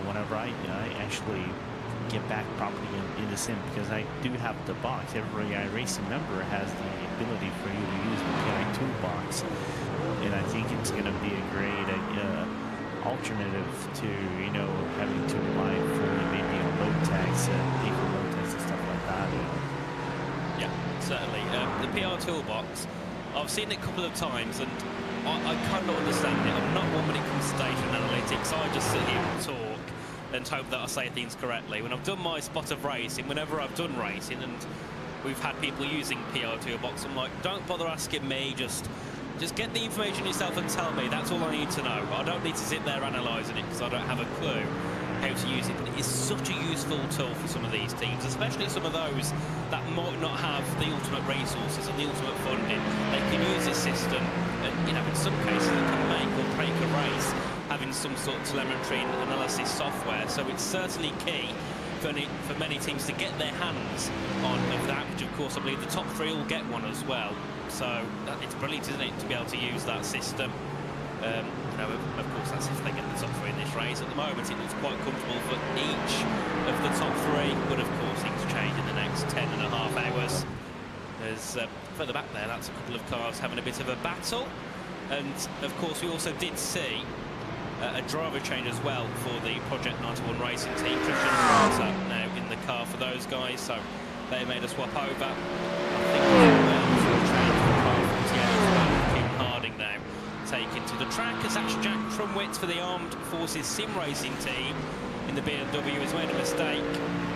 whenever I actually get back properly in the sim, because I do have the box. Every iRacing member has the ability for you to use the PI toolbox, and I think it's going to be a great alternative to having to rely fully maybe on load tags and paper load tags and stuff like that. Yeah, certainly. The PR toolbox, I've seen it a couple of times, and I kind of understand it. I'm not one when it comes to data and analytics. I just sit here and talk and hope that I say things correctly. When I've done my spot of racing, whenever I've done racing and we've had people using PR toolbox, I'm like, don't bother asking me, just get the information yourself and tell me. That's all I need to know. I don't need to sit there analysing it because I don't have a clue how to use it. But it is such a useful tool for some of these teams, especially some of those that might not have the ultimate resources and the ultimate funding. They can use this system, and in some cases it can make or break a race, having some sort of telemetry and analysis software. So it's certainly key for many teams to get their hands on that, which of course I believe the top 3 will get one as well. So it's brilliant, isn't it, to be able to use that system. Of course that's if they get the top 3 in this race. At the moment it looks quite comfortable for each of the top 3, but of course things change in the next 10.5 hours. There's further back there, that's a couple of cars having a bit of a battle. And of course, we also did see a driver change as well for the Project 91 racing team. Christian Rata now in the car for those guys, so they made a swap over. I think it's change for car 48 Kim Harding now taken to the track as that's Jack Crumwitz for the Armed Forces Sim Racing team in the BMW has made a mistake.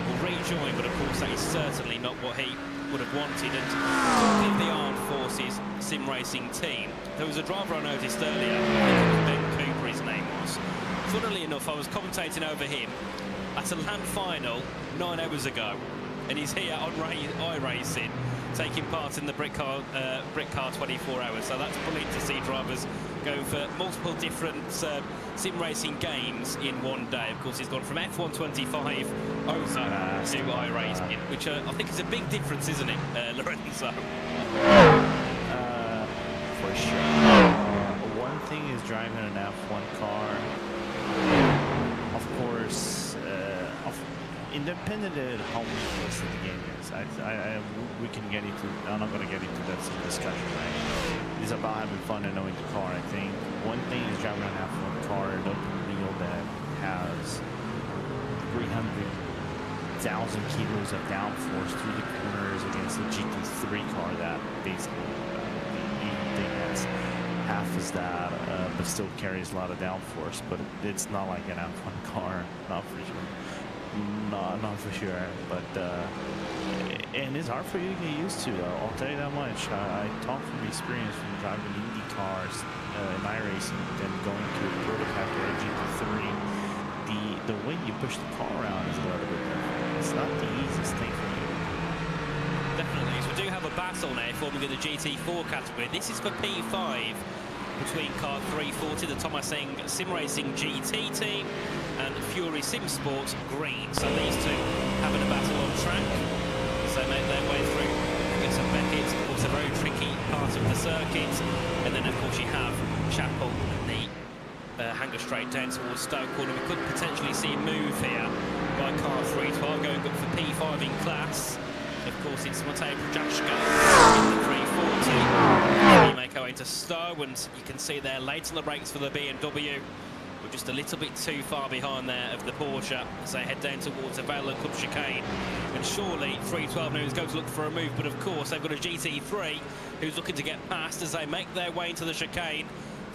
Will rejoin, but of course that is certainly not what he would have wanted. And talking of the Armed Forces Sim Racing team, there was a driver I noticed earlier, I think it was Ben Cooper his name was. Funnily enough, I was commentating over him at a land final 9 hours ago, and he's here on iRacing taking part in the Britcar 24Hr. So that's brilliant to see drivers go for multiple different sim racing games in one day. Of course, he's gone from F125 over to iRacing, which I think is a big difference, isn't it, Lorenzo? For sure. One thing is driving an F1 car. Of course, independent of how realistic the game is, we can get into. I'm not going to get into that discussion. Right? It's about having fun and knowing the car. I think one thing is driving an F1 car, an open wheel that has 300,000 kilos of downforce through the corners against the GT3 car that basically the thing that's half as that, but still carries a lot of downforce. But it's not like an F1 car, not for sure. Not for sure, but and it's hard for you to get used to, though. I'll tell you that much. I talk from experience from driving Indy cars in iRacing, then going to a prototype or a GT3. The way you push the car around is a little bit different. It's not the easiest thing for you. Definitely. So we do have a battle now forming in the GT4 category. This is for P5 between car 340, the Thomas Eng Sim Racing GT team, and Fury Sim Sports Green. So these two having a battle on track as they make their way through Angus and Beckett. Of course, a very tricky part of the circuit. And then, of course, you have Chapel and the hanger straight down towards Stoke Corner. We could potentially see a move here by car 312 going up for P5 in class. Of course, it's Matej Projaška in the 340. We make our way to Stowe, and you can see there late on the brakes for the BMW. We're just a little bit too far behind there of the Porsche as they head down towards the Vale Club chicane. And surely 312 now is going to look for a move, but of course they've got a GT3 who's looking to get past as they make their way into the chicane.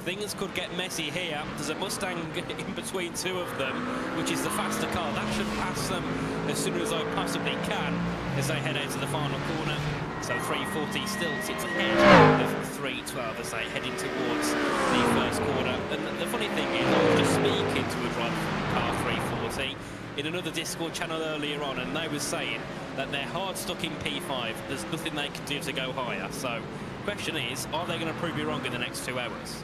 Things could get messy here. There's a Mustang in between two of them, which is the faster car. That should pass them as soon as I possibly can as they head out to the final corner. So 340 still sits ahead of 312 as they head in towards the first corner. And the funny thing is, I was just speaking to a driver from car 340 in another Discord channel earlier on, and they were saying that they're hard stuck in P5. There's nothing they can do to go higher. So the question is, are they going to prove you wrong in the next 2 hours?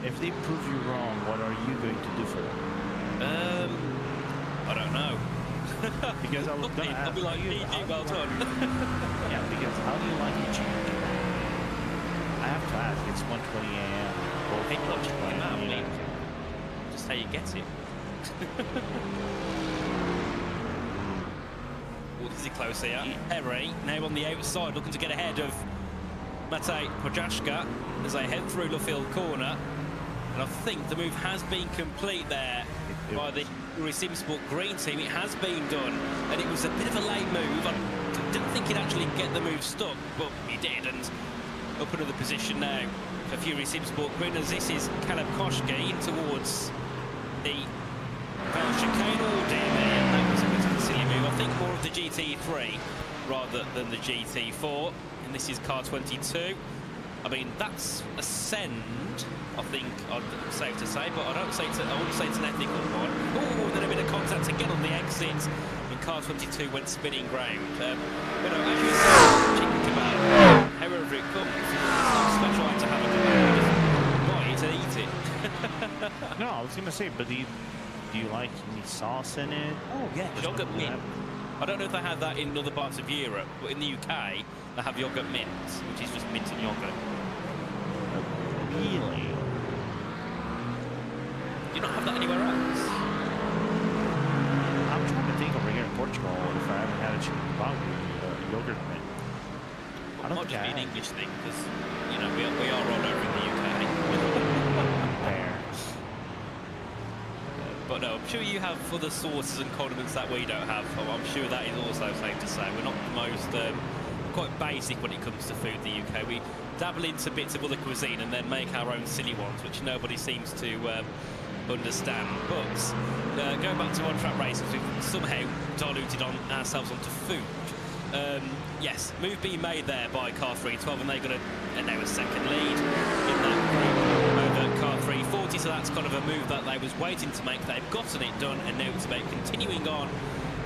If they prove you wrong, what are you going to do for them? I don't know. Because I was going to ask. I'll be like, well done. Yeah, because how do you like it change? I have to ask. It's 1:20 a.m. People are checking them out. I mean, just how you get it. Is it close here? Perry now on the outside, looking to get ahead of Matej Projaška as they head through Luffield Corner. And I think the move has been complete there by the SimSport Green team. It has been done, and it was a bit of a late move. I didn't think he'd actually get the move stuck, but he did, and up another position now for Fury SimSport Green as this is Caleb Koshke in towards the Vale chicane. Oh dear me, and that was a bit of a silly move. I think more of the GT3 rather than the GT4, and this is car 22. I mean, that's a send, I think, safe to say, but I wouldn't say it's an ethical one. Oh, then a bit of contact again on the exit, and car 22 went spinning round. As you said, chicken kebab, however it comes, it's not special to have a kebab, buy it and eat it. No, I was going to say, but do you like any sauce in it? Oh, yeah, yogurt mint. I don't know if they have that in other parts of Europe, but in the UK, they have yogurt mint, which is just mint and yogurt. Really? Do you not have that anywhere else? I'm trying to think over here in Portugal, if I haven't had a chicken kebab with yogurt in it. I don't Might think just I be an have. English thing because you know we are all over in the UK. Fair. But no, I'm sure you have other sauces and condiments that we don't have. I'm sure that is also safe to say. We're not the most quite basic when it comes to food in the UK. We dabble into bits of other cuisine and then make our own silly ones, which nobody seems to understand. But going back to on-track races, we've somehow diluted ourselves onto food. Yes, move being made there by car 312, and they've got now a second lead in that group over car 340, so that's kind of a move that they was waiting to make. They've gotten it done, and now it's about continuing on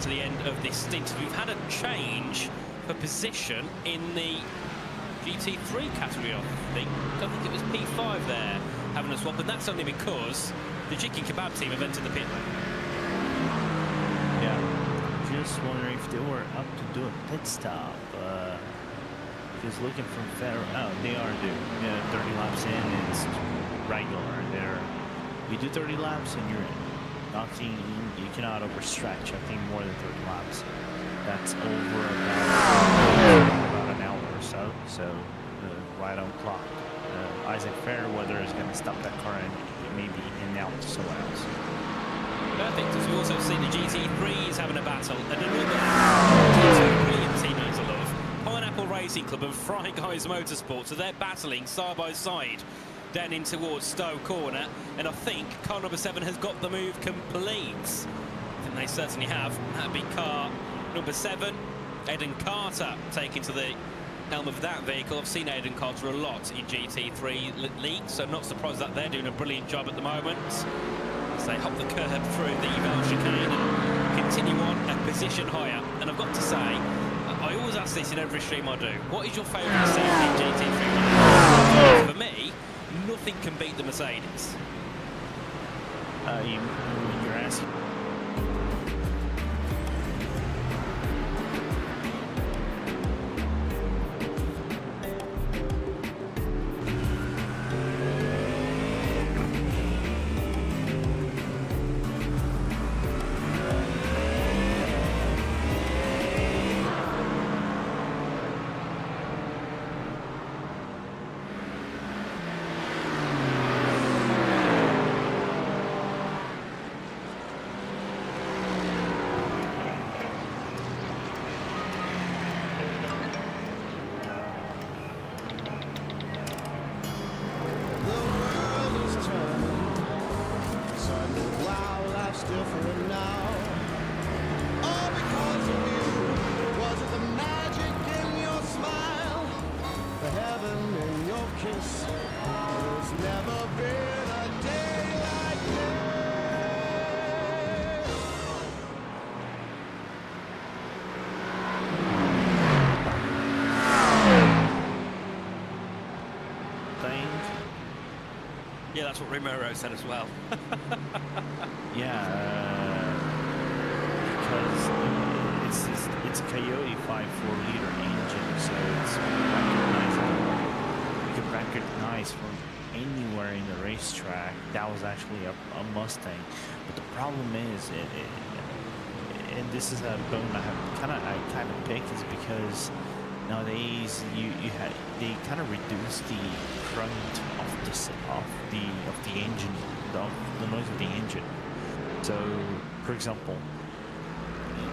to the end of this stint. We've had a change for position in the GT3 category, I think. I think it was P5 there having a swap, and that's only because the chicken kebab team have entered the pit lane. Yeah. Just wondering if they were up to do a pit stop. Just looking from fair. Oh, they are due. Yeah, 30 laps in. It's regular. You do 30 laps and you're in. Nothing. You cannot overstretch. I think more than 30 laps. That's over about an hour or so. So right on clock. Isaac Fairweather is going to stop that car and maybe in out to someone else. Perfect, as we also see the GT3s having a battle, and another brilliant teammates I love, Pineapple Racing Club and Fry Guys Motorsport, so they're battling side by side down in towards Stowe Corner, and I think car number 7 has got the move complete. I think they certainly have. That'd be car number 7, Eden Carter, taking to the helm of that vehicle. I've seen Eden Carter a lot in GT3 leagues, so I'm not surprised that they're doing a brilliant job at the moment. They hop the curb through the Val chicane and continue on a position higher. And I've got to say, I always ask this in every stream I do, what is your favourite sound in GT3? For me, nothing can beat the Mercedes. You're asking. Yeah, that's what Romero said as well. Yeah, because it's a Coyote 5.4-liter engine, so it's recognizable. You can recognize from anywhere in the racetrack that was actually a Mustang. But the problem is, and this is a bone I kind of picked, is because nowadays they kind of reduce the front of the engine, the noise of the engine. So, for example,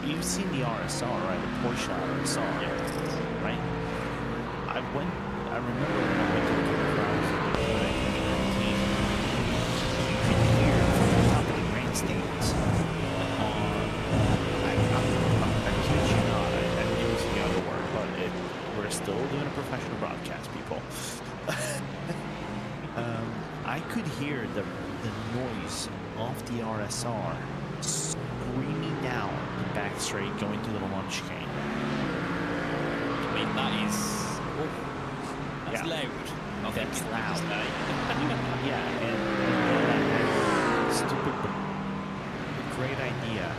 you've seen the RSR, right? The Porsche RSR, right? I remember when I went to the crowds in 2019, you could hear from the top of the grandstands I kid you not, I'm using the other word, but we're still doing a professional broadcast, people. I could hear the noise of the RSR screaming down the back straight going to the launch cane. I mean, that's loud. I think That's it's loud. Yeah, and stupid but great idea.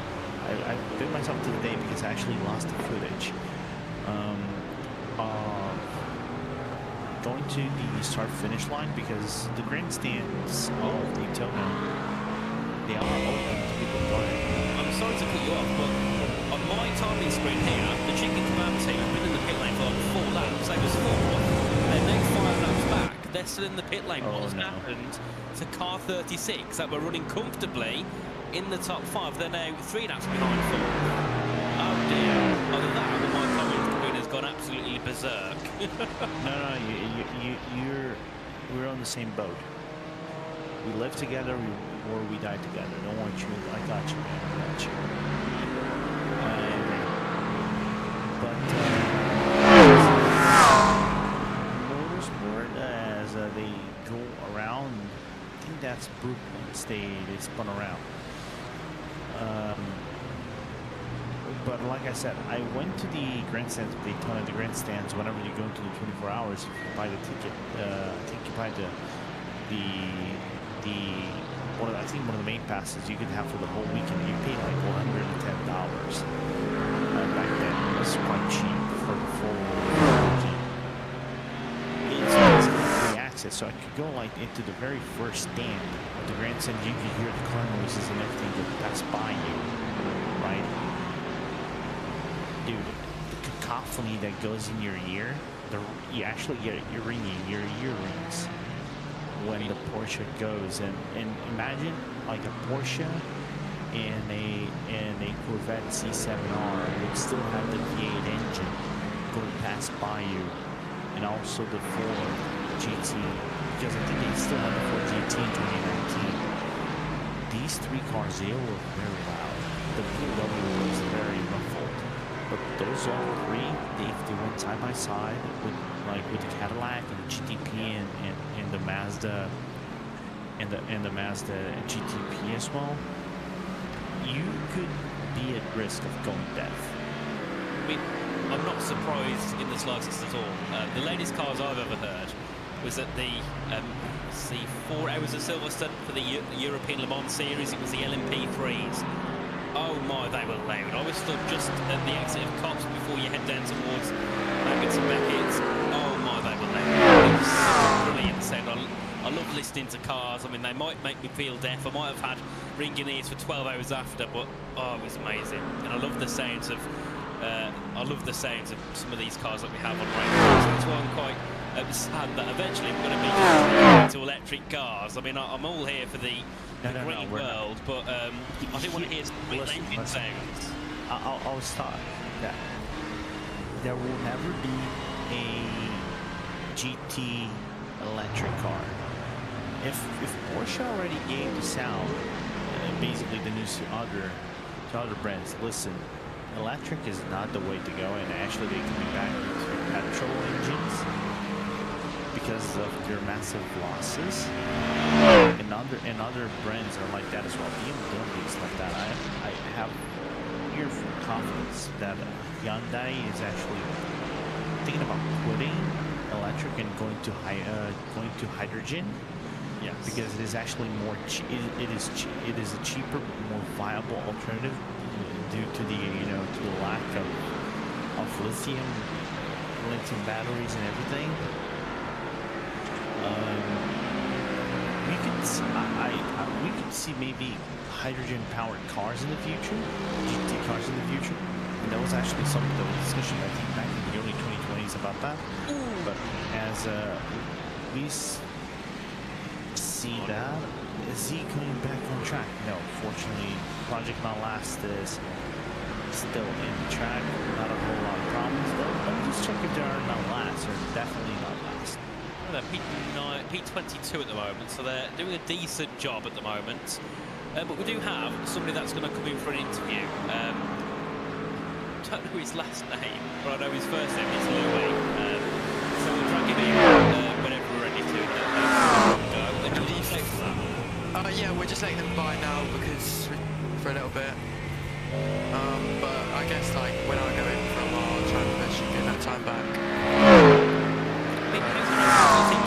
I bit myself to the day because I actually lost the footage. Going to the start-finish line because the grandstands of Daytona, they are open to people going. I'm sorry to cut you off, but timing screen here, the Chicken Kebab team have been in the pit lane for like 4 laps. They was 4th, and then 5 laps back. They're still in the pit lane. What has happened to car 36 that were running comfortably in the top 5? They're now 3 laps behind 4th. Oh dear. Either that or my comment screen has gone absolutely berserk. No, we're on the same boat. We live together or we die together. Don't want you. I got you, man. I got you. Motorsport, as they go around, I think that's Brooklands. They spun around. But like I said, I went to the grandstands of Daytona. The grandstands, whenever you go into the 24 hours, if you buy the ticket, I think you buy I think one of the main passes you could have for the whole weekend. You pay like $110. Back then, it was quite cheap for the full weekend. It's basically free access, so I could go like into the very first stand of the grandstand. You could hear the car noises and everything that pass by you, right? Dude, the cacophony that goes in your ear, you actually get your earrings when the Porsche goes, and imagine like a Porsche and a Corvette C7R would still have the V8 engine going past by you, and also the Ford GT, because I think they still have the Ford GT in 2019. These 3 cars, they were very loud. The BMW was very muffled, but those all 3, they went side by side with the Cadillac and the GTP and the Mazda and the Mazda GTP as well. You could be at risk of going deaf. I mean, I'm not surprised in the slightest at all. The latest cars I've ever heard was at the 4 Hours of Silverstone for the European Le Mans Series. It was the LMP3s. Oh my, they were loud. I was stood just at the exit of Cops before you head down towards Maggots and Beckett's. Oh my, they were loud. It was so brilliant sound. I love listening to cars. I mean, they might make me feel deaf. I might have had ringing ears for 12 hours after, but oh, it was amazing. And I love the sounds of some of these cars that we have on road. That's why I'm quite sad that eventually we're going to be to electric cars. I mean, I'm all here for the green world, but I didn't want to hear some engine sounds. I'll start that. There will never be a GT electric car. If Porsche already gave the sound, basically the news to other brands, listen, electric is not the way to go, and actually they can be back to petrol engines because of their massive losses. And other brands are like that as well. BMW is like that. I have here for confidence that Hyundai is actually thinking about quitting electric and going to hydrogen. Yes. Because it is actually more. It is a cheaper, more viable alternative due to the lack of lithium batteries and everything. We could see maybe hydrogen-powered cars in the future, GT cars in the future. And that was actually something that was discussion, I think, back in the early 2020s about that. But as we see that, is he coming back on track? No, fortunately, Project Not Last is still in the track. Not a whole lot of problems. Let me just check if there are Not Last, or definitely Not Last. They're P22 at the moment, so they're doing a decent job at the moment. But we do have somebody that's going to come in for an interview. I don't know his last name, but I know his first name is Louis. So we'll drag him in whenever we're ready to. Yeah, we're just letting them by now because for a little bit. But I guess like when I go in for a while, I'll try and push and get that time back.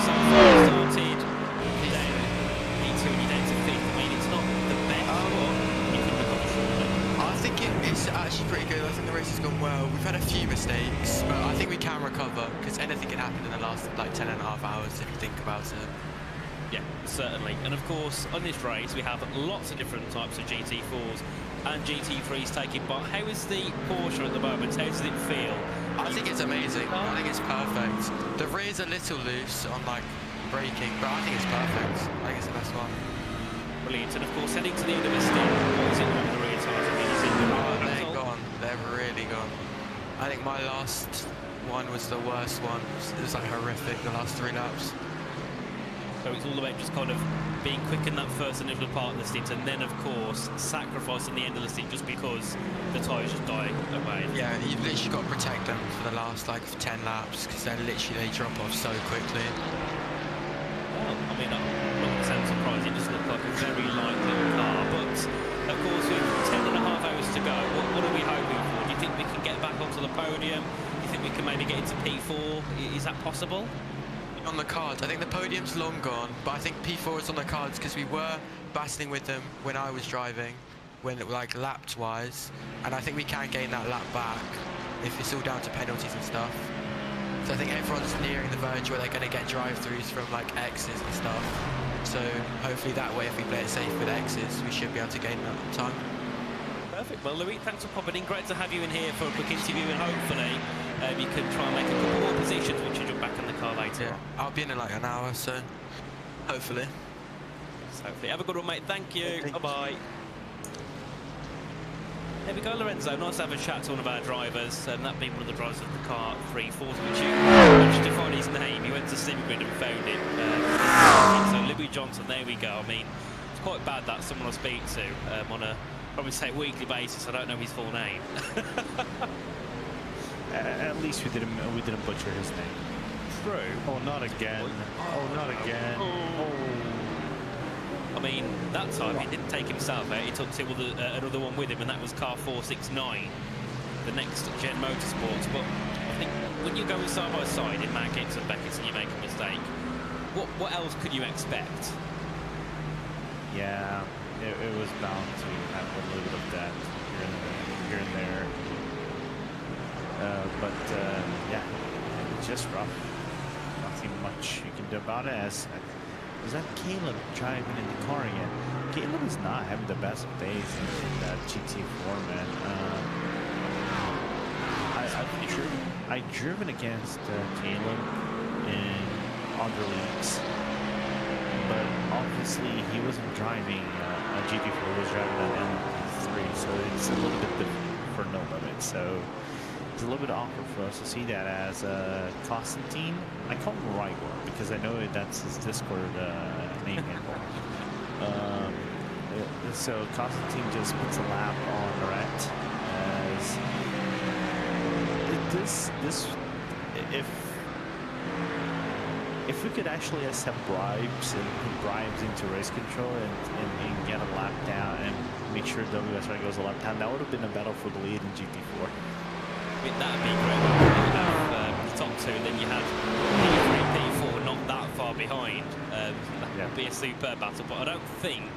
Started down P2 and you're down to 5th. I mean, it's not the best, but you could have gone through. I think it's actually pretty good. I think the race has gone well. We've had a few mistakes, but I think we can recover because anything can happen in the last like 10.5 hours if you think about it. Yeah, certainly. And of course, on this race, we have lots of different types of GT4s and GT3's taking part. How is the Porsche at the moment? How does it feel? I think it's amazing. I think it's perfect. The rear's a little loose on like braking, but I think it's perfect. I think it's the best one. Brilliant. And of course, heading to the end of the stint, what is it with the rear tyres? I mean, is it the They're gone. They're really gone. I think my last one was the worst one. It was like horrific, the last 3 laps. So it's all about just kind of being quick in that first initial part of the stint, and then of course sacrificing the end of the stint just because the tyres just die away. Yeah, you've literally got to protect them for the last like 10 laps because they drop off so quickly. Well, I mean, I'm not going to sound surprised. It just looked like a very light little car, but of course with 10.5 hours to go, what are we hoping for? Do you think we can get back onto the podium? Do you think we can maybe get into P4? Is that possible? On the cards, I think the podium's long gone, but I think P4 is on the cards because we were battling with them when I was driving, when it like lapped wise, and I think we can gain that lap back if it's all down to penalties and stuff. So I think everyone's nearing the verge where they're going to get drive-throughs from like X's and stuff. So hopefully that way, if we play it safe with X's, we should be able to gain that time. Perfect. Well, Louis, thanks for popping in. Great to have you in here for a quick interview, and hopefully you can try and make a couple more positions which you jump back in the car later. Yeah, I'll be in like an hour, so hopefully. So hopefully. Have a good one, mate. Thank you. Bye-bye. There we go, Lorenzo. Nice to have a chat to one of our drivers, and that being one of the drivers of the car 340, which you managed to find his name. He went to Simgrid and found it. So Louis Johnson, there we go. I mean, it's quite bad that someone I speak to on a probably say weekly basis. I don't know his full name. At least we didn't butcher his name. True. Oh, not again. Oh, not again. Oh. I mean, that time he didn't take himself out. He took another one with him, and that was car 469, the next gen motorsports. But I think when you're going side by side in Matt Gibbs and Beckett and you make a mistake, what else could you expect? Yeah, it was bound to have a little bit of that here and there. Yeah, it's just rough. Nothing much you can do about it. Is that Caleb driving in the car again? Caleb is not having the best days in that GT4, man. I've driven against Caleb in other leagues, but obviously he wasn't driving a GT4, he was driving an LMP3, so it's a little bit different for no limit. So it's a little bit awkward for us to see that as Constantine. I call him Wright because I know that's his Discord name handle. So Constantine just puts a lap on Rhett as if we could actually accept bribes and put bribes into race control and get a lap down and make sure WSR goes a lap down, that would have been a battle for the lead in GT4. I mean, that'd be great. You have the top two, then you have P3, P4 not that far behind. That would be a superb battle, but I don't think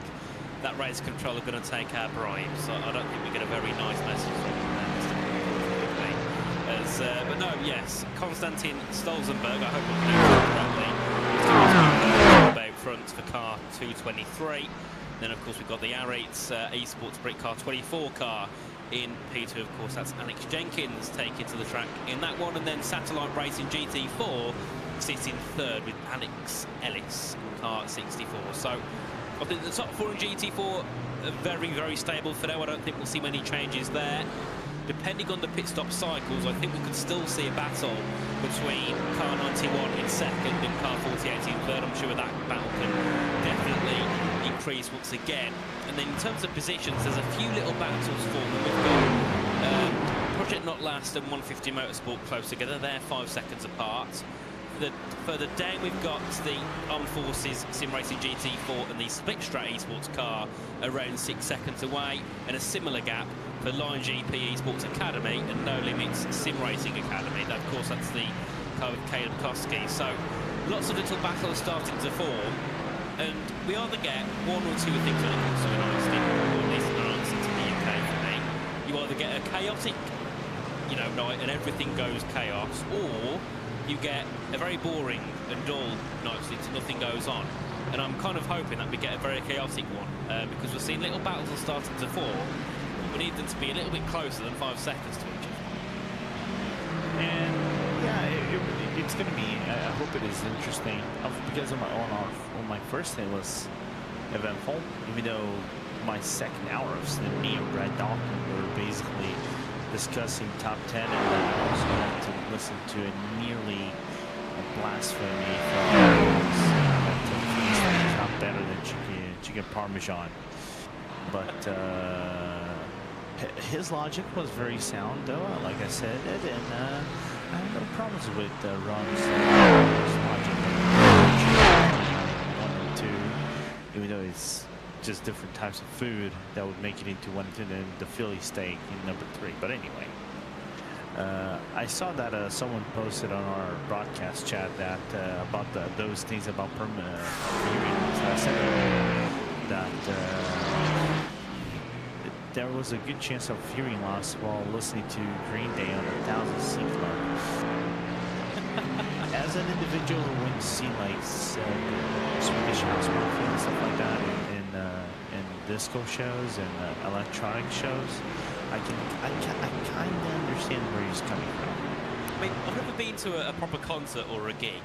that race control are going to take our bribes. So I don't think we get a very nice message from them. But no, yes, Konstantin Stolzenberg, I hope I'm pronouncing it correctly, about front for car 223. Then, of course, we've got the R8's eSports Britcar 24Hr in P2, of course. That's Alex Jenkins taking to the track in that one. And then Satellite Racing GT4 sitting third with Alex Ellis, car 64. So I think the top four in GT4 are very, very stable for now. I don't think we'll see many changes there. Depending on the pit stop cycles, I think we could still see a battle between car 91 in second and car 48 in third. I'm sure that battle can definitely increase once again. And then in terms of positions, there's a few little battles forming. We've got Project Not Last and 150 Motorsport close together. They're 5 seconds apart. Further down, we've got the Armed Forces Sim Racing GT4 and the Split Strat Esports car around 6 seconds away, and a similar gap for Lion GP Esports Academy and No Limits Sim Racing Academy. Of course, that's the car with Caleb Koski. So lots of little battles starting to form, and we either get one or two things when it comes to an honesty, or at least an honesty to the UK for me. You either get a chaotic, night and everything goes chaos, or you get a very boring and dull night so nothing goes on. And I'm kind of hoping that we get a very chaotic one, because we're seeing little battles are starting to form. We need them to be a little bit closer than 5 seconds to each other. And yeah, it's going to be, I hope it is interesting because of on my first day was eventful, even though my second hour of me and Brad Dalton were basically discussing top 10, and then I also had to listen to a nearly blasphemy from not better than chicken parmesan. But his logic was very sound, though, like I said, and I have no problems with Ron's logic. 1 and 2, even though it's just different types of food that would make it into 1 and 2, and the Philly steak in number 3. But anyway, I saw that someone posted on our broadcast chat that about those things about permanent hearing. So I said that there was a good chance of hearing loss while listening to Green Day on 1,000 Club. As an individual who went to see like Swedish House Mafia and stuff like that, in disco shows and electronic shows, I kind of understand where he's coming from. I mean, I've never been to a proper concert or a gig,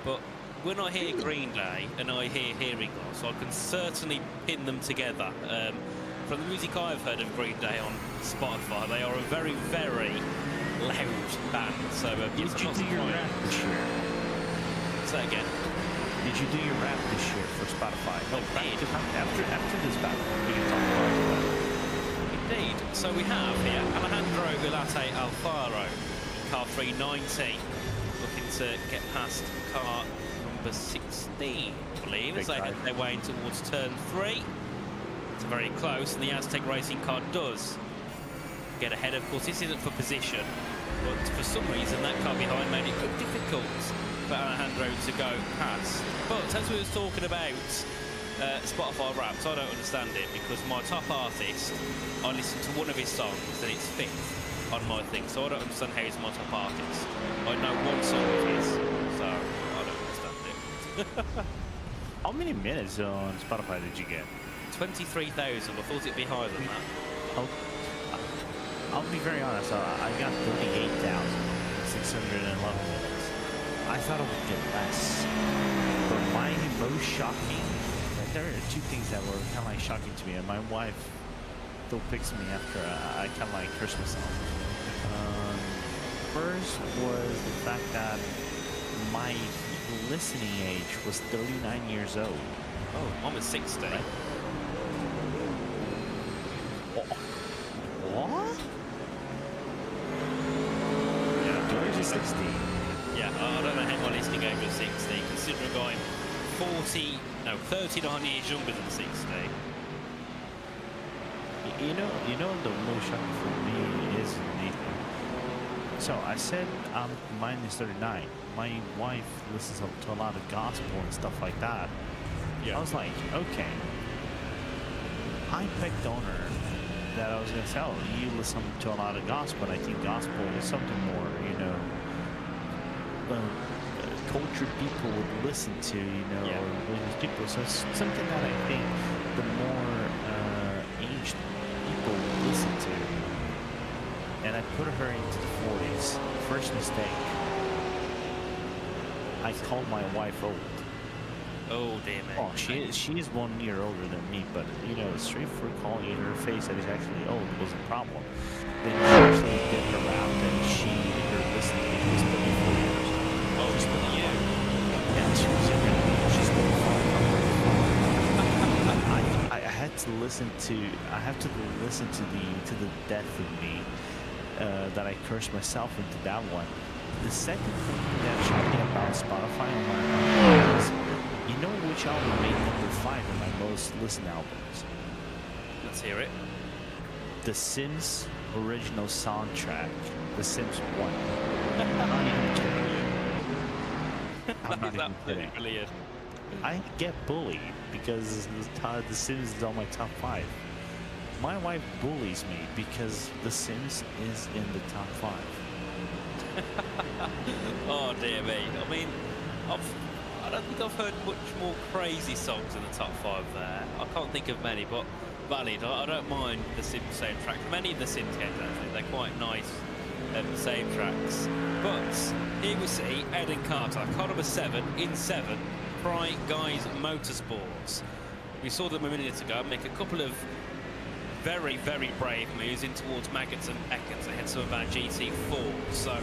but when I hear Green Day and I hear hearing loss, I can certainly pin them together. From the music I've heard of Green Day on Spotify, they are a very, very loud band. So did you do your rap this year? Say again. Did you do your rap this year for Spotify? After this battle, we can talk about it. Indeed. So we have here Alejandro Vilate Alfaro, car 390, looking to get past car number 16, I believe, as they head their way in towards turn 3. It's very close, and the Aztec Racing car does get ahead. Of course, this isn't for position, but for some reason that car behind made it look difficult for Alejandro to go past. But as we were talking about Spotify Wrapped, I don't understand it, because my top artist, I listened to one of his songs and it's 5th on my thing, so I don't understand how he's my top artist. I know one song of his, so I don't understand it. How many minutes on Spotify did you get? 23,000. I thought it'd be higher than that. I'll be very honest. I got 38,611 minutes. I thought I would get less. But my most shocking, there are 2 things that were kind of like shocking to me. And my wife still picks me after I kind of like curse myself. First was the fact that my listening age was 39 years old. Oh, almost 60. Right? What? Yeah, George is 60. Yeah, I don't know how my listening age was 60, considering I'm 39 years younger than 60. You know the most shocking for me is Nathan. So I said mine is 39. My wife listens to a lot of gospel and stuff like that. Yeah. I was like, okay. I picked on her that I was going to tell her, you listen to a lot of gospel, and I think gospel is something more, cultured people would listen to, or religious people. So it's something that I think the more aged people would listen to. And I put her into the 40s. First mistake. I called my wife old. Oh, damn it. Oh, she is 1 year older than me, but, straight for calling in her face that is actually old was a problem. Then she actually did her route, and she did her listening to this 34 years. Oh, she's been you? Yeah, she was younger than me. She's been I had to listen to, the death of me, that I cursed myself into that one. The second thing that shocked me about Spotify on my is, you know which album made number 5 of my most listened albums? Let's hear it. The Sims original soundtrack, The Sims 1. I'm not even kidding. I'm not even kidding. Brilliant. I get bullied because The Sims is on my top 5. My wife bullies me because The Sims is in the top 5. Oh dear me. I mean, I don't think I've heard much more crazy songs in the top 5 there. I can't think of many, but valid. I don't mind the sim save track. Many of the sims games, actually, they're quite nice save tracks. But here we see Eden Carter, car number 7 in 7, Pride Guys Motorsports. We saw them a minute ago make a couple of very, very brave moves in towards Maggots and Beckett ahead some of our GT4s. So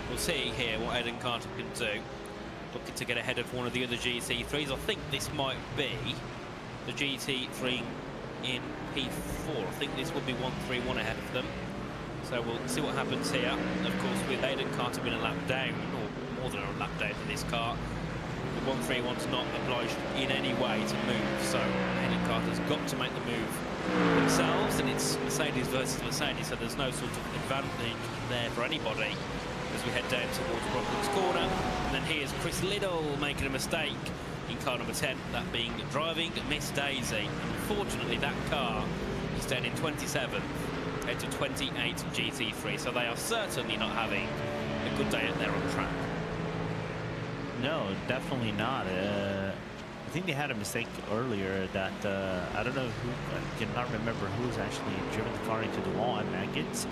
we'll see here what Eden Carter can do. Looking to get ahead of one of the other GT3s. I think this might be the GT3 in P4. I think this will be 131 ahead of them. So we'll see what happens here. Of course, with Eden Carter being a lap down, or more than a lap down for this car, the 131's not obliged in any way to move. So Eden Carter's got to make the move themselves, and it's Mercedes versus Mercedes, so there's no sort of advantage there for anybody as we head down towards Brockland's corner. And then here's Chris Liddell making a mistake in car number 10, that being driving Miss Daisy. And unfortunately, that car is down in 27th out of 28 GT3, so they are certainly not having a good day out there on track. No, definitely not. I think they had a mistake earlier that I don't know who, I cannot remember who's actually driven the car into the wall at Maggots.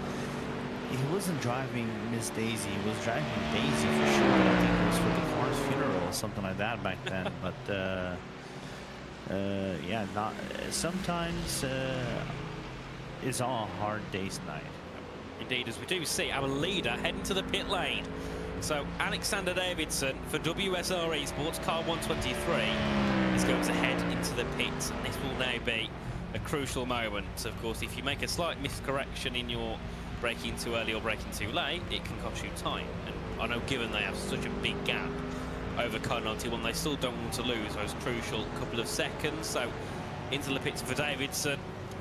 He wasn't driving Miss Daisy, he was driving Daisy for sure. I think it was for the car's funeral or something like that back then. But yeah, not sometimes it's all hard days night. Indeed, as we do see our leader heading to the pit lane. So Alexander Davidson for WSR Esports, car 123, is going to head into the pits, and this will now be a crucial moment. Of course, if you make a slight miscorrection in your braking too early or braking too late, it can cost you time. And I know, given they have such a big gap over car 91, they still don't want to lose those crucial couple of seconds. So into the pits for Davidson.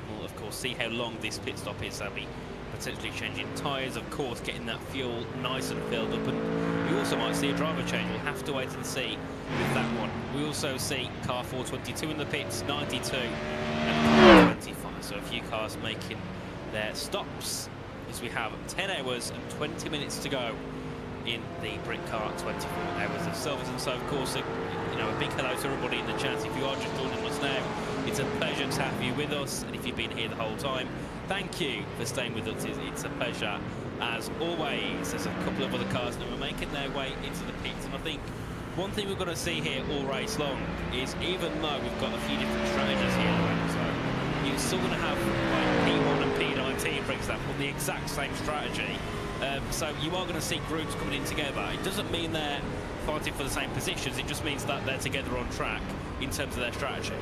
We'll of course see how long this pit stop is. They'll be potentially changing tyres, of course, getting that fuel nice and filled up, and we also might see a driver change. We'll have to wait and see with that one. We also see car 422 in the pits, 92 and 25, so a few cars making their stops as we have 10 hours and 20 minutes to go in the Britcar 24Hr of Silverstone. So of course, you know, a big hello to everybody in the chat. If you are just joining us now, it's a pleasure to have you with us, and if you've been here the whole time, thank you for staying with us. It's a pleasure as always. There's a couple of other cars that are making their way into the pits, and I think one thing we're going to see here all race long is, even though we've got a few different strategies here, so you're still going to have like P1 and P19, for example, the exact same strategy. So you are going to see groups coming in together. It doesn't mean they're fighting for the same positions, it just means that they're together on track in terms of their strategy.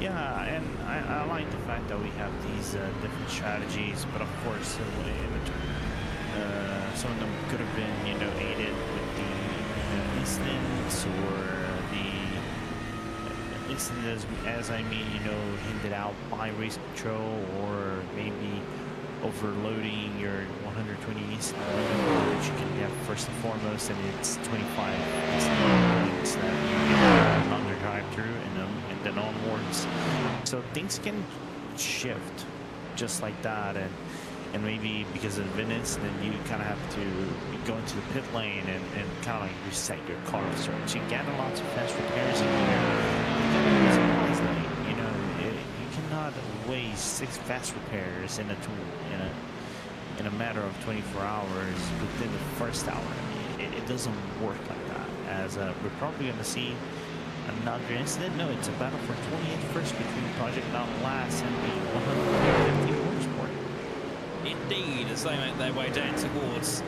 Yeah, and I like the fact that we have these different strategies, but of course, some of them could have been, you know, aided with the incidents, or the incidents, as I mean, you know, hinted out by race control, or maybe overloading your 120 incident limit, which you can have first and foremost, and it's 25 incident limits that you get on your drive-through, and then onwards. So things can shift just like that, and maybe because of an incident, you kind of have to go into the pit lane and kind of like reset your car. So you get lots of fast repairs in here. You know, you cannot waste 6 fast repairs in a tool in a matter of 24 hours within the first hour. I mean, it doesn't work like that. As we're probably going to see another incident. No, it's a battle for 28th first between Project Lask and the 150 motorsport. Indeed, as they make their way down towards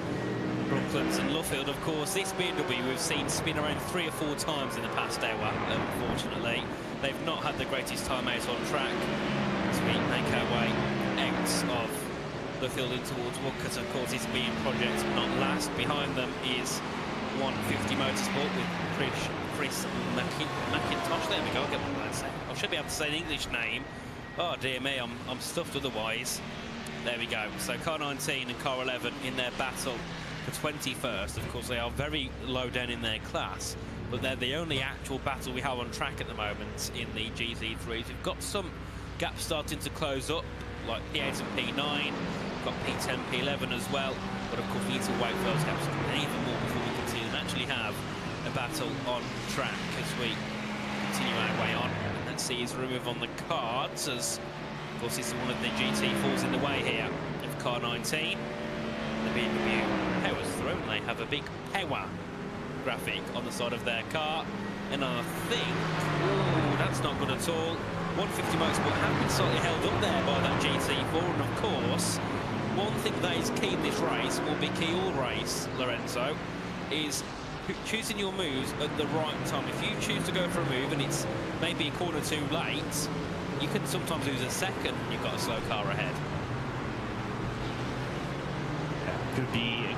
Brooklands and Luffield. Of course, this BMW we've seen spin around 3 or 4 times in the past hour. Unfortunately, they've not had the greatest time out on track as we make our way out of Luffield in towards Woodcote. Of course, it's being Project Not Last. Behind them is 150 Motorsport with Chris McIntosh. There we go. I should be able to say the English name. Oh dear me, I'm stuffed otherwise. There we go. So car 19 and car 11 in their battle for 21st. Of course, they are very low down in their class, but they're the only actual battle we have on track at the moment in the GT3s. We've got some gaps starting to close up, like P8 and P9. We've got P10, P11 as well. But of course, we need to wait for those gaps to come in even more before we can see them actually have a battle on track as we continue our way on. And Let's see his remove on the cards, as of course it's one of the GT4s in the way here of car 19. The BMW Power's Throne, they have a big power graphic on the side of their car, and I think, ooh, that's not good at all. 150 Motorsport have been slightly held up there by that GT4, and of course, one thing that is key in this race, will be key all race, Lorenzo, is choosing your moves at the right time. If you choose to go for a move and it's maybe a corner too late, you can sometimes lose a second when you've got a slow car ahead. It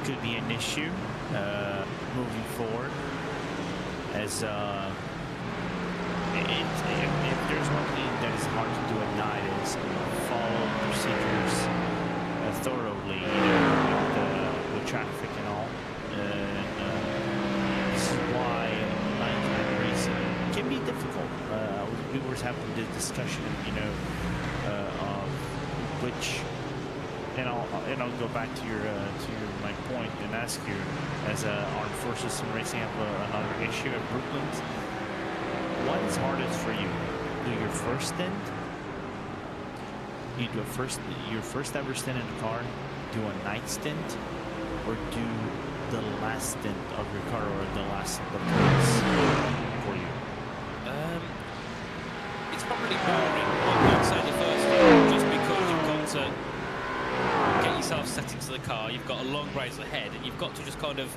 could be an issue moving forward, as if there's one thing that is hard to do at night is follow procedures thoroughly, with traffic and all. This is why nighttime racing can be difficult. We were having this discussion, of which. And I'll go back to my point and ask you, as Armed Forces Sim Racing have another issue at Brooklyn. What is hardest for you? Do your first stint? You do your first ever stint in the car? Do a night stint, or do the last stint of your car, or the last stint of the race for you? It's probably boring. I would say the first stint, just because you've got to get yourself set into the car, you've got a long race ahead, and you've got to just kind of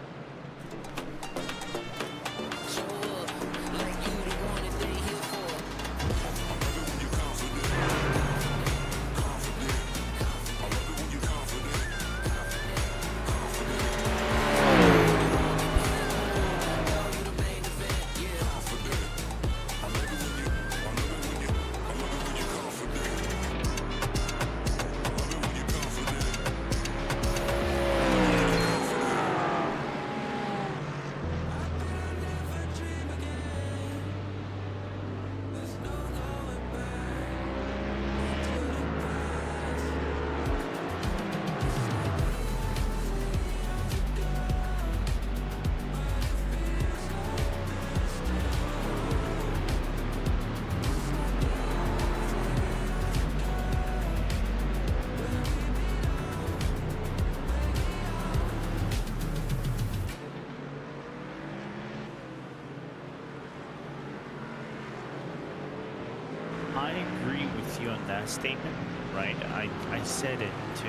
I agree with you on that statement, right? I said it to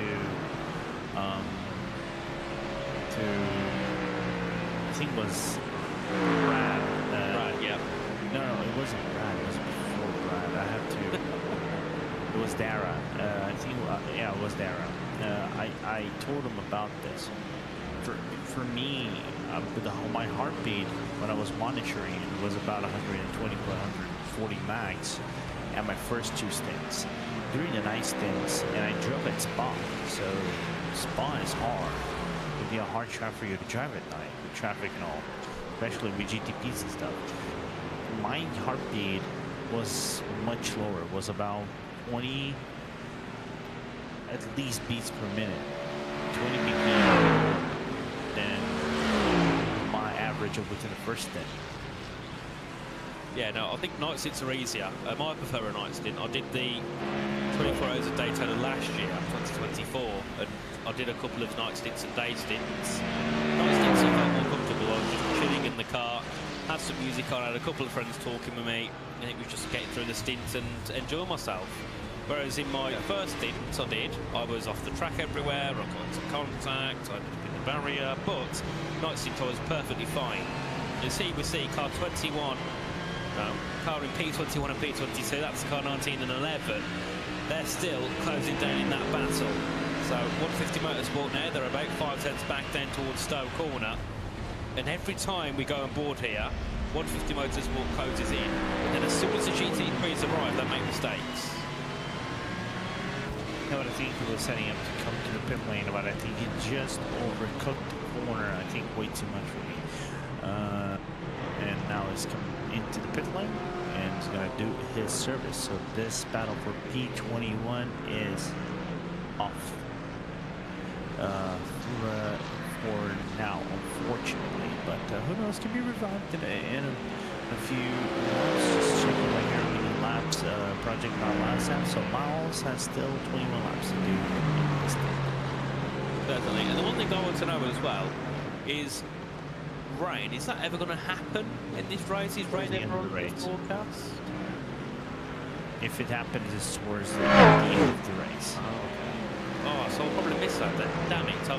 I think it was Brad. Brad, yeah. No, it wasn't Brad. It was before Brad. I have to. It was Dara. I think. Yeah, it was Dara. I told him about this. For me, with my heartbeat when I was monitoring it was about 120 to 140 max at my first two stints. During the night stints, and I drove at Spa, so Spa is hard. It would be a hard track for you to drive at night with traffic and all, especially with GTPs and stuff. My heartbeat was much lower. It was about 20 at least beats per minute, 20 BPM than my average of within the first stint. Yeah, no, I think night stints are easier. I prefer a night stint. I did the 24 Hours of Daytona last year, 2024, and I did a couple of night stints and day stints. Night stints I felt more comfortable. I was just chilling in the car, had some music on, had a couple of friends talking with me, and it was just getting through the stints and enjoy myself. Whereas in my first stint I was off the track everywhere, I got into contact, I ended up in the barrier, but night stint I was perfectly fine. You see, we see car 21, car in P21 and P22, that's car 19 and 11. They're still closing down in that battle. So 150 Motorsport now, they're about 5 tenths back down towards Stowe Corner. And every time we go on board here, 150 Motorsport closes in. And then as soon as the GT3s arrive, they make mistakes. You know what, I think he was setting up to come to the pit lane, but I think he just overcooked the corner, I think, way too much for me. And now he's coming into the pit lane, and he's going to do his service. So this battle for P21 is off for now, unfortunately. But who knows, can be revived in a few months. Just checking right here, laps Project Last have, so Miles has still 21 laps to do in this thing. Definitely. And the one thing I want to know as well is rain. Is that ever going to happen in this race? Is rain ever on the forecast? If it happens, it's towards the end of the race. Oh, okay. Oh, so I'll probably miss that then. Damn it.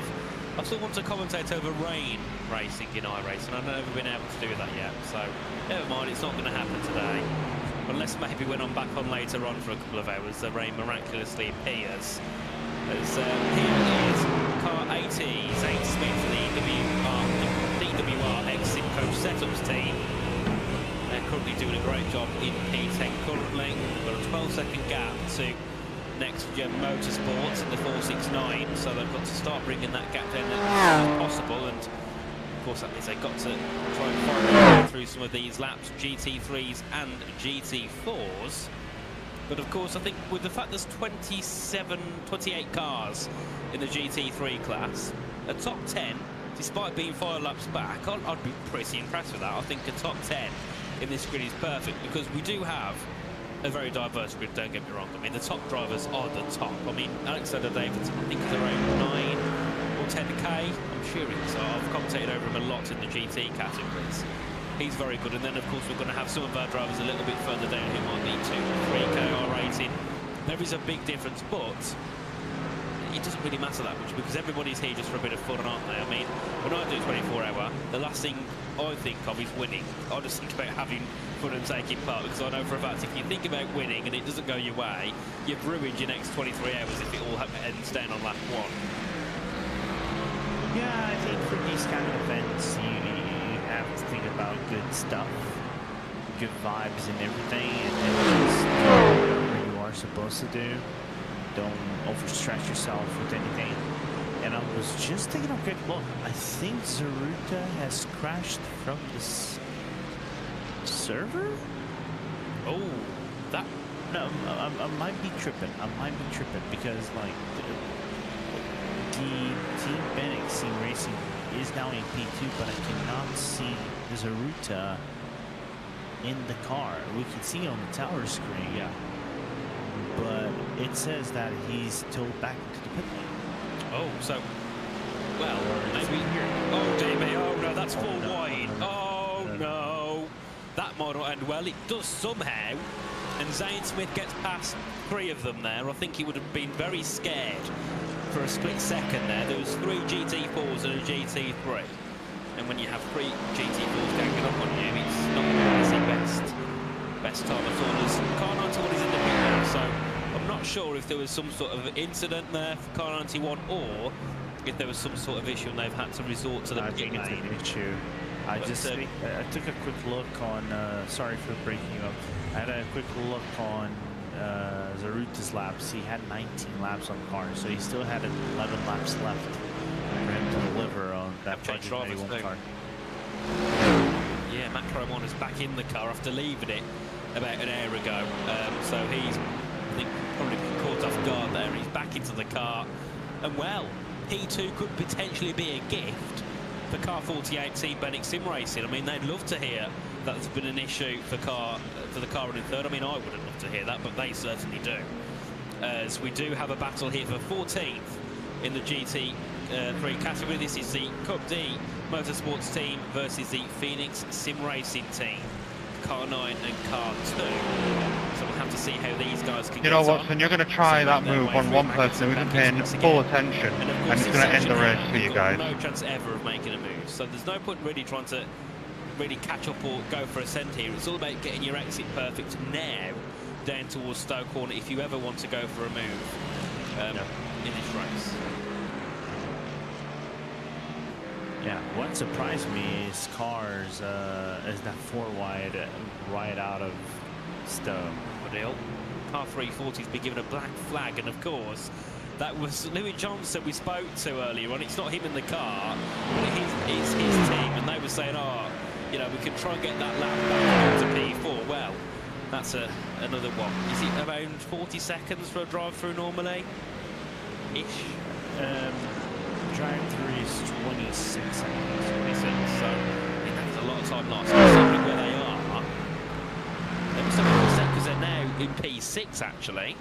I still want to commentate over rain racing in iRacing. I've never been able to do that yet. So, never mind. It's not going to happen today. Unless maybe when I'm back on later on for a couple of hours, the rain miraculously appears. As here is car 80, Zane Smith, the DWR ex-Simcoe setups team. They're currently doing a great job in P10 currently. We've got a 12-second gap to next gen motorsports in the 469, so they've got to start bringing that gap down as possible. And of course, that means they've got to try and find their way through some of these laps, GT3s and GT4s. But of course, I think with the fact there's 28 cars in the GT3 class, a top 10, despite being 5 laps back, I'd be pretty impressed with that. I think a top 10 in this grid is perfect because we do have a very diverse grid, don't get me wrong. I mean, the top drivers are the top. I mean, Alexander Davidson, I think he's around 9 or 10k. I'm sure he's. I've commentated over him a lot in the GT categories. He's very good. And then, of course, we're going to have some of our drivers a little bit further down who might need 2 or 3k rating. There is a big difference, but it doesn't really matter that much because everybody's here just for a bit of fun, aren't they? I mean, when I do 24-hour, the last thing I think of is winning. I just think about having fun and taking part because I know for a fact if you think about winning and it doesn't go your way, you've ruined your next 23 hours if it all ends down on lap 1. Yeah, I think for these kind of events, you have to think about good stuff, good vibes and everything, and then just do whatever you are supposed to do. Don't overstretch yourself with anything. And I was just taking a quick look. I think Zaruta has crashed from this server? Oh, that... No, I might be tripping. I might be tripping because, like, the Team Benix Team Racing is now in P2, but I cannot see Zaruta in the car. We can see on the tower screen. Yeah. But it says that he's towed back into the pit lane. Oh, so, well, maybe here. Oh, dear me. Oh, no, that's full wide. No. That might not end well. It does somehow. And Zane Smith gets past 3 of them there. I think he would have been very scared for a split second there. There was 3 GT4s and a GT3. And when you have 3 GT4s ganging up on you, it's not the best time at all. As car 91 is in the pit now, so I'm not sure if there was some sort of incident there for car 91 or if there was some sort of issue and they've had to resort to the pit lane. I think it's an issue. I took a quick look on, sorry for breaking you up. I had a quick look on Zaruta's laps. He had 19 laps on the car, so he still had 11 laps left for him to deliver on that Project 91 car. Yeah, Matt Cromon is back in the car after leaving it about an hour ago. So he's, I think, probably been caught off guard there. He's back into the car. And well, P2 could potentially be a gift for car 48 Team Benix Sim Racing. I mean, they'd love to hear that there's been an issue for the car running third. I mean, I wouldn't love to hear that, but they certainly do. As we do have a battle here for 14th in the GT3 category. This is the Cup D Motorsports team versus the Phoenix Sim Racing team. Car 9 and Car 2. So we'll have to see how these guys can get on. You know, Watson, you're going to try that move on one person who isn't paying full attention, and it's going to end the race for you guys. No chance ever of making a move. So there's no point really trying to really catch up or go for a scent here. It's all about getting your exit perfect now down towards Stoke Corner if you ever want to go for a move in this race. Yeah, what surprised me is cars is that 4 wide right out of Stowe. Deal. Car 340's been given a black flag, and of course that was Louis Johnson we spoke to earlier on. It's not him in the car, but it's his team, and they were saying, oh, you know, we can try and get that lap back to P4. Well, that's another one. Is it around 40 seconds for a drive-through normally? Ish. Drive-through is 26 seconds. 26, so I mean, that's a lot of time lost. Considering where they are, they must have been upset because they're now in P6 actually.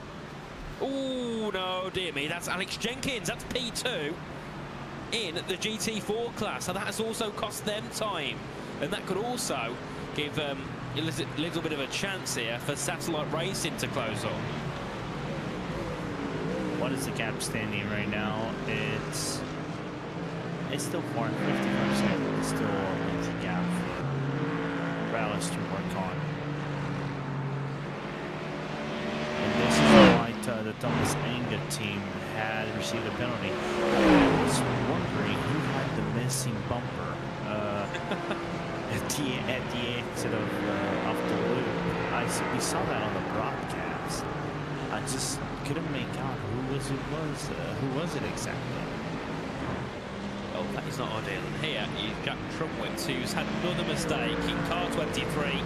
Oh no, dear me, that's Alex Jenkins, that's P2 in the GT4 class, so that has also cost them time, and that could also give a little bit of a chance here for Satellite Racing to close on. What is the gap standing right now? It's still 450%. It's still a gap for Rallis to work on. And this is why the Thomas Anga team had received a penalty. I was wondering who had the missing bumper at the exit of the loop. We saw that on the broadcast. I just couldn't make out who was it exactly. Oh, that is not ideal. And here is Jack Trumwitz, who's had another mistake in car 23,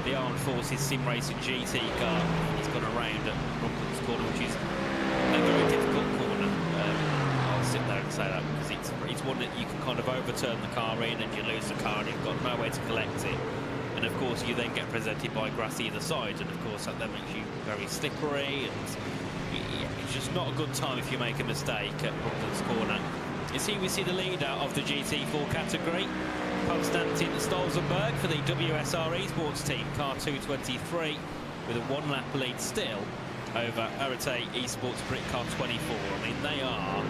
the Armed Forces Sim Racing GT car. He's gone around at Brooklyn's corner, which is a very difficult corner. I'll sit there and say that because it's one that you can kind of overturn the car in and you lose the car and you've got no way to collect it. And of course you then get presented by grass either side, and of course that then makes you very slippery, and it's just not a good time if you make a mistake at Brooklyn's corner. It's here we see the leader of the GT4 category, Konstantin Stolzenberg for the WSR eSports team, car 223, with a one-lap lead still over Arete eSports Britcar 24. I mean, they are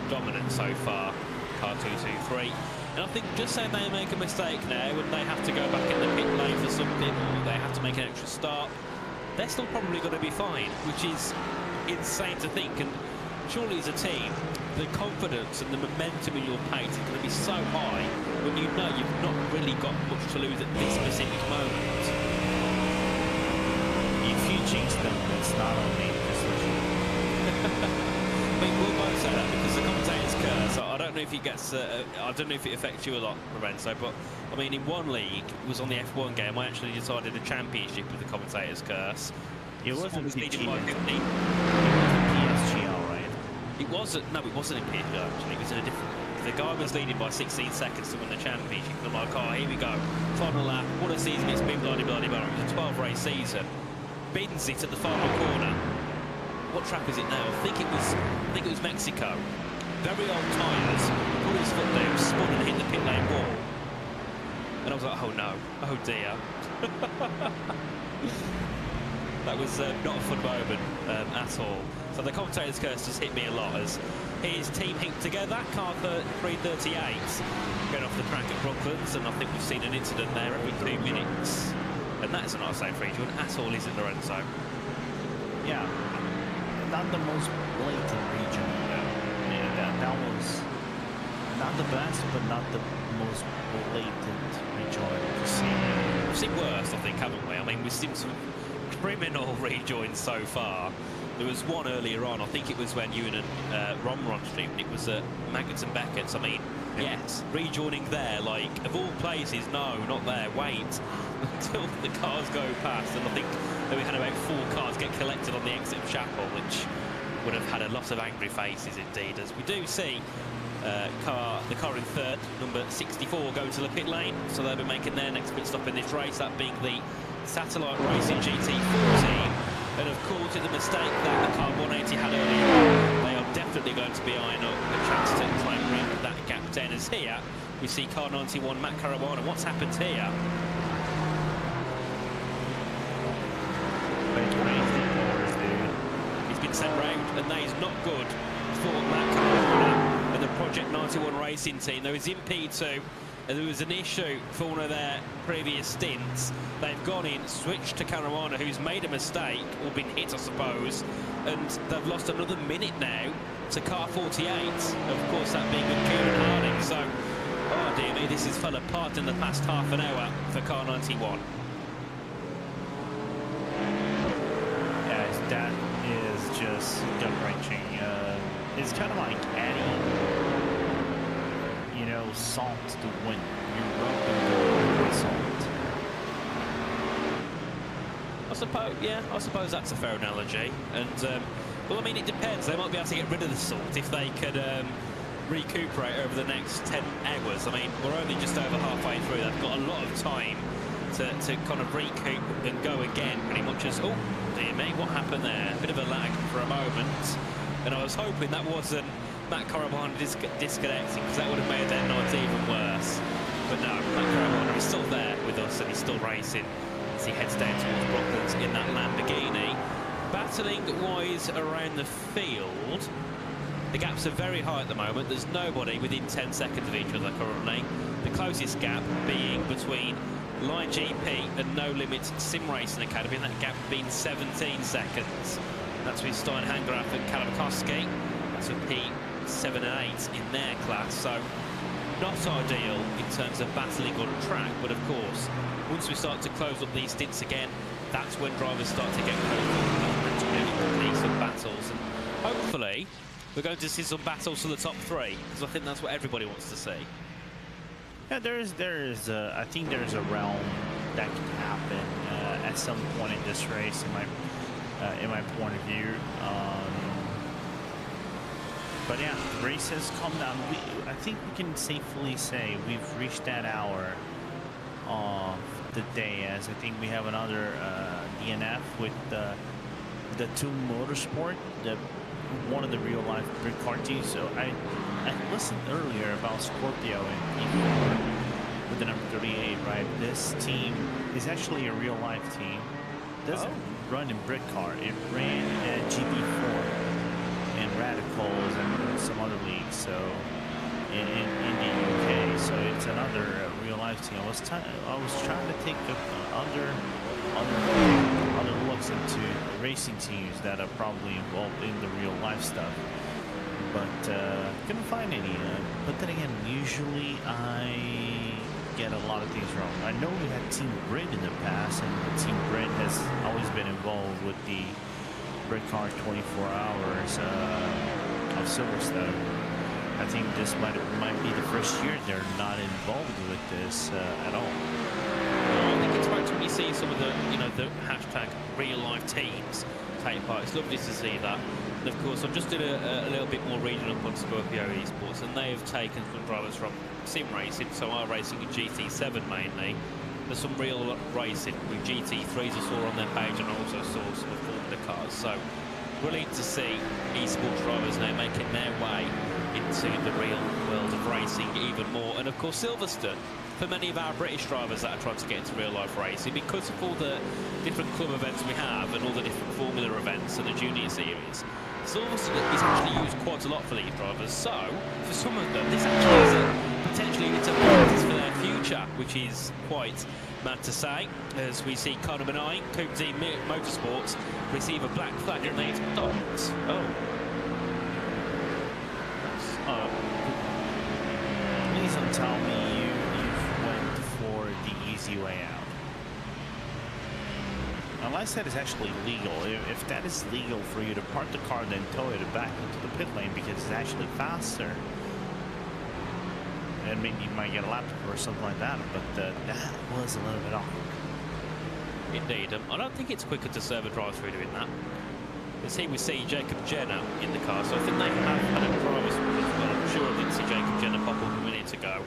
dominant so far, car 223. And I think just say they make a mistake now and they have to go back in the pit lane for something, or they have to make an extra start, they're still probably going to be fine, which is insane to think. And surely as a team, the confidence and the momentum in your pace is going to be so high when you know you've not really got much to lose at this specific moment. If you jinx them, it's not only I mean, we'll both say that because the commentator's curse. I don't know if it gets. I don't know if it affects you a lot, Lorenzo. But I mean, in one league, it was on the F1 game. I actually decided a championship with the commentator's curse. It wasn't leading by 50. PSGL, right? It wasn't. No, it wasn't in PSGL. Actually, it was in a different. The guy was leading by 16 seconds to win the championship. And I'm like, oh, here we go. Final lap. What a season it's been, bloody. It was a 12-race season. Bins it at the final corner. What track is it now? I think it was Mexico. Very old tyres. Put his foot down, spun and hit the pit lane wall. And I was like, oh no, oh dear. That was not a fun moment at all. So the commentator's curse just hit me a lot as his team heaped together. Car 338 going off the track at Brooklands, and I think we've seen an incident there every 2 minutes. And that's not a safe region at all, is it, Lorenzo? Yeah. Not the most blatant region, yeah, that was not the best, but not the most blatant rejoin we've seen. We've seen worse, I think, haven't we? I mean, we've seen some criminal rejoins so far. There was one earlier on, I think it was when you and Ron were on stream, it was Maggots and Beckett's. I mean, yes, rejoining there, like, of all places, no, not there, wait until the cars go past. And I think that we had about 4 cars get collected on the exit of Chapel, which would have had a lot of angry faces indeed, as we do see the car in third, number 64, go to the pit lane, so they'll be making their next pit stop in this race, that being the Satellite Racing GT4 team. And of course, it's a mistake that the car 180 had earlier. They are definitely going to be eyeing up a chance to climb around that gap 10. As here, we see car 91, Matt Caruana. What's happened here? He's been sent round, and that is not good for Matt Caruana and the Project 91 racing team. There was in P2, and there was an issue for one of their previous stints. They've gone in, switched to Caruana, who's made a mistake, or been hit, I suppose, and they've lost another minute now to car 48. Of course, that being with Kieran Harding. So, oh dear me, this has fell apart in the past half an hour for car 91. Yeah, that is just gut-wrenching. It's kind of like adding, you know, salt to when you rub salt. I suppose that's a fair analogy. And well, I mean, it depends. They might be able to get rid of the salt if they could recuperate over the next 10 hours. I mean, we're only just over halfway through. They've got a lot of time to kind of recoup and go again, pretty much as, oh, dear me, what happened there? A bit of a lag for a moment. And I was hoping that wasn't Matt Caruana disconnecting, because that would have made their night even worse. But no, Matt Caruana is still there with us, and he's still racing as he heads down towards Brooklands in that Lamborghini. Battling-wise around the field, the gaps are very high at the moment. There's nobody within 10 seconds of each other currently. The closest gap being between Line GP and No Limit Sim Racing Academy, and that gap being 17 seconds. That's with Stein Hangraf and Callum Koski. That's with P7 and 8 in their class. So not ideal in terms of battling on track, but of course, once we start to close up these stints again, that's when drivers start to get close and to really see some battles. And hopefully, we're going to see some battles for the top 3, because I think that's what everybody wants to see. Yeah, I think there's a realm that can happen at some point in this race, in my point of view. But yeah, the race has come down. I think we can safely say we've reached that hour of the day, as I think we have another DNF with the two motorsport, one of the real life Britcar teams. So I listened earlier about Scorpio and with the number 38, right? This team is actually a real life team. Doesn't run in Britcar. It ran at GB4 and Radicals and some other leagues. So in the UK, so it's another real life team. I was trying to take other looks into racing teams that are probably involved in the real life stuff, but couldn't find any. But then again, usually I get a lot of things wrong. I know we had Team Brit in the past, and Team Brit has always been involved with the Britcar 24Hr of Silverstone. I think this might be the first year they're not involved with this at all. I think it's right when you see some of the, the hashtag real life teams take part. It's lovely to see that. And of course, I've just did a little bit more reading up on Scorpio eSports, and they have taken some drivers from sim racing, so our racing in GT7 mainly. There's some real racing with GT3s I saw on their page, and I also saw some of Formula cars. So brilliant to see eSports drivers now making their way into the real world of racing even more. And of course, Silverstone, for many of our British drivers that are trying to get into real life racing, because of all the different club events we have and all the different Formula events and the junior series, Silverstone is actually used quite a lot for these drivers. So for some of them, this actually is potentially it's a practice for their future, which is quite mad to say, as we see Conor Benjy, Coupe D Motorsports, receive a black flag and they stopped. Please don't tell me you went for the easy way out. Unless that is actually legal. If that is legal for you to park the car and then tow it back into the pit lane because it's actually faster, and maybe you might get a lap or something like that, but that was a little bit off. Indeed. I don't think it's quicker to serve a drive-through doing that. As here we see Jacob Jenner in the car, so I think they have had a driver's well, I'm sure I didn't see Jacob Jenner pop up a minute ago.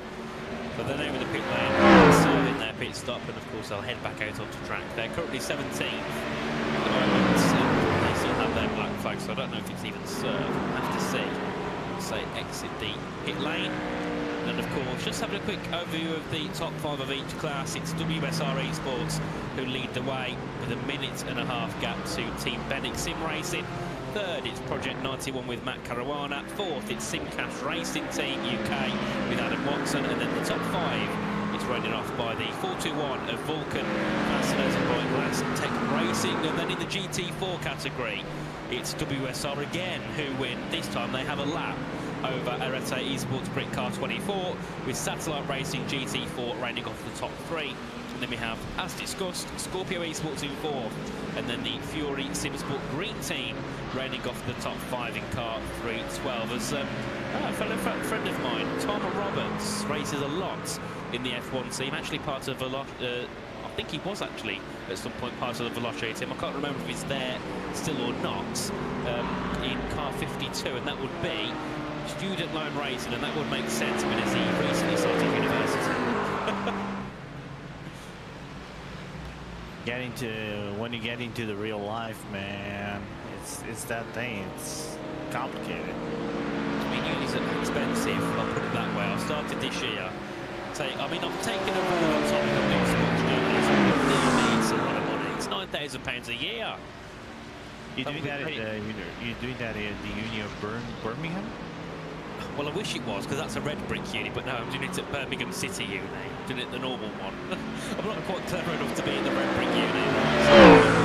But they're now with the pit lane, serving their pit stop, and of course they'll head back out onto track. They're currently 17th at the moment, and they still have their black flag, so I don't know if it's even served. We'll have to see. Say exit the pit lane. And of course, just having a quick overview of the top 5 of each class. It's WSR Esports who lead the way with a minute-and-a-half gap to Team Benjy Sim Racing. Third, it's Project 91 with Matt Caruana. Fourth, it's Simcast Racing Team UK with Adam Watson. And then the top 5 is running off by the 421 of Vulcan, fascinated by Lask Tech Racing. And then in the GT4 category, it's WSR again who win. This time they have a lap over Arete eSports Britcar 24 with Satellite Racing GT4 rounding off the top 3. And then we have, as discussed, Scorpio eSports in 4th, and then the Fury Simsport Green Team rounding off the top 5 in car 312. As a fellow friend of mine, Tom Roberts, races a lot in the F1 team, actually part of I think he was actually at some point part of the Veloce team. I can't remember if he's there still or not, in car 52, and that would be student loan racing, and that would make sense, but as he recently started university. when you get into the real life, man, it's that thing. It's complicated. I mean, units are expensive. I'll put it that way. I started this year. I've taken a rule on topic of eSports journalism. It's a lot of money. It's £9,000 a year. You're doing that at the Uni of Birmingham? Well, I wish it was, because that's a red brick uni, but no, I'm doing it at Birmingham City Uni. I'm doing it the normal one. I'm not quite clever enough to be in the red brick uni. So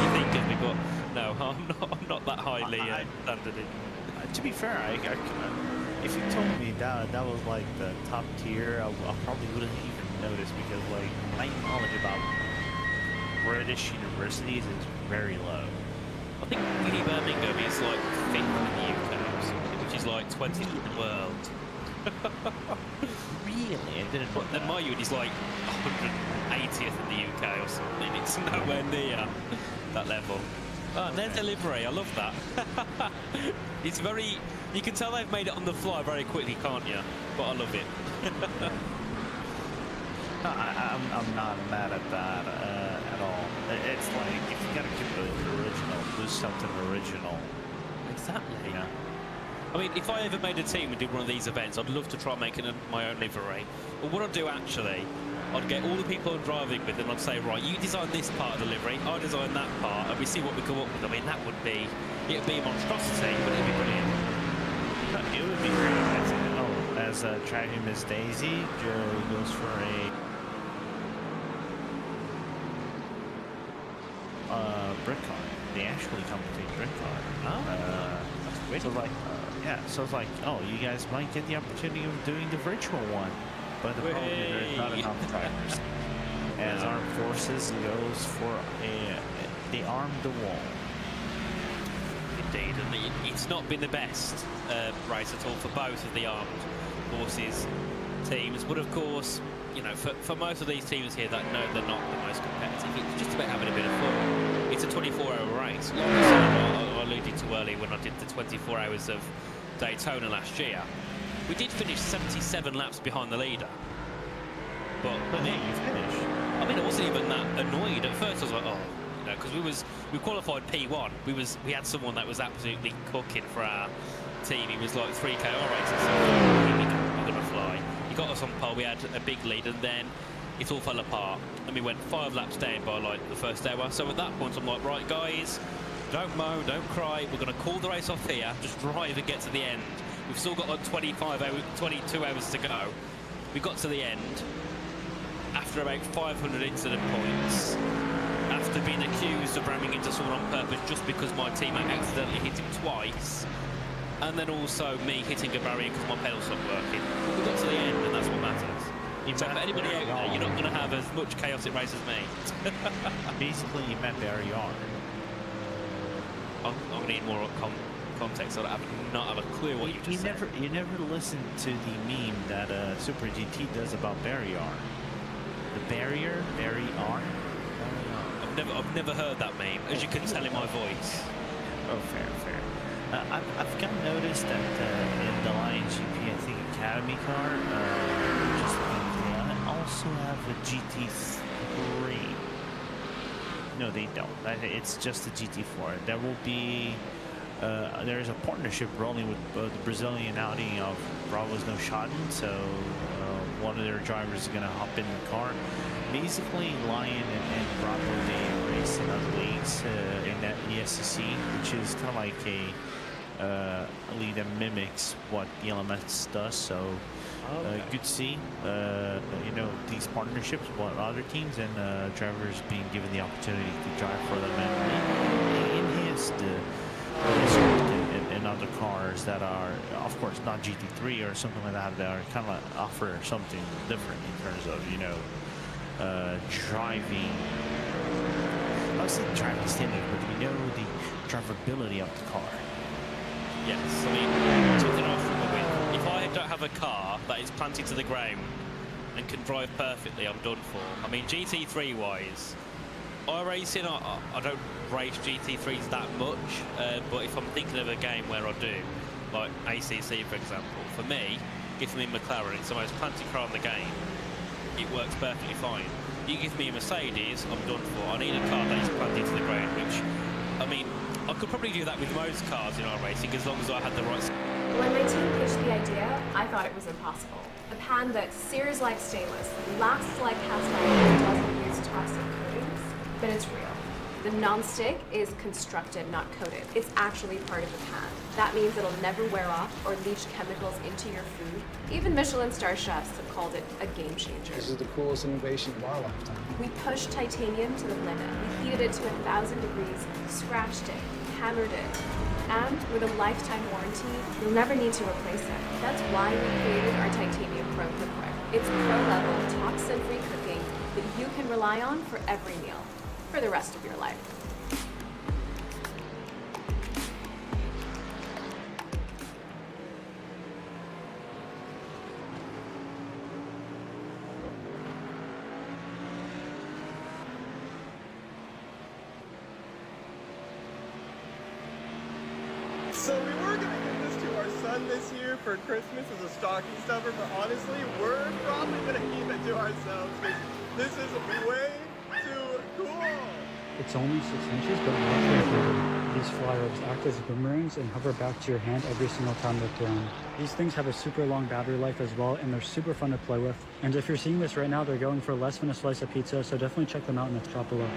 you think of me, but no, I'm not that highly standard in. To be fair, if you told me that was like the top tier, I probably wouldn't even notice, because like my knowledge about British universities is very low. I think Uni Birmingham is like 5th in the UK, which is like 20th in the world. Really? I didn't know that. Then my uni is like 180th in the UK or something. It's nowhere near that level. Oh, and there's delivery. I love that. It's very... You can tell they've made it on the fly very quickly, can't you? But I love it. No, I'm not mad at that at all. It's like, if you gotta keep it original, do something original. Exactly. Yeah. I mean, if I ever made a team and did one of these events, I'd love to try making my own livery. But what I'd do actually, I'd get all the people I'm driving with and I'd say, right, you design this part of the livery, I design that part, and we see what we come up with. I mean, that would be, it'd be a monstrosity, but it'd be brilliant. It would be great. As tracking Miss Daisy, Joe goes for a Britcar. They actually come with a Britcar. That's great. So like, so it's like, oh, you guys might get the opportunity of doing the virtual one, but the problem is there's not enough drivers. As Armed Forces goes for they arm the wall. Indeed, and it's not been the best race at all for both of the Armed Forces teams, but of course, you know, for most of these teams here that know they're not the most competitive, it's just about having a bit of fun. It's a 24-hour race. Like I alluded to earlier when I did the 24 hours of Daytona last year. We did finish 77 laps behind the leader. But hey, you finished. I mean, I wasn't even that annoyed. At first I was like, oh, you know, because we qualified P1. We had someone that was absolutely cooking for our team. He was like 3K races, so we're gonna fly. He got us on pole, we had a big lead, and then it all fell apart. And we went 5 laps down by like the first hour. So at that point I'm like, right guys, don't moan, don't cry, we're gonna call the race off here, just drive and get to the end. We've still got like 22 hours to go. We got to the end after about 500 incident points, after being accused of ramming into someone on purpose just because my teammate accidentally hit him twice, and then also me hitting a barrier because my pedal stopped working. We got to the end, and that's what matters. So for anybody out there, you're not going to have as much chaotic race as me. Basically, you met Barry R. I'm going to need more context. I not have a clue what you just said. You never listened to the meme that Super GT does about Barry R. The barrier, Barry R. I've never heard that meme, as you can tell in my voice. Oh, fair. I've kind of noticed that in the Lions GP, I think Academy car, just they also have a GT3. No, they don't. It's just the GT4. There will be. There is a partnership rolling with the Brazilian Audi of Bravo's No Schotten, so one of their drivers is going to hop in the car. Basically, Lion and Bravo, they race in other leagues in that ESCC, which is kind of like a league that mimics what the LMS does. So good to see, you know, these partnerships with other teams and drivers being given the opportunity to drive for them and enhance the in other cars that are, of course, not GT3 or something like that, that are kind of offer something different in terms of, you know, driving. I would say driving standard, but you know the drivability of the car. Yes, I mean, something I struggle with. If I don't have a car that is planted to the ground and can drive perfectly, I'm done for. I mean, GT3 wise, iRacing, I don't race GT3s that much, but if I'm thinking of a game where I do, like ACC for example, for me, if I'm in McLaren, it's the most planted car in the game, it works perfectly fine. You give me a Mercedes, I'm done for. I need a car that is plugged into the ground, which, I mean, I could probably do that with most cars in our racing as long as I had the right... When my team pitched the idea, I thought it was impossible. A pan that sears like stainless, lasts like cast iron, and doesn't use toxic coatings, but it's real. The non-stick is constructed, not coated. It's actually part of the pan. That means it'll never wear off or leach chemicals into your food. Even Michelin star chefs have called it a game changer. This is the coolest innovation of our lifetime. We pushed titanium to the limit. We heated it to 1,000 degrees, scratched it, hammered it. And with a lifetime warranty, you'll never need to replace it. That's why we created our Titanium Pro Cookware. It's pro-level, toxin-free cooking that you can rely on for every meal, for the rest of your life. So we were gonna give this to our son this year for Christmas as a stocking stuffer, but honestly, we're probably gonna keep it to ourselves because this is way too cool. It's only 6 inches, but watch what's moving. These flyovers act as boomerangs and hover back to your hand every single time they're thrown. These things have a super long battery life as well, and they're super fun to play with. And if you're seeing this right now, they're going for less than a slice of pizza, so definitely check them out in the shop below.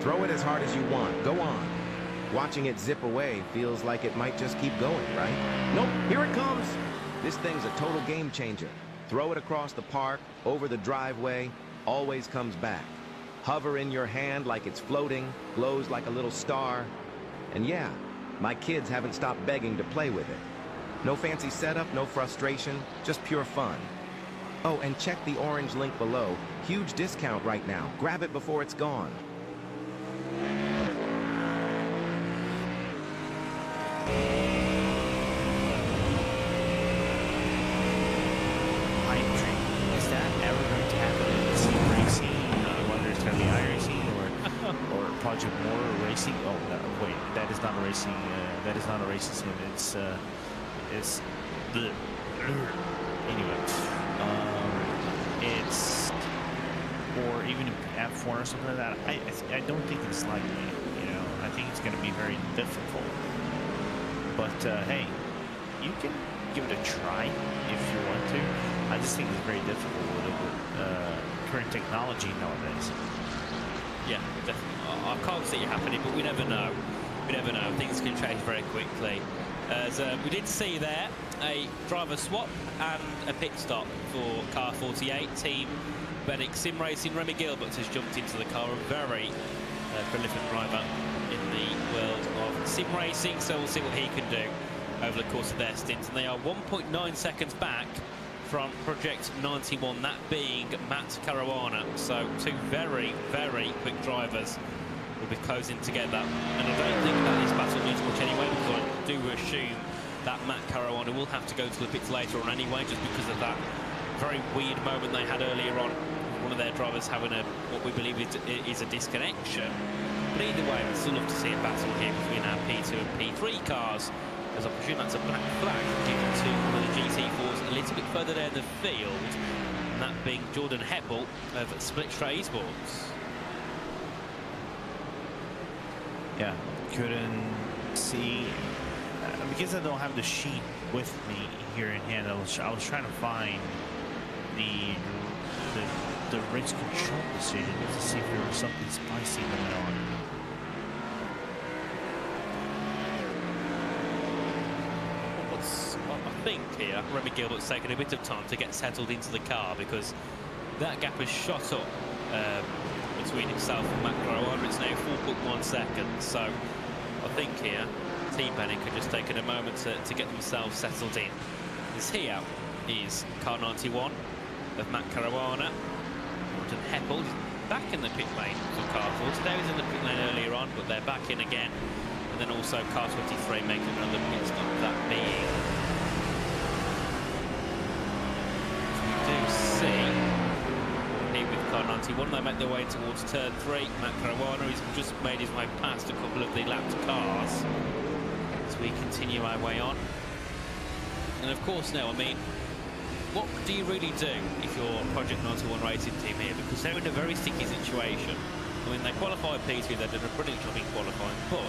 Throw it as hard as you want. Go on. Watching it zip away feels like it might just keep going, right? Nope, here it comes. This thing's a total game changer. Throw it across the park, over the driveway, always comes back. Hover in your hand like it's floating, glows like a little star. And yeah, my kids haven't stopped begging to play with it. No fancy setup, no frustration, just pure fun. Oh, and check the orange link below. Huge discount right now. Grab it before it's gone. Is that ever going to happen in sim racing? Whether it's going to be iRacing or Project Motor Racing? Oh, no, wait, that is not a racing. That is not a racing sim. It's the anyway. It's or even F1 or something like that. I don't think it's likely. You know, I think it's going to be very difficult. But hey, you can give it a try if you want to. I just think it's very difficult with current technology nowadays. Yeah, definitely. I can't see it happening, but we never know. We never know. Things can change very quickly. As we did see there, a driver swap and a pit stop for car 48. Team Benjy Sim Racing. Remy Gilbert has jumped into the car, a very prolific driver in the world of sim racing, so we'll see what he can do over the course of their stint. And they are 1.9 seconds back from Project 91, that being Matt Caruana. So two very, very quick drivers will be closing together. And I don't think that this battle means much anyway, because I do assume that Matt Caruana will have to go to the pits later on anyway, just because of that very weird moment they had earlier on. One of their drivers having what we believe is a disconnection. But either way, we'd still love to see a battle here between our P2 and P3 cars, as I presume that's a black flag given to one of the GT4s a little bit further down the field, and that being Jordan Heppel of Split Tray eSports. Yeah, couldn't see because I don't have the sheet with me here in hand. I was trying to find the race control decision to see if there was something spicy going on. I think here Remy Gilbert's taken a bit of time to get settled into the car, because that gap has shot up between himself and Matt Caruana. It's now 4.1 seconds, so I think here Team Benjy could just taken a moment to get themselves settled in. This here is car 91 of Matt Caruana. Jordan Heppel is back in the pit lane for car 4. Today was in the pit lane earlier on, but they're back in again. And then also car 23 making another pit stop, that being, we do see here with car 91, they make their way towards turn 3. Matt Caruana has just made his way past a couple of the lapped cars as we continue our way on. And of course now, I mean, what do you really do if you're Project 91 racing team here? Because they're in a very sticky situation. I mean, they qualified P2, they did a brilliant job in qualifying, but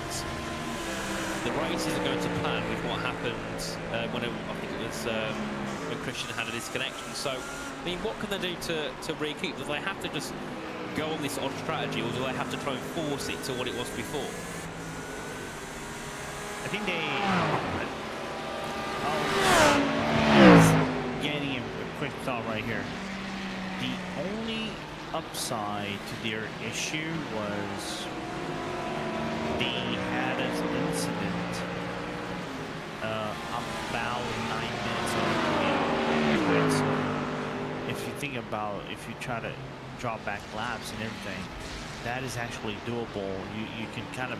the races are going to plan with what happened when I think it was when Christian had a disconnection. So, I mean, what can they do to recoup? Do they have to just go on this odd strategy, or do they have to try and force it to what it was before? I think they... getting a quick thought right here. The only upside to their issue was they had an incident about 9 minutes early. So if you think about, if you try to draw back laps and everything, that is actually doable. You can kind of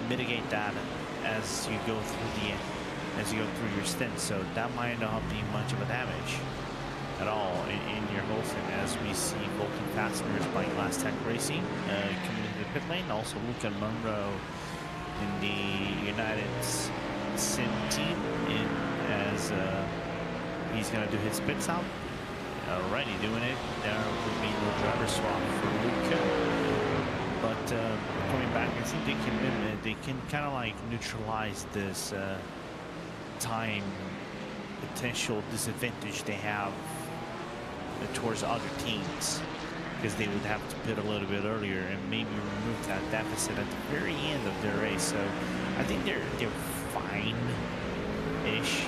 mitigate that as you go through your stint. So that might not be much of a damage at all in your whole stint, as we see Vulcan Fasteners by Glass Tech Racing coming into the pit lane. Also Luca Monroe in the United Sim team as he's going to do his pit stop. Already doing it. There will be no driver swap for Luca. But coming back, I think they can kind of like neutralize this time potential disadvantage they have towards other teams, because they would have to pit a little bit earlier and maybe remove that deficit at the very end of their race. So I think they're fine-ish,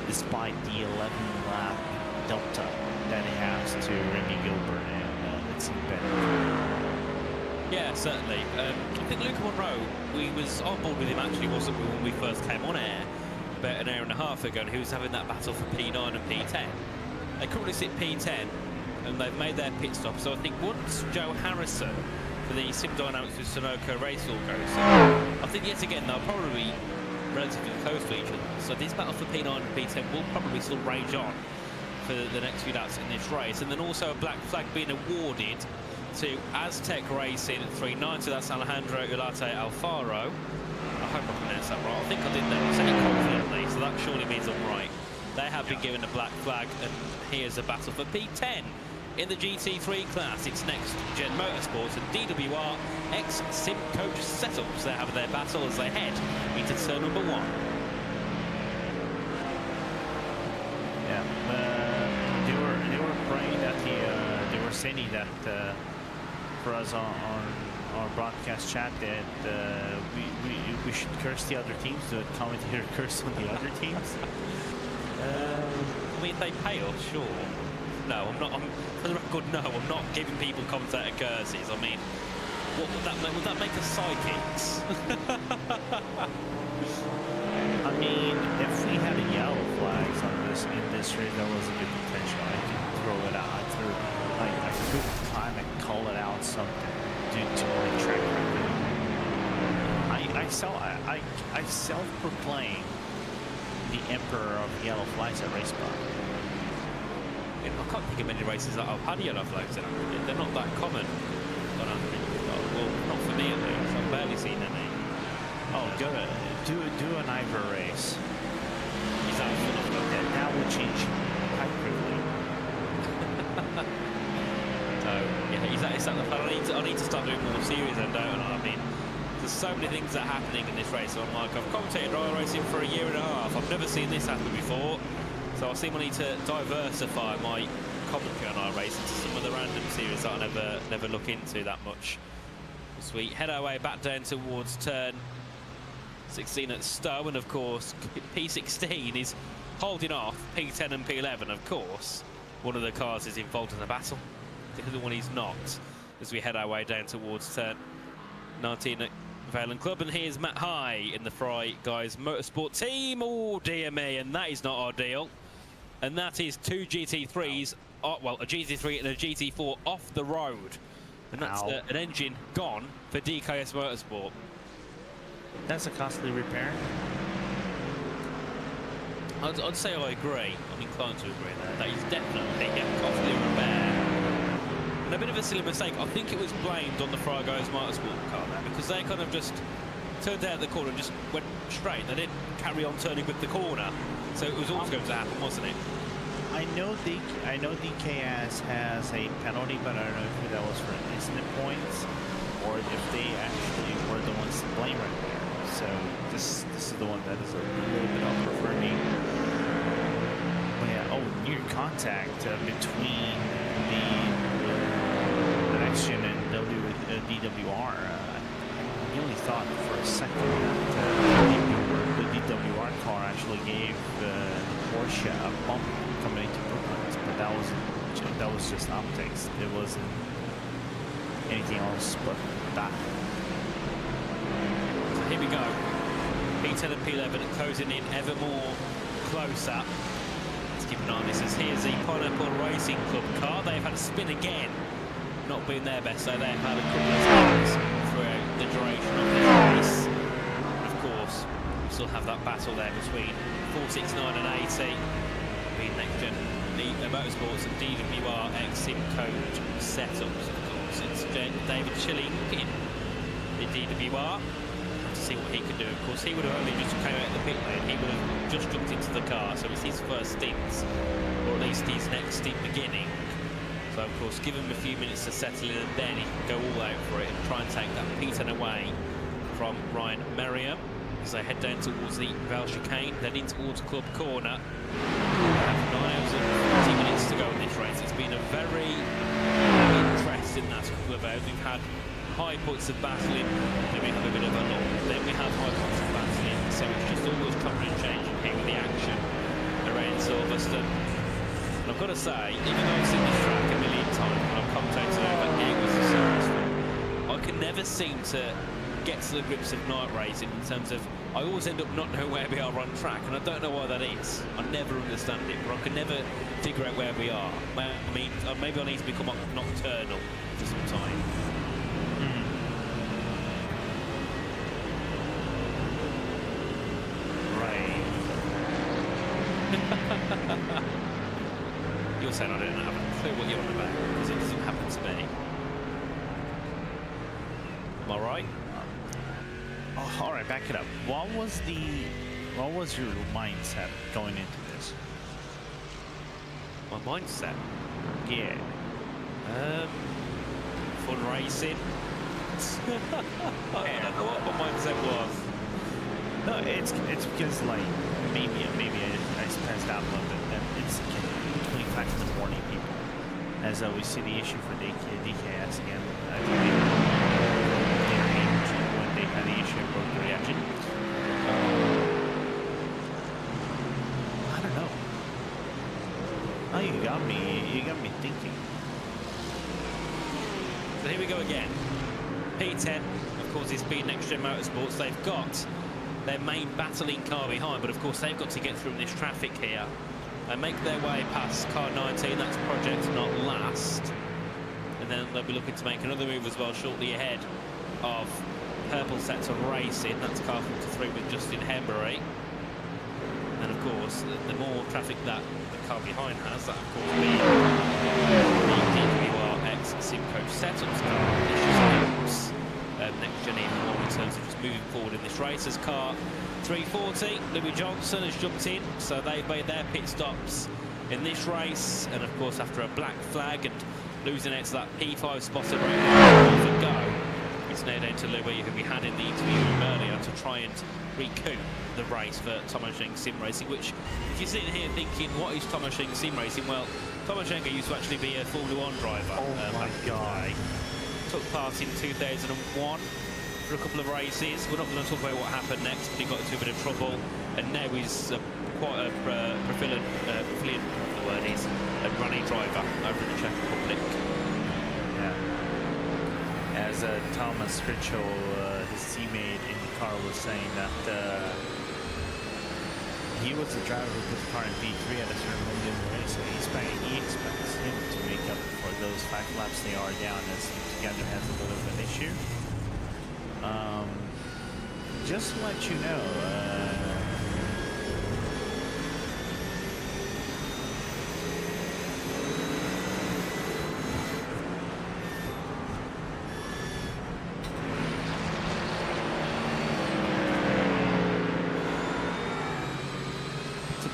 despite the 11-lap delta that it has to Remy Gilbert and it's better. Yeah, certainly. I think Luca Monroe, we was on board with him actually, wasn't we, when we first came on air about an hour and a half ago, and he was having that battle for P9 and P10. They currently sit P10 and they've made their pit stop, so I think once Joe Harrison for the Sim Dynamics with Sunoco race all goes, I think yet again they'll probably be relatively close to each other, so this battle for P9 and P10 will probably still rage on for the next few laps in this race. And then also a black flag being awarded to Aztec Racing at 390. That's Alejandro Ulate Alfaro. I hope I pronounced that right. I think I did that. I said it confidently, so that surely means I'm right. They have been given a black flag, and here's a battle for P10 in the GT3 class. It's Next Gen Motorsport and DWR X Sim Coach Setups. They have their battle as they head into turn number 1. Yeah, they were praying that they were saying that for us on our broadcast chat that we should curse the other teams. The commentator curse on the other teams. I mean, if they pay us, sure. No, I'm not. For the record, no, I'm not giving people commentator curses. I mean, what would that make? Would that make us psychics? I mean, if we had a yellow flags on this in this race, that was a good potential. I could throw it out. I could time and call it out something due to my track record. I self-proclaim the emperor of yellow flags at race car. I can't think of many races that have had yellow flags in them. They're not that common. Well, not for me at least. I've barely seen any. Oh, do an Ivor race. Is that will change quite quickly. So yeah, is that the plan? I need to start doing more series, then, don't I? I mean, there's so many things that are happening in this race. So I'm like, I've commentated royal racing for a year and a half. I've never seen this happen before. So I seem I need to diversify my commentary on our race into some of the random series that I never look into that much. As we head our way back down towards turn 16 at Stowe, and of course P16 is holding off P10 and P11. Of course, one of the cars is involved in the battle, the other one is not, as we head our way down towards turn 19 at Valen Club. And here's Matt High in the Fry Guys Motorsport team. Oh dear me, and that is not ideal. And that is two GT3s, well, a GT3 and a GT4 off the road. And that's an engine gone for DKS Motorsport. That's a costly repair. I'd say I agree. I'm inclined to agree there. That is definitely a costly repair. And a bit of a silly mistake. I think it was blamed on the Fry Guys Motorsport car there, because they kind of just turned out the corner and just went straight. They didn't carry on turning with the corner. So it was always going to happen, wasn't it? I know DKS has a penalty, but I don't know if that was for incident points or if they actually were the ones to blame right there. So this is the one that is a little bit awkward for me. But yeah, near contact between the next gen and DWR. I really thought for a second that the DWR car actually gave the Porsche a bump coming into Brooklyn, but that was just optics. It wasn't anything else but that. So here we go. P10 and P11 closing in ever more closer. Let's keep an eye on this as here's the Pineapple Racing Club car. They've had a spin again. Not been their best, so they've had a couple of spins throughout the duration of this race. Of course, we still have that battle there between 469 and 80. Being next gen motorsports and DWR X Sim Code setups, of course. It's David Chilling in the DWR. To see what he could do. Of course, he would have only just came out of the pit lane. He would have just jumped into the car, so it's his first stint, or at least his next stint beginning. So, of course, give him a few minutes to settle in, and then he can go all out for it and try and take that P10 away from Ryan Merriam as they head down towards the Val Chicane, then in towards Club Corner. We have 9 hours and 40 minutes to go in this race. It's been a very interesting last couple of hours. We've had high points of battling, then we have a bit of a lull, then we have high points of battling, so it's just always chopping and changing here with the action around Silverstone. And I've got to say, even though I've seen this track a million times when I've commentated over hours of Silverstone, I can never seem to get to the grips of night racing in terms of I always end up not knowing where we are on track, and I don't know why that is. I never understand it, but I can never figure out where we are. I mean, maybe I need to become nocturnal for some time. You're saying I don't have a clue what you're on about, because it doesn't happen to me. Am I right? All right, back it up. What was your mindset going into this? My mindset? Yeah. Fun racing. I don't know what my mindset was. No, it's because like maybe I spaced out a little bit. That it's 25 in the morning, people. As we see the issue for DKS again. I believe when they had the issue of road reaction. I don't know. Oh, you got me thinking. So here we go again. P10, of course, is Speed Next Gen Motorsports. They've got their main battling car behind, but of course they've got to get through this traffic here. They make their way past car 19, that's Project Not Last. And then they'll be looking to make another move as well shortly ahead of Purple Sector Racing. That's car 53 with Justin Hembury. And of course, the more traffic that the car behind has, that of course being the DWR X Simcoe Setups car. Next gen even more in terms of just moving forward in this race. As car 340, Louis Johnson has jumped in, so they've made their pit stops in this race. And of course, after a black flag and losing out to that P5 spot around go, it's now down to Louis, who we had in the interview earlier, to try and recoup the race for Thomas Schenk Sim Racing. Which, if you're sitting here thinking, what is Thomas Schenk Sim Racing? Well, Thomas Schenk used to actually be a Formula 1 driver. Oh my God. Took part in 2001 for a couple of races. We're not going to talk about what happened next, but he got into a bit of trouble, and now he's quite a brilliant, the word is, a running driver over in the Czech Republic. Yeah. As Thomas Critchell, his teammate in the car, was saying that he was the driver who put the car in V3 at a certain moment in the race, so he expects him to make up for those 5 laps they are down, as he together has a little bit of an issue. Just to let you know,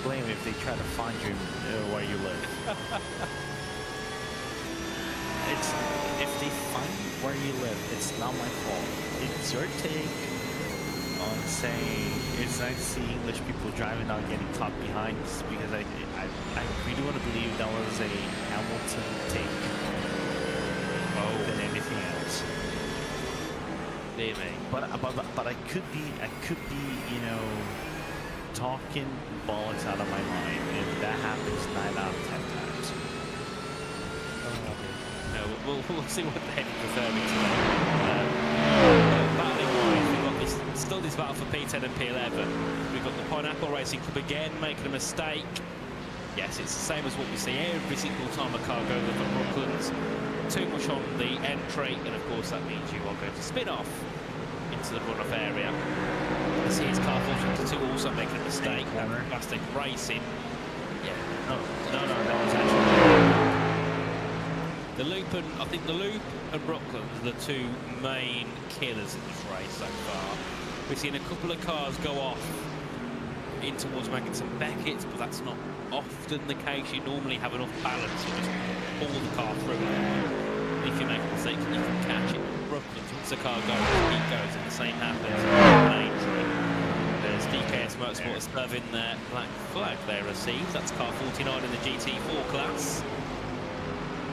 blame if they try to find you where you live. It's if they find where you live, it's not my fault. It's your take on saying it's nice to see English people driving, not getting caught behind, because I really want to believe that was a Hamilton take more than anything else. Maybe. But I could be you know, talking bollocks out of my mind, and that happens 9 out of 10 times. No, we'll see what the heck you're referring to. Battling wise, we've got still this battle for P10 and P11. We've got the Pineapple Racing Club again making a mistake. Yes, it's the same as what we see every single time a car goes over Brooklands. Too much on the entry, and of course that means you are going to spin off into the runoff area. I see his car 452 also making a mistake. Plastic Racing. Yeah. No, that was actually the Loop and I think the Loop and Brooklands are the two main killers in this race so far. We've seen a couple of cars go off in towards Maggots and Beckett's, but that's not often the case. You normally have enough balance to just pull the car through. And if you make a mistake, you can catch it. Brooklands, once the car goes, it goes, and the same happens. There's DKS Motorsport serving their black flag they received. That's car 49 in the GT4 class.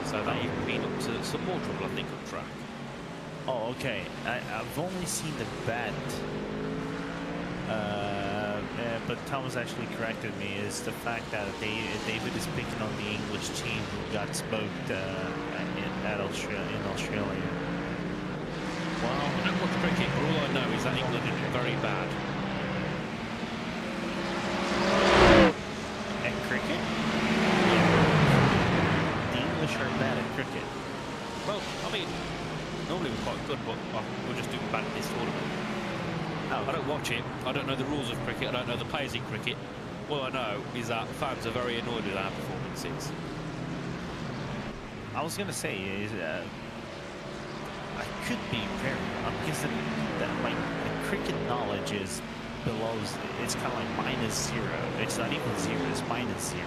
So they've been up to some more trouble, I think, on track. Oh, okay. I've only seen the bad. But Thomas actually corrected me, is the fact that David is picking on the English team who got smoked in Australia. Well, I don't watch cricket, but all I know is that England is very bad. At cricket? The English are bad at cricket. Well, I mean, normally we're quite good, but we're just doing bad at this tournament. I don't watch it. I don't know the rules of cricket. I don't know the players in cricket. All I know is that fans are very annoyed with our performances. I was gonna say is I could be very wrong because my cricket knowledge is below. It's kind of like -0. It's not even 0. It's -0.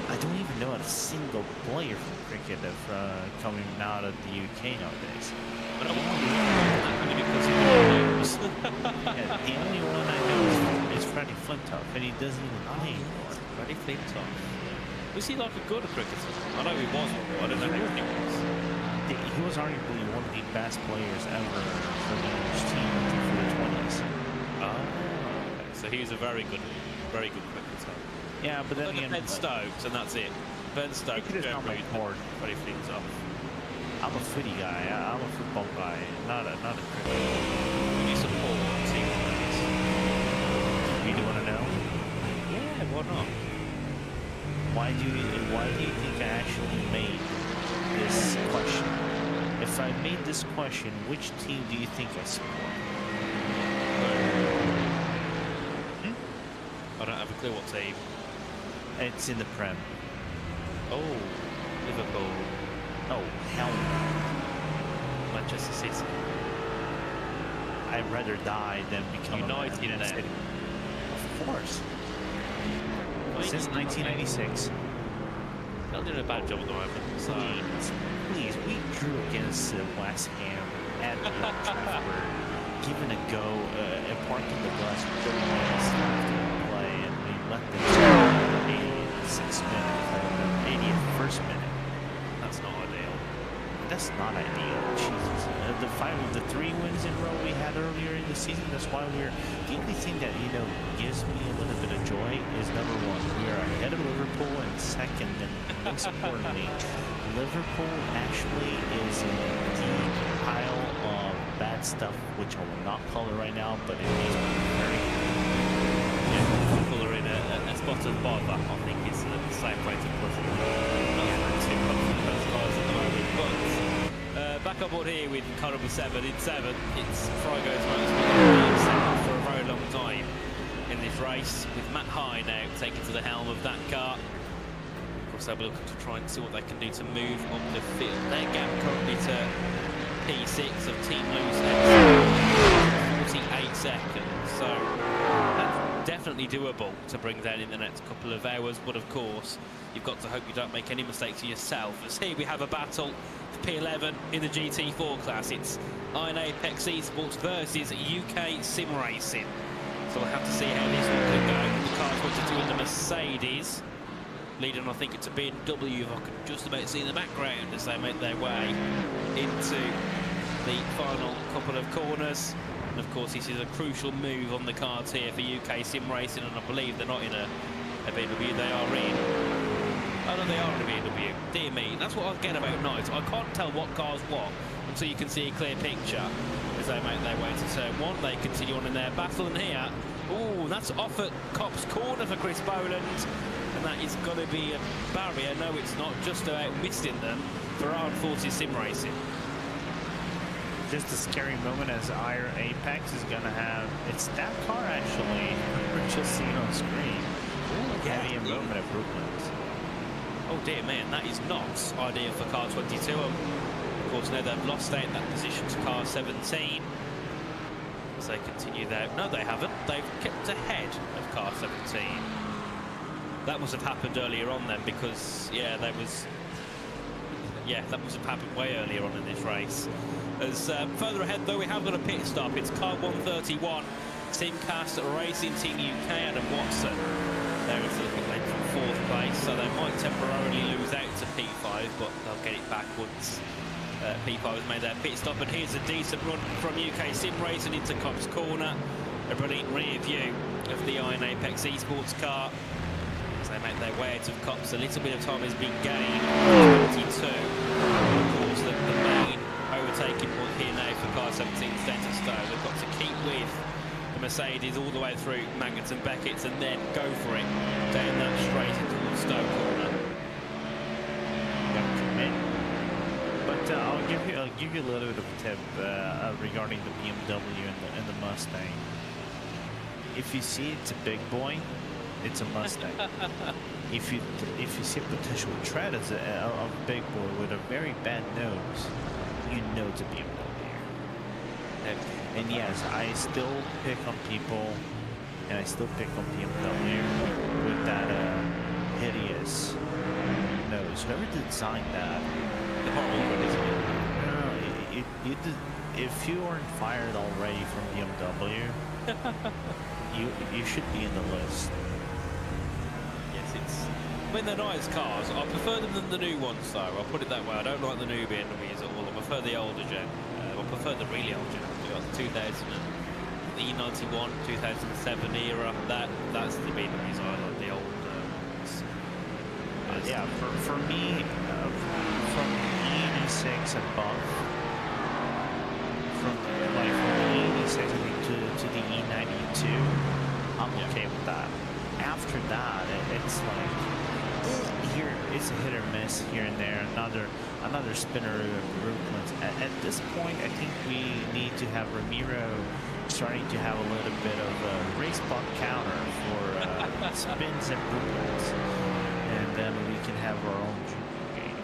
I don't even know a single player from cricket coming out of the UK nowadays. But I won't because yeah, the only one I know is Freddie Flintoff, and he doesn't even play anymore. Freddie Flintoff. Was he like a good cricketer? I know he was one, but I don't know who he was. He was arguably one of the best players ever for the English team for the 20s. Oh, okay. So he was a very good cricketer. Yeah, but then again, Ben Stokes, and that's it. Ben Stokes, Freddie Flintoff. I'm a footy guy. I'm a football guy, not a cricketer. Who do you support? Team players? You want to know? Yeah, why not? Why do you think I actually made this question? If I made this question, which team do you think I support? I don't have a clue what team. It's in the Prem. Oh, Liverpool. Oh, hell no. Manchester City. I'd rather die than become United a Man then. City. Of course. Since 1996. They're doing a bad job at the moment. So. Please, we drew against West Ham at Old Trafford, given a go, and parking the bus for 30 minutes left to play, and we let them score in the 86th minute, 81st minute. That's not ideal. That's not ideal. Jesus. The 3 wins in a row we had earlier in the season, that's why the only thing that, gives me a little bit of joy is number 1, we are ahead of Liverpool, and second, and most importantly, Liverpool actually is in a deep pile of bad stuff, which I will not call it right now, but it is very yeah, Liverpool are in a spot of bother, I think is the same way to put it. Not too confident those guys at the moment, but back on board here with car number 7 in 7. It's Frygo's Motorsport second for a very long time in this race, with Matt High now taking to the helm of that car. Of course, they'll be looking to try and see what they can do to move up the field. Their gap currently to P6 of Team Loose, 48 seconds. So that's definitely doable to bring down in the next couple of hours, but of course you've got to hope you don't make any mistakes yourself. As here we have a battle for P11 in the GT4 class. It's Iron Apex eSports versus UK Sim Racing. So we'll have to see how this one can go. The car 22 in the Mercedes, leading I think it's a BMW, if I can just about see the background as they make their way into the final couple of corners. And of course this is a crucial move on the cards here for UK Sim Racing, and I believe they're not in a BMW, they are in... Oh no, they are in a BMW. Dear me, that's what I get about nights. I can't tell what car's what until you can see a clear picture. As they make their way to turn one, they continue on in their battle, and here, oh, that's off at Cop's corner for Chris Boland, and that is going to be a barrier. No, it's not, just about missing them for Armed Forces Sim Racing. Just a scary moment as Iron Apex is going to have, it's that car actually, we're just seeing on screen. Heavy a moment at Brooklands. Oh dear man, that is not ideal for car 22. Of course, now they've lost out in that position to car 17. As they continue there. No, they haven't. They've kept ahead of car 17. That must have happened earlier on then, because, yeah, that must have happened way earlier on in this race. As further ahead, though, we have got a pit stop. It's car 131, Simcast Racing Team UK, Adam Watson. There it's a little late from 4th place, so they might temporarily lose out to P5, but they'll get it back once P5 has made their pit stop. And here's a decent run from UK Sim Racing into Cop's corner. A brilliant rear view of the Iron Apex eSports car. As they make their way out of Cop's, a little bit of time has been gained. 22. Of course, the main overtaking point here now for car 17 Centre Stone. They've got to keep with the Mercedes all the way through Magnets and Beckett's, and then go for it down that straight towards Stowe corner. But I'll give you a little bit of a tip regarding the BMW and the Mustang. If you see it's a big boy, it's a Mustang. If you see a potential tread as a big boy with a very bad nose, you know it's a BMW. And yes, I still pick on people, and I still pick on BMW with that hideous nose. Whoever designed that, the horrible one, isn't it? If you aren't fired already from BMW, you should be in the list. Yes, it's. I mean, they're nice cars. I prefer them than the new ones, though. I'll put it that way. I don't like the new BMWs at all. I prefer the older gen. I prefer the really old gen. The 2000 the E91, 2007 era. That's the BMWs I like. The old ones. Yeah, for me, from E86 above, from the E86 to the E92, I'm okay with that. After that, it's like here it's a hit or miss here and there. Another spinner improvements. At this point, I think we need to have Ramiro starting to have a little bit of a race block counter for spins and movements, and then we can have our own game.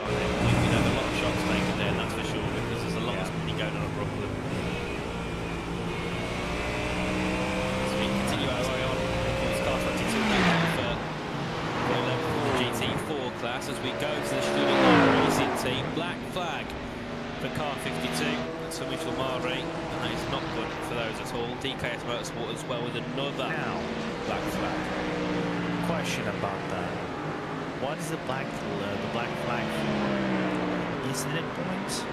We have a lot of shots taken there, that's for sure, because there's a lot of spinning going on at Brooklyn. So we continue our way on. Car 22 for GT4 class as we go to the Student Racing Team. Black flag for car 52. That's for Michel Mare, and that is not good for those at all. DKS Motorsport as well with another black flag. Question about that. What is the black flag for? Incident points?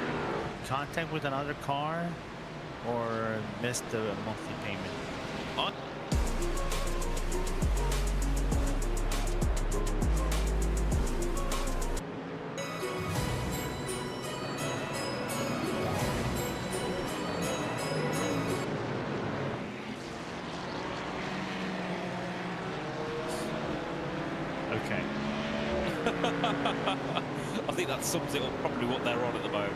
Contact with another car? Or missed the monthly payment? Okay. I think that sums it up probably what they're on at the moment.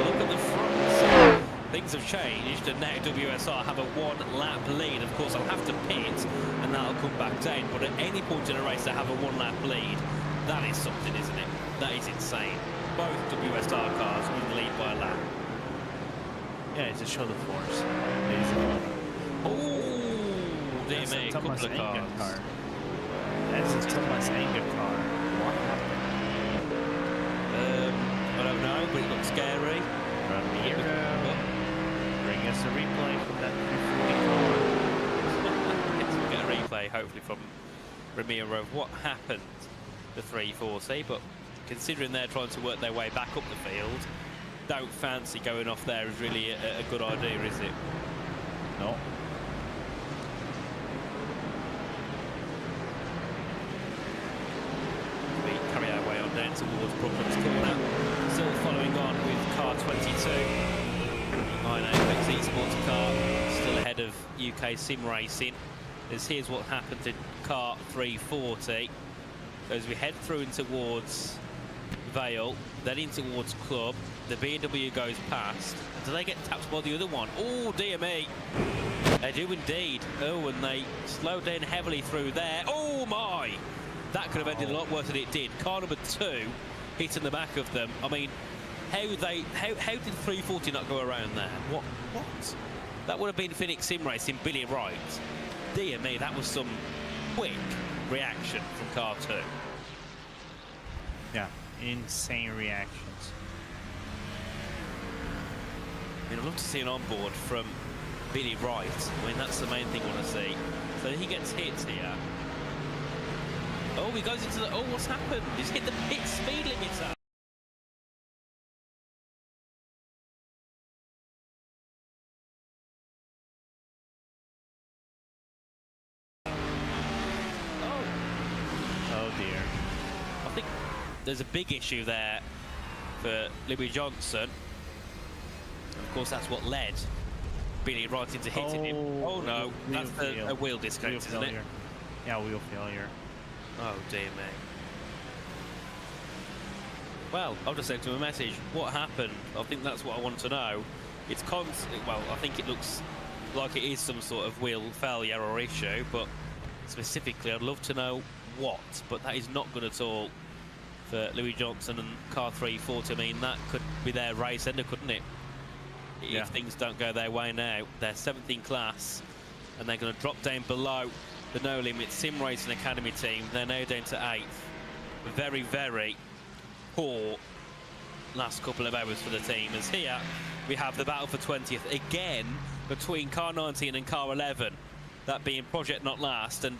Look at the front. So things have changed, and now WSR have a one-lap lead. Of course, I'll have to pit, and that'll come back down. But at any point in a race, to have a one-lap lead, that is something, isn't it? That is insane. Both WSR cars in the lead by a lap. Yeah, it's a show of force, basically. Oh, dear That's me, a couple Thomas of Engen cars. car. That's a Thomas Engen car. What happened? I don't know, but it looks scary. Ramiro. Bring us a replay from that 340 car. Yes, we'll get a replay, hopefully, from Ramiro of what happened to 340. But considering they're trying to work their way back up the field, don't fancy going off there is really a good idea, is it? No. We carry our way on down towards Brooklyn's corner. Still following on with car 22. I know, eSports car still ahead of UK sim racing. As here's what happened to car 340. As we head through in towards Vale, then in towards Club, the BMW goes past. Do they get tapped by the other one? Oh, dear me. They do indeed. Oh, and they slow down heavily through there. Oh, my. That could have ended a lot worse than it did. Car number 2 hitting the back of them. I mean, how did 340 not go around there? What? That would have been Phoenix Sim Racing, Billy Wright. Dear me, that was some quick reaction from car 2. Yeah, insane reactions. I mean, I'd love to see an onboard from Billy Wright. I mean, that's the main thing I want to see. So he gets hit here. Oh, he goes into the... Oh, what's happened? He's hit the pit speed limiter. Oh dear. I think there's a big issue there for Louis Johnson. Of course, that's what led Billy Wright into hitting him. Oh no, that's a wheel disconnect, isn't it? Yeah, wheel failure. Oh dear me. Well, I've just sent him a message. What happened? I think that's what I want to know. It's constant. Well, I think it looks like it is some sort of wheel failure or issue, but specifically, I'd love to know what. But that is not good at all for Louis Johnson and car 340. I mean, that could be their race ender, couldn't it? If things don't go their way now. They're 7th in class, and they're going to drop down below the No Limit Sim Racing Academy team. They're now down to 8th. Very, very poor last couple of hours for the team. As here we have the battle for 20th again between car 19 and car 11. That being Project Not Last and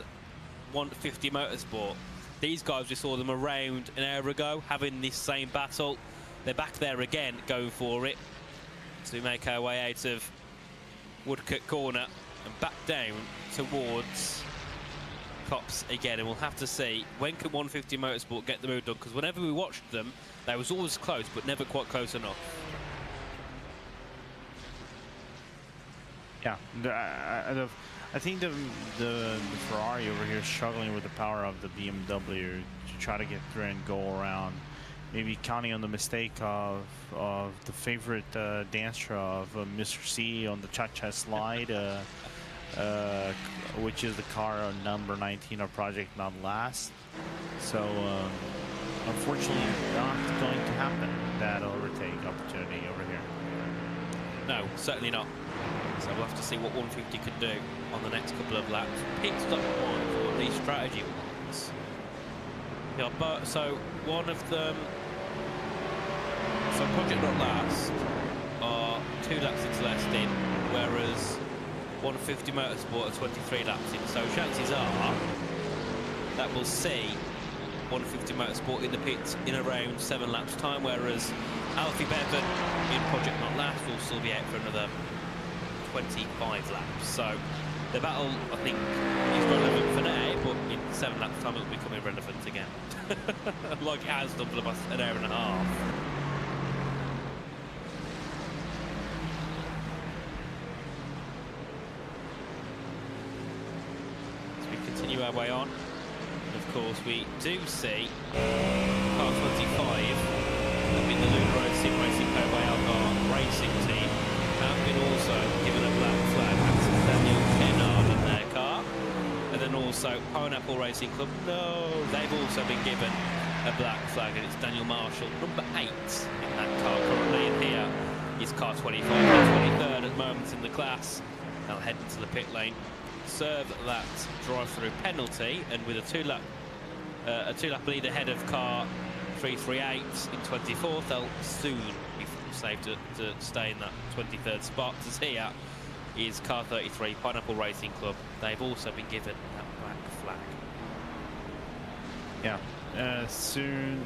150 Motorsport. These guys, we saw them around an hour ago having this same battle. They're back there again going for it. So we make our way out of Woodcote Corner and back down towards Cops again, and we'll have to see when can 150 Motorsport get the move done, because whenever we watched them, they was always close, but never quite close enough. Yeah, I think the Ferrari over here is struggling with the power of the BMW to try to get through and go around. Maybe counting on the mistake of the favorite dancer of Mr. C on the cha-cha slide, which is the car number 19 of Project Not Last. So unfortunately, not going to happen, that overtake opportunity over here. No, certainly not. So we'll have to see what 150 can do on the next couple of laps. Pit stop points, or at least strategy points. Yeah, but so one of them. So Project Not Last are 2 laps into last in, whereas 150 Motorsport are 23 laps in. So chances are that we'll see 150 Motorsport in the pits in around 7 laps time, whereas Alfie Bevan in Project Not Last will still be out for another 25 laps. So the battle, I think, is relevant for now, but in 7 laps time it'll become irrelevant again. Like it has done for the past an hour and a half. Continue our way on. Of course, we do see car 25, that being the Lunar Road Sim Racing Co-Way Algar Racing team, have been also given a black flag. That's Daniel Kennard in their car. And then also Pineapple Racing Club. No, they've also been given a black flag, and it's Daniel Marshall, number 8 in that car currently. And here is car 25, 23rd at the moment. moments in the class. They'll head into the pit lane, serve that drive-through penalty, and with a two-lap lead ahead of car 338 in 24th, they'll soon be safe to stay in that 23rd spot. As here is car 33, Pineapple Racing Club. They've also been given that black flag. Yeah, soon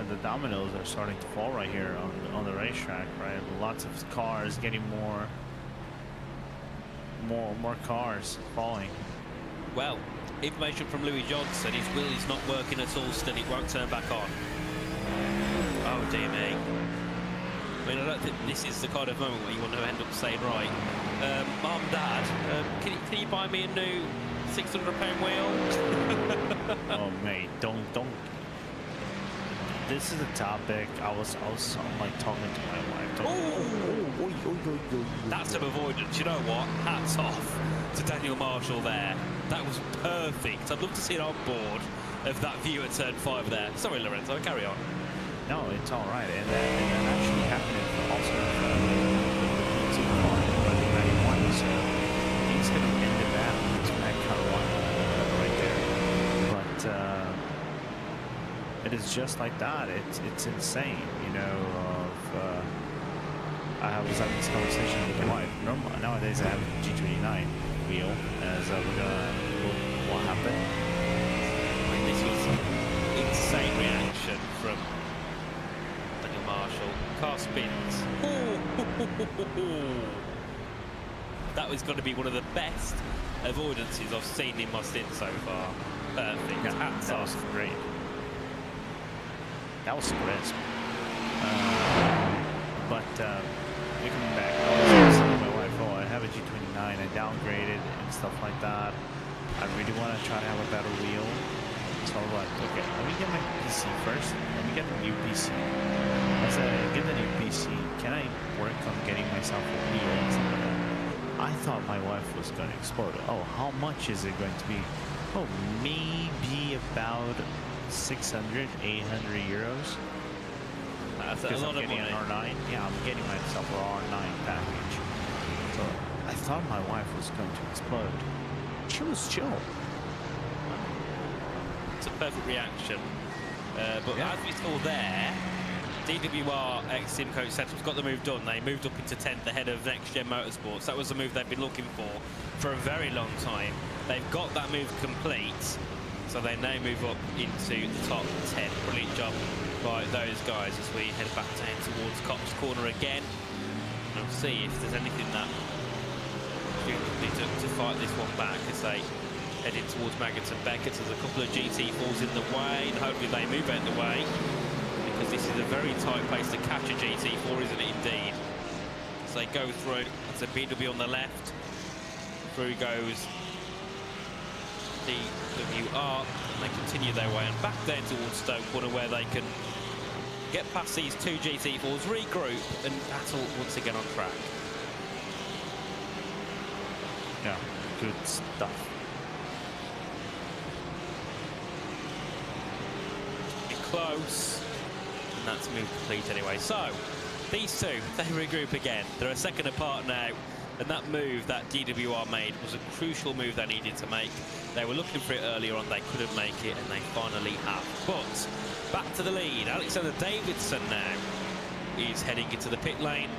the dominoes are starting to fall right here on the racetrack, right? Lots of cars getting more cars falling. Well, information from Louis Johnson, his wheel is not working at all still, it won't turn back on. Oh dear me. I mean, I don't think this is the kind of moment where you want to end up saying, right, Mum, Dad, can you buy me a new £600 wheel? Oh mate, don't. This is a topic. I was like talking to my wife. That's some avoidance. You know what? Hats off to Daniel Marshall there. That was perfect. I'd love to see an on board of that view at turn 5 there. Sorry, Lorenzo, carry on. No, it's all right, and that actually happened also with the car running 91. So he's gonna end it out. It's that car one right there, but. It is just like that. It's insane, you know. I was having this conversation with my wife. Nowadays, I have a G29 wheel, as we're gonna look what happened. I mean, this was insane reaction from Daniel Marshall. Car spins. That was going to be one of the best avoidances I've seen in my stint so far. Perfect. Yeah, hats that off. was great. That was crisp. But looking back, I was telling my wife, oh, I have a G29, I downgraded and stuff like that. I really want to try to have a better wheel. So I was like, okay, let me get my PC first. Let me get the new PC. As I get the new PC, can I work on getting myself a wheel and stuff like that? I thought my wife was going to explode. Oh, how much is it going to be? Oh, maybe about 600, 800 euros. That's a lot of money. An R9. Yeah, I'm getting myself an R9 package. So I thought my wife was going to explode. She was chill. It's a perfect reaction. But as we saw there, DWR ex-Sim Coach Setup's got the move done. They moved up into 10th ahead of Next Gen Motorsports. That was the move they've been looking for a very long time. They've got that move complete. So they now move up into the top 10. Brilliant job by those guys as we head back down towards Cops Corner again. And we'll see if there's anything that we need to fight this one back as they head in towards Maggots and Beckett's. There's a couple of GT4s in the way, and hopefully they move out the way, because this is a very tight place to catch a GT4, isn't it, indeed? As they go through, that's a BW on the left. Through goes DWR, and they continue their way and back down towards Stoke Corner, where they can get past these two GT4s, regroup, and battle once again on track. Yeah, good stuff. Get close, and that's move complete anyway. So, these two, they regroup again. They're a second apart now. And that move that DWR made was a crucial move they needed to make. They were looking for it earlier on, they couldn't make it, and they finally have. But back to the lead. Alexander Davidson now is heading into the pit lane.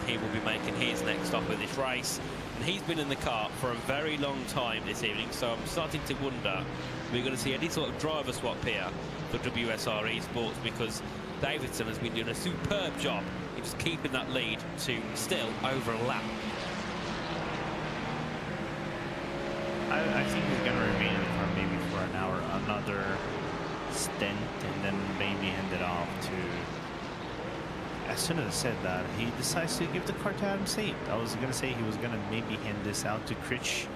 He will be making his next stop in this race. And he's been in the car for a very long time this evening, so I'm starting to wonder if we're going to see any sort of driver swap here for WSR eSports, because Davidson has been doing a superb job in just keeping that lead to still over a lap. I think he's going to remain in the car maybe for an hour, another stint, and then maybe hand it off to... As soon as I said that, he decides to give the car to Adam State. I was going to say he was going to maybe hand this out to Critch,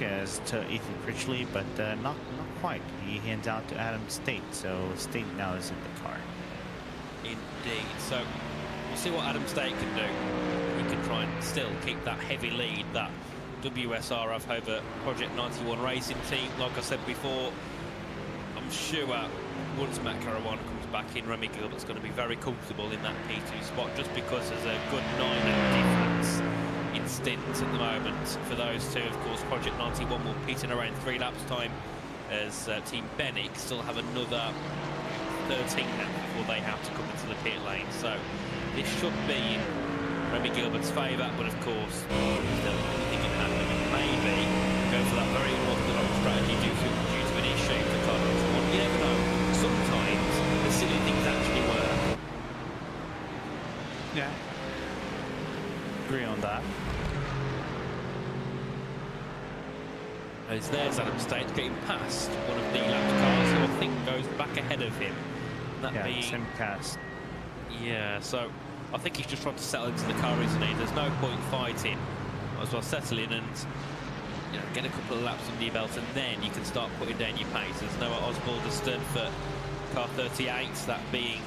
as to Ethan Critchley, but not quite. He hands out to Adam State, so State now is in the car. Indeed. So we'll see what Adam State can do. He can try and still keep that heavy lead that WSR have over Project 91 Racing Team. Like I said before, I'm sure once Matt Caruana comes back in, Remy Gilbert's going to be very comfortable in that P2 spot, just because there's a good 9 difference laps in stints at the moment for those two. Of course, Project 91 will pit in around 3 laps time, as Team Bennick still have another 13 laps before they have to come into the pit lane. So this should be in Remy Gilbert's favour, but of course, still anything can happen. Maybe go for that very unorthodox strategy due to an issue for Carlos. You never know. Sometimes the silly things actually work. Yeah. Agree on that. As there's Adam State getting past one of the lap cars, who I think goes back ahead of him. That Yeah, being Simcast. Yeah, so I think he's just trying to settle into the car, isn't he? There's no point fighting. Might as well settle in and, you know, get a couple of laps under your belt, and then you can start putting down your pace. There's Noah Osbaldeston for car 38, that being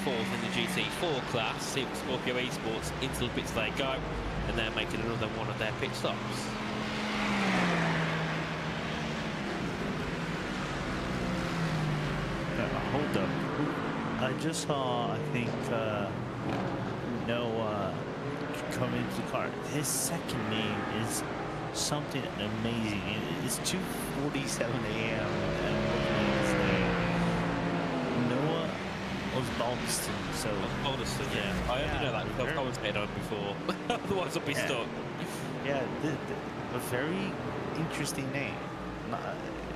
4th in the GT4 class. Scorpio eSports into the pits they go, and they're making another one of their pit stops. Hold up. I just saw, I think, Noah come into the car. His second name is something amazing. It's 2:47 a.m. and looking at his name. Noah Osbaldeston. So Osbaldeston, yeah. I only know that because I've commentated on before. Otherwise, I'll be stuck. Yeah, a very interesting name.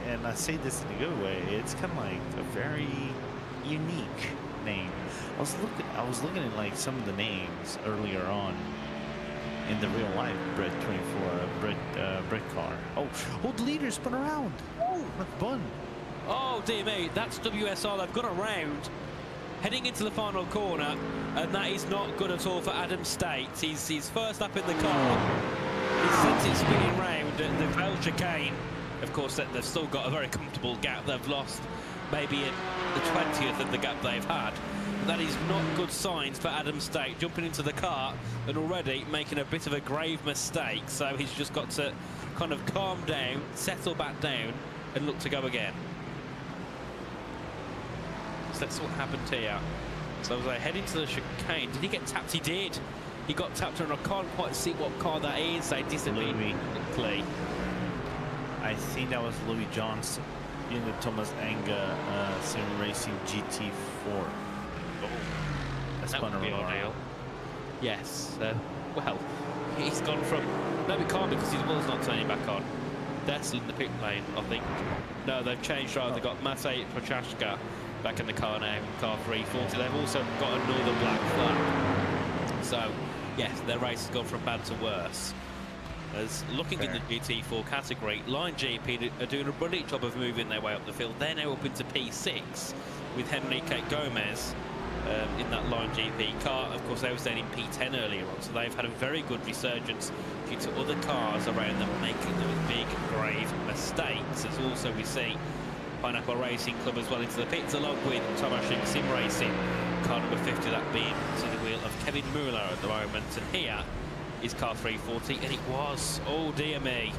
And I say this in a good way. It's kind of like a very unique name. I was looking at like some of the names earlier on in the real life Britcar. Oh, the leader spun around. Oh, that's fun. Oh dear me, that's WSR. They've gone around, heading into the final corner, and that is not good at all for Adam State. He's first up in the car. He sent it spinning round at the Vale chicane. Of course, they've still got a very comfortable gap. They've lost maybe the 20th of the gap they've had. That is not good signs for Adam State, jumping into the car and already making a bit of a grave mistake. So he's just got to kind of calm down, settle back down, and look to go again. So that's what happened here. So as they head into the chicane, did he get tapped? He did. He got tapped, and I can't quite see what car that is. They disappeared quickly. I think that was Louis Johnson in the Thomas Anga Sim Racing GT4. Oh, that would be ideal. Yes. Well, he's gone from... No, we can't because his wheel's not turning back on. They're still in the pit lane, I think. No, they've changed drive. They've got Matej Prochaska back in the car now, car 340. They've also got another black flag. So, yes, their race has gone from bad to worse. As looking in the GT4 category, Line GP are doing a brilliant job of moving their way up the field. They're now up into P6 with Henrique Gomez in that Line GP car. Of course, they were staying in P10 earlier on, so they've had a very good resurgence due to other cars around them making those big, grave mistakes. As also we see Pineapple Racing Club as well into the pits, along with Tomaszyn Sim Racing, car number 50, that being to the wheel of Kevin Muller at the moment. And here is car 340, and it was, oh dear me,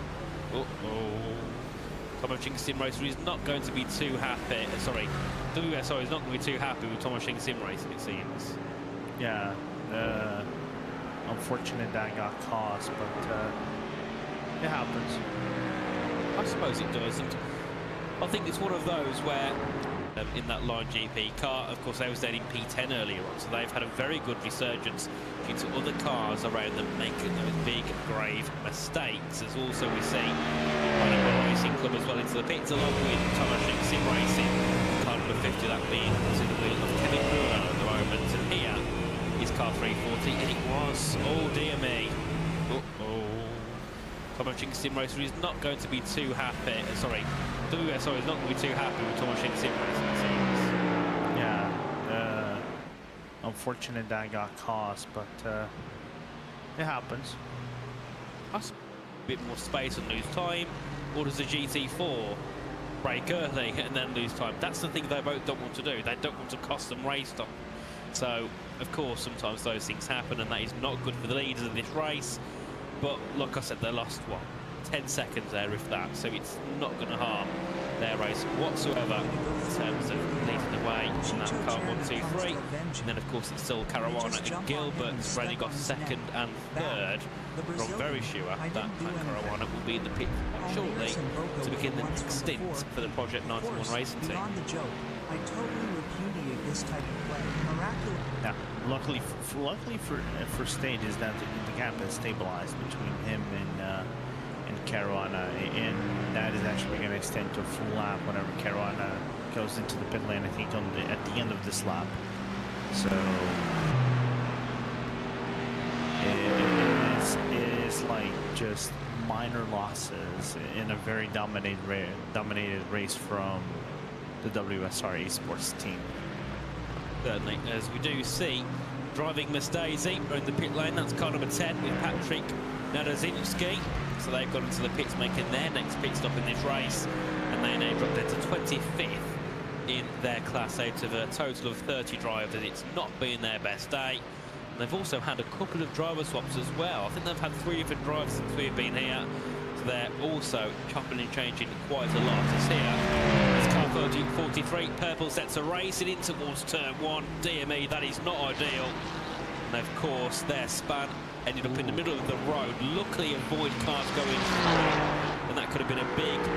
Tomaszyn Sim Racing is not going to be too happy, sorry, WSR is not going to be too happy with Tomaszyn Sim Racing, it seems. Yeah, unfortunate that got cost, but it happens. I suppose it does, and I think it's one of those where in that Line GP car, of course, they were staying in P10 earlier on, so they've had a very good resurgence due to other cars around them making those big, grave mistakes. As also we see Pineapple Racing Club as well into the pits, along with Tomaszyn Sim Racing, car number 50, that being to the wheel of Kevin Muller at the moment. And here is car 340, and it was, oh dear me, Tomaszyn Sim Racing is not going to be too happy, sorry, WSR is not going to be too happy with Tomaszyn Sim Racing, it seems. Yeah, unfortunate that got cost, but it happens. A bit more space and lose time, or does the GT4 break early and then lose time? That's the thing they both don't want to do. They don't want to cost them race time. So, of course, sometimes those things happen, and that is not good for the leaders of this race. But like I said, they lost, what, 10 seconds there, if that, so it's not going to harm their race whatsoever in terms of leading the way in that car 1, 2, 3. And then of course it's still Caruana and Gilbert running off second and third. I'm very sure that Caruana will be in the pit shortly to begin the next stint for the Project 91 racing team. Beyond the joke, I totally repudiate this type of play. Miraculous. Now, luckily for State is that the gap has stabilized between him and Caruana, and that is actually going to extend to a full lap whenever Caruana goes into the pit lane. I think at the end of this lap. So it is like just minor losses in a very dominated race from the WSR eSports team. Certainly, as we do see, driving Mastasi in the pit lane. That's car number 10 with Patrick Nadazinski. So they've got into the pits, making their next pit stop in this race, and they now dropped into 25th in their class out of a total of 30 drivers. It's not been their best day. And they've also had a couple of driver swaps as well. I think they've had 3 different drivers since we've been here. So they're also chopping and changing quite a lot. It's here. It's car 43, purple sets a racing in towards turn 1. Dear me, that is not ideal. And of course, their span ended up in the middle of the road. Luckily, avoid cars going through. And that could have been a big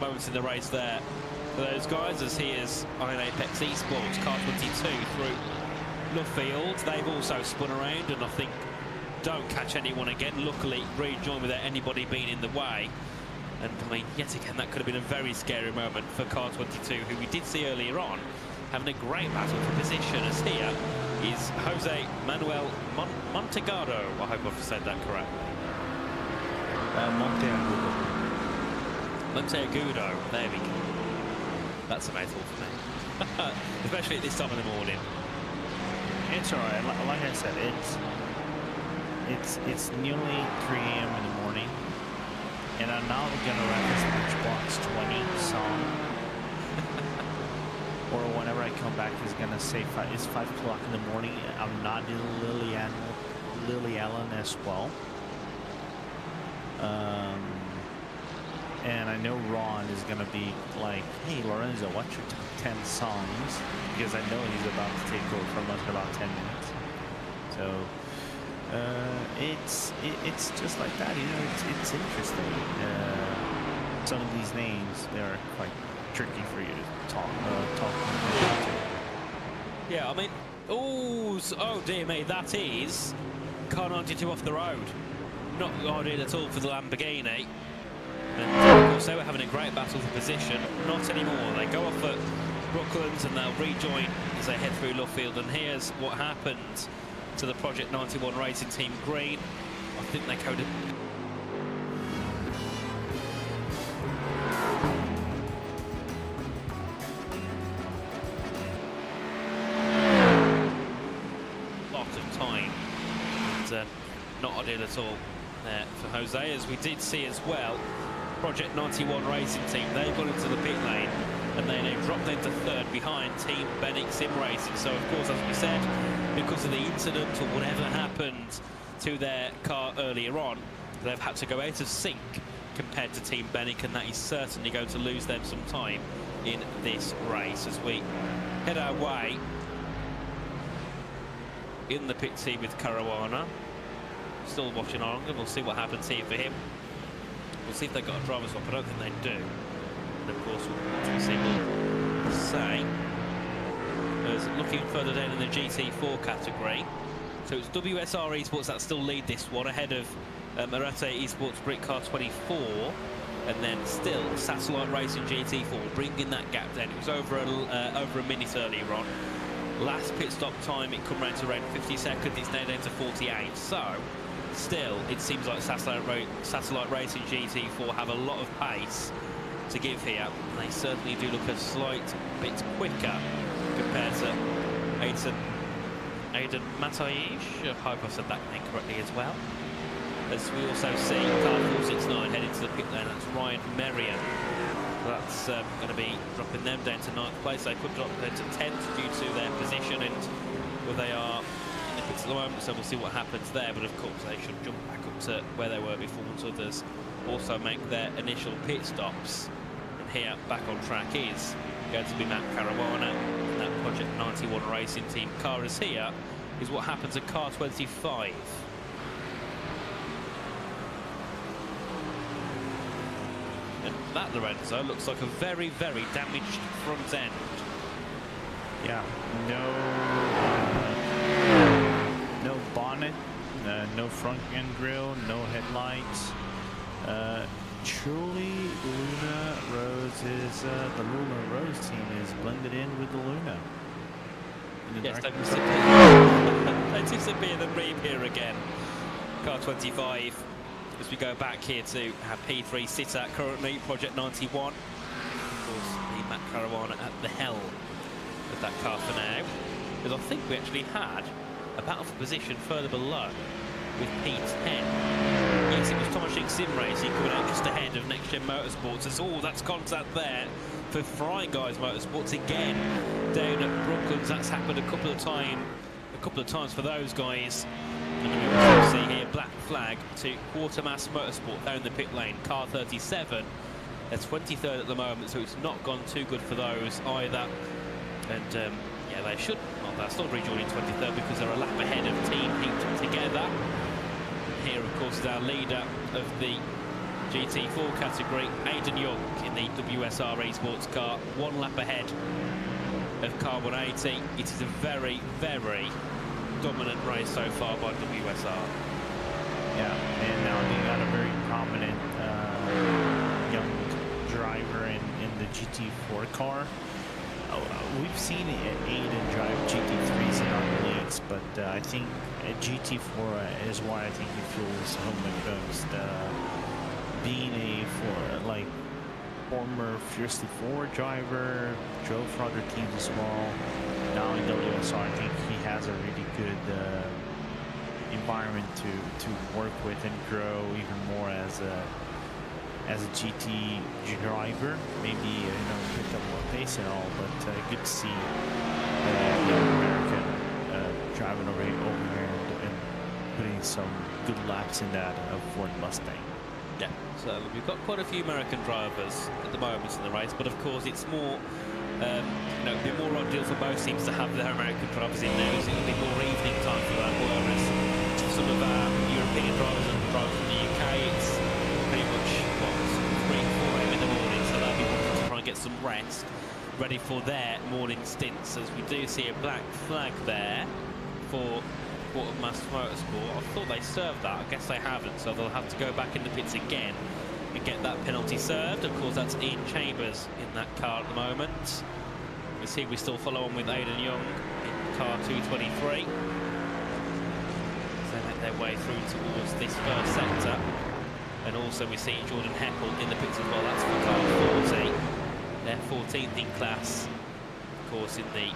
moment in the race there for those guys, as he is on Apex eSports, car 22 through Luffield. They've also spun around and I think don't catch anyone again. Luckily, rejoin without anybody being in the way. And I mean, yet again, that could have been a very scary moment for car 22, who we did see earlier on having a great battle for position, as here is Jose Manuel Montegado. I hope I've said that correctly. Monteagudo. There we go. That's a mouthful for me. Especially at this time of the morning. It's all right. Like I said, it's nearly 3 a.m. in the morning, and I'm now gonna run this Matchbox 20 song. Or whenever I come back, it's gonna say it's 5 o'clock in the morning. I'm not in Lily Allen as well. And I know Ron is gonna be like, "Hey Lorenzo, what's your top 10 songs?" Because I know he's about to take over from us in about 10 minutes. So it's just like that, you know. It's interesting. Some of these names, they're quite tricky for you to talk to. Yeah, I mean, oh dear me, that is car 92 off the road. Not ideal at all for the Lamborghini. And of course they were having a great battle for position. Not anymore. They go off at Brooklands and they'll rejoin as they head through Luffield. And here's what happened to the Project 91 racing team green. I think they coded. Lot of time. And not ideal at all there for Jose, as we did see as well. Project 91 racing team, they've gone into the pit lane and they now dropped into third behind Team Benick Sim Racing. So of course, as we said, because of the incident or whatever happened to their car earlier on, they've had to go out of sync compared to Team Benick, and that is certainly going to lose them some time in this race as we head our way in the pit team with Caruana. Still watching on, and we'll see what happens here for him. We'll see if they've got a driver swap. I don't think they do. And of course, we'll see what we'll say. As looking further down in the GT4 category. So it's WSR eSports that still lead this one, ahead of Arete eSports Britcar 24. And then still Satellite Racing GT4, bringing that gap down. It was over a minute earlier on. Last pit stop time, it come round to around 50 seconds. It's now down to 48. So still, it seems like Satellite Racing GT4 have a lot of pace to give here. They certainly do look a slight bit quicker compared to Aidan Matayish. I hope I said that name correctly as well. As we also see car 469 heading to the pit lane, that's Ryan Merriam. That's going to be dropping them down to 9th place. They could drop them to 10th due to their position and where they are in the pit at the moment, so we'll see what happens there. But of course, they should jump back up to where they were before once others also make their initial pit stops. And here, back on track is going to be Matt Caruana. That Project 91 racing team car is here, is what happens at car 25. And that, Lorenzo, looks like a very, very damaged front end. Yeah, no bonnet, no front end grille, no headlights. Truly, Luna Rose is the Luna Rose team is blended in with the Luna. Yes, they disappear the ream here again. Car 25. As we go back here to have P3 sit at currently, Project 91. Of course, the Matt Caruana at the helm of that car for now. Because I think we actually had a battle for position further below with P10. Yes, it was Tomasz Sim Racing coming out just ahead of Next Gen Motorsports. As all that's contact there for Fry Guys Motorsports again down at Brooklands. That's happened a couple of times for those guys. And we also see here black flag to Quartermass Motorsport down the pit lane, car 37. They're 23rd at the moment, so it's not gone too good for those either. And yeah, they should. Well, they're still rejoining 23rd because they're a lap ahead of Team Heat together. Here, of course, is our leader of the GT4 category, Aidan Young, in the WSR eSports car, 1 lap ahead of car 180. It is a very, very dominant race so far by WSR. Yeah, and now they got a very prominent young driver in the GT4 car. We've seen Aidan drive GT3s in our leagues, but I think GT4 is why I think he feels home the most. Being a former Fiercely Forward driver, drove for other teams as well. Now in WSR, I think he has a really good environment to work with and grow even more as a GT driver. Maybe pick up more pace and all, but good to see young American driving over here and putting some good laps in that Ford Mustang. Yeah, so we've got quite a few American drivers at the moment in the race, but of course it's more, a bit more ideal for most teams to have their American drivers in there. It'll be more evening time for that, whereas some of our European drivers and drivers from the UK, it's pretty much 3, 4 a.m. in the morning, so they'll be wanting to try and get some rest, ready for their morning stints. As we do see a black flag there for Quartermass Motorsport. I thought they served that. I guess they haven't, so they'll have to go back in the pits again and get that penalty served. Of course, that's Ian Chambers in that car at the moment. You see we still follow on with Aidan Young in car 223. So they make their way through towards this first sector. And also we see Jordan Heppel in the pits as well. That's for car 40. They're 14th in class, of course, in the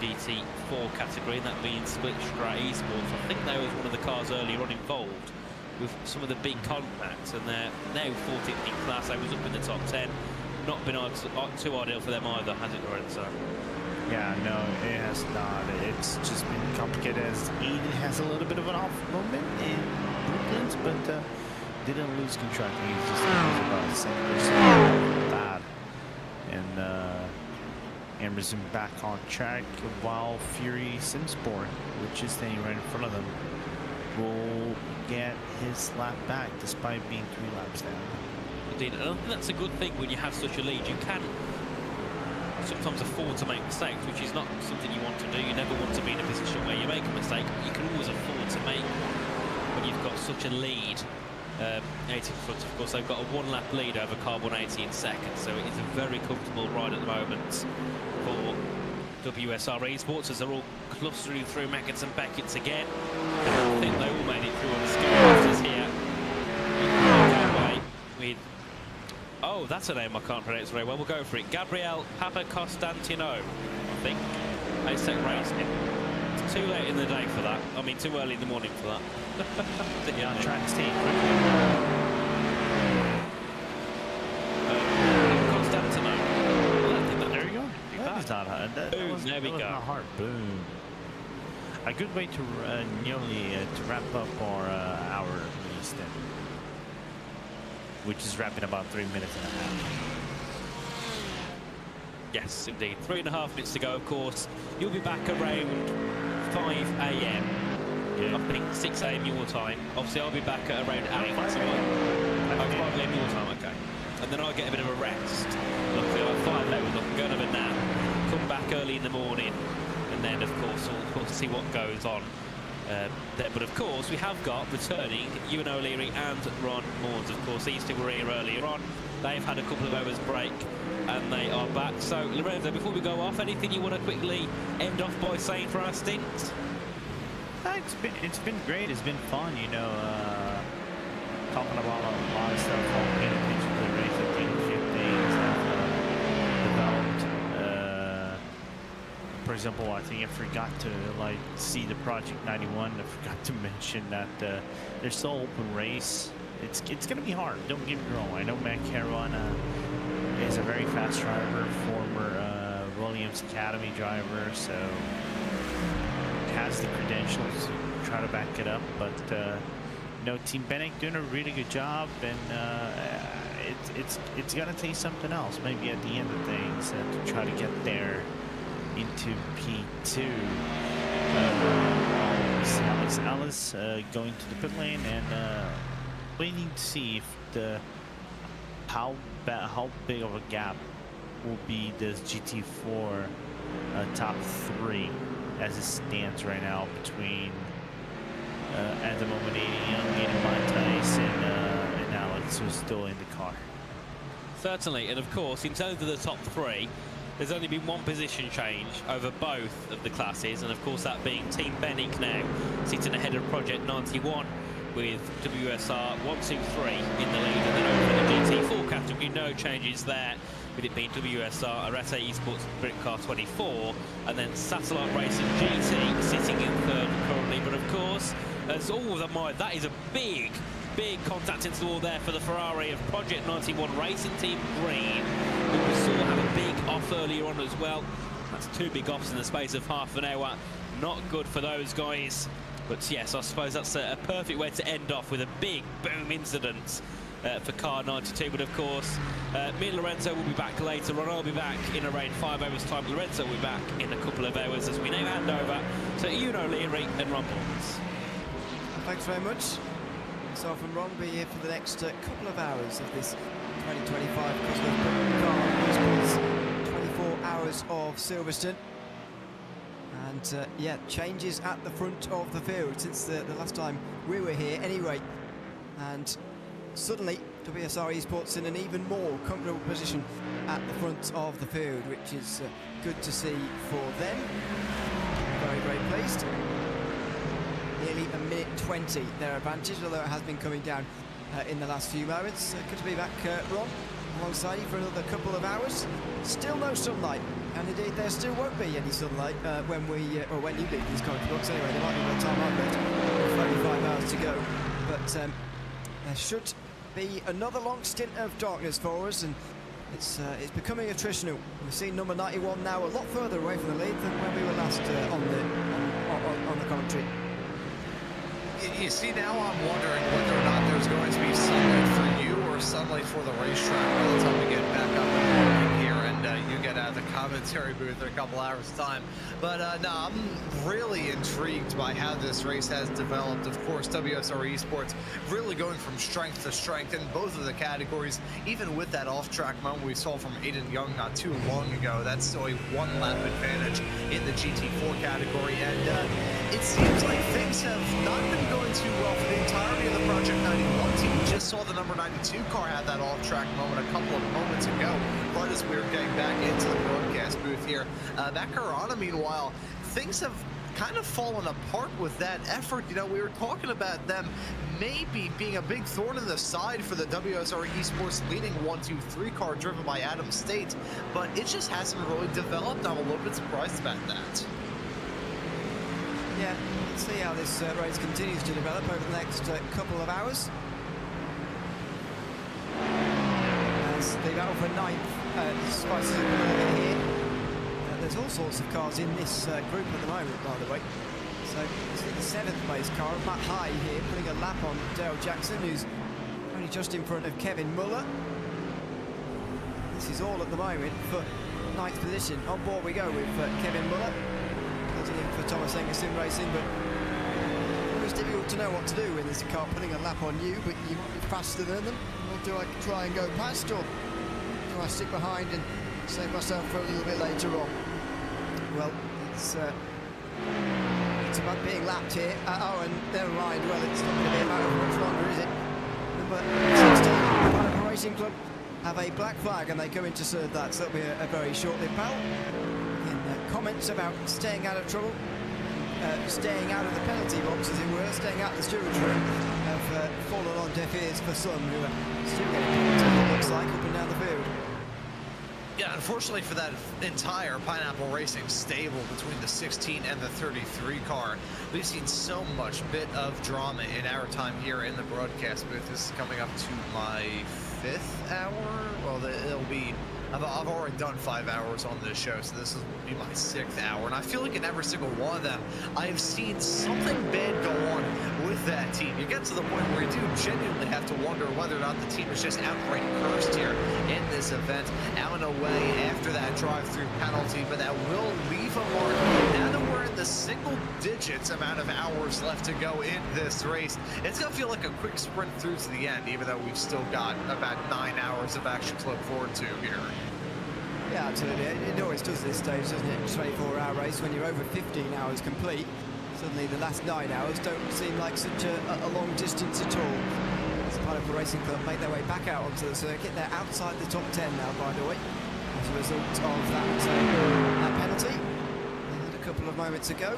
GT4 category, and that being Split Strat eSports. I think they was one of the cars earlier on involved with some of the big contacts, and they're now 14th in class. They was up in the top 10. Not been too ideal for them either, has it, Lorenzo? Yeah, no, it has not. It's just been complicated as Aidan has a little bit of an off moment in Brooklands, but didn't lose control. He's just about the same bad. And Emerson back on track, while Fury Simsport, which is staying right in front of them, will get his lap back despite being 3 laps down. Indeed, and I think that's a good thing when you have such a lead. You can sometimes afford to make mistakes, which is not something you want to do. You never want to be in a position where you make a mistake. You can always afford to make when you've got such a lead. 80 in front, of course, they've got a 1 lap lead over car 180 in second, so it is a very comfortable ride at the moment for WSR eSports as they're all clustering through Mackett's and Beckett's again. I think they all made it through on the skyboxes here. With, oh, that's a name I can't pronounce very well. We'll go for it. Gabriel Papakostantino, I think. ASEC Racing. It's too late in the day for that. I mean, too early in the morning for that. Yeah, I'm trying to stay Constantino. There you go. That was not hard. That was there we go. Not hard. Boom. A good way to nearly to wrap up our hour race then, which is wrapping about 3 minutes and a half. Yes, indeed. 3.5 minutes to go, of course. You'll be back around 5 a.m. Yeah. I think 6 a.m. your time. Obviously, I'll be back at around 8. 5 So a.m. 5 a.m. your time, okay. And then I'll get a bit of a rest. Luckily, like 5 hours, I can go and have a nap, come back early in the morning, and then, of course, we'll see what goes on. There. But, of course, we have got returning Ewan O'Leary and Ron Moores. Of course, these two were here earlier on. They've had a couple of hours break, and they are back. So, Lorenzo, before we go off, anything you want to quickly end off by saying for our stint? It's been great. It's been fun, you know, talking about a lot of stuff, paying attention to the race, I think a few things that developed. For example, I think I forgot to see the Project 91. I forgot to mention that there's still open race. It's going to be hard. Don't get me wrong. I know Matt Caruana is a very fast driver, former Williams Academy driver, so has the credentials to try to back it up. But you know, Team Bennick doing a really good job, and it's going to take something else maybe at the end of things to try to get there into P2. Alice going to the pit lane and waiting to see if how big of a gap will be this GT4 top 3 as it stands right now between at the moment Aiden Montais and Alex, who's still in the car. Certainly, and of course, in terms of the top 3, there's only been one position change over both of the classes, and of course that being Team Bennick now sitting ahead of Project 91 with WSR 123 in the lead, and then over the GT4 category, no changes there, with it being WSR Arete eSports Britcar 24, and then Satellite Racing GT sitting in third currently. But of course, as all of them mind, that is a big contact install there for the Ferrari of Project 91 Racing Team Green, who we saw have a big off earlier on as well. That's 2 big offs in the space of half an hour. Not good for those guys. But yes, I suppose that's a perfect way to end off with a big boom incident for car 92. But of course, me and Lorenzo will be back later on. I'll be back in around 5 hours time. Lorenzo will be back in a couple of hours as we now hand over to Ewan O'Leary and Ron Moores. Thanks very much. Myself and Ron will be here for the next couple of hours of this 2025 Cosworth Britcar 24 Hours of Silverstone. And yeah, changes at the front of the field since the last time we were here anyway. And suddenly WSR eSports in an even more comfortable position at the front of the field, which is good to see for them. Very, very pleased. Nearly a minute 20 their advantage, although it has been coming down in the last few moments. Good to be back, Ron, alongside you for another couple of hours. Still no sunlight, and indeed there still won't be any sunlight when we, or when you leave these commentary box anyway. There might be by the time I've left, 35 hours to go. But there should be another long stint of darkness for us, and it's becoming attritional. We've seen number 91 now a lot further away from the lead than when we were last on the commentary. You see, now I'm wondering whether or not there's going to be sunlight for you or sunlight for the racetrack by the time we get back up and running here and you get out of the commentary booth in a couple hours time. But no, I'm really intrigued by how this race has developed. Of course, WSR eSports really going from strength to strength in both of the categories, even with that off-track moment we saw from Aiden Young not too long ago. That's still a 1 lap advantage in the GT4 category, and it seems like things have not been going too well for the entirety of the Project 91 team. We just saw the number 92 car have that off-track moment a couple of moments ago, right as we were getting back into the broadcast booth here. That Carana, meanwhile, things have kind of fallen apart with that effort. You know, we were talking about them maybe being a big thorn in the side for the WSR eSports leading 1-2-3 car driven by Adam State, but it just hasn't really developed. I'm a little bit surprised about that. Yeah, let's see how this race continues to develop over the next couple of hours. As the battle for 9th spices up a little bit here. There's all sorts of cars in this group at the moment, by the way. So this is the 7th place car, Matt High here, putting a lap on Dale Jackson, who's only just in front of Kevin Muller. This is all at the moment for 9th position. On board we go with Kevin Muller, cutting in for Thomas Engerson Racing, but it's difficult to know what to do when there's a car putting a lap on you, but you're faster than them. Or do I try and go past, or do I stick behind and save myself for a little bit later on? Well, it's about being lapped here. Oh, and never mind. Well, it's not going to be a matter of much longer, is it? Number 16, Pineapple Racing Club have a black flag, and they go in to serve that. So it'll be a very short-lived battle. Again, comments about staying out of trouble, staying out of the penalty box, as it were, staying out of the stewards' room, have fallen on deaf ears for some who are still getting penalties, it looks like, up and down the field. Yeah, unfortunately for that entire Pineapple Racing stable between the 16 and the 33 car, we've seen so much bit of drama in our time here in the broadcast booth. This is coming up to my 5th hour. Well, it'll be... I've already done 5 hours on this show, so this will be my 6th hour, and I feel like in every single one of them, I've seen something bad go on with that team. You get to the point where you do genuinely have to wonder whether or not the team is just outright cursed here in this event, out and away after that drive-through penalty, but that will leave a mark. Now that we're in the single digits amount of hours left to go in this race, it's going to feel like a quick sprint through to the end, even though we've still got about 9 hours of action to look forward to here. Yeah, absolutely. It always does this stage, doesn't it? 24-hour race, when you're over 15 hours complete, suddenly the last 9 hours don't seem like such a long distance at all. As part of the Racing Club make their way back out onto the circuit. They're outside the top 10 now, by the way, as a result of that penalty. They had a couple of moments ago.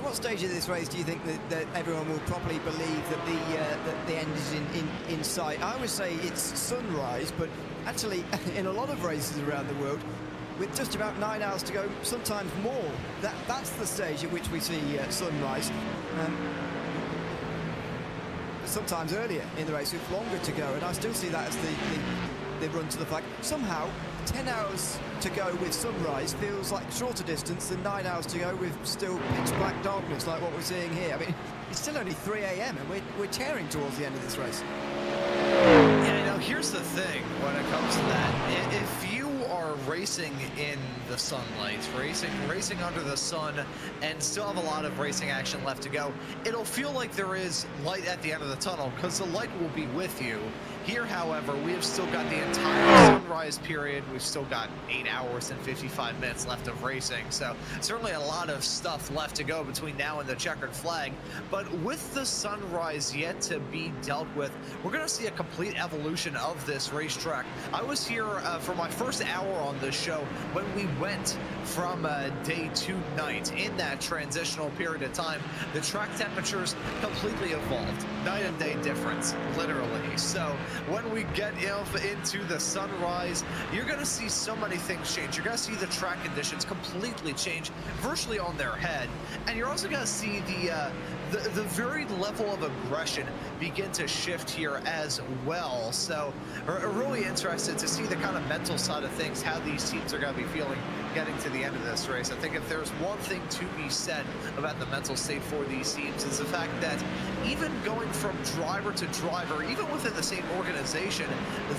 What stage of this race do you think that everyone will properly believe that the end is in sight? I always say it's sunrise, but actually, in a lot of races around the world, with just about 9 hours to go, sometimes more, that's the stage at which we see sunrise. Sometimes earlier in the race with longer to go, and I still see that as the run to the flag. Somehow, 10 hours to go with sunrise feels like shorter distance than 9 hours to go with still pitch black darkness like what we're seeing here. I mean, it's still only 3 a.m. and we're tearing towards the end of this race. Yeah, you know, here's the thing when it comes to that. If you are racing in the sunlight, racing under the sun, and still have a lot of racing action left to go, it'll feel like there is light at the end of the tunnel because the light will be with you. Here, however, we have still got the entire sunrise period. We've still got 8 hours and 55 minutes left of racing. So certainly a lot of stuff left to go between now and the checkered flag. But with the sunrise yet to be dealt with, we're going to see a complete evolution of this racetrack. I was here for my first hour on this show when we went from day to night. In that transitional period of time, the track temperatures completely evolved. Night and day difference, literally. So when we get into the sunrise, you're going to see so many things change. You're going to see the track conditions completely change, virtually on their head. And you're also going to see the very level of aggression begin to shift here as well. So really interested to see the kind of mental side of things, how these teams are going to be feeling getting to the end of this race. I think if there's one thing to be said about the mental state for these teams, is the fact that even going from driver to driver, even within the same organization,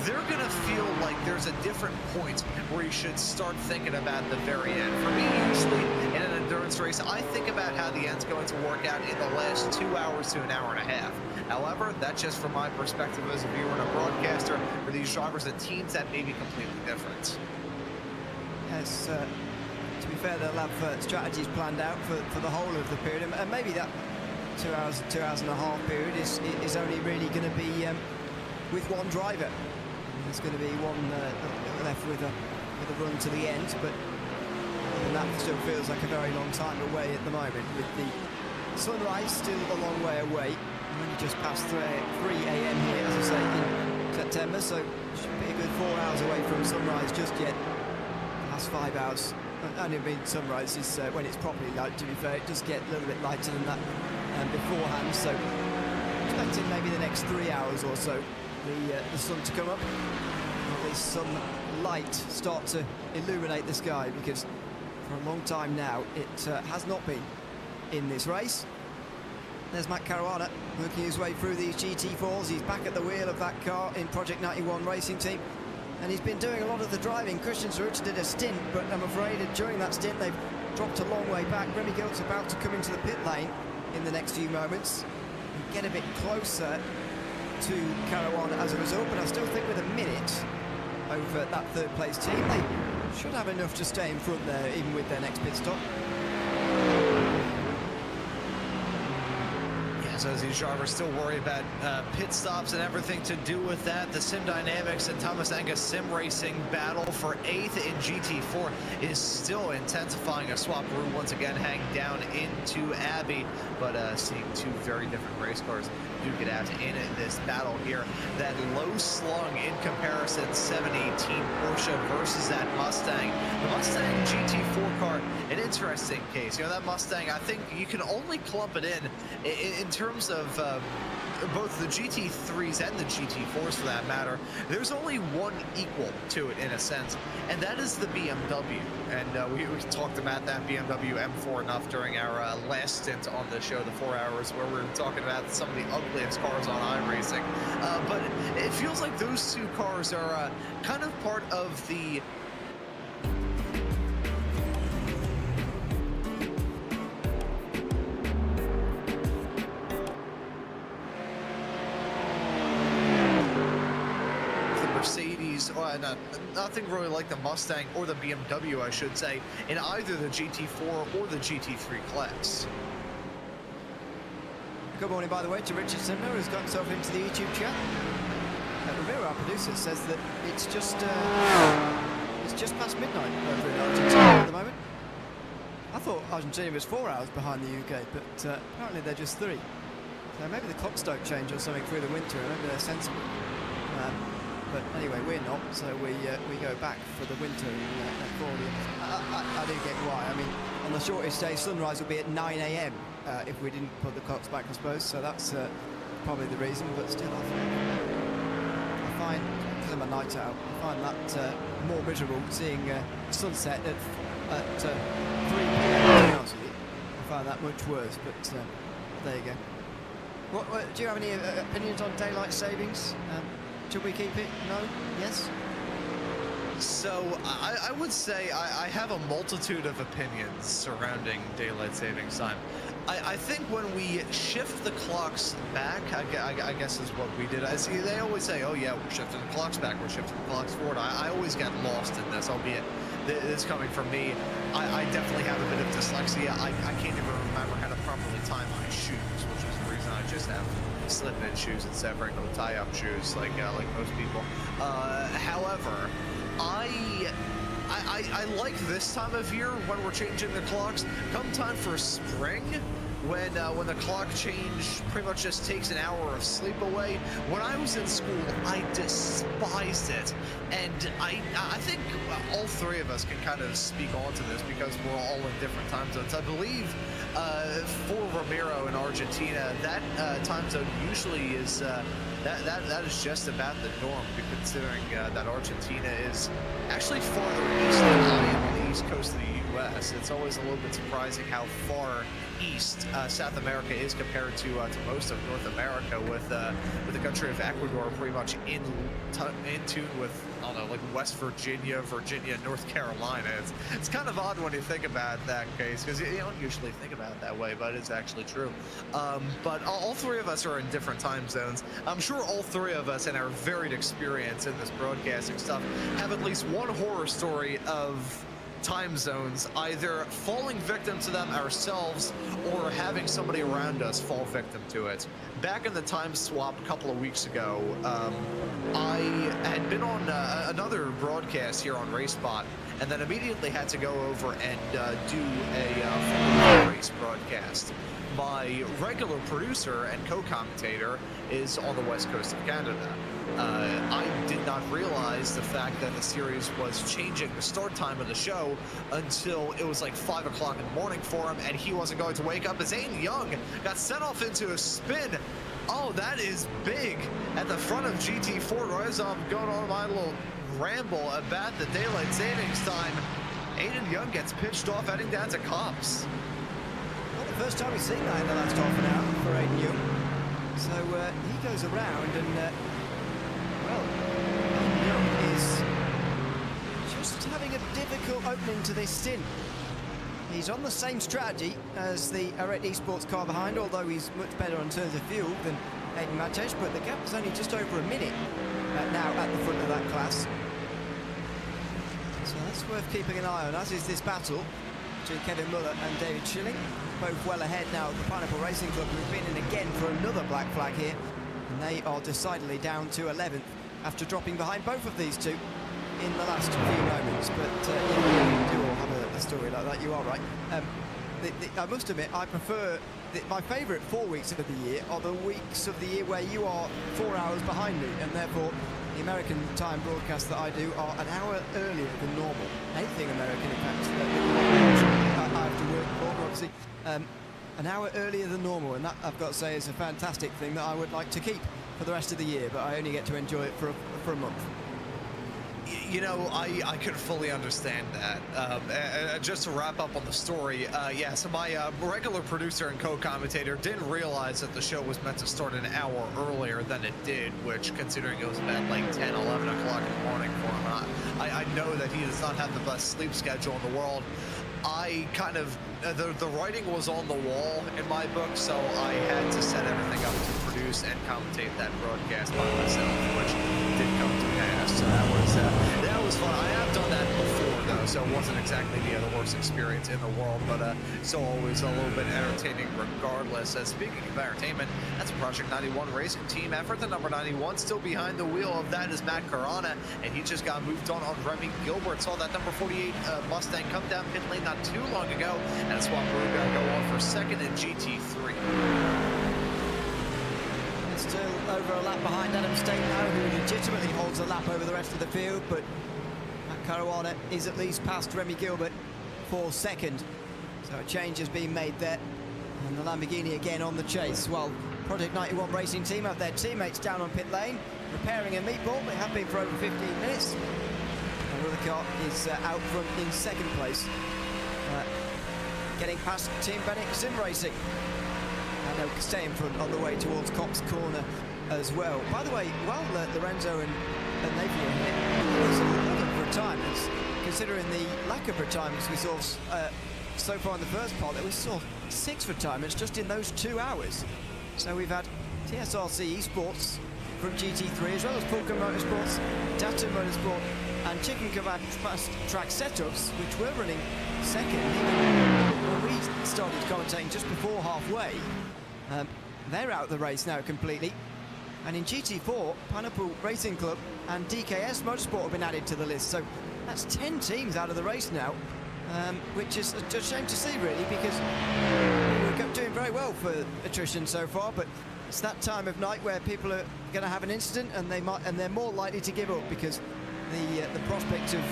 they're going to feel like there's a different point where you should start thinking about the very end. For me, usually in an endurance race, I think about how the end's going to work out in the last 2 hours to an hour and a half. However, that's just from my perspective as a viewer and a broadcaster. For these drivers and teams, that may be completely different. Yes, to be fair, they'll have strategies planned out for the whole of the period, and maybe that 2 hours, 2 hours and a half period is only really going to be with one driver. There's going to be one left with a run to the end, but that still feels like a very long time away at the moment, with the sunrise still a long way away. We're only just past 3 a.m. here, as I say, in September, so should be a good 4 hours away from sunrise just yet. Last 5 hours, and I mean sunrise is when it's properly light, to be fair. It does get a little bit lighter than that beforehand, so expecting maybe the next 3 hours or so the sun to come up, or at least some light start to illuminate the sky, because For a long time now, it has not been in this race. There's Matt Caruana working his way through these GT4s. He's back at the wheel of that car in Project 91 racing team. And he's been doing a lot of the driving. Christian Zurich did a stint, but I'm afraid that during that stint they've dropped a long way back. Remy Gilt's about to come into the pit lane in the next few moments and get a bit closer to Caruana as a result, but I still think with a minute over that third place team, they should have enough to stay in front there, even with their next pit stop. So as these drivers still worry about pit stops and everything to do with that, the Sim Dynamics and Thomas Angus Sim Racing battle for 8th in GT4 is still intensifying. A swap route once again hanging down into Abbey, but seeing two very different race cars duke it out in this battle here. That low slung in comparison 718 Porsche versus that Mustang. The Mustang GT4 car, an interesting case. You know, that Mustang, I think you can only clump it in terms of both the GT3s and the GT4s for that matter. There's only one equal to it in a sense, and that is the BMW. And we talked about that BMW M4 enough during our last stint on the show, the 4 hours, where we were talking about some of the ugliest cars on iRacing. But it feels like those two cars are kind of part of the nothing really like the Mustang or the BMW, I should say, in either the GT4 or the GT3 class. Good morning, by the way, to Richard Simler, who's got himself into the YouTube chat. Rivera, our producer, says that it's just past midnight over in Argentina at the moment. I thought Argentina was 4 hours behind the UK, but apparently they're just 3. So maybe the clocks don't change or something through the winter, and maybe they're sensible. But anyway, we're not, so we go back for the winter in I do get why. I mean, on the shortest day, sunrise will be at 9 AM if we didn't put the clocks back, I suppose. So that's probably the reason. But still, I find, because I'm a night owl, I find that more miserable seeing sunset at 3 PM. I find that much worse. But there you go. What do you have any opinions on daylight savings? Should we keep it? No? Yes? So I would say I have a multitude of opinions surrounding daylight savings time. I think when we shift the clocks back, I guess is what we did. I see they always say, oh yeah, we're shifting the clocks back, we're shifting the clocks forward. I always get lost in this, albeit this coming from me. I definitely have a bit of dyslexia. I can't even remember how to properly tie my shoes, which is the reason I just have slip-in shoes instead of regular tie-up shoes, like most people. However, I like this time of year when we're changing the clocks. Come time for spring, when the clock change pretty much just takes an hour of sleep away. When I was in school, I despised it, and I think all three of us can kind of speak onto this because we're all in different time zones. I believe for Ramiro in Argentina, that time zone usually is that is just about the norm, considering that Argentina is actually farther east than I am on the east coast of the U.S. It's always a little bit surprising how far east South America is compared to most of North America, with the country of Ecuador pretty much in tune with, I don't know, like West Virginia, North Carolina. It's kind of odd when you think about that case, because you don't usually think about it that way, but it's actually true. But all three of us are in different time zones. I'm sure all three of us, in our varied experience in this broadcasting stuff, have at least one horror story of time zones, either falling victim to them ourselves or having somebody around us fall victim to it. Back in the time swap a couple of weeks ago, I had been on another broadcast here on RaceSpot, and then immediately had to go over and do a race broadcast. My regular producer and co-commentator is on the west coast of Canada. I did not realize the fact that the series was changing the start time of the show until it was like 5 o'clock in the morning for him, and he wasn't going to wake up as Aiden Young got sent off into a spin. Oh, that is big at the front of GT4. Right as I'm going on my little ramble about the daylight savings time, Aiden Young gets pitched off heading down to Cops. Not the first time we've seen that in the last half an hour for Aiden Young. So he goes around and, well, Aiden Young is just having a difficult opening to this stint. He's on the same strategy as the Wright eSports car behind, although he's much better on terms of fuel than Aiden Matesh, but the gap is only just over a minute now at the front of that class. So that's worth keeping an eye on, as is this battle between Kevin Muller and David Schilling. Both well ahead now of the Pineapple Racing Club, who've been in again for another black flag here. And they are decidedly down to 11th after dropping behind both of these two in the last few moments. But you do all have a story like that, you are right. I must admit, I prefer... my favourite 4 weeks of the year are the weeks of the year where you are 4 hours behind me, and therefore the American time broadcasts that I do are an hour earlier than normal. Anything American, in fact, I have to work for, obviously, an hour earlier than normal, and that, I've got to say, is a fantastic thing that I would like to keep for the rest of the year, but I only get to enjoy it for a month. You know, I can fully understand that. Just to wrap up on the story, yeah, so my regular producer and co-commentator didn't realize that the show was meant to start an hour earlier than it did, which, considering it was about like 10, 11 o'clock in the morning for him, I know that he does not have the best sleep schedule in the world. I kind of, the writing was on the wall in my book, so I had to set everything up to produce and commentate that broadcast by myself, which did come to pass. So that was fun. I have done that before, though, so it wasn't exactly the worst experience in the world, but still always a little bit entertaining regardless. Speaking of entertainment, that's a Project 91 racing team effort. The number 91 still behind the wheel of that is Matt Carana, and he just got moved on Remy Gilbert. Saw that number 48 Mustang come down pit lane not too long ago, and Swampberg got to go on for second in GT3. It's still over a lap behind Adam State now, who legitimately holds a lap over the rest of the field, but Matt Caruana is at least past Remy Gilbert for second. So a change has been made there, and the Lamborghini again on the chase. While Project 91 racing team have their teammates down on pit lane, repairing a meatball. They have been for over 15 minutes. Another car is out front in second place. Getting past Team Bennett Sim Racing. And they'll stay in front on the way towards Cops Corner as well. By the way, while Lorenzo and Nathan were here, there was a lot of retirements. Considering the lack of retirements we saw so far in the first part, we saw 6 retirements just in those 2 hours. So we've had TSRC eSports from GT3, as well as Pulcum Motorsports, Data Motorsport, and Chicken Kebab track setups, which were running second even when we started commentating just before halfway. They're out of the race now completely. And in GT4, Pineapple Racing Club and DKS Motorsport have been added to the list. So that's 10 teams out of the race now, which is a shame to see, really, because we're doing very well for attrition so far, but it's that time of night where people are going to have an incident, and they're more likely to give up because the prospect of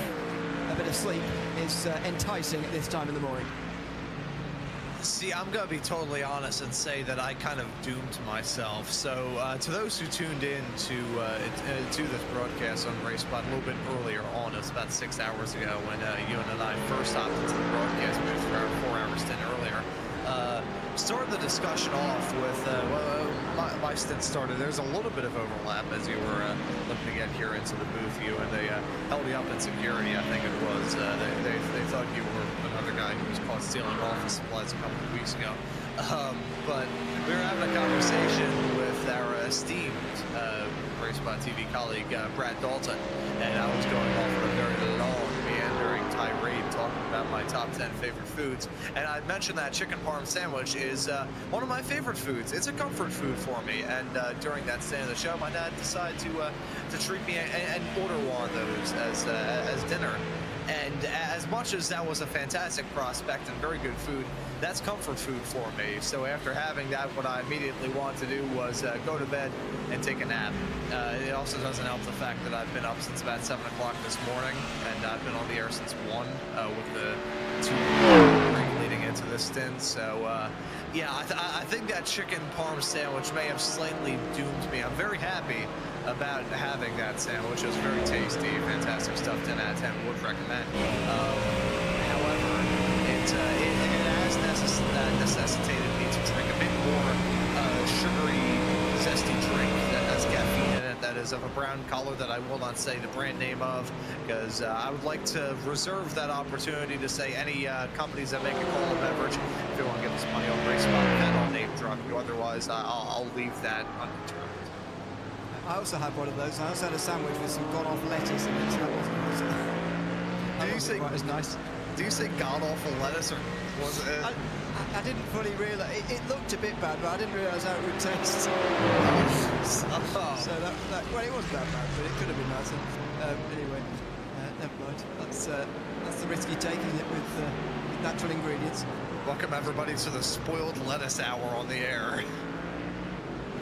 a bit of sleep is enticing at this time in the morning. See, I'm going to be totally honest and say that I kind of doomed myself. So to those who tuned in to this broadcast on RaceSpot a little bit earlier on, it was about 6 hours ago when Ewan and I first hopped into the broadcast booth for our 4 hour stint earlier. Started the discussion off with, my stint started, there's a little bit of overlap as you were looking to get here into the booth, you, and they held you up in security, I think it was. They thought you were another guy who was caught stealing office supplies a couple of weeks ago. But we were having a conversation with our esteemed RaceSpot TV colleague, Brad Dalton, and I was going off on a very long, meandering tirade talking about my top 10 favorite foods, and I mentioned that chicken parm sandwich is one of my favorite foods. It's a comfort food for me, and during that stand of the show, my dad decided to treat me and order one of those as dinner. And as much as that was a fantastic prospect and very good food, that's comfort food for me. So after having that, what I immediately wanted to do was go to bed and take a nap. It also doesn't help the fact that I've been up since about 7 o'clock this morning, and I've been on the air since 1 with the 2 leading into this stint. So yeah, I think that chicken parm sandwich may have slightly doomed me. I'm very happy about having that sandwich. It was very tasty, fantastic stuff, 10 out of 10, would recommend. it has necessitated me to drink a bit more sugary, zesty drink that has caffeine in it, that is of a brown color that I will not say the brand name of, because I would like to reserve that opportunity to say any companies that make a cola beverage, if you want to give us money on race spot, then I'll name drop you. Otherwise, I'll leave that undetermined. I also had one of those. I also had a sandwich with some gone-off lettuce in it. So that wasn't quite as nice. Do you say god-awful lettuce, or was it? I didn't fully realise. It looked a bit bad, but I didn't realise how it would taste. So that well, it wasn't that bad, but it could have been nicer. Anyway, never mind. That's the risk you take, isn't it, with natural ingredients. Welcome everybody to the spoiled lettuce hour on the air.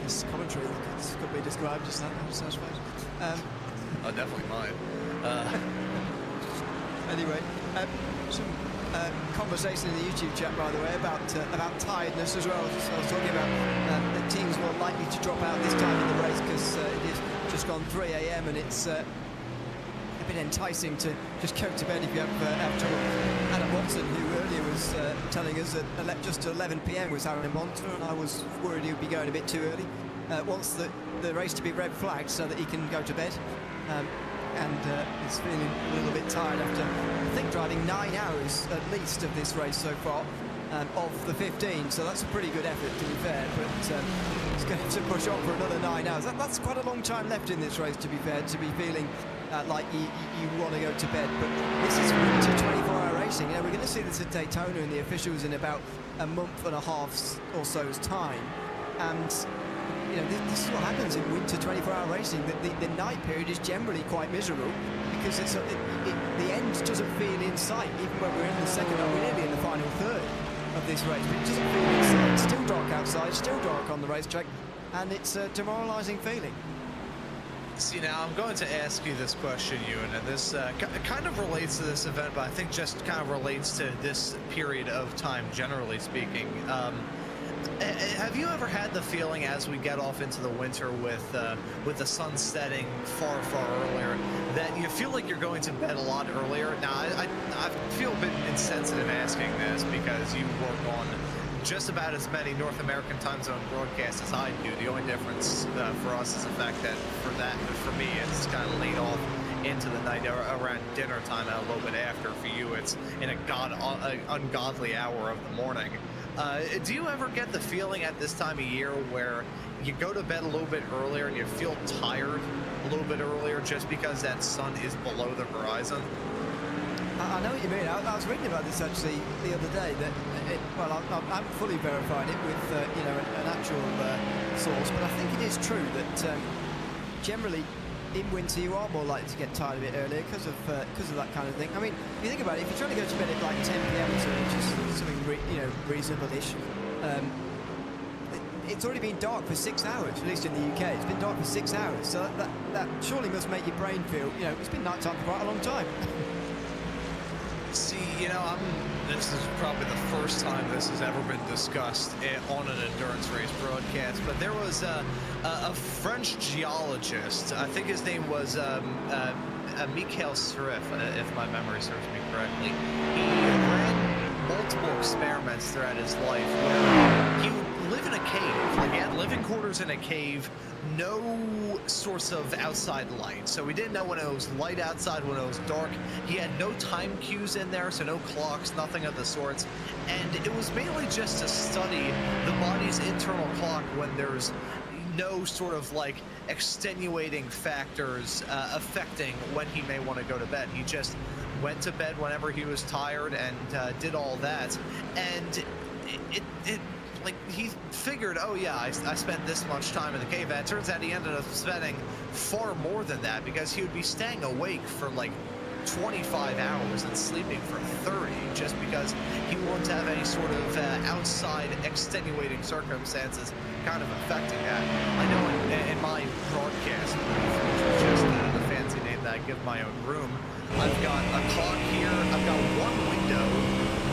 This commentary could be described as that, I suppose. Definitely mine. Anyway, some conversation in the YouTube chat, by the way, about tiredness as well. So I was talking about the teams more likely to drop out this time in the race because it is just gone 3 a.m. and it's a bit enticing to just go to bed if you have trouble. Adam Watson, who earlier was telling us that just 11 p.m. was having a monitor, and I was worried he would be going a bit too early. Wants the race to be red flagged so that he can go to bed. And is feeling a little bit tired after, I think, driving 9 hours at least of this race so far, of the 15. So that's a pretty good effort, to be fair. But he's going to push on for another 9 hours. That's quite a long time left in this race, to be fair, to be feeling like you want to go to bed. But this is winter 24-hour racing. You know, we're going to see this at Daytona and the officials in about a month and a half or so's time. And you know, this is what happens in winter 24-hour racing. The night period is generally quite miserable because the end doesn't feel in sight, even when we're in the second, we're nearly in the final third of this race, but it doesn't feel in sight. It's still dark outside, still dark on the racetrack, and it's a demoralising feeling. See, now I'm going to ask you this question, Ewan, and this kind of relates to this event, but I think just kind of relates to this period of time, generally speaking. Have you ever had the feeling, as we get off into the winter with the sun setting far earlier, that you feel like you're going to bed a lot earlier? Now, I feel a bit insensitive asking this because you work on just about as many North American time zone broadcasts as I do. The only difference for us is the fact that for me, it's kind of late off into the night around dinner time and a little bit after. For you, it's in a ungodly hour of the morning. Do you ever get the feeling at this time of year where you go to bed a little bit earlier and you feel tired a little bit earlier just because that sun is below the horizon? I know what you mean. I was reading about this actually the other day. That I haven't fully verified it with an actual source, but I think it is true that generally in winter you are more likely to get tired a bit earlier because of that kind of thing. I mean, if you think about it, if you're trying to go to bed at like 10 p.m. or so, which is something reasonable-ish, it's already been dark for 6 hours, at least in the UK. It's been dark for 6 hours, so that surely must make your brain feel, it's been night time for quite a long time. See, this is probably the first time this has ever been discussed on an endurance race broadcast, but there was a French geologist, I think his name was Mikhail Serif, if my memory serves me correctly. He ran multiple experiments throughout his life where he would live in a cave, like he had living quarters in a cave, no source of outside light. So we didn't know when it was light outside, when it was dark. He had no time cues in there, so no clocks, nothing of the sorts. And it was mainly just to study the body's internal clock when there's no sort of like extenuating factors affecting when he may want to go to bed. He just went to bed whenever he was tired and did all that. And like he figured, oh yeah, I spent this much time in the cave, and it turns out he ended up spending far more than that because he would be staying awake for like 25 hours and sleeping for 30 just because he wouldn't have any sort of outside extenuating circumstances kind of affecting that. I know in my broadcast, which is just the fancy name that I give my own room, I've got a clock here, I've got one window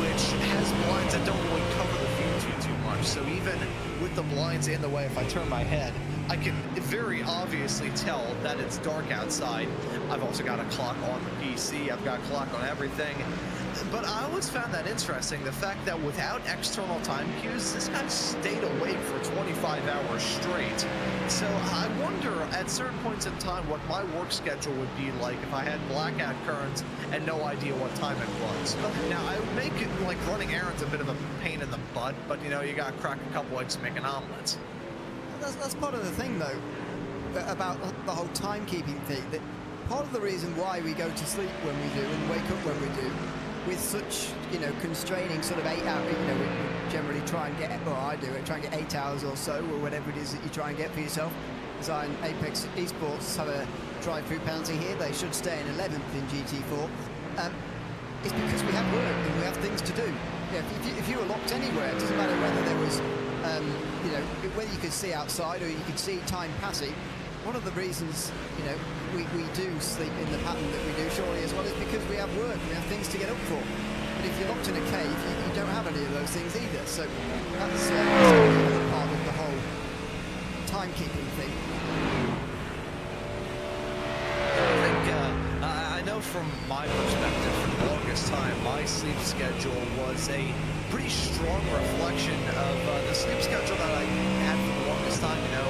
which has blinds that don't really cover the view too much, so even with the blinds in the way, if I turn my head, I can very obviously tell that it's dark outside. I've also got a clock on the PC, I've got a clock on everything. But I always found that interesting, the fact that without external time cues, this guy stayed awake for 25 hours straight. So I wonder, at certain points in time, what my work schedule would be like if I had blackout currents and no idea what time it was. Now, I would make it, like, running errands a bit of a pain in the butt, but, you know, you gotta crack a couple eggs to make an omelet. That's part of the thing, though, about the whole timekeeping thing. That part of the reason why we go to sleep when we do and wake up when we do, with such, you know, constraining sort of 8 hour, you know, we generally try and get, or I do it, try and get 8 hours or so, or whatever it is that you try and get for yourself. As I and Apex eSports have a drive-through penalty here, they should stay in 11th in GT4. It's because we have work and we have things to do. Yeah, if you were locked anywhere, it doesn't matter whether there was, you know, whether you could see outside or you could see time passing. One of the reasons, you know, we do sleep in the pattern that we do, surely as well, is because we have work, we have things to get up for. But if you're locked in a cave, you don't have any of those things either. So that's another part of the whole timekeeping thing. I know from my perspective, for the longest time, my sleep schedule was a pretty strong reflection of the sleep schedule that I had for the longest time. You know,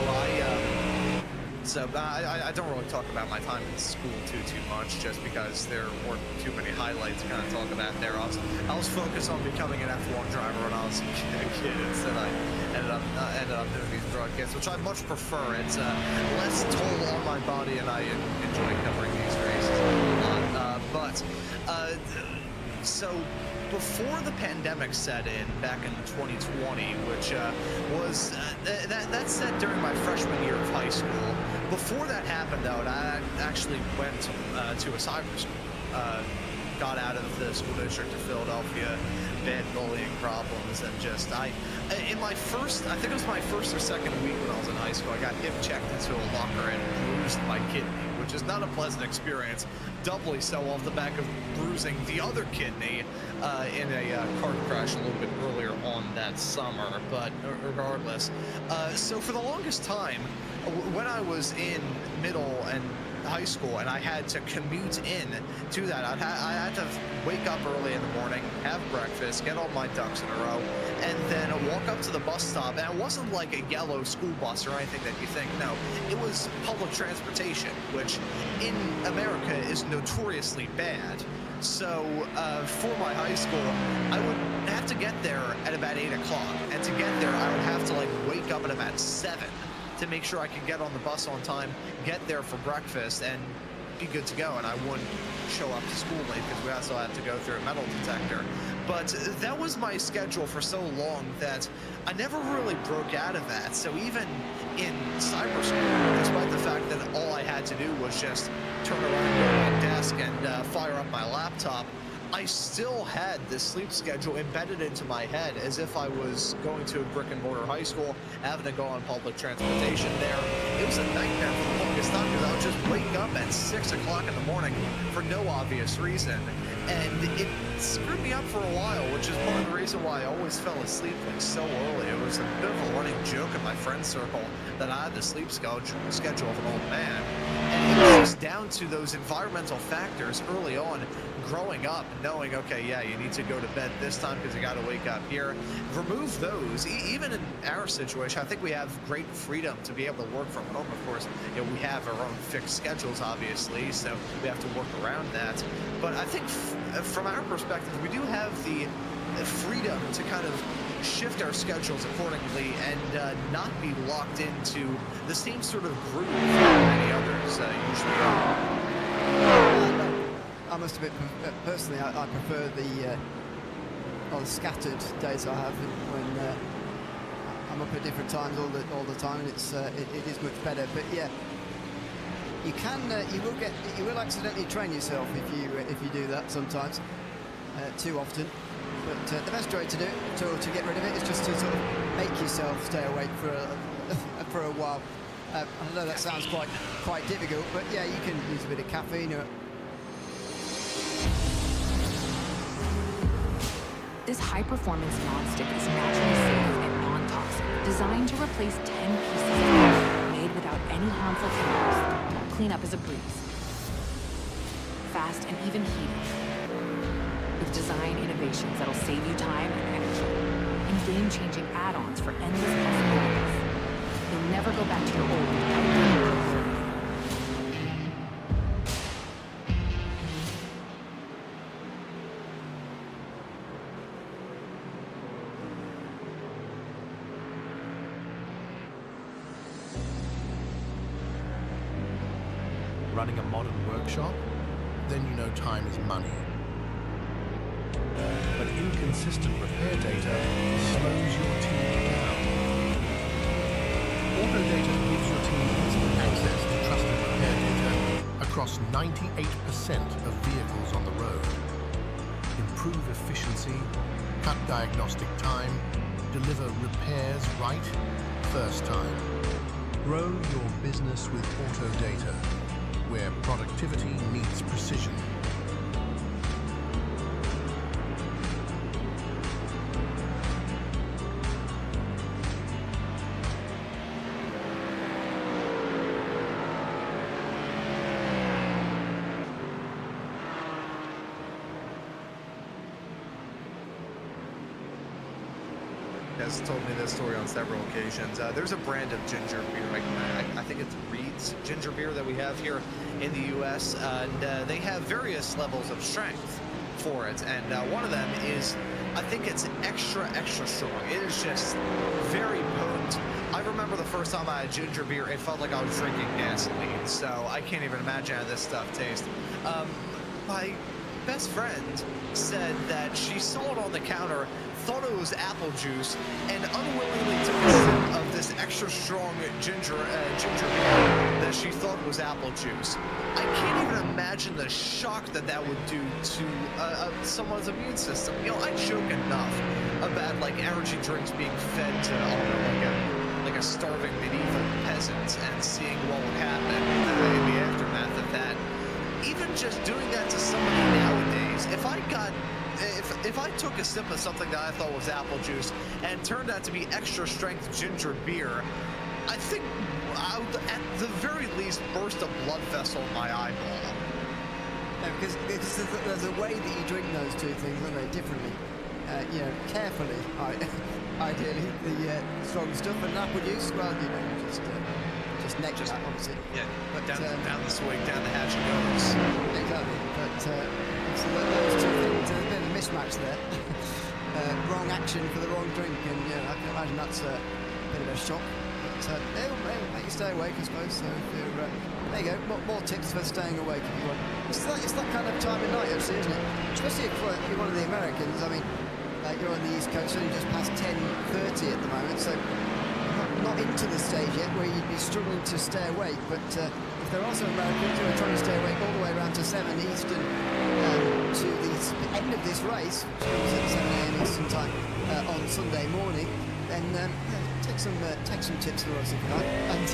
I don't really talk about my time in school too much, just because there weren't too many highlights to kind of talk about there. I was focused on becoming an F1 driver when I was a kid. Instead, I ended up doing these broadcasts, which I much prefer. It's less toll on my body, and I enjoy covering these races a lot. So before the pandemic set in back in 2020, which was that set during my freshman year of high school. Before that happened, though, I actually went to a cyber school. Got out of the school district of Philadelphia, bad bullying problems, and just in my first, I think it was my first or second week when I was in high school, I got hip checked into a locker and bruised my kidney, which is not a pleasant experience. Doubly so off the back of bruising the other kidney in a car crash a little bit earlier on that summer. But regardless, so for the longest time, when I was in middle and high school and I had to commute in to that, I had to wake up early in the morning, have breakfast, get all my ducks in a row, and then walk up to the bus stop. And it wasn't like a yellow school bus or anything that you think. No, it was public transportation, which in America is notoriously bad. So for my high school, I would have to get there at about 8 o'clock, and to get there I would have to like wake up at about 7 to make sure I could get on the bus on time, get there for breakfast, and be good to go. And I wouldn't show up to school late because we also had to go through a metal detector. But that was my schedule for so long that I never really broke out of that. So even in cyber school, despite the fact that all I had to do was just turn around, go to my desk, and fire up my laptop, I still had this sleep schedule embedded into my head as if I was going to a brick-and-mortar high school, having to go on public transportation there. It was a nightmare for the longest time because I would just wake up at 6 o'clock in the morning for no obvious reason. And it screwed me up for a while, which is part of the reason why I always fell asleep like so early. It was a bit of a running joke in my friend circle that I had the sleep schedule of an old man. And it was just down to those environmental factors early on, growing up, knowing, okay, yeah, you need to go to bed this time because you got to wake up here. Remove those. Even in our situation, I think we have great freedom to be able to work from home. Of course, you know, we have our own fixed schedules, obviously, so we have to work around that. But I think from our perspective, we do have the freedom to kind of shift our schedules accordingly and not be locked into the same sort of groove that many others usually are. I must admit, personally, I prefer the scattered days I have when I'm up at different times all the time, and it is much better. But yeah, you will accidentally train yourself if you do that sometimes, too often. But the best way to do it, to get rid of it, is just to sort of make yourself stay awake for a while. I know that sounds quite difficult, but yeah, you can use a bit of caffeine. This high-performance non-stick is naturally safe and non-toxic, designed to replace 10 pieces of cloth made without any harmful chemicals. Cleanup is a breeze. Fast and even heated. With with design innovations that'll save you time and energy, and game-changing add-ons for endless possibilities. You'll never go back to your old. Running a modern workshop, then you know time is money. But inconsistent repair data slows your team down. Autodata gives your team instant access to trusted repair data across 98% of vehicles on the road. Improve efficiency, cut diagnostic time, deliver repairs right first time. Grow your business with Autodata, where productivity meets precision. Has told me this story on several occasions. There's a brand of ginger beer, I think it's Reed's ginger beer that we have here in the U.S., and they have various levels of strength for it, and one of them is, I think it's extra strong. It is just very potent. I remember the first time I had ginger beer, it felt like I was drinking gasoline, so I can't even imagine how this stuff tastes. My best friend said that she saw it on the counter, thought it was apple juice, and unwillingly took a sip of this extra strong ginger beer that she thought was apple juice. I can't even imagine the shock that would do to someone's immune system. You know, I joke enough about like energy drinks being fed to like a starving medieval peasant and seeing what would happen in the aftermath of that. Even just doing that to somebody nowadays, if I took a sip of something that I thought was apple juice and turned out to be extra strength ginger beer, I think I would at the very least burst a blood vessel in my eyeball. No, because there's a way that you drink those two things, aren't they, differently. You know, carefully, ideally, the strong stuff, and apple juice, well, you know, just next to that, obviously. Yeah, but down the swing, down the hatch it goes. Exactly, but so those two things, there's a bit of a mismatch there. Wrong action for the wrong drink, and I can imagine that's a bit of a shock. But it'll make you stay awake, I suppose. So if you're, there you go, more tips for staying awake if you want. It's that kind of time of night, actually, isn't it? Especially if you're one of the Americans. I mean, you're on the East Coast, only just past 10:30 at the moment, so not into the stage yet where you'd be struggling to stay awake. But if there are some Americans who are trying to stay awake all the way around to 7 Eastern to the end of this race, which is at 7 a.m. Eastern time on Sunday morning, then take some tips for us if you like, and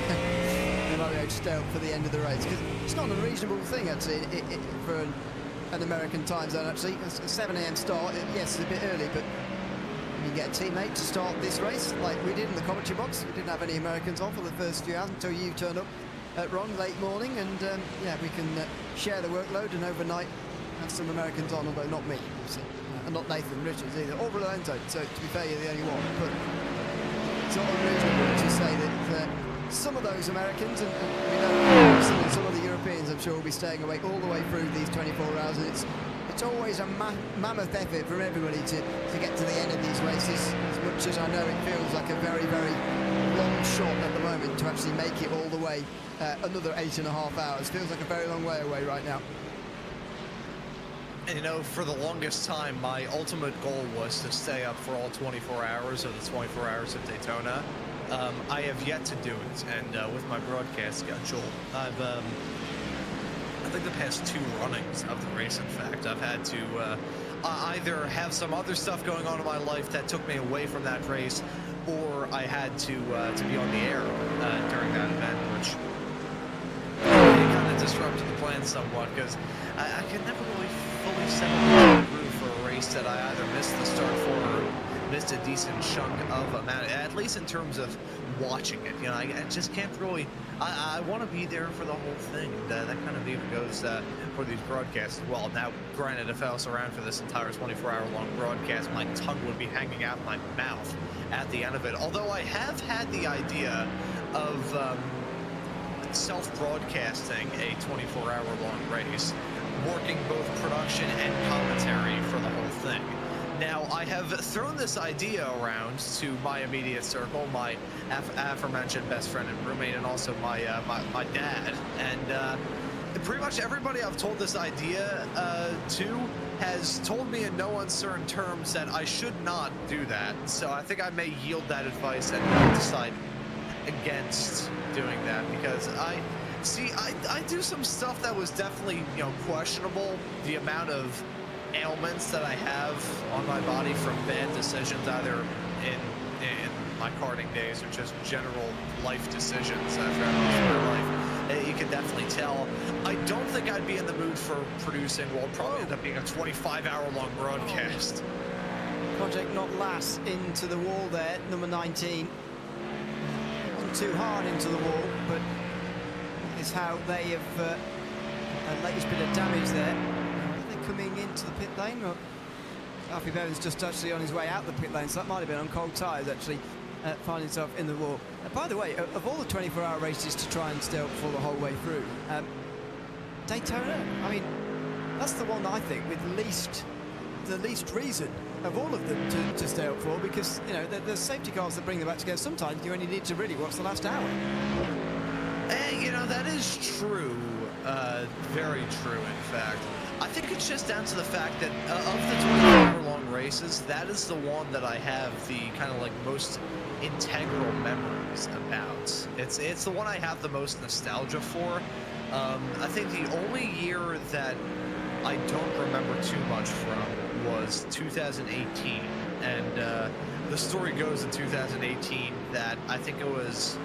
you might be able to stay up for the end of the race, because it's not an unreasonable thing actually for an American time zone. Actually, it's a 7 a.m. start. Yes, it's a bit early, but you get a teammate to start this race like we did in the commentary box. We didn't have any Americans on for the first few hours until you turned up at Ron late morning, and we can share the workload and overnight have some Americans on, although not me, obviously, and not Nathan Richards either, or Rolando. So to be fair, you're the only one. But it's not unreasonable to say that some of those Americans, and we know some of the Europeans, I'm sure, will be staying awake all the way through these 24 hours, and it's always a mammoth effort from everybody to get to the end of these races. As much as I know it feels like a very, very long shot at the moment to actually make it all the way, another 8.5 hours. Feels like a very long way away right now. And you know, for the longest time, my ultimate goal was to stay up for all 24 hours of the 24 hours of Daytona. I have yet to do it, and with my broadcast schedule, I've I think the past 2 runnings of the race, in fact, I've had to either have some other stuff going on in my life that took me away from that race, or I had to be on the air during that event, which kind of disrupted the plan somewhat, because I can never really fully settle the groove for a race that I either missed the start for or missed a decent chunk of amount, at least in terms of watching it. You know, I just can't really. I want to be there for the whole thing, and that kind of even goes for these broadcasts as well. Now, granted, if I was around for this entire 24-hour-long broadcast, my tongue would be hanging out of my mouth at the end of it. Although I have had the idea of self-broadcasting a 24-hour-long race, working both production and commentary for the whole thing. Now, I have thrown this idea around to my immediate circle, my aforementioned best friend and roommate, and also my dad. And pretty much everybody I've told this idea to has told me in no uncertain terms that I should not do that. So I think I may yield that advice and decide against doing that, because I do some stuff that was definitely, you know, questionable. The amount of ailments that I have on my body from bad decisions, either in my karting days or just general life decisions after my life. You can definitely tell. I don't think I'd be in the mood for producing what will probably end up being a 25-hour-long broadcast. Project Not Lask into the wall there, number 19. Wasn't too hard into the wall, but is how they have a latest bit of damage there. Coming into the pit lane. Well, Alfie Bevan's just actually on his way out the pit lane, so that might have been on cold tyres actually, finding himself in the wall. By the way, of all the 24-hour races to try and stay up for the whole way through, Daytona, I mean, that's the one that I think with the least reason of all of them to stay up for, because, you know, there's safety cars that bring them back together. Sometimes you only need to really watch the last hour. You know, that is true. Very true, in fact. I think it's just down to the fact that of the 24-hour-long races, that is the one that I have the kind of like most integral memories about. It's the one I have the most nostalgia for. I think the only year that I don't remember too much from was 2018, and the story goes in 2018 that I think it was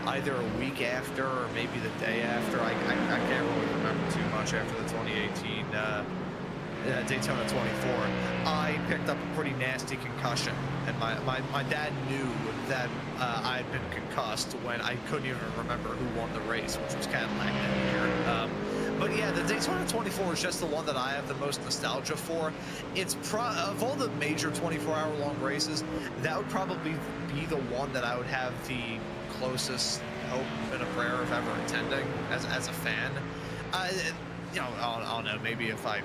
either a week after or maybe the day after. I can't really remember too much after the 2018 Daytona 24. I picked up a pretty nasty concussion, and my dad knew that I had been concussed when I couldn't even remember who won the race, which was Cadillac that year. But yeah, the Daytona 24 is just the one that I have the most nostalgia for. It's of all the major 24-hour-long races, that would probably be the one that I would have the closest hope and a prayer of ever attending as a fan. You know, I don't know, maybe if I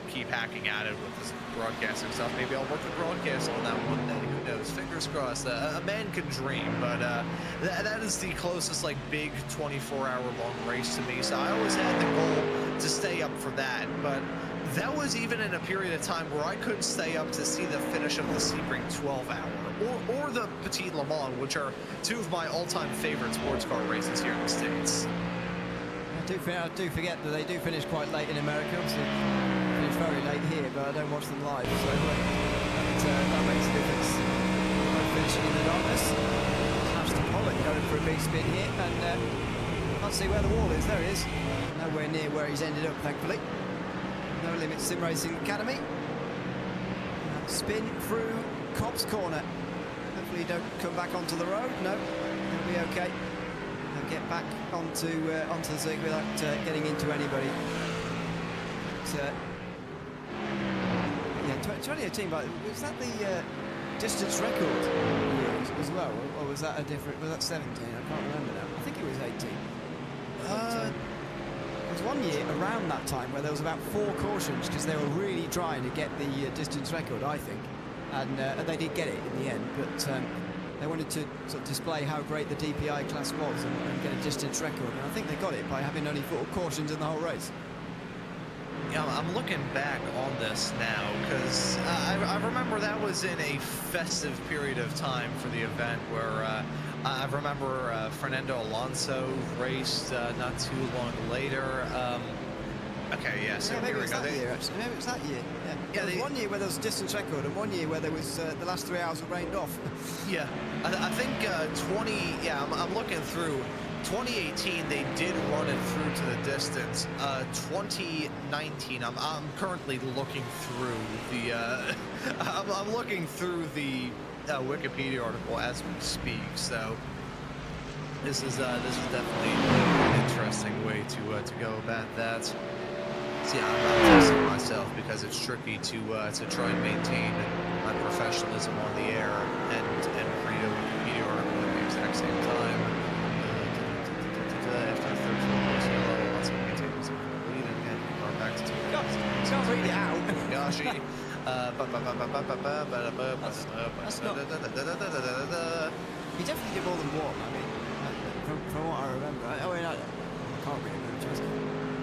keep hacking at it with this broadcasting stuff, maybe I'll work the broadcast on that one day. Who knows? Fingers crossed. A man can dream, but that is the closest like big 24-hour-long race to me. So I always had the goal to stay up for that, but that was even in a period of time where I couldn't stay up to see the finish of the Sebring 12-hour or the Petit Le Mans, which are two of my all-time favorite sports car races here in the States. I do forget that they do finish quite late in America. Obviously, finish very late here, but I don't watch them live, so that makes a difference. Finishing in the darkness. Ashton Pollock going for a big spin here, and can't see where the wall is. There it is. Nowhere near where he's ended up, thankfully. No Limit Sim Racing Academy. Spin through Cobb's Corner. Hopefully you don't come back onto the road. No, it'll be okay. They'll get back onto the circuit without getting into anybody. But, yeah, 2018, but was that the distance record as well, or was that a different? Was that 17? I can't remember now. I think it was 18. There was one year around that time where there was about 4 cautions because they were really trying to get the distance record, I think, and they did get it in the end, but they wanted to sort of display how great the DPI class was and get a distance record, and I think they got it by having only 4 cautions in the whole race. Yeah, I'm looking back on this now because I remember that was in a festive period of time for the event where I remember Fernando Alonso raced not too long later. Okay, yeah, so maybe here it we was go. that year, actually. Maybe it was that year. Yeah, there was one year where there was a distance record and one year where there was the last 3 hours were rained off. Yeah, I think 20, yeah, I'm looking through. 2018, they did run it through to the distance. 2019, I'm currently looking through the, I'm looking through the Wikipedia article as we speak. So this is definitely an interesting way to go about that. See, I'm not testing myself because it's tricky to try and maintain my professionalism on the air and read a Wikipedia article at the exact same time. After the third floor goes yellow, lots of maintainers are leading and are back to two. Can't read it out. Goshi. He definitely did more than one. I mean, from what I remember. I can't really remember. Just.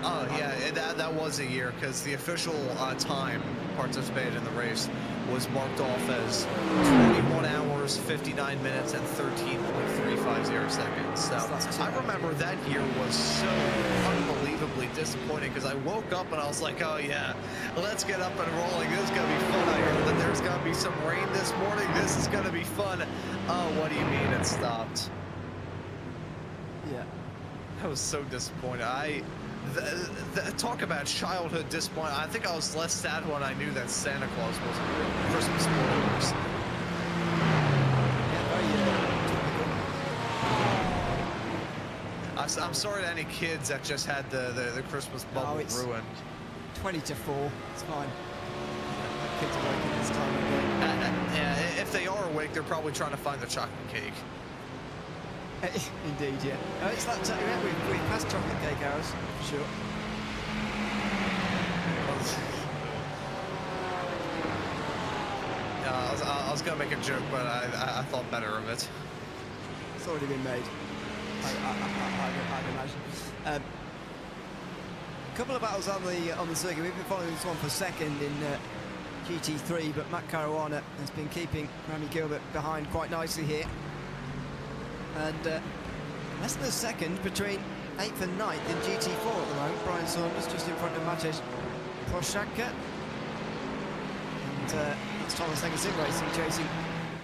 Oh yeah, that was a year because the official time participated in the race was marked off as 21 hours, 59 minutes, and 13.350 seconds. So I remember that year was so unbelievably disappointing because I woke up and I was like, oh yeah, let's get up and rolling. This is gonna be fun. I heard that there's gonna be some rain this morning. This is gonna be fun. Oh, what do you mean it stopped? Yeah. I was so disappointed. Talk about childhood disappointment. I think I was less sad when I knew that Santa Claus wasn't real. Christmas spoilers. I'm sorry to any kids that just had the Christmas bubble ruined. 20-4. It's fine. Kids are waking this time of day. Yeah, if they are awake, they're probably trying to find the chocolate cake. Indeed, yeah. It's that time. We've passed chocolate cake hours, for sure. I was gonna make a joke, but I thought better of it. It's already been made. I'd imagine. A couple of battles on the circuit. We've been following this one for second in GT3, but Matt Caruana has been keeping Rami Gilbert behind quite nicely here. And less than a second between 8th and 9th in GT4 at the moment. Brian Saunders just in front of Matej Proshaka. And it's Thomas Henger Sim Racing chasing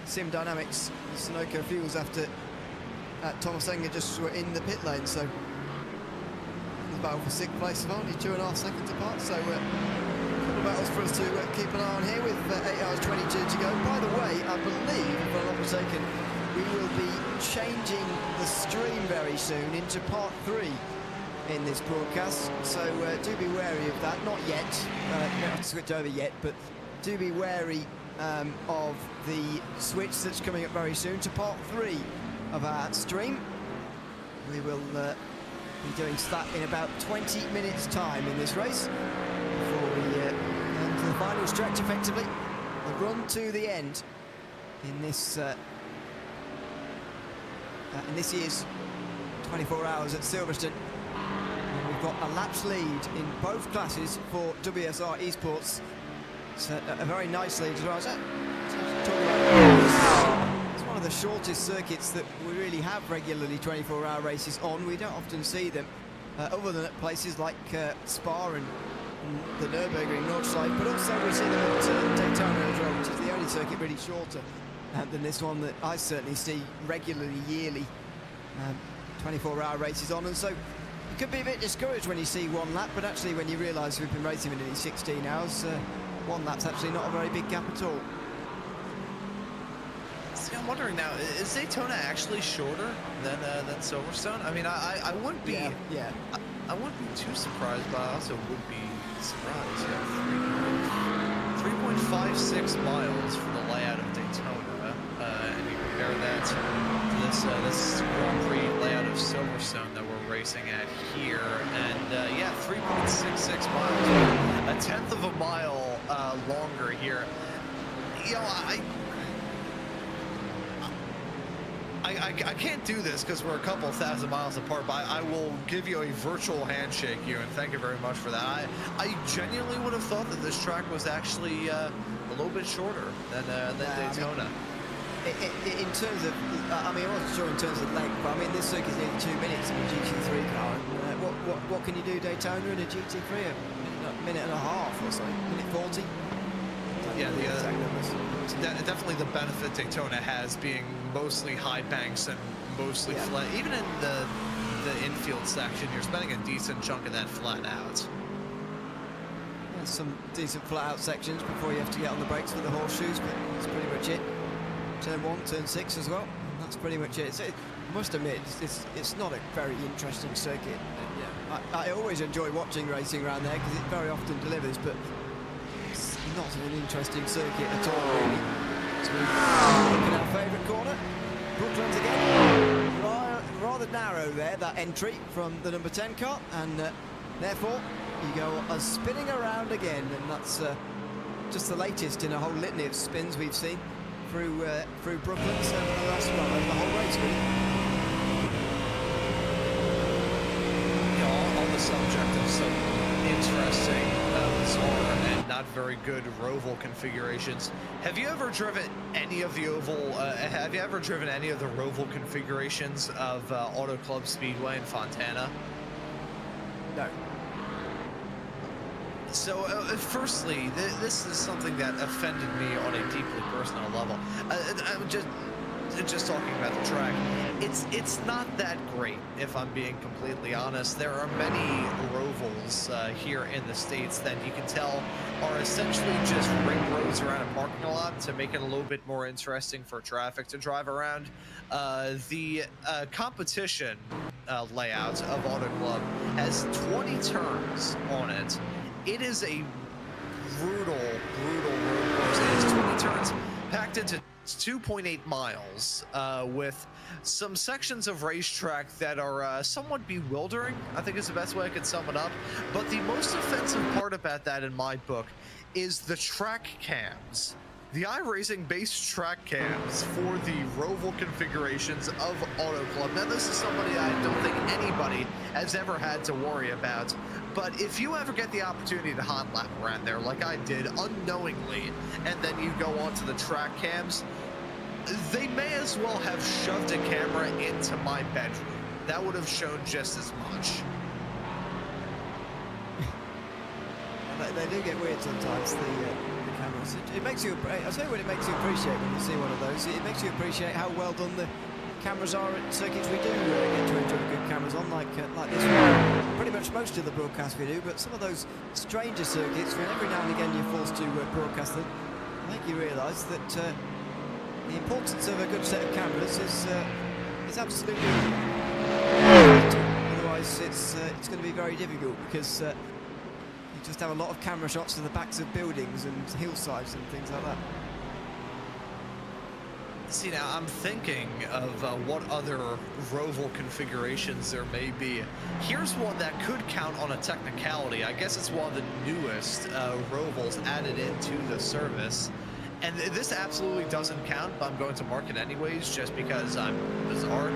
Sim Dynamics. Sunoco Fuels after Thomas Henger just were in the pit lane. So the battle for 6th place of only 2.5 seconds apart. So a couple of battles for us to keep an eye on here with 8 hours 22 to go. By the way, I believe, if I'm not mistaken, we will be changing the stream very soon into part 3 in this broadcast, so do be wary of that. Not yet, you don't have to switch over yet, but do be wary of the switch that's coming up very soon to part 3 of our stream. We will be doing that in about 20 minutes time in this race before we enter the final stretch effectively. The run to the end in this year's 24 hours at Silverstone. And we've got a laps lead in both classes for WSR eSports. It's a very nice lead as well. It's one of the shortest circuits that we really have regularly 24-hour races on. We don't often see them other than at places like Spa and the Nürburgring Northside, but also we see them at Daytona as well, which is the only circuit really shorter than this one that I certainly see regularly, yearly, 24-hour races on. And so you could be a bit discouraged when you see one lap, but actually when you realise we've been racing within 16 hours, one lap's actually not a very big gap at all. See, I'm wondering now, is Daytona actually shorter than Silverstone? I mean, I wouldn't be. Yeah. I wouldn't be too surprised, but I also would be surprised. Yeah, 3.56 miles for the layout of Daytona, and you compare that to this Grand Prix layout of Silverstone that we're racing at here, and yeah, 3.66 miles, a tenth of a mile longer here. You know, I can't do this because we're a couple thousand miles apart, but I will give you a virtual handshake, Ewan. Thank you very much for that. I genuinely would have thought that this track was actually a little bit shorter than Daytona. In terms of, I mean, I wasn't sure in terms of length, but I mean, this circuit's nearly 2 minutes in a GT3 car. And, what can you do Daytona in a GT3? A minute and a half or so, minute 40? Yeah, definitely the benefit Daytona has being mostly high banks and mostly flat. Even in the infield section, you're spending a decent chunk of that flat out. There's some decent flat out sections before you have to get on the brakes with the horseshoes, but that's pretty much it. turn 1, turn 6 as well. And that's pretty much it. I must admit, it's not a very interesting circuit. I always enjoy watching racing around there because it very often delivers, but it's not an interesting circuit at all, really. So we're looking at our favourite corner. Brooklands again. Rather narrow there, that entry from the number 10 car, and therefore you go spinning around again, and that's just the latest in a whole litany of spins we've seen through Brooklands over the last one, over the whole race, really. On the subject of some interesting, bizarre, and not very good roval configurations, have you ever driven any of the roval configurations of Auto Club Speedway in Fontana? No. So, firstly, this is something that offended me on a deeply personal level. I'm just talking about the track. It's not that great, if I'm being completely honest. There are many rovals here in the States that you can tell are essentially just ring roads around a parking lot to make it a little bit more interesting for traffic to drive around. The competition layout of Auto Club has 20 turns on it. It is a brutal road course. It is 20 turns packed into 2.8 miles with some sections of racetrack that are somewhat bewildering, I think is the best way I could sum it up. But the most offensive part about that in my book is the track cams. The iRacing based track cams for the roval configurations of Auto Club. Now, this is somebody I don't think anybody has ever had to worry about, but if you ever get the opportunity to hot lap around there like I did unknowingly, and then you go onto the track cams, they may as well have shoved a camera into my bedroom. That would have shown just as much. They do get weird sometimes, the cameras. It makes you, I'll tell you what it makes you appreciate when you see one of those. It makes you appreciate how well done the cameras are at circuits we do get to enjoy good cameras on, like this one. Pretty much most of the broadcasts we do, but some of those stranger circuits, when every now and again you're forced to broadcast them, make you realise that the importance of a good set of cameras is absolutely vital. Otherwise it's going to be very difficult, because you just have a lot of camera shots to the backs of buildings and hillsides and things like that. See, now I'm thinking of what other roval configurations there may be. Here's one that could count on a technicality. I guess it's one of the newest rovals added into the service. And this absolutely doesn't count, but I'm going to mark it anyways, just because I'm bizarre.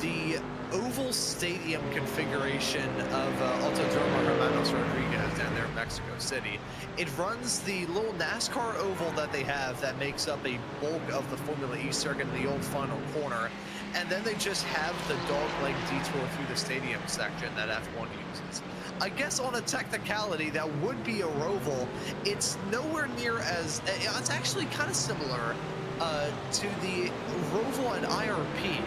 The oval stadium configuration of Autodromo Hermanos Rodriguez down there in Mexico City. It runs the little NASCAR oval that they have that makes up a bulk of the Formula E circuit in the old final corner. And then they just have the dogleg detour through the stadium section that F1 uses. I guess on a technicality, that would be a roval. It's nowhere near as... It's actually kind of similar to the roval at IRP.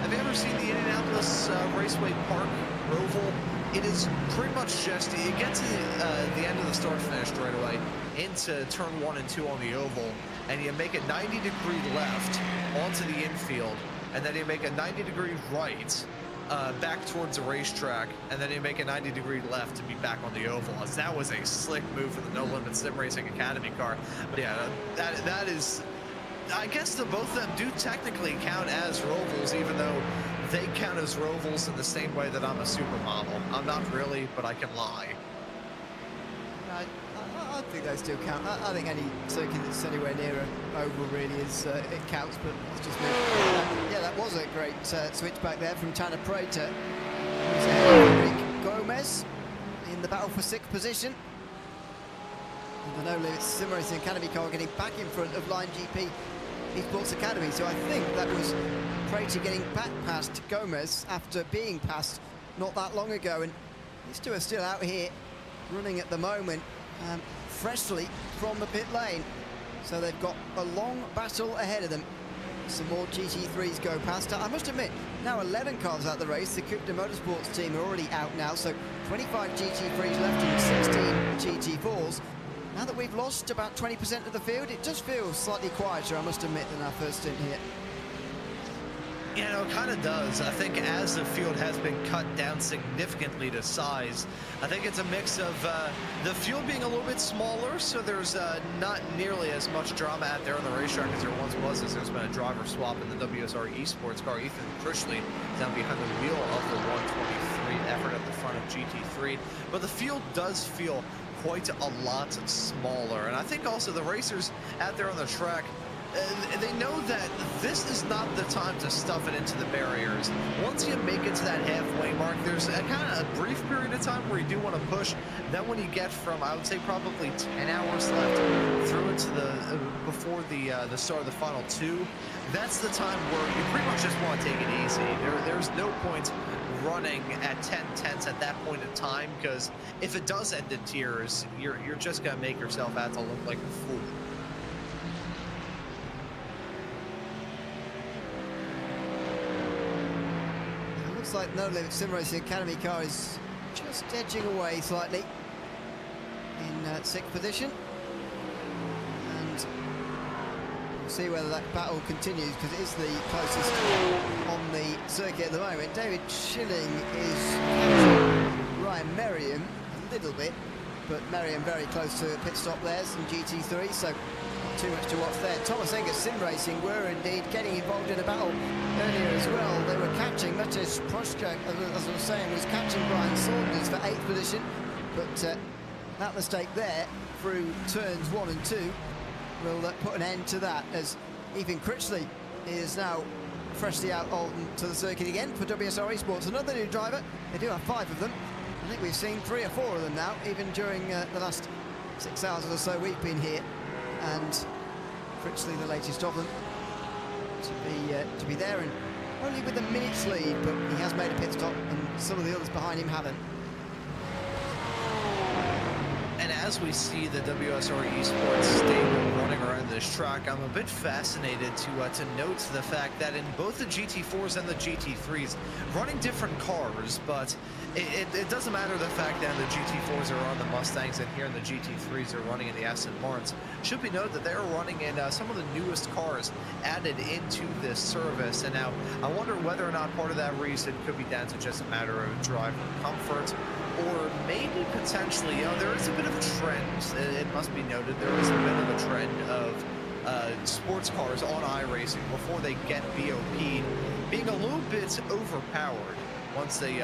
Have you ever seen the Indianapolis Raceway Park roval? It is pretty much just, you get to the end of the start-finish right away, into turn 1 and 2 on the oval, and you make a 90-degree left onto the infield, and then you make a 90-degree right back towards the racetrack, and then you make a 90-degree left to be back on the oval. As that was a slick move for the No Limit Sim Racing Academy car. But yeah, that is... I guess the both of them do technically count as rovals, even though they count as rovals in the same way that I'm a supermodel. I'm not really, but I can lie. I think they still count. I think any circuit that's anywhere near an oval really is it counts, but that's just me. Yeah, that was a great switch back there from Tanner Prater. Gomez in the battle for 6th position. And the No Limits Sim Racing Academy car getting back in front of Line GP eSports Academy. So I think that was Prater getting back past Gomez after being passed not that long ago. And these two are still out here running at the moment, freshly from the pit lane. So they've got a long battle ahead of them. Some more GT3s go past. I must admit, now 11 cars out the race. The Cupta Motorsports team are already out now, so 25 GT3s left and 16 GT4s. now that we've lost about 20% of the field, it does feel slightly quieter, I must admit, than our first stint here. You know, it kind of does. I think as the field has been cut down significantly to size, I think it's a mix of the field being a little bit smaller, so there's not nearly as much drama out there on the racetrack as there once was, as there's been a driver swap in the WSR eSports car. Ethan Critchley down behind the wheel of the 123 effort at the front of GT3, but the field does feel quite a lot smaller, and I think also the racers out there on the track, they know that this is not the time to stuff it into the barriers. Once you make it to that halfway mark, there's a kind of a brief period of time where you do want to push. Then when you get from, I would say, probably 10 hours left through into the before the start of the final two, that's the time where you pretty much just want to take it easy. There's no point running at 10/10 at that point in time, because if it does end in tears, you're just gonna make yourself out to look like a fool. Looks like No Limit Sim Racing Academy car is just edging away slightly in sixth position, and we'll see whether that battle continues, because it is the closest on the circuit at the moment. David Schilling is catching Ryan Merriam a little bit, but Merriam very close to a pit stop there in GT3, so not too much to watch there. Thomas Engers Sim Racing were indeed getting involved in a battle earlier as well. They were catching, much as Proschka, as I was saying, was catching Brian Saunders for 8th position, but that mistake there through turns 1 and 2 will put an end to that, as Ethan Critchley is now freshly out onto the circuit again for WSR eSports. Another new driver. They do have 5 of them. I think we've seen 3 or 4 of them now, even during the last 6 hours or so we've been here, and Critchley the latest of them to be there, and only with a minute's lead, but he has made a pit stop, and some of the others behind him haven't. And as we see the WSR eSports stable running around this track, I'm a bit fascinated to note the fact that in both the GT4s and the GT3s, running different cars, but it doesn't matter the fact that the GT4s are on the Mustangs and here in the GT3s are running in the Aston Martins. Should be noted that they're running in some of the newest cars added into this service, and now I wonder whether or not part of that reason could be down to just a matter of driver comfort, or maybe potentially, there is a bit of a trend, it must be noted, there is a bit of a trend of sports cars on iRacing before they get BOP'd being a little bit overpowered once they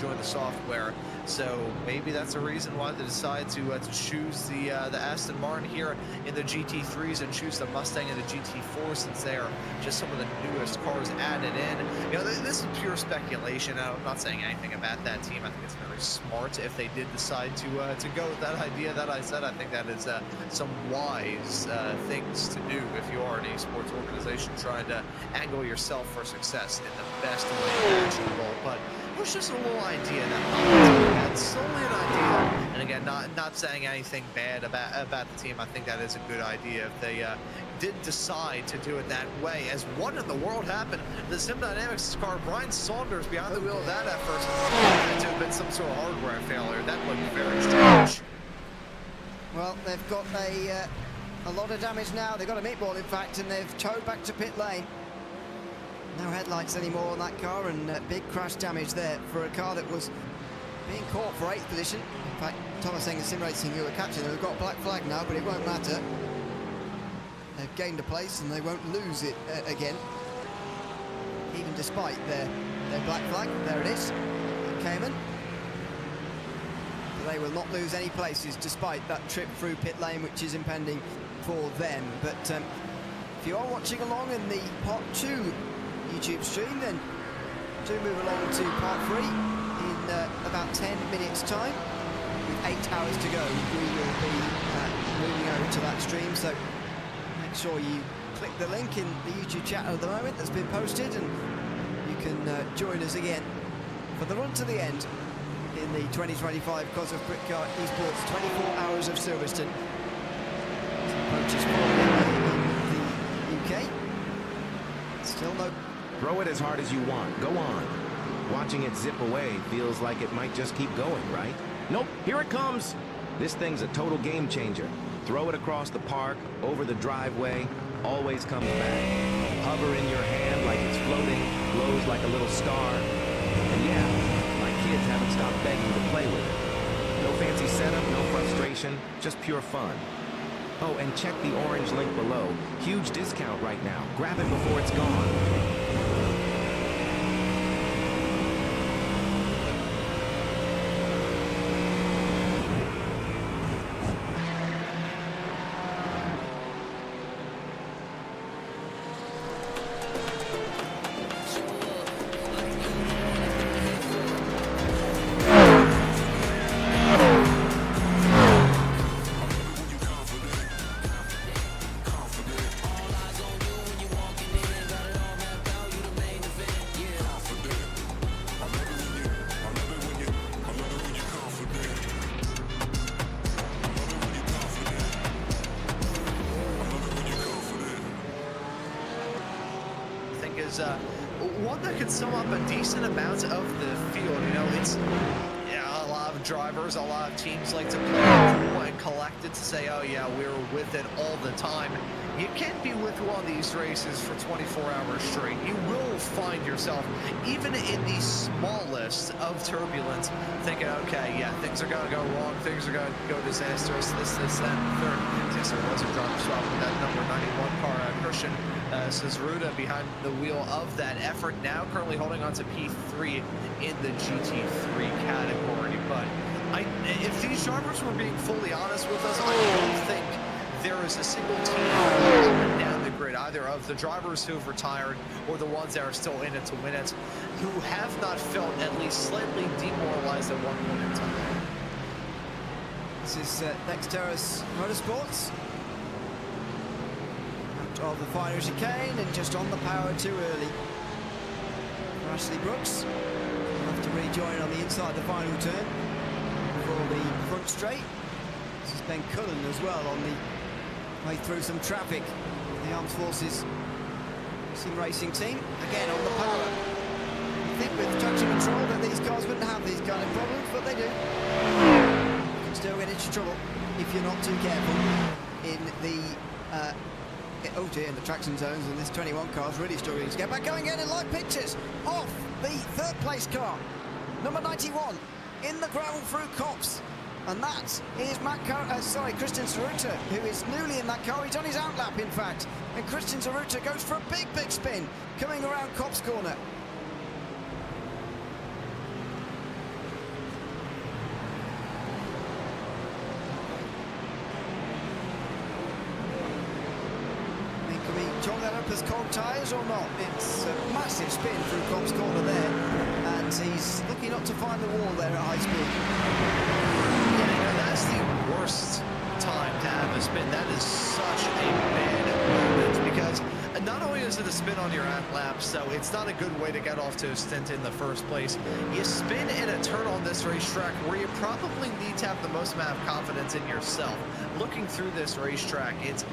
join the software. So maybe that's a reason why they decide to choose the Aston Martin here in the GT3s and choose the Mustang and the GT4, since they are just some of the newest cars added in. You know, this is pure speculation. I'm not saying anything about that team. I think it's very smart if they did decide to go with that idea that I said. I think that is some wise things to do if you are an esports organization trying to angle yourself for success in the best way imaginable. But it was just a little idea that it's solely an idea, and again, not saying anything bad about the team. I think that is a good idea if they did decide to do it that way. As what in the world happened? The Sim Dynamics car, Brian Saunders behind the wheel of that at first, had to have been some sort of hardware failure. That looked very strange. Well, they've got a lot of damage now. They've got a meatball, in fact, and they've towed back to pit lane. No headlights anymore on that car, and big crash damage there for a car that was being caught for 8th position. In fact, Thomas Engers Sim Racing, who are catching them, have got a black flag now, but it won't matter. They've gained a place and they won't lose it again, even despite their black flag. There it is, Cayman. But they will not lose any places despite that trip through pit lane, which is impending for them. But if you are watching along in the Part 2 YouTube stream, then do move along to Part 3 in about 10 minutes time. With 8 hours to go, we will be moving over to that stream, so make sure you click the link in the YouTube chat at the moment that's been posted, and you can join us again for the run to the end in the 2025 Cosworth Britcar eSports 24 Hours of Silverstone. Approaches in the UK. Still no. Throw it as hard as you want. Go on. Watching it zip away feels like it might just keep going, right? Nope, here it comes. This thing's a total game changer. Throw it across the park, over the driveway, always comes back. Hover in your hand like it's floating, glows like a little star. And yeah, my kids haven't stopped begging to play with it. No fancy setup, no frustration, just pure fun. Oh, and check the orange link below. Huge discount right now. Grab it before it's gone. One that can sum up a decent amount of the field. You know, it's a lot of drivers, a lot of teams like to play cool and collected to say, oh yeah, we're with it all the time. You can't be with one of these races for 24 hours straight. You will find yourself, even in the smallest of turbulence, thinking, okay, yeah, things are going to go wrong, things are going to go disastrous, this, that, and third. Yes, there was a driver swap with that number 91 car, Christian Cesaruta behind the wheel of that effort, now currently holding on to P3 in the GT3 category. But if these drivers were being fully honest with us, I don't think there is a single team up and down the grid, either of the drivers who've retired or the ones that are still in it to win it, who have not felt at least slightly demoralized at one point in time. This is Nexteris Motorsports. Out of the final chicane and just on the power too early. For Ashley Brooks, will have to rejoin on the inside the final turn for the front straight. This is Ben Cullen as well on the way through some traffic. The Armed Forces Sim Racing team, again on the power. You think with traction control that these cars wouldn't have these kind of problems, but they do. You can still get into trouble if you're not too careful in the oh dear, in the traction zones, and this 21 car is really struggling to get back going again in live pictures off the third place car, number 91, in the gravel through Cops. And that is Christian Cesaruta, who is newly in that car. He's on his outlap, in fact. And Christian Cesaruta goes for a big spin, coming around Cops corner. Can we chalk that up as cold tyres or not? It's a massive spin through Cops corner there. And he's lucky not to find the wall there at high speed. That's the worst time to have a spin. That is such a bad moment, because not only is it a spin on your lap, so it's not a good way to get off to a stint in the first place. You spin in a turn on this racetrack where you probably need to have the most amount of confidence in yourself. Looking through this racetrack, it's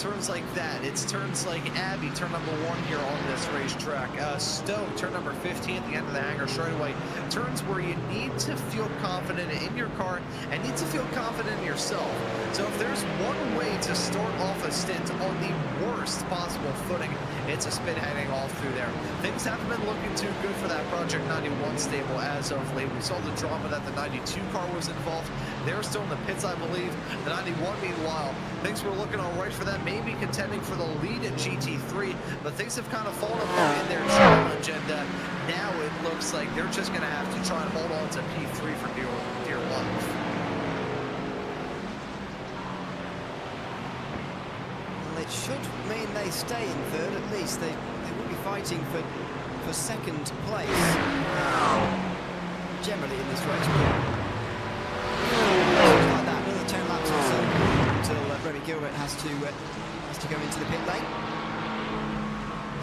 turns like that. It's turns like Abbey, turn number 1 here on this racetrack. Stowe, turn number 15 at the end of the hangar straightaway. Turns where you need to feel confident in your car and need to feel confident in yourself. So if there's one way to start off a stint on the worst possible footing, it's a spin heading off through there. Things haven't been looking too good for that Project 91 stable as of late. We saw the drama that the 92 car was involved. They're still in the pits, I believe. The 91, meanwhile, things were looking all right for that, maybe contending for the lead in GT3, but things have kind of fallen apart in their challenge, and now it looks like they're just going to have to try and hold on to P3 for dear life. It should mean they stay in third, at least. They will be fighting for second place generally in this race. Like that, another 10 laps or so until Remy Gilbert has to go into the pit lane.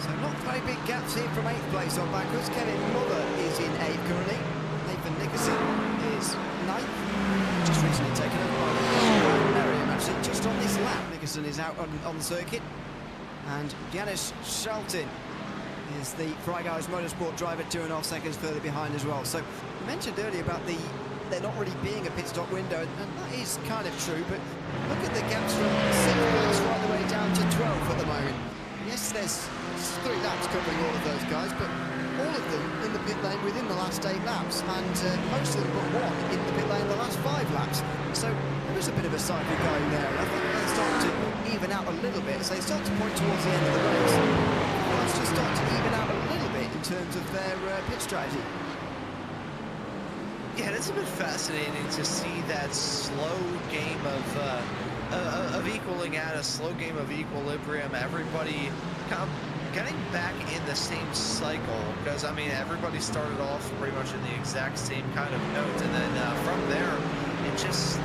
So not very big gaps here from 8th place on backwards. Kevin Mother is in 8th currently. Nathan Nickerson is 9th. Just recently taken over by Merriam, actually, just on this lap. Nickerson is out on the circuit. And Janis Shelton is the Fry Guys Motorsport driver, 2.5 seconds further behind as well. So, you mentioned earlier about the there not really being a pit stop window, and that is kind of true, but look at the gaps from 6 laps right the way down to 12 at the moment. Yes, there's 3 laps covering all of those guys, but all of them in the pit lane within the last 8 laps, and most of them but one in the pit lane the last 5 laps. So there is a bit of a cycle going there, and I think they'll start to even out a little bit as they start to point towards the end of the race. Let's just start to even out a little bit in terms of their pit strategy. Yeah, it's a bit fascinating to see that slow game of equaling out, a slow game of equilibrium. Everybody kind of getting back in the same cycle, because I mean everybody started off pretty much in the exact same kind of note, and then from there it just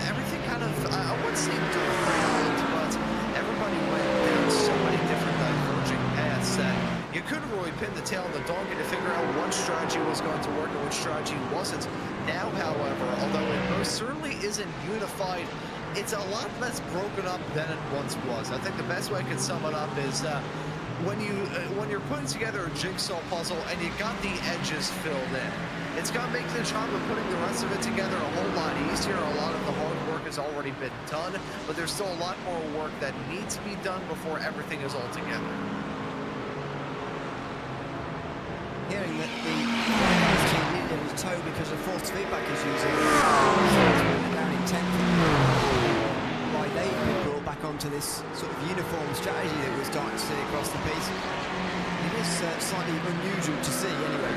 everything kind of I wouldn't say derailed, but everybody went down so many different diverging paths that you couldn't really pin the tail on the donkey to figure out what strategy was going to work and which strategy wasn't. Now, however, although it most certainly isn't unified, it's a lot less broken up than it once was. I think the best way I could sum it up is when you're putting together a jigsaw puzzle and you got the edges filled in, it's going to make the job of putting the rest of it together a whole lot easier. A lot of the hard work has already been done, but there's still a lot more work that needs to be done before everything is all together. Hearing that the team needed a tow because of forced feedback is using down in 10th. Why they've been brought back onto this sort of uniform strategy that we're starting to see across the piece. It is slightly unusual to see anyway.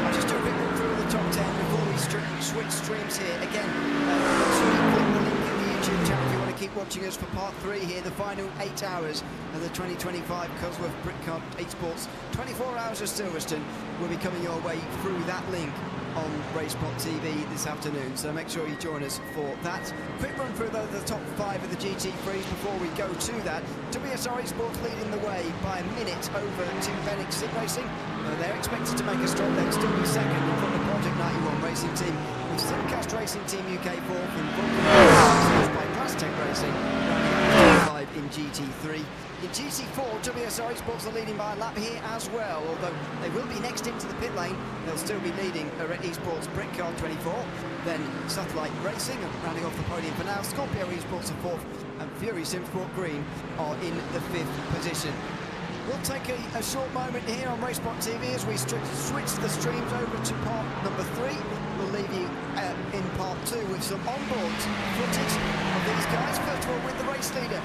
I'll just do a quick look through the top 10 before we switch streams here. Again, make sure you click the link in the YouTube channel if you want to keep watching us for part 3 here, the final 8 hours of the 2025 Cosworth Britcar eSports 24 Hours of Silverstone will be coming your way through that link on RaceSpot TV this afternoon, so make sure you join us for that. Quick run through though the top 5 of the GT3s before we go to that. WSR eSports leading the way by a minute over to Benjy Sim Racing. They're expected to make a stop. They'll still be second in front of Project 91 Racing Team, with Simcast Racing Team UK 4th and Vulcan by Plastech Racing rounding out in GT3. In GT4, WSR eSports are leading by a lap here as well, although they will be next into the pit lane. They'll still be leading eSports Britcar 24, then Satellite Racing rounding off the podium for now. Scorpio eSports are 4th, and Fury Simsport Green are in the 5th position. We'll take a short moment here on RaceSpot TV as we switch the streams over to part number 3. We'll leave you in part 2 with some onboard footage of these guys. First of all, with the race leader,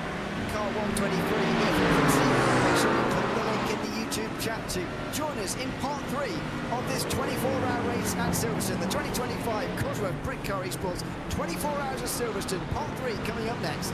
car 123. Make sure you click the link in the YouTube chat to join us in part 3 of this 24-hour race at Silverstone, the 2025 Cosworth Britcar eSports 24 Hours of Silverstone, part 3 coming up next.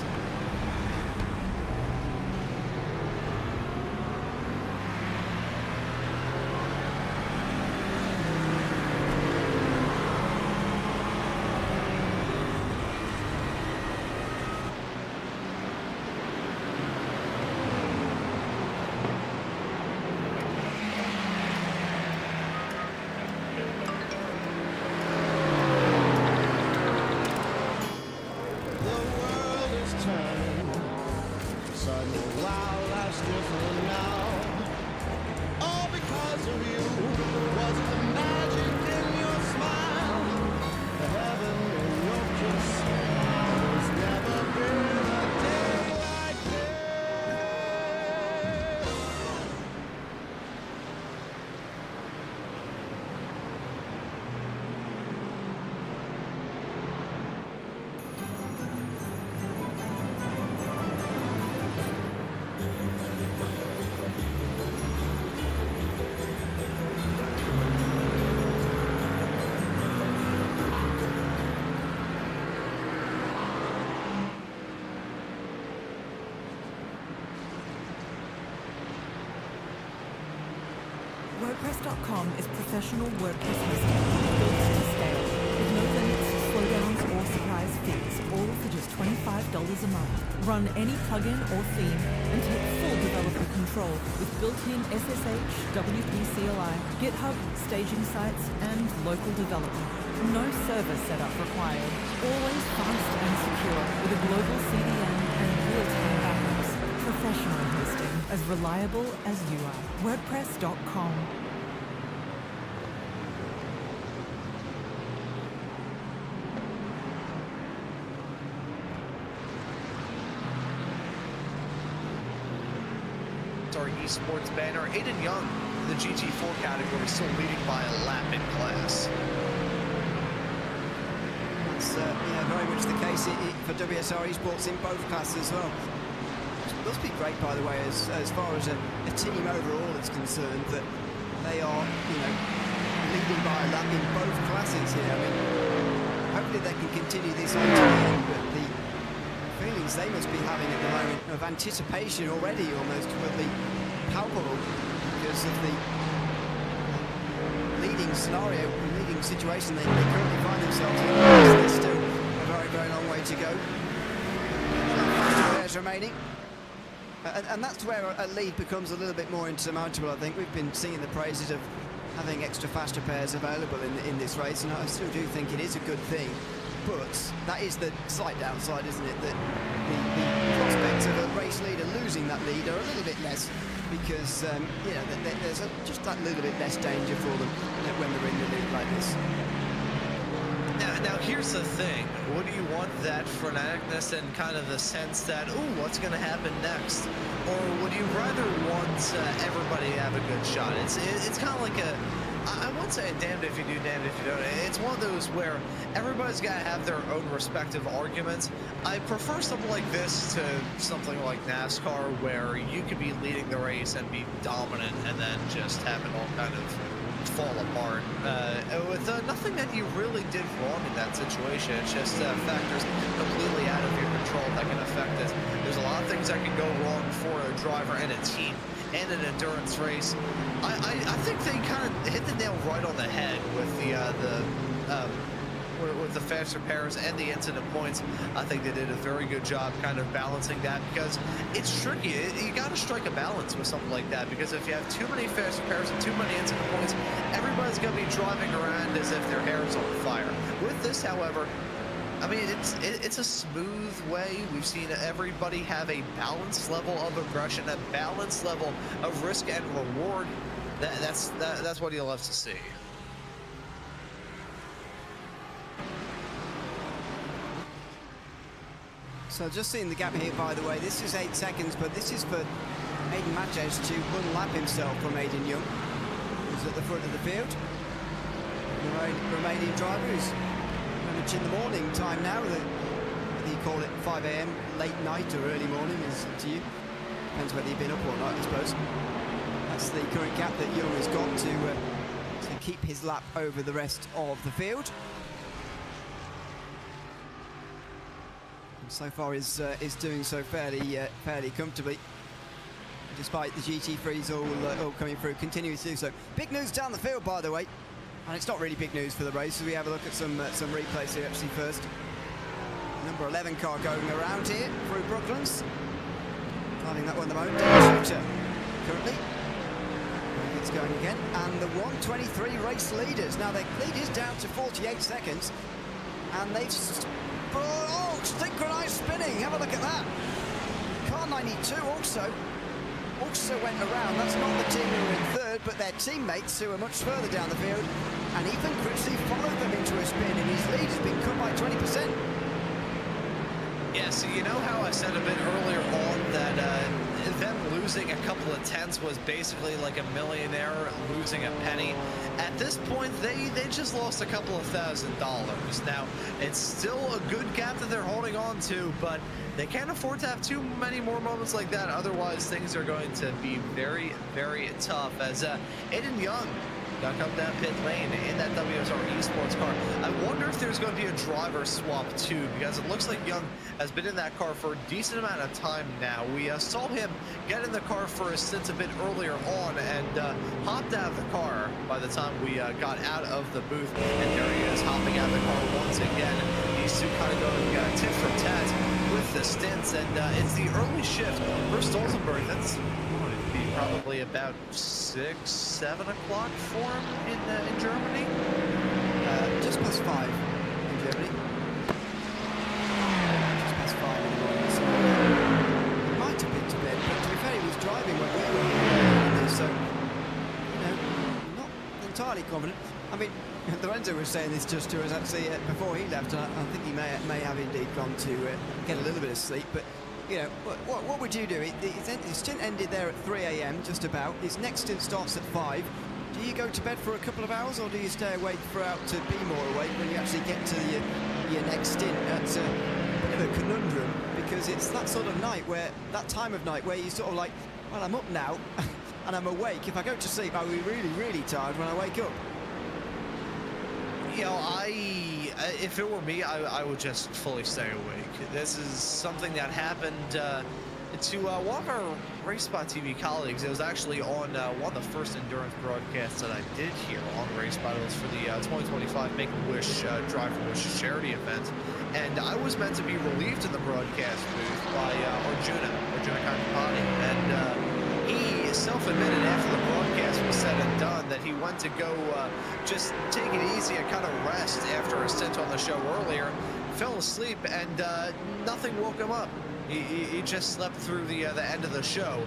WordPress.com is professional WordPress hosting built to scale, with no limits, slowdowns, or surprise fees, all for just $25 a month. Run any plugin or theme and take full developer control with built-in SSH, WP CLI, GitHub, staging sites, and local development. No server setup required. Always fast and secure with a global CDN and real-time backups. Professional hosting, as reliable as you are. WordPress.com. eSports banner. Aiden Young, the GT4 category, still leading by a lap in class. That's very much the case for WSR eSports in both classes as well. It must be great, by the way, as far as a team overall is concerned, that they are, leading by a lap in both classes here. I mean, hopefully they can continue this on to the end, but the feelings they must be having at the moment of anticipation already almost will be palpable because of the leading scenario, the leading situation they currently find themselves in. There's still a very, very long way to go. Pairs remaining. And that's where a lead becomes a little bit more insurmountable, I think. We've been singing the praises of having extra faster pairs available in this race, and I still do think it is a good thing. But that is the slight downside, isn't it? That the prospects of a race leader losing that lead are a little bit less because, there's just that little bit less danger for them when they're in the lead like this. Now here's the thing. Would you want that freneticness and kind of the sense that, ooh, what's going to happen next? Or would you rather want everybody to have a good shot? It's kind of like I won't say damned if you do, damned if you don't. It's one of those where everybody's got to have their own respective arguments. I prefer something like this to something like NASCAR, where you could be leading the race and be dominant and then just have it all kind of fall apart with nothing that you really did wrong in that situation. It's just factors completely out of your control that can affect it. There's a lot of things that can go wrong for a driver and a team and an endurance race. I think they kind of hit the nail right on the head with the faster pairs and the incident points. I think they did a very good job kind of balancing that because it's tricky. You got to strike a balance with something like that, because if you have too many faster pairs and too many incident points, everybody's going to be driving around as if their hair is on fire. With this, however, I mean, it's a smooth way. We've seen everybody have a balanced level of aggression, a balanced level of risk and reward. That's what you'll love to see. So just seeing the gap here, by the way, this is 8 seconds, but this is for Aiden Matches to unlap himself from Aiden Young, who's at the front of the field. The remaining driver is very much in the morning time now, whether you call it 5 a.m, late night or early morning is up to you. Depends whether you've been up all night, I suppose. That's the current gap that Young has got to keep his lap over the rest of the field. So far is doing so fairly comfortably, despite the GT3s all coming through, continuing to do so. Big news down the field, by the way, and it's not really big news for the race, as we have a look at some replays here actually first. Number 11 car going around here through Brooklands, driving that one the moment. Shooter currently. It's going again, and the 123 race leaders. Now their lead is down to 48 seconds, and they've. Oh, synchronized spinning. Have a look at that. Car 92 also went around. That's not the team who were in third, but their teammates who are much further down the field. And Ethan Critchley followed them into a spin, and his lead has been cut by 20%. Yeah, so you know how I said a bit earlier on that them losing a couple of tenths was basically like a millionaire losing a penny? At this point, they just lost a couple of $1,000. Now, it's still a good gap that they're holding on to, but they can't afford to have too many more moments like that. Otherwise, things are going to be very, very tough. As Aiden Young got come down pit lane in that WSR eSports car. I wonder if there's going to be a driver swap too, because it looks like Young has been in that car for a decent amount of time now. We saw him get in the car for a stint a bit earlier on and hopped out of the car by the time we got out of the booth. And there he is, hopping out of the car once again. These two kind of going tit for tat with the stints, and it's the early shift for Stolzenberg. That's probably about 6, 7 o'clock for him in Germany. Just past 5 in Germany. Just past 5 in the morning. So it might have been to bed, but to be fair, he was driving when we were here, so not entirely confident. I mean, Lorenzo was saying this just to us actually before he left, and I think he may have indeed gone to get a little bit of sleep, but you know, what would you do? His stint ended there at 3 a.m. just about. His next stint starts at 5. Do you go to bed for a couple of hours, or do you stay awake throughout to be more awake when you actually get to your next stint? That's a bit of a conundrum, because it's that sort of night where, that time of night where you're sort of like, well, I'm up now and I'm awake. If I go to sleep, I'll be really, really tired when I wake up. You know, if it were me, I would just fully stay awake. This is something that happened to one of our RaceSpot TV colleagues. It was actually on one of the first endurance broadcasts that I did here on RaceSpot. It was for the 2025 Make-A-Wish Drive for Wish charity event. And I was meant to be relieved in the broadcast booth by Arjuna Kankapati. And he self-admitted after the broadcast was said and done that he went to go just take it easy and kind of rest after a stint on the show earlier, fell asleep, and nothing woke him up. He just slept through the end of the show.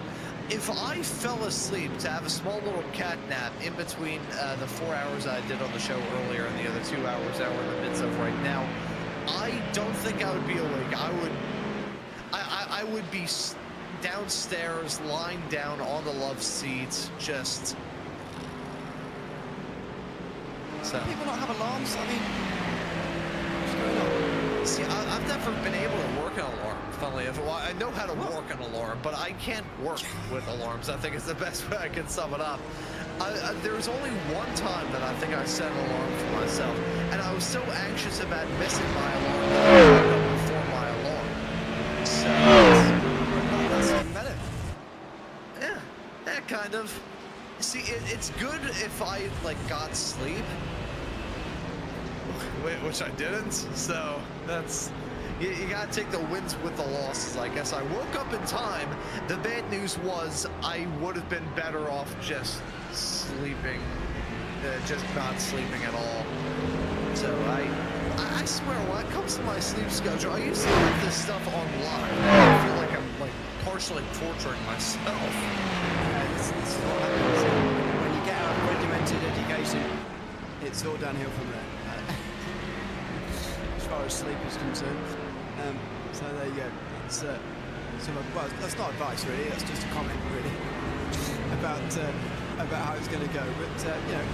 If I fell asleep to have a small little cat nap in between the 4 hours I did on the show earlier and the other 2 hours that we're in the midst of right now, I don't think I would be awake. I would be downstairs, lying down on the love seat, just... So. People not have alarms? I mean, what's going on? See, I've never been able to work an alarm, funnily enough. Well, I know how to work an alarm, but I can't work with alarms. I think it's the best way I can sum it up. There was only one time that I think I set an alarm for myself, and I was so anxious about missing my alarm that I woke up before my alarm. So, that's even better. Yeah, kind of. See, it's good if I, like, got sleep, which I didn't, so that's... You gotta take the wins with the losses, I guess. I woke up in time. The bad news was I would have been better off just sleeping, just not sleeping at all. So I swear, when it comes to my sleep schedule, I used to have this stuff on lock. I feel like I'm like partially torturing myself. This is what happens when you get out of regimented education. It's all downhill from there. As far as sleep is concerned. So there you go. That's well, that's not advice really. That's just a comment really about how it's going to go. But you know,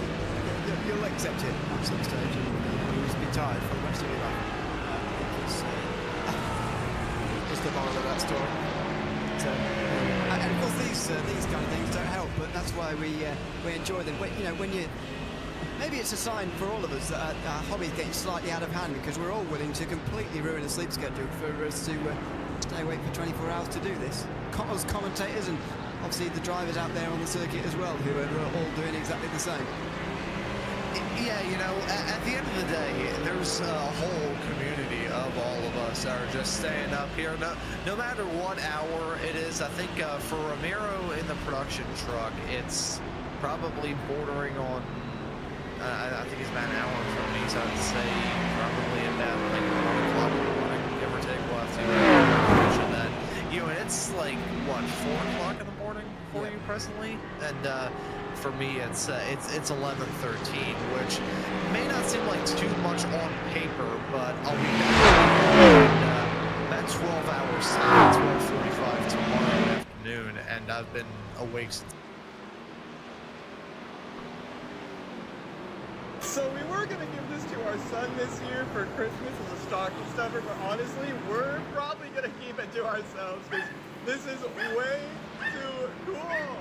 you'll accept it at some stage, and you'll just be tired for the rest of your life. It's just the moral of that story. And of course, these kind of things don't help. But that's why we enjoy them. You know, when you. Maybe it's a sign for all of us that our hobby is getting slightly out of hand, because we're all willing to completely ruin a sleep schedule for us to stay awake for 24 hours to do this. Us commentators, and obviously the drivers out there on the circuit as well, who are all doing exactly the same. Yeah, you know, at the end of the day, there's a whole community of all of us that are just staying up here. No matter what hour it is. I think for Ramiro in the production truck, it's probably bordering on... I think it's about an hour from me, so I'd say probably about like 1 o'clock in the morning, give or take. We'll have to mention that. You know, and it's like, what, 4 o'clock in the morning for you presently? And for me, it's 11:13, which may not seem like too much on paper, but I'll be back about 12 hours, 12:45 tomorrow afternoon, and I've been awake since. So we were going to give this to our son this year for Christmas as a stocking stuffer, but honestly, we're probably going to keep it to ourselves because this is way too cool.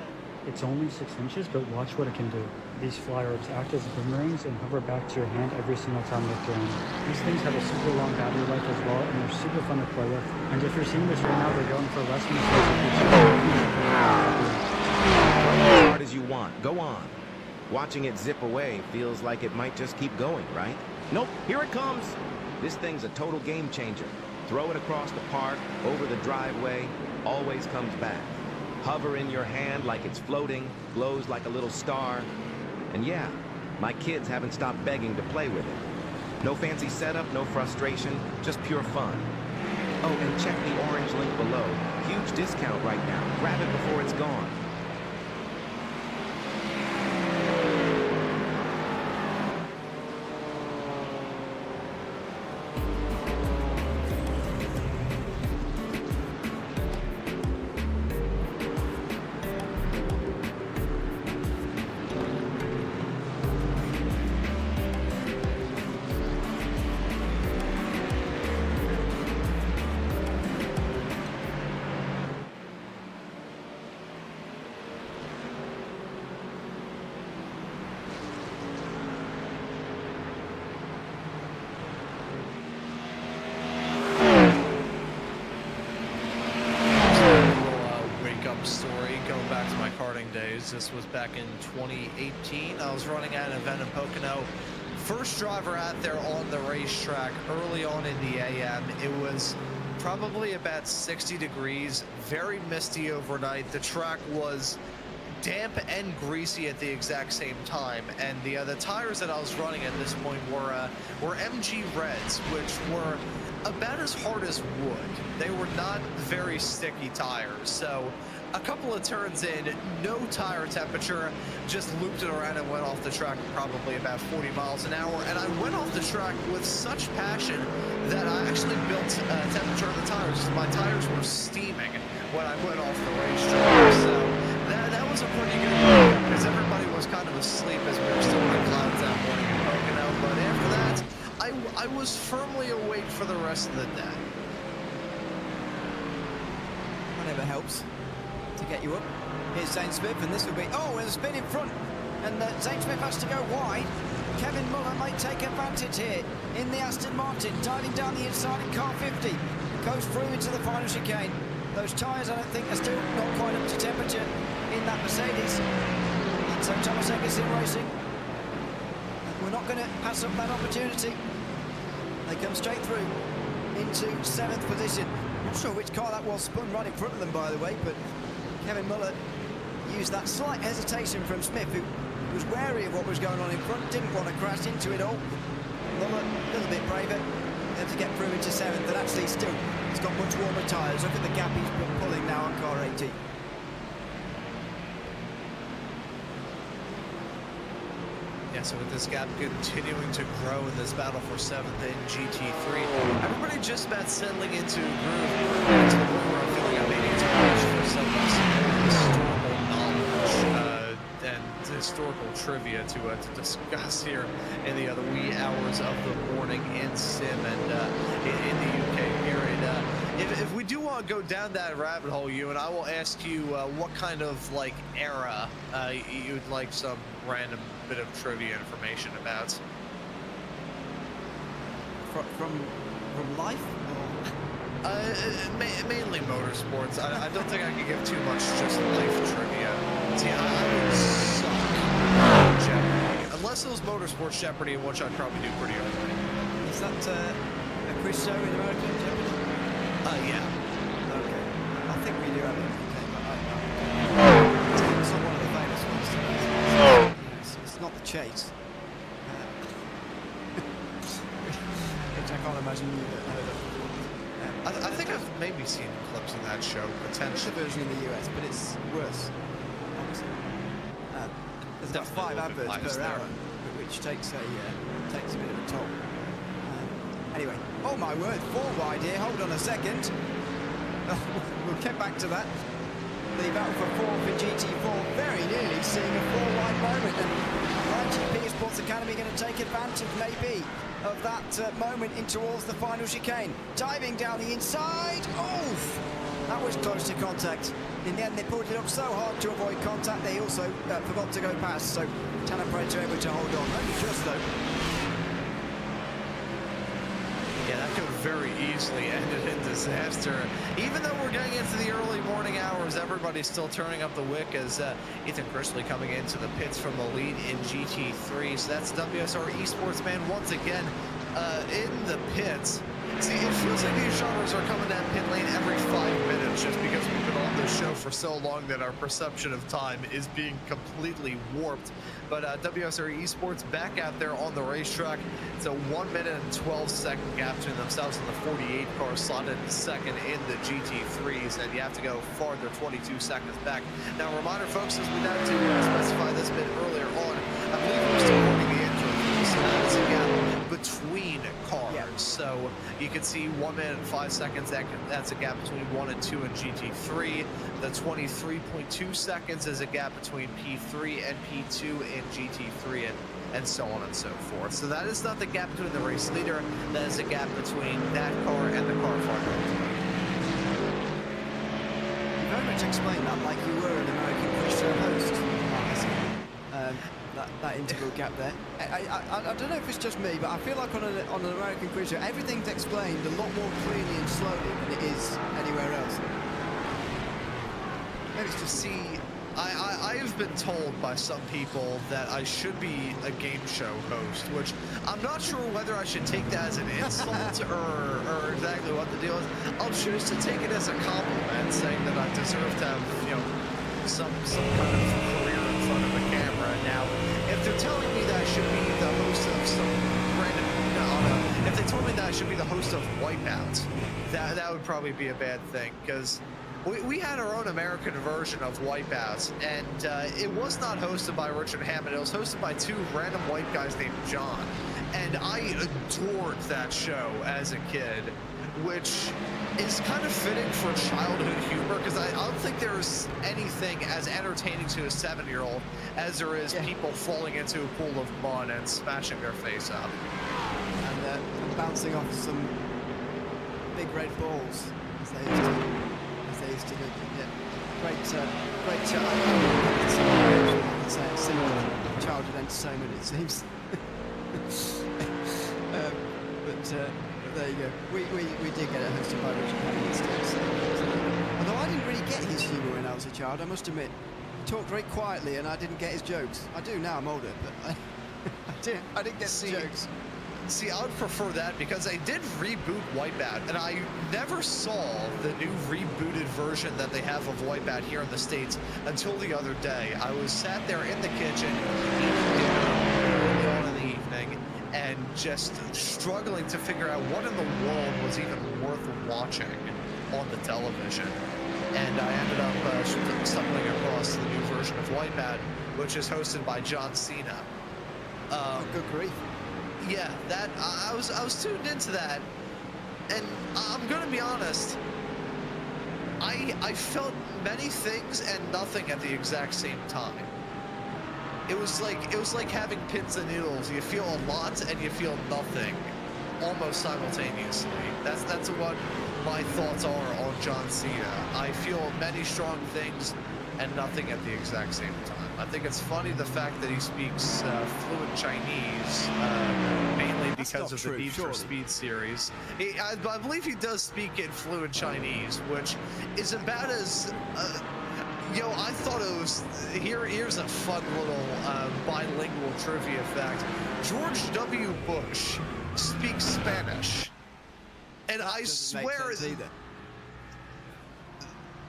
It's only 6 inches, but watch what it can do. These fly-ups act as boomerangs and hover back to your hand every single time they're thrown. These things have a super long battery life as well, and they're super fun to play with. And if you're seeing this right now, they're going for less than a Go as hard as you want. Go on. Watching it zip away feels like it might just keep going, right? Nope, here it comes. This thing's a total game changer. Throw it across the park, over the driveway, always comes back. Hover in your hand like it's floating, glows like a little star. And yeah, my kids haven't stopped begging to play with it. No fancy setup, no frustration, just pure fun. Oh, and check the orange link below. Huge discount right now. Grab it before it's gone. geez, this was back in 2018. I was running at an event in Pocono. First driver out there on the racetrack early on in the AM. It was probably about 60 degrees, very misty overnight. The track was damp and greasy at the exact same time, and the tires that I was running at this point were MG Reds, which were about as hard as wood. They were not very sticky tires, so a couple of turns in, no tire temperature, just looped it around and went off the track probably about 40 miles an hour, and I went off the track with such passion that I actually built temperature of the tires. My tires were steaming when I went off the racetrack, so that was a pretty good day, because everybody was kind of asleep as we were still in the clouds that morning in Pocono, but after that, I was firmly awake for the rest of the day. Whatever helps to get you up. Here's Zane Smith, and this will be... Oh, and a spin in front, and Zane Smith has to go wide. Kevin Muller might take advantage here in the Aston Martin, diving down the inside in car 50. Goes through into the final chicane. Those tyres, I don't think, are still not quite up to temperature in that Mercedes. So Thomas Eggerson Racing, we're not going to pass up that opportunity. They come straight through into 7th position. Not sure which car that was spun right in front of them, by the way, but Kevin Muller used that slight hesitation from Smith, who was wary of what was going on in front, didn't want to crash into it all. Muller, a little bit braver, able to get through into 7th, but actually still, he's got much warmer tyres. Look at the gap he's pulling now on car 80. Yeah, so with this gap continuing to grow in this battle for 7th in GT3, everybody just about settling into a groove, to the point where I'm feeling I'm maybe too much for some historical knowledge and historical trivia to discuss here in the wee hours of the morning in Sim and in the UK here. If we do want to go down that rabbit hole, Ewan, I will ask you what kind of era you'd like some random bit of trivia information about. From life? Mainly motorsports. I don't think I can give too much just life trivia. See, I would suck at Jeopardy. Unless it was Motorsports Jeopardy, which I'd probably do pretty okay. Is that a quiz show in America, Jeopardy? Yeah. Okay. I think we do have it. Okay, but it's not one of the famous ones. It's not the Chase. Which I can't imagine you heard of. I think I've maybe seen clips of that show, potentially. It's a version in the US, but it's worse. There's about 5 adverts per hour, which takes a bit of a toll. Anyway, oh my word, 4 wide here. Hold on a second. We'll get back to that. The battle for 4th in GT4, very nearly seeing a 4 wide moment. And Wright GP Sports Academy going to take advantage, maybe, of that moment in towards the final chicane. Diving down the inside. Oh, that was close to contact. In the end, they pulled it up so hard to avoid contact, they also forgot to go past. So Tanner Prater able to hold on. Only just though. Yeah, that could very easily ended in disaster. Even though we're getting into the early morning hours, everybody's still turning up the wick as Ethan Chrisley coming into the pits from the lead in GT3. So that's WSR eSports man once again in the pits. See, it feels like these genres are coming down pit lane every 5 minutes just because we've been on this show for so long that our perception of time is being completely warped. But WSR eSports back out there on the racetrack. It's a 1 minute and 12-second gap between themselves and the 48 car slotted second in the GT3s, and you have to go farther, 22 seconds back. Now, reminder, folks, as we had to specify this bit earlier on, I believe we're still running the intro, so that is a gap between cars. Yeah. So you can see 1 minute and 5 seconds. That's a gap between 1 and 2 in GT3. The 23.2 seconds is a gap between P3 and P2 in GT3, and so on and so forth. So that is not the gap between the race leader. That is a gap between that car and the car farther. You very much explained that like you were an American quiz show host. That interval gap there. I don't know if it's just me, but I feel like on an American quiz show, everything's explained a lot more clearly and slowly than it is anywhere else. Maybe it's just I've been told by some people that I should be a game show host, which I'm not sure whether I should take that as an insult or exactly what the deal is. I'll choose to take it as a compliment, saying that I deserve to have, you know, some kind of career in front of a camera. Now, if they're telling me that I should be the host of some random, if they told me that I should be the host of Wipeout, that would probably be a bad thing, because we had our own American version of Wipeouts, and it was not hosted by Richard Hammond. It was hosted by two random white guys named John, and I adored that show as a kid, which is kind of fitting for childhood humor, because I don't think there's anything as entertaining to a 7-year-old as there is people falling into a pool of mud and smashing their face up. And bouncing off some big red balls, as they used to do. Yeah, great show. It's similar childhood entertainment, it seems. But there you go. We did get it hosted by Richard Hammond instead. Although I didn't really get his humour when I was a child, I must admit. He talked very quietly, and I didn't get his jokes. I do now. I'm older, but I didn't get the jokes. See, I would prefer that, because they did reboot Wipeout, and I never saw the new rebooted version that they have of Wipeout here in the States until the other day. I was sat there in the kitchen eating dinner early on in the evening and just struggling to figure out what in the world was even worth watching on the television. And I ended up stumbling across the new version of Wipeout, which is hosted by John Cena. Good grief. Yeah, that I was tuned into that, and I'm gonna be honest. I felt many things and nothing at the exact same time. It was like having pins and needles. You feel a lot and you feel nothing, almost simultaneously. That's what my thoughts are on John Cena. I feel many strong things and nothing at the exact same time. I think it's funny the fact that he speaks fluent Chinese, mainly because of the Need for Speed series. I believe he does speak in fluent Chinese, which is about as... I thought it was... Here's a fun little bilingual trivia fact. George W. Bush speaks Spanish. And I swear...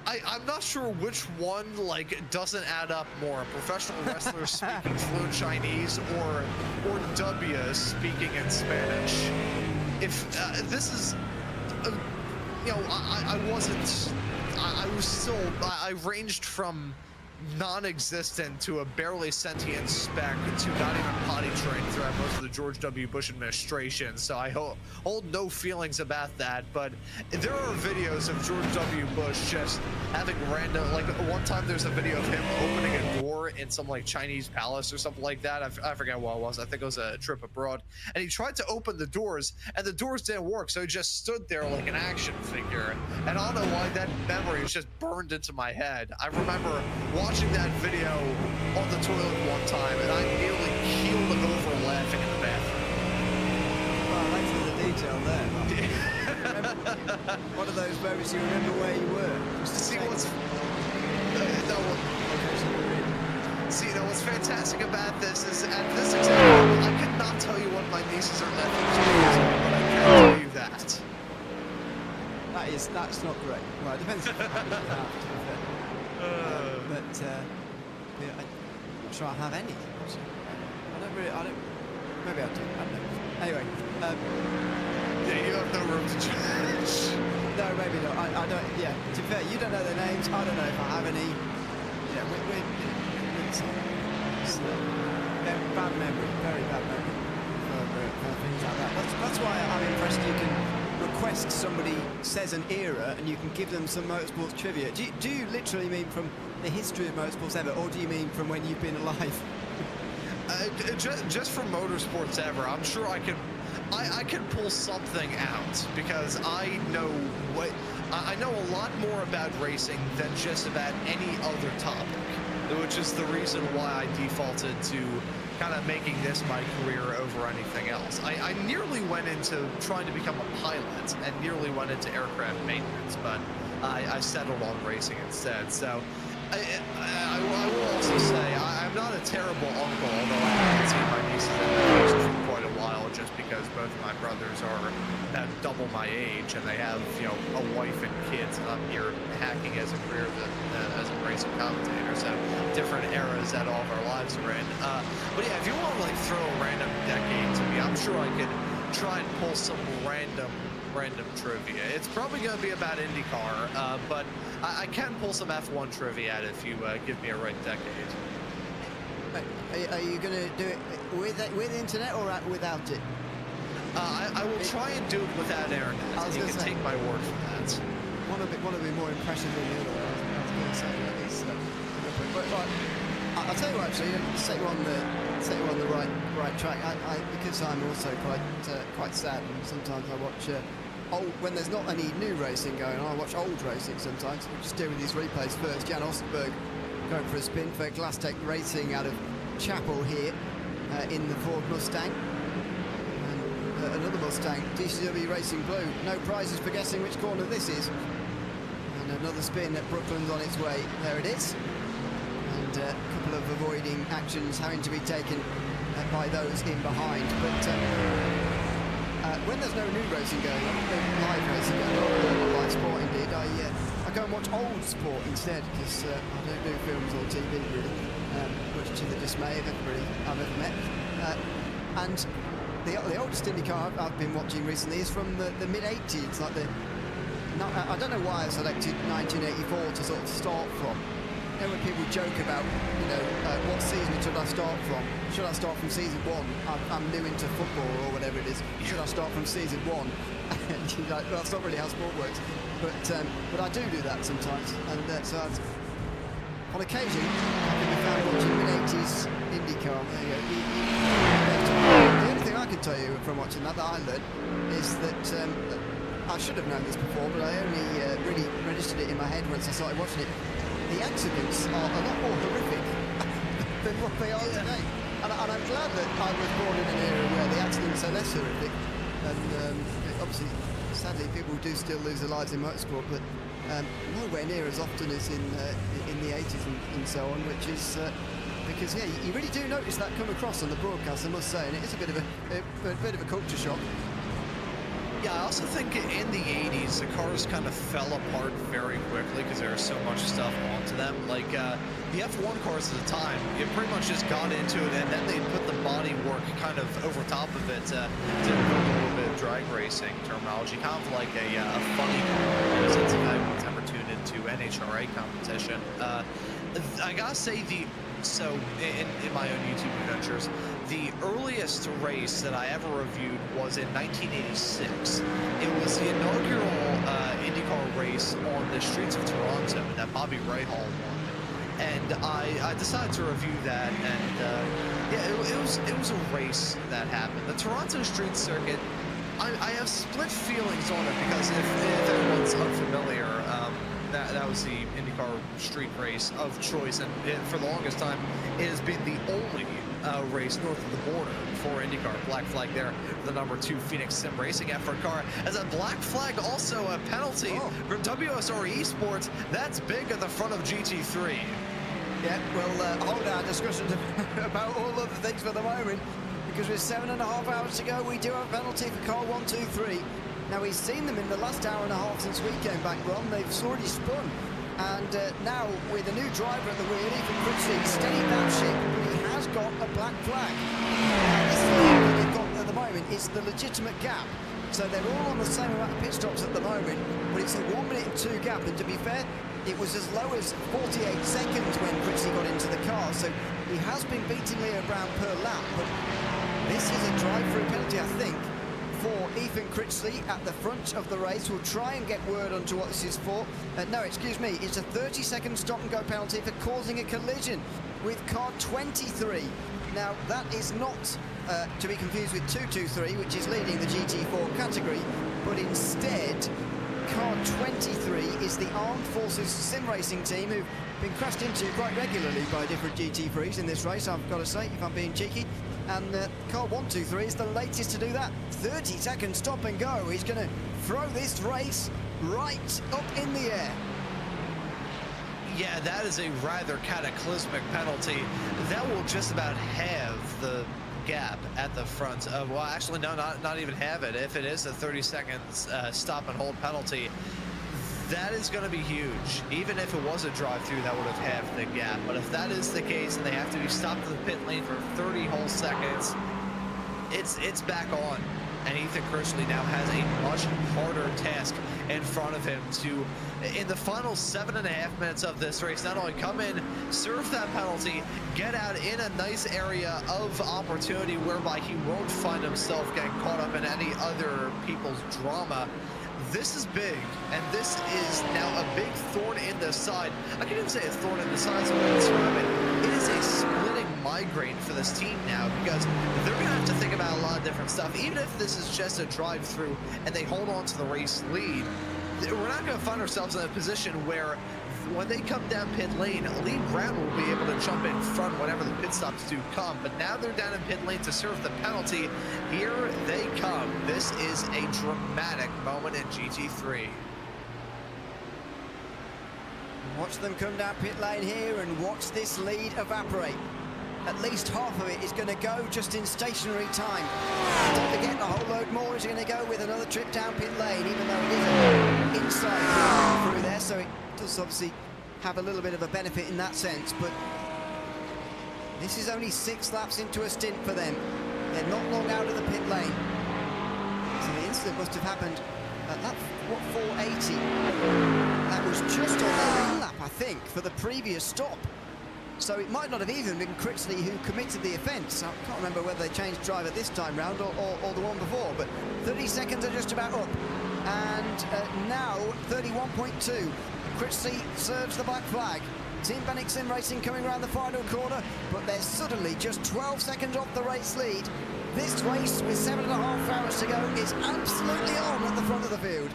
I'm not sure which one, doesn't add up more. Professional wrestlers speaking fluent Chinese or W speaking in Spanish. If this is, I ranged from non-existent to a barely sentient speck to not even potty trained throughout most of the George W. Bush administration, so I hold no feelings about that. But there are videos of George W. Bush just having random, one time there's a video of him opening a door in some Chinese palace or something like that. I forget what it was. I think it was a trip abroad, and he tried to open the doors and the doors didn't work, so he just stood there like an action figure. And I don't know why that memory is just burned into my head. I remember watching that video on the toilet one time, and I nearly keeled over laughing in the bathroom. Well, thanks for the detail there. One of those moments you remember where you were. See what's fantastic about this is at this example, I could not tell you what my nieces or nephews are, but I can tell you that. That's not great. Well, it depends on how many you have, to be fair. But I'm not sure I have any. Maybe I do. I don't know. Anyway. Yeah, you have no room to judge. No, maybe not. I don't. Yeah. To be fair, you don't know their names. I don't know if I have any. Yeah, we're bad memory, very bad memory for things like that. That's why I'm impressed you can request somebody says an era and you can give them some motorsports trivia. Do you literally mean from the history of motorsports ever, or do you mean from when you've been alive? Just from motorsports ever. I'm sure I can pull something out, because I know a lot more about racing than just about any other topic, which is the reason why I defaulted to kind of making this my career over anything else. I nearly went into trying to become a pilot and nearly went into aircraft maintenance, but I settled on racing instead. So I will also say I'm not a terrible uncle, although I haven't seen my nieces and nephews for quite a while, just because both of my brothers are double my age and they have, you know, a wife and kids. And I'm here hacking as a career as a racing commentator, so different eras that all of our lives are in. But yeah, if you want to like throw a random decade to me, I'm sure I could try and pull some random trivia. It's probably going to be about IndyCar, but I can pull some F1 trivia out if you give me a right decade. Are you going to do it with internet or without it? I will try and do it without internet. You can take my word for that. One of the more impressive than the other. I was going to say that is. But I'll tell you what, actually, set you on the right track. Because I'm also quite sad, and sometimes I watch when there's not any new racing going on. I watch old racing sometimes. We'll just do with these replays first. Jan Osterberg going for a spin for Glasstec Racing out of Chapel here in the Ford Mustang. And another Mustang, DCW Racing Blue. No prizes for guessing which corner this is. And another spin at Brooklands on its way. There it is. And a couple of avoiding actions having to be taken by those in behind. But when there's no new racing going on, live racing going on, live sport indeed, I go and watch old sport instead, because I don't do films or TV really, much to the dismay of everybody I've ever met. And the oldest IndyCar I've been watching recently is from the mid-80s, like I don't know why I selected 1984 to sort of start from. You know, when people joke about, you know, what season should I start from? Should I start from season 1? I'm new into football or whatever it is. Should I start from season 1? And you're like, well, that's not really how sport works. But I do that sometimes. And so on occasion, I can be found watching mid-80s IndyCar. There you go. The only thing I can tell you from watching that I learned is that I should have known this before, but I only really registered it in my head once I started watching it. The accidents are a lot more horrific than what they are today. And I'm glad that I was born in an era where the accidents are less horrific. And obviously, sadly, people do still lose their lives in motorsport, but nowhere near as often as in the 80s and so on, which is because, yeah, you really do notice that come across on the broadcast, I must say, and it is a bit of a culture shock. Yeah, I also think in the 80s, the cars kind of fell apart very quickly because there was so much stuff onto them. Like, the F1 cars at the time, you pretty much just got into it, and then they put the body work kind of over top of it to a little bit of drag racing terminology, kind of like a funny car, since I was ever tuned into NHRA competition. I gotta say, so in my own YouTube adventures, the earliest race that I ever reviewed was in 1986. It was the inaugural IndyCar race on the streets of Toronto that Bobby Rahal won, and I decided to review that. And yeah, it was a race that happened. The Toronto Street Circuit, I have split feelings on it, because if anyone's unfamiliar, that was the IndyCar street race of choice, and for the longest time it has been the only race north of the border for IndyCar. Black flag there, the number 2 Phoenix Sim Racing effort car. As a black flag, also a penalty from WSR eSports. That's big at the front of GT3. Yeah, we'll hold our discussions about all other things for the moment, because with 7.5 hours to go, we do have a penalty for car 1, 2, 3. Now, we've seen them in the last hour and a half since we came back, Ron. They've already spun. And now, with a new driver at the wheel, Ethan Critchley steadied that ship, but he has got a black flag. This is the thing that they've got at the moment. It's the legitimate gap. So they're all on the same amount of pit stops at the moment, but it's a 1 minute and 2 gap. And to be fair, it was as low as 48 seconds when Critchley got into the car. So he has been beating Leo Brown per lap, but this is a drive-through penalty, I think, for Ethan Critchley at the front of the race. We'll try and get word onto what this is for. No, excuse me, it's a 30-second stop-and-go penalty for causing a collision with car 23. Now, that is not to be confused with 223, which is leading the GT4 category, but instead, car 23 is the Armed Forces sim racing team who've been crashed into quite regularly by different GT3s in this race, I've got to say, if I'm being cheeky. And car 123 is the latest to do that. 30-second stop and go. He's going to throw this race right up in the air. Yeah, that is a rather cataclysmic penalty. That will just about halve the gap at the front of, well, actually, no, not even have it. If it is a 30 seconds stop and hold penalty, that is going to be huge. Even if it was a drive-through, that would have halved the gap. But if that is the case and they have to be stopped in the pit lane for 30 whole seconds, it's back on. And Ethan Critchley now has a much harder task in front of him to, in the final 7.5 minutes of this race, not only come in, serve that penalty, get out in a nice area of opportunity whereby he won't find himself getting caught up in any other people's drama. This is big, and this is now a big thorn in the side. I can't even say a thorn in the side, so I'm going to describe it. It is a splitting migraine for this team now, because they're going to have to think about a lot of different stuff. Even if this is just a drive-through and they hold on to the race lead, we're not going to find ourselves in a position where when they come down pit lane, Lee Brown will be able to jump in front whenever the pit stops do come. But now they're down in pit lane to serve the penalty. Here they come. This is a dramatic moment in GT3. Watch them come down pit lane here and watch this lead evaporate. At least half of it is going to go just in stationary time. Don't forget, the whole load more is going to go with another trip down pit lane, even though it is inside through there, so it does obviously have a little bit of a benefit in that sense. But this is only 6 laps into a stint for them. They're not long out of the pit lane. So the incident must have happened at lap, what, 480? That was just on their in lap, I think, for the previous stop. So it might not have even been Critchley who committed the offence. I can't remember whether they changed driver this time round or the one before, but 30 seconds are just about up. And now 31.2. Critchley serves the black flag. Team Benwick Sim Racing coming around the final corner, but they're suddenly just 12 seconds off the race lead. This race, with 7.5 hours to go, is absolutely on at the front of the field.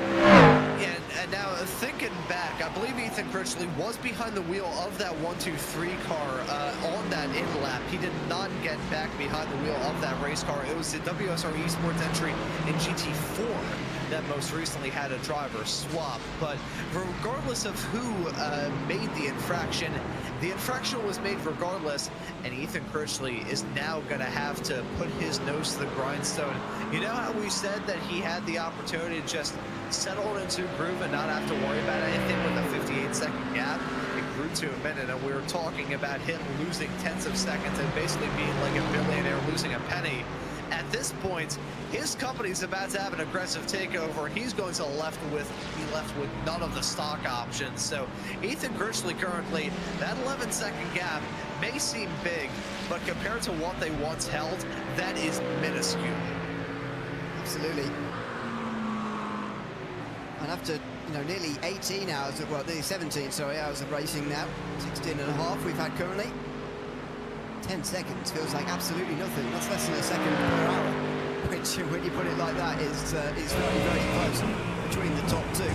Yeah, and now thinking back, I believe Ethan Critchley was behind the wheel of that 1-2-3 car on that in lap. He did not get back behind the wheel of that race car. It was the WSR eSports entry in GT4 that most recently had a driver swap. But regardless of who made the infraction was made regardless, and Ethan Critchley is now going to have to put his nose to the grindstone. You know how we said that he had the opportunity to just settle into a groove and not have to worry about anything with a 58-second gap? It grew to a minute, and we were talking about him losing tenths of seconds and basically being like a billionaire losing a penny. At this point, his company's about to have an aggressive takeover. He's going to be left with none of the stock options. So Ethan Critchley currently, that 11-second gap may seem big, but compared to what they once held, that is minuscule. Absolutely. And after nearly 18 hours of, well, nearly 17, hours of racing now, 16.5 we've had currently. 10 seconds feels like absolutely nothing. That's less than a second per hour, which, when you put it like that, is very, very close between the top two.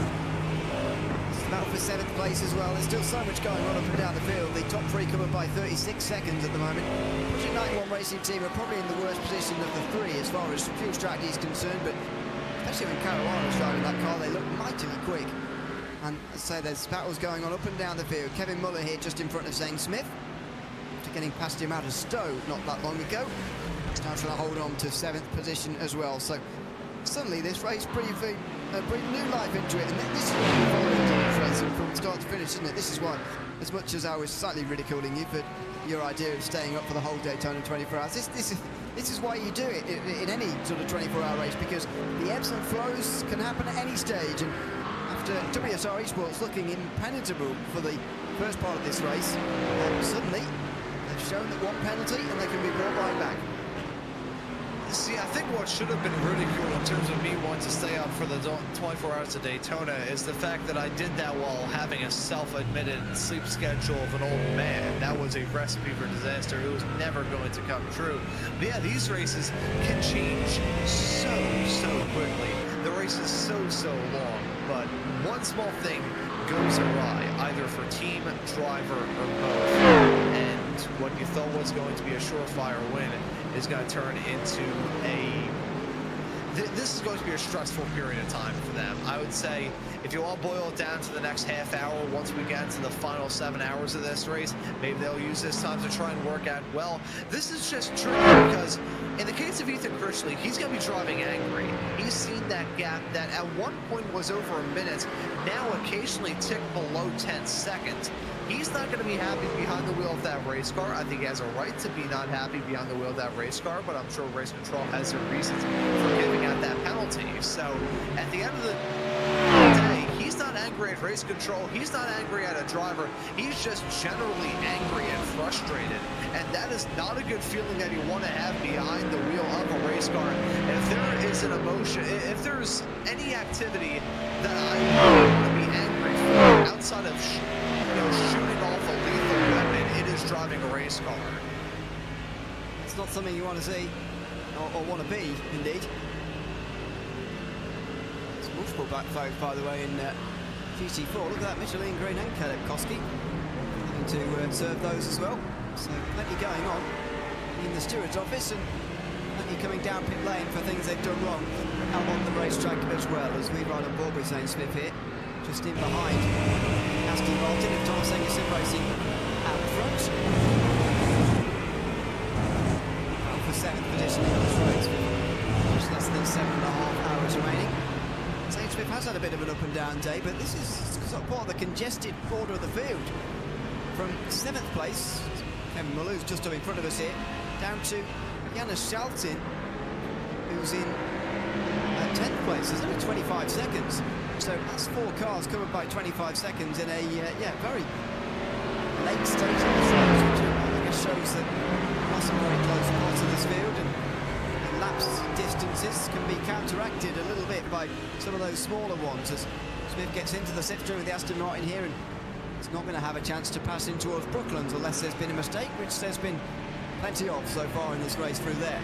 It's battle for 7th place as well. There's still so much going on up and down the field. The top 3 come up by 36 seconds at the moment. Project 91 Racing Team are probably in the worst position of the 3 as far as fuel strategy is concerned, but especially when Caruana's driving that car, they look mightily quick. And so there's battles going on up and down the field. Kevin Muller here just in front of Zane Smith, getting past him out of Stowe not that long ago. He's now trying to hold on to 7th position as well. So suddenly this race breathed new life into it, and this is what we're following racing from start to finish, isn't it? This is why, as much as I was slightly ridiculing you for your idea of staying up for the whole Daytona 24 hours, this is why you do it in any sort of 24-hour race, because the ebbs and flows can happen at any stage. And after WSR eSports looking impenetrable for the first part of this race, suddenly they've shown that one penalty and they can be brought right back. See, I think what should have been ridiculed in terms of me wanting to stay up for the 24 hours of Daytona is the fact that I did that while having a self-admitted sleep schedule of an old man. That was a recipe for disaster. It was never going to come true. But yeah, these races can change so quickly. The race is so long, but one small thing goes awry, either for team, driver, or both. And what you thought was going to be a surefire win is going to turn into this is going to be a stressful period of time for them. I would say if you all boil it down to the next half hour, once we get into the final 7 hours of this race, maybe they'll use this time to try and work out, well, this is just tricky because in the case of Ethan Critchley, he's going to be driving angry. He's seen that gap that at one point was over a minute, now occasionally ticked below 10 seconds. He's not going to be happy behind the wheel of that race car. I think he has a right to be not happy behind the wheel of that race car, but I'm sure race control has their reasons for giving out that penalty. So at the end of the day, he's not angry at race control. He's not angry at a driver. He's just generally angry and frustrated. And that is not a good feeling that you want to have behind the wheel of a race car. If there is an emotion, if there's any activity that I want to be angry for outside of shooting off a lethal weapon, it is driving a race car. It's not something you want to see or want to be, indeed. There's multiple backfires, by the way, in GT4. Look at that, Michelin Green and Caleb Koski having to serve those as well. So plenty going on in the steward's office, and plenty coming down pit lane for things they've done wrong out on the racetrack as well, as we ride on board with Zane Smith here, just in behind Aston Martin and Thomas Engerson racing out front. For 7th position in this race with just less than 7.5 hours remaining. Zane Smith has had a bit of an up and down day, but this is sort of part of the congested border of the field. From 7th place, Kevin Maloo's just up in front of us here, down to Janis Schaltin, who's in 10th place. There's only 25 seconds. So that's 4 cars covered by 25 seconds in a very late stage of the race, which I guess shows that there are some very close parts of this field, and lapse distances can be counteracted a little bit by some of those smaller ones as Smith gets into the slipstream with the Aston Martin here, and it's not going to have a chance to pass in towards Brooklands unless there's been a mistake, which there's been plenty of so far in this race through there.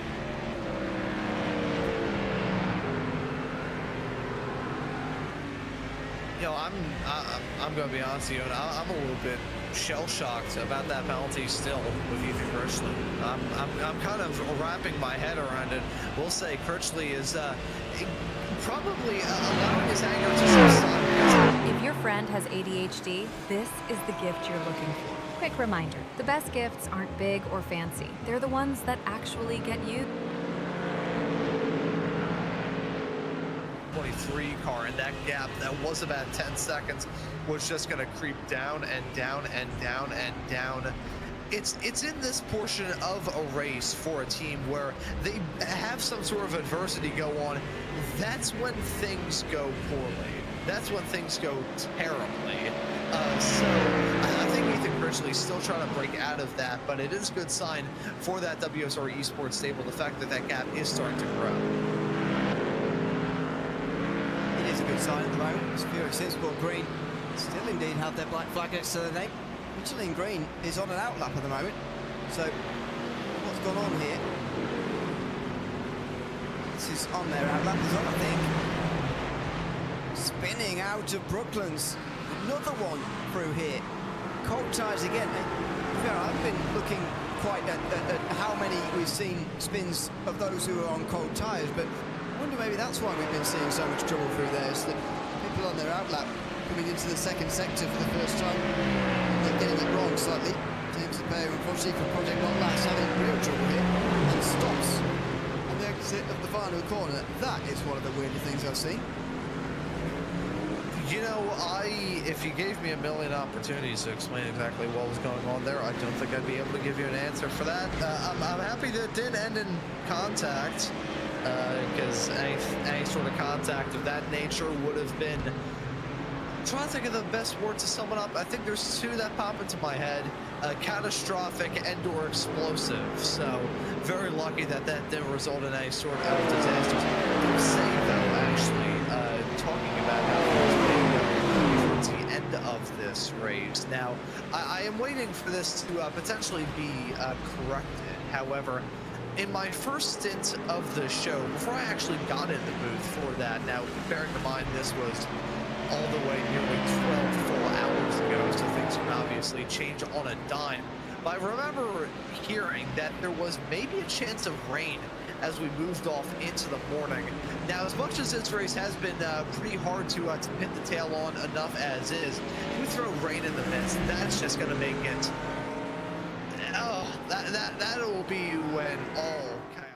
You know, I'm going to be honest with you, and I'm a little bit shell-shocked about that penalty still with Ethan Critchley. I'm kind of wrapping my head around it. We'll say Critchley is probably allowing his anger to subside. If your friend has ADHD, this is the gift you're looking for. Quick reminder, the best gifts aren't big or fancy. They're the ones that actually get you. 23 car, and that gap that was about 10 seconds was just going to creep down and down and down and down. It's in this portion of a race for a team where they have some sort of adversity go on. That's when things go poorly. That's when things go terribly. So I think Ethan Critchley's still trying to break out of that, but it is a good sign for that WSR eSports stable, the fact that that gap is starting to grow. It is a good sign at the moment. Spirit Simsport Green still indeed have their black flag next to their name. Michelin Green is on an outlap at the moment. So what's gone on here? This is on their outlap as well, I think. Spinning out of Brooklands. Another one through here. Cold tyres again. I've been looking quite at how many we've seen spins of those who are on cold tyres, but I wonder maybe that's why we've been seeing so much trouble through there, is that people on their outlap coming into the second sector for the first time, they're getting it wrong slightly. James Lepere, unfortunately for Project Not Last, having real trouble here, and stops on the exit of the final corner. That is one of the weirdest things I've seen. You know, if you gave me a million opportunities to explain exactly what was going on there, I don't think I'd be able to give you an answer for that. I'm happy that it did end in contact, because any sort of contact of that nature would have been... I'm trying to think of the best word to sum it up. I think there's two that pop into my head. Catastrophic and/or explosive. So, very lucky that that didn't result in any sort of disasters. I would say, though, actually, talking about how towards the end of this race. Now, I am waiting for this to potentially be corrected. However, in my first stint of the show, before I actually got in the booth for that, now bearing in mind this was all the way nearly 12 full hours ago, so things can obviously change on a dime. But I remember hearing that there was maybe a chance of rain as we moved off into the morning. Now, as much as this race has been pretty hard to pin the tail on enough as is, if we throw rain in the midst, that's just going to make it. Oh, that will be when all kind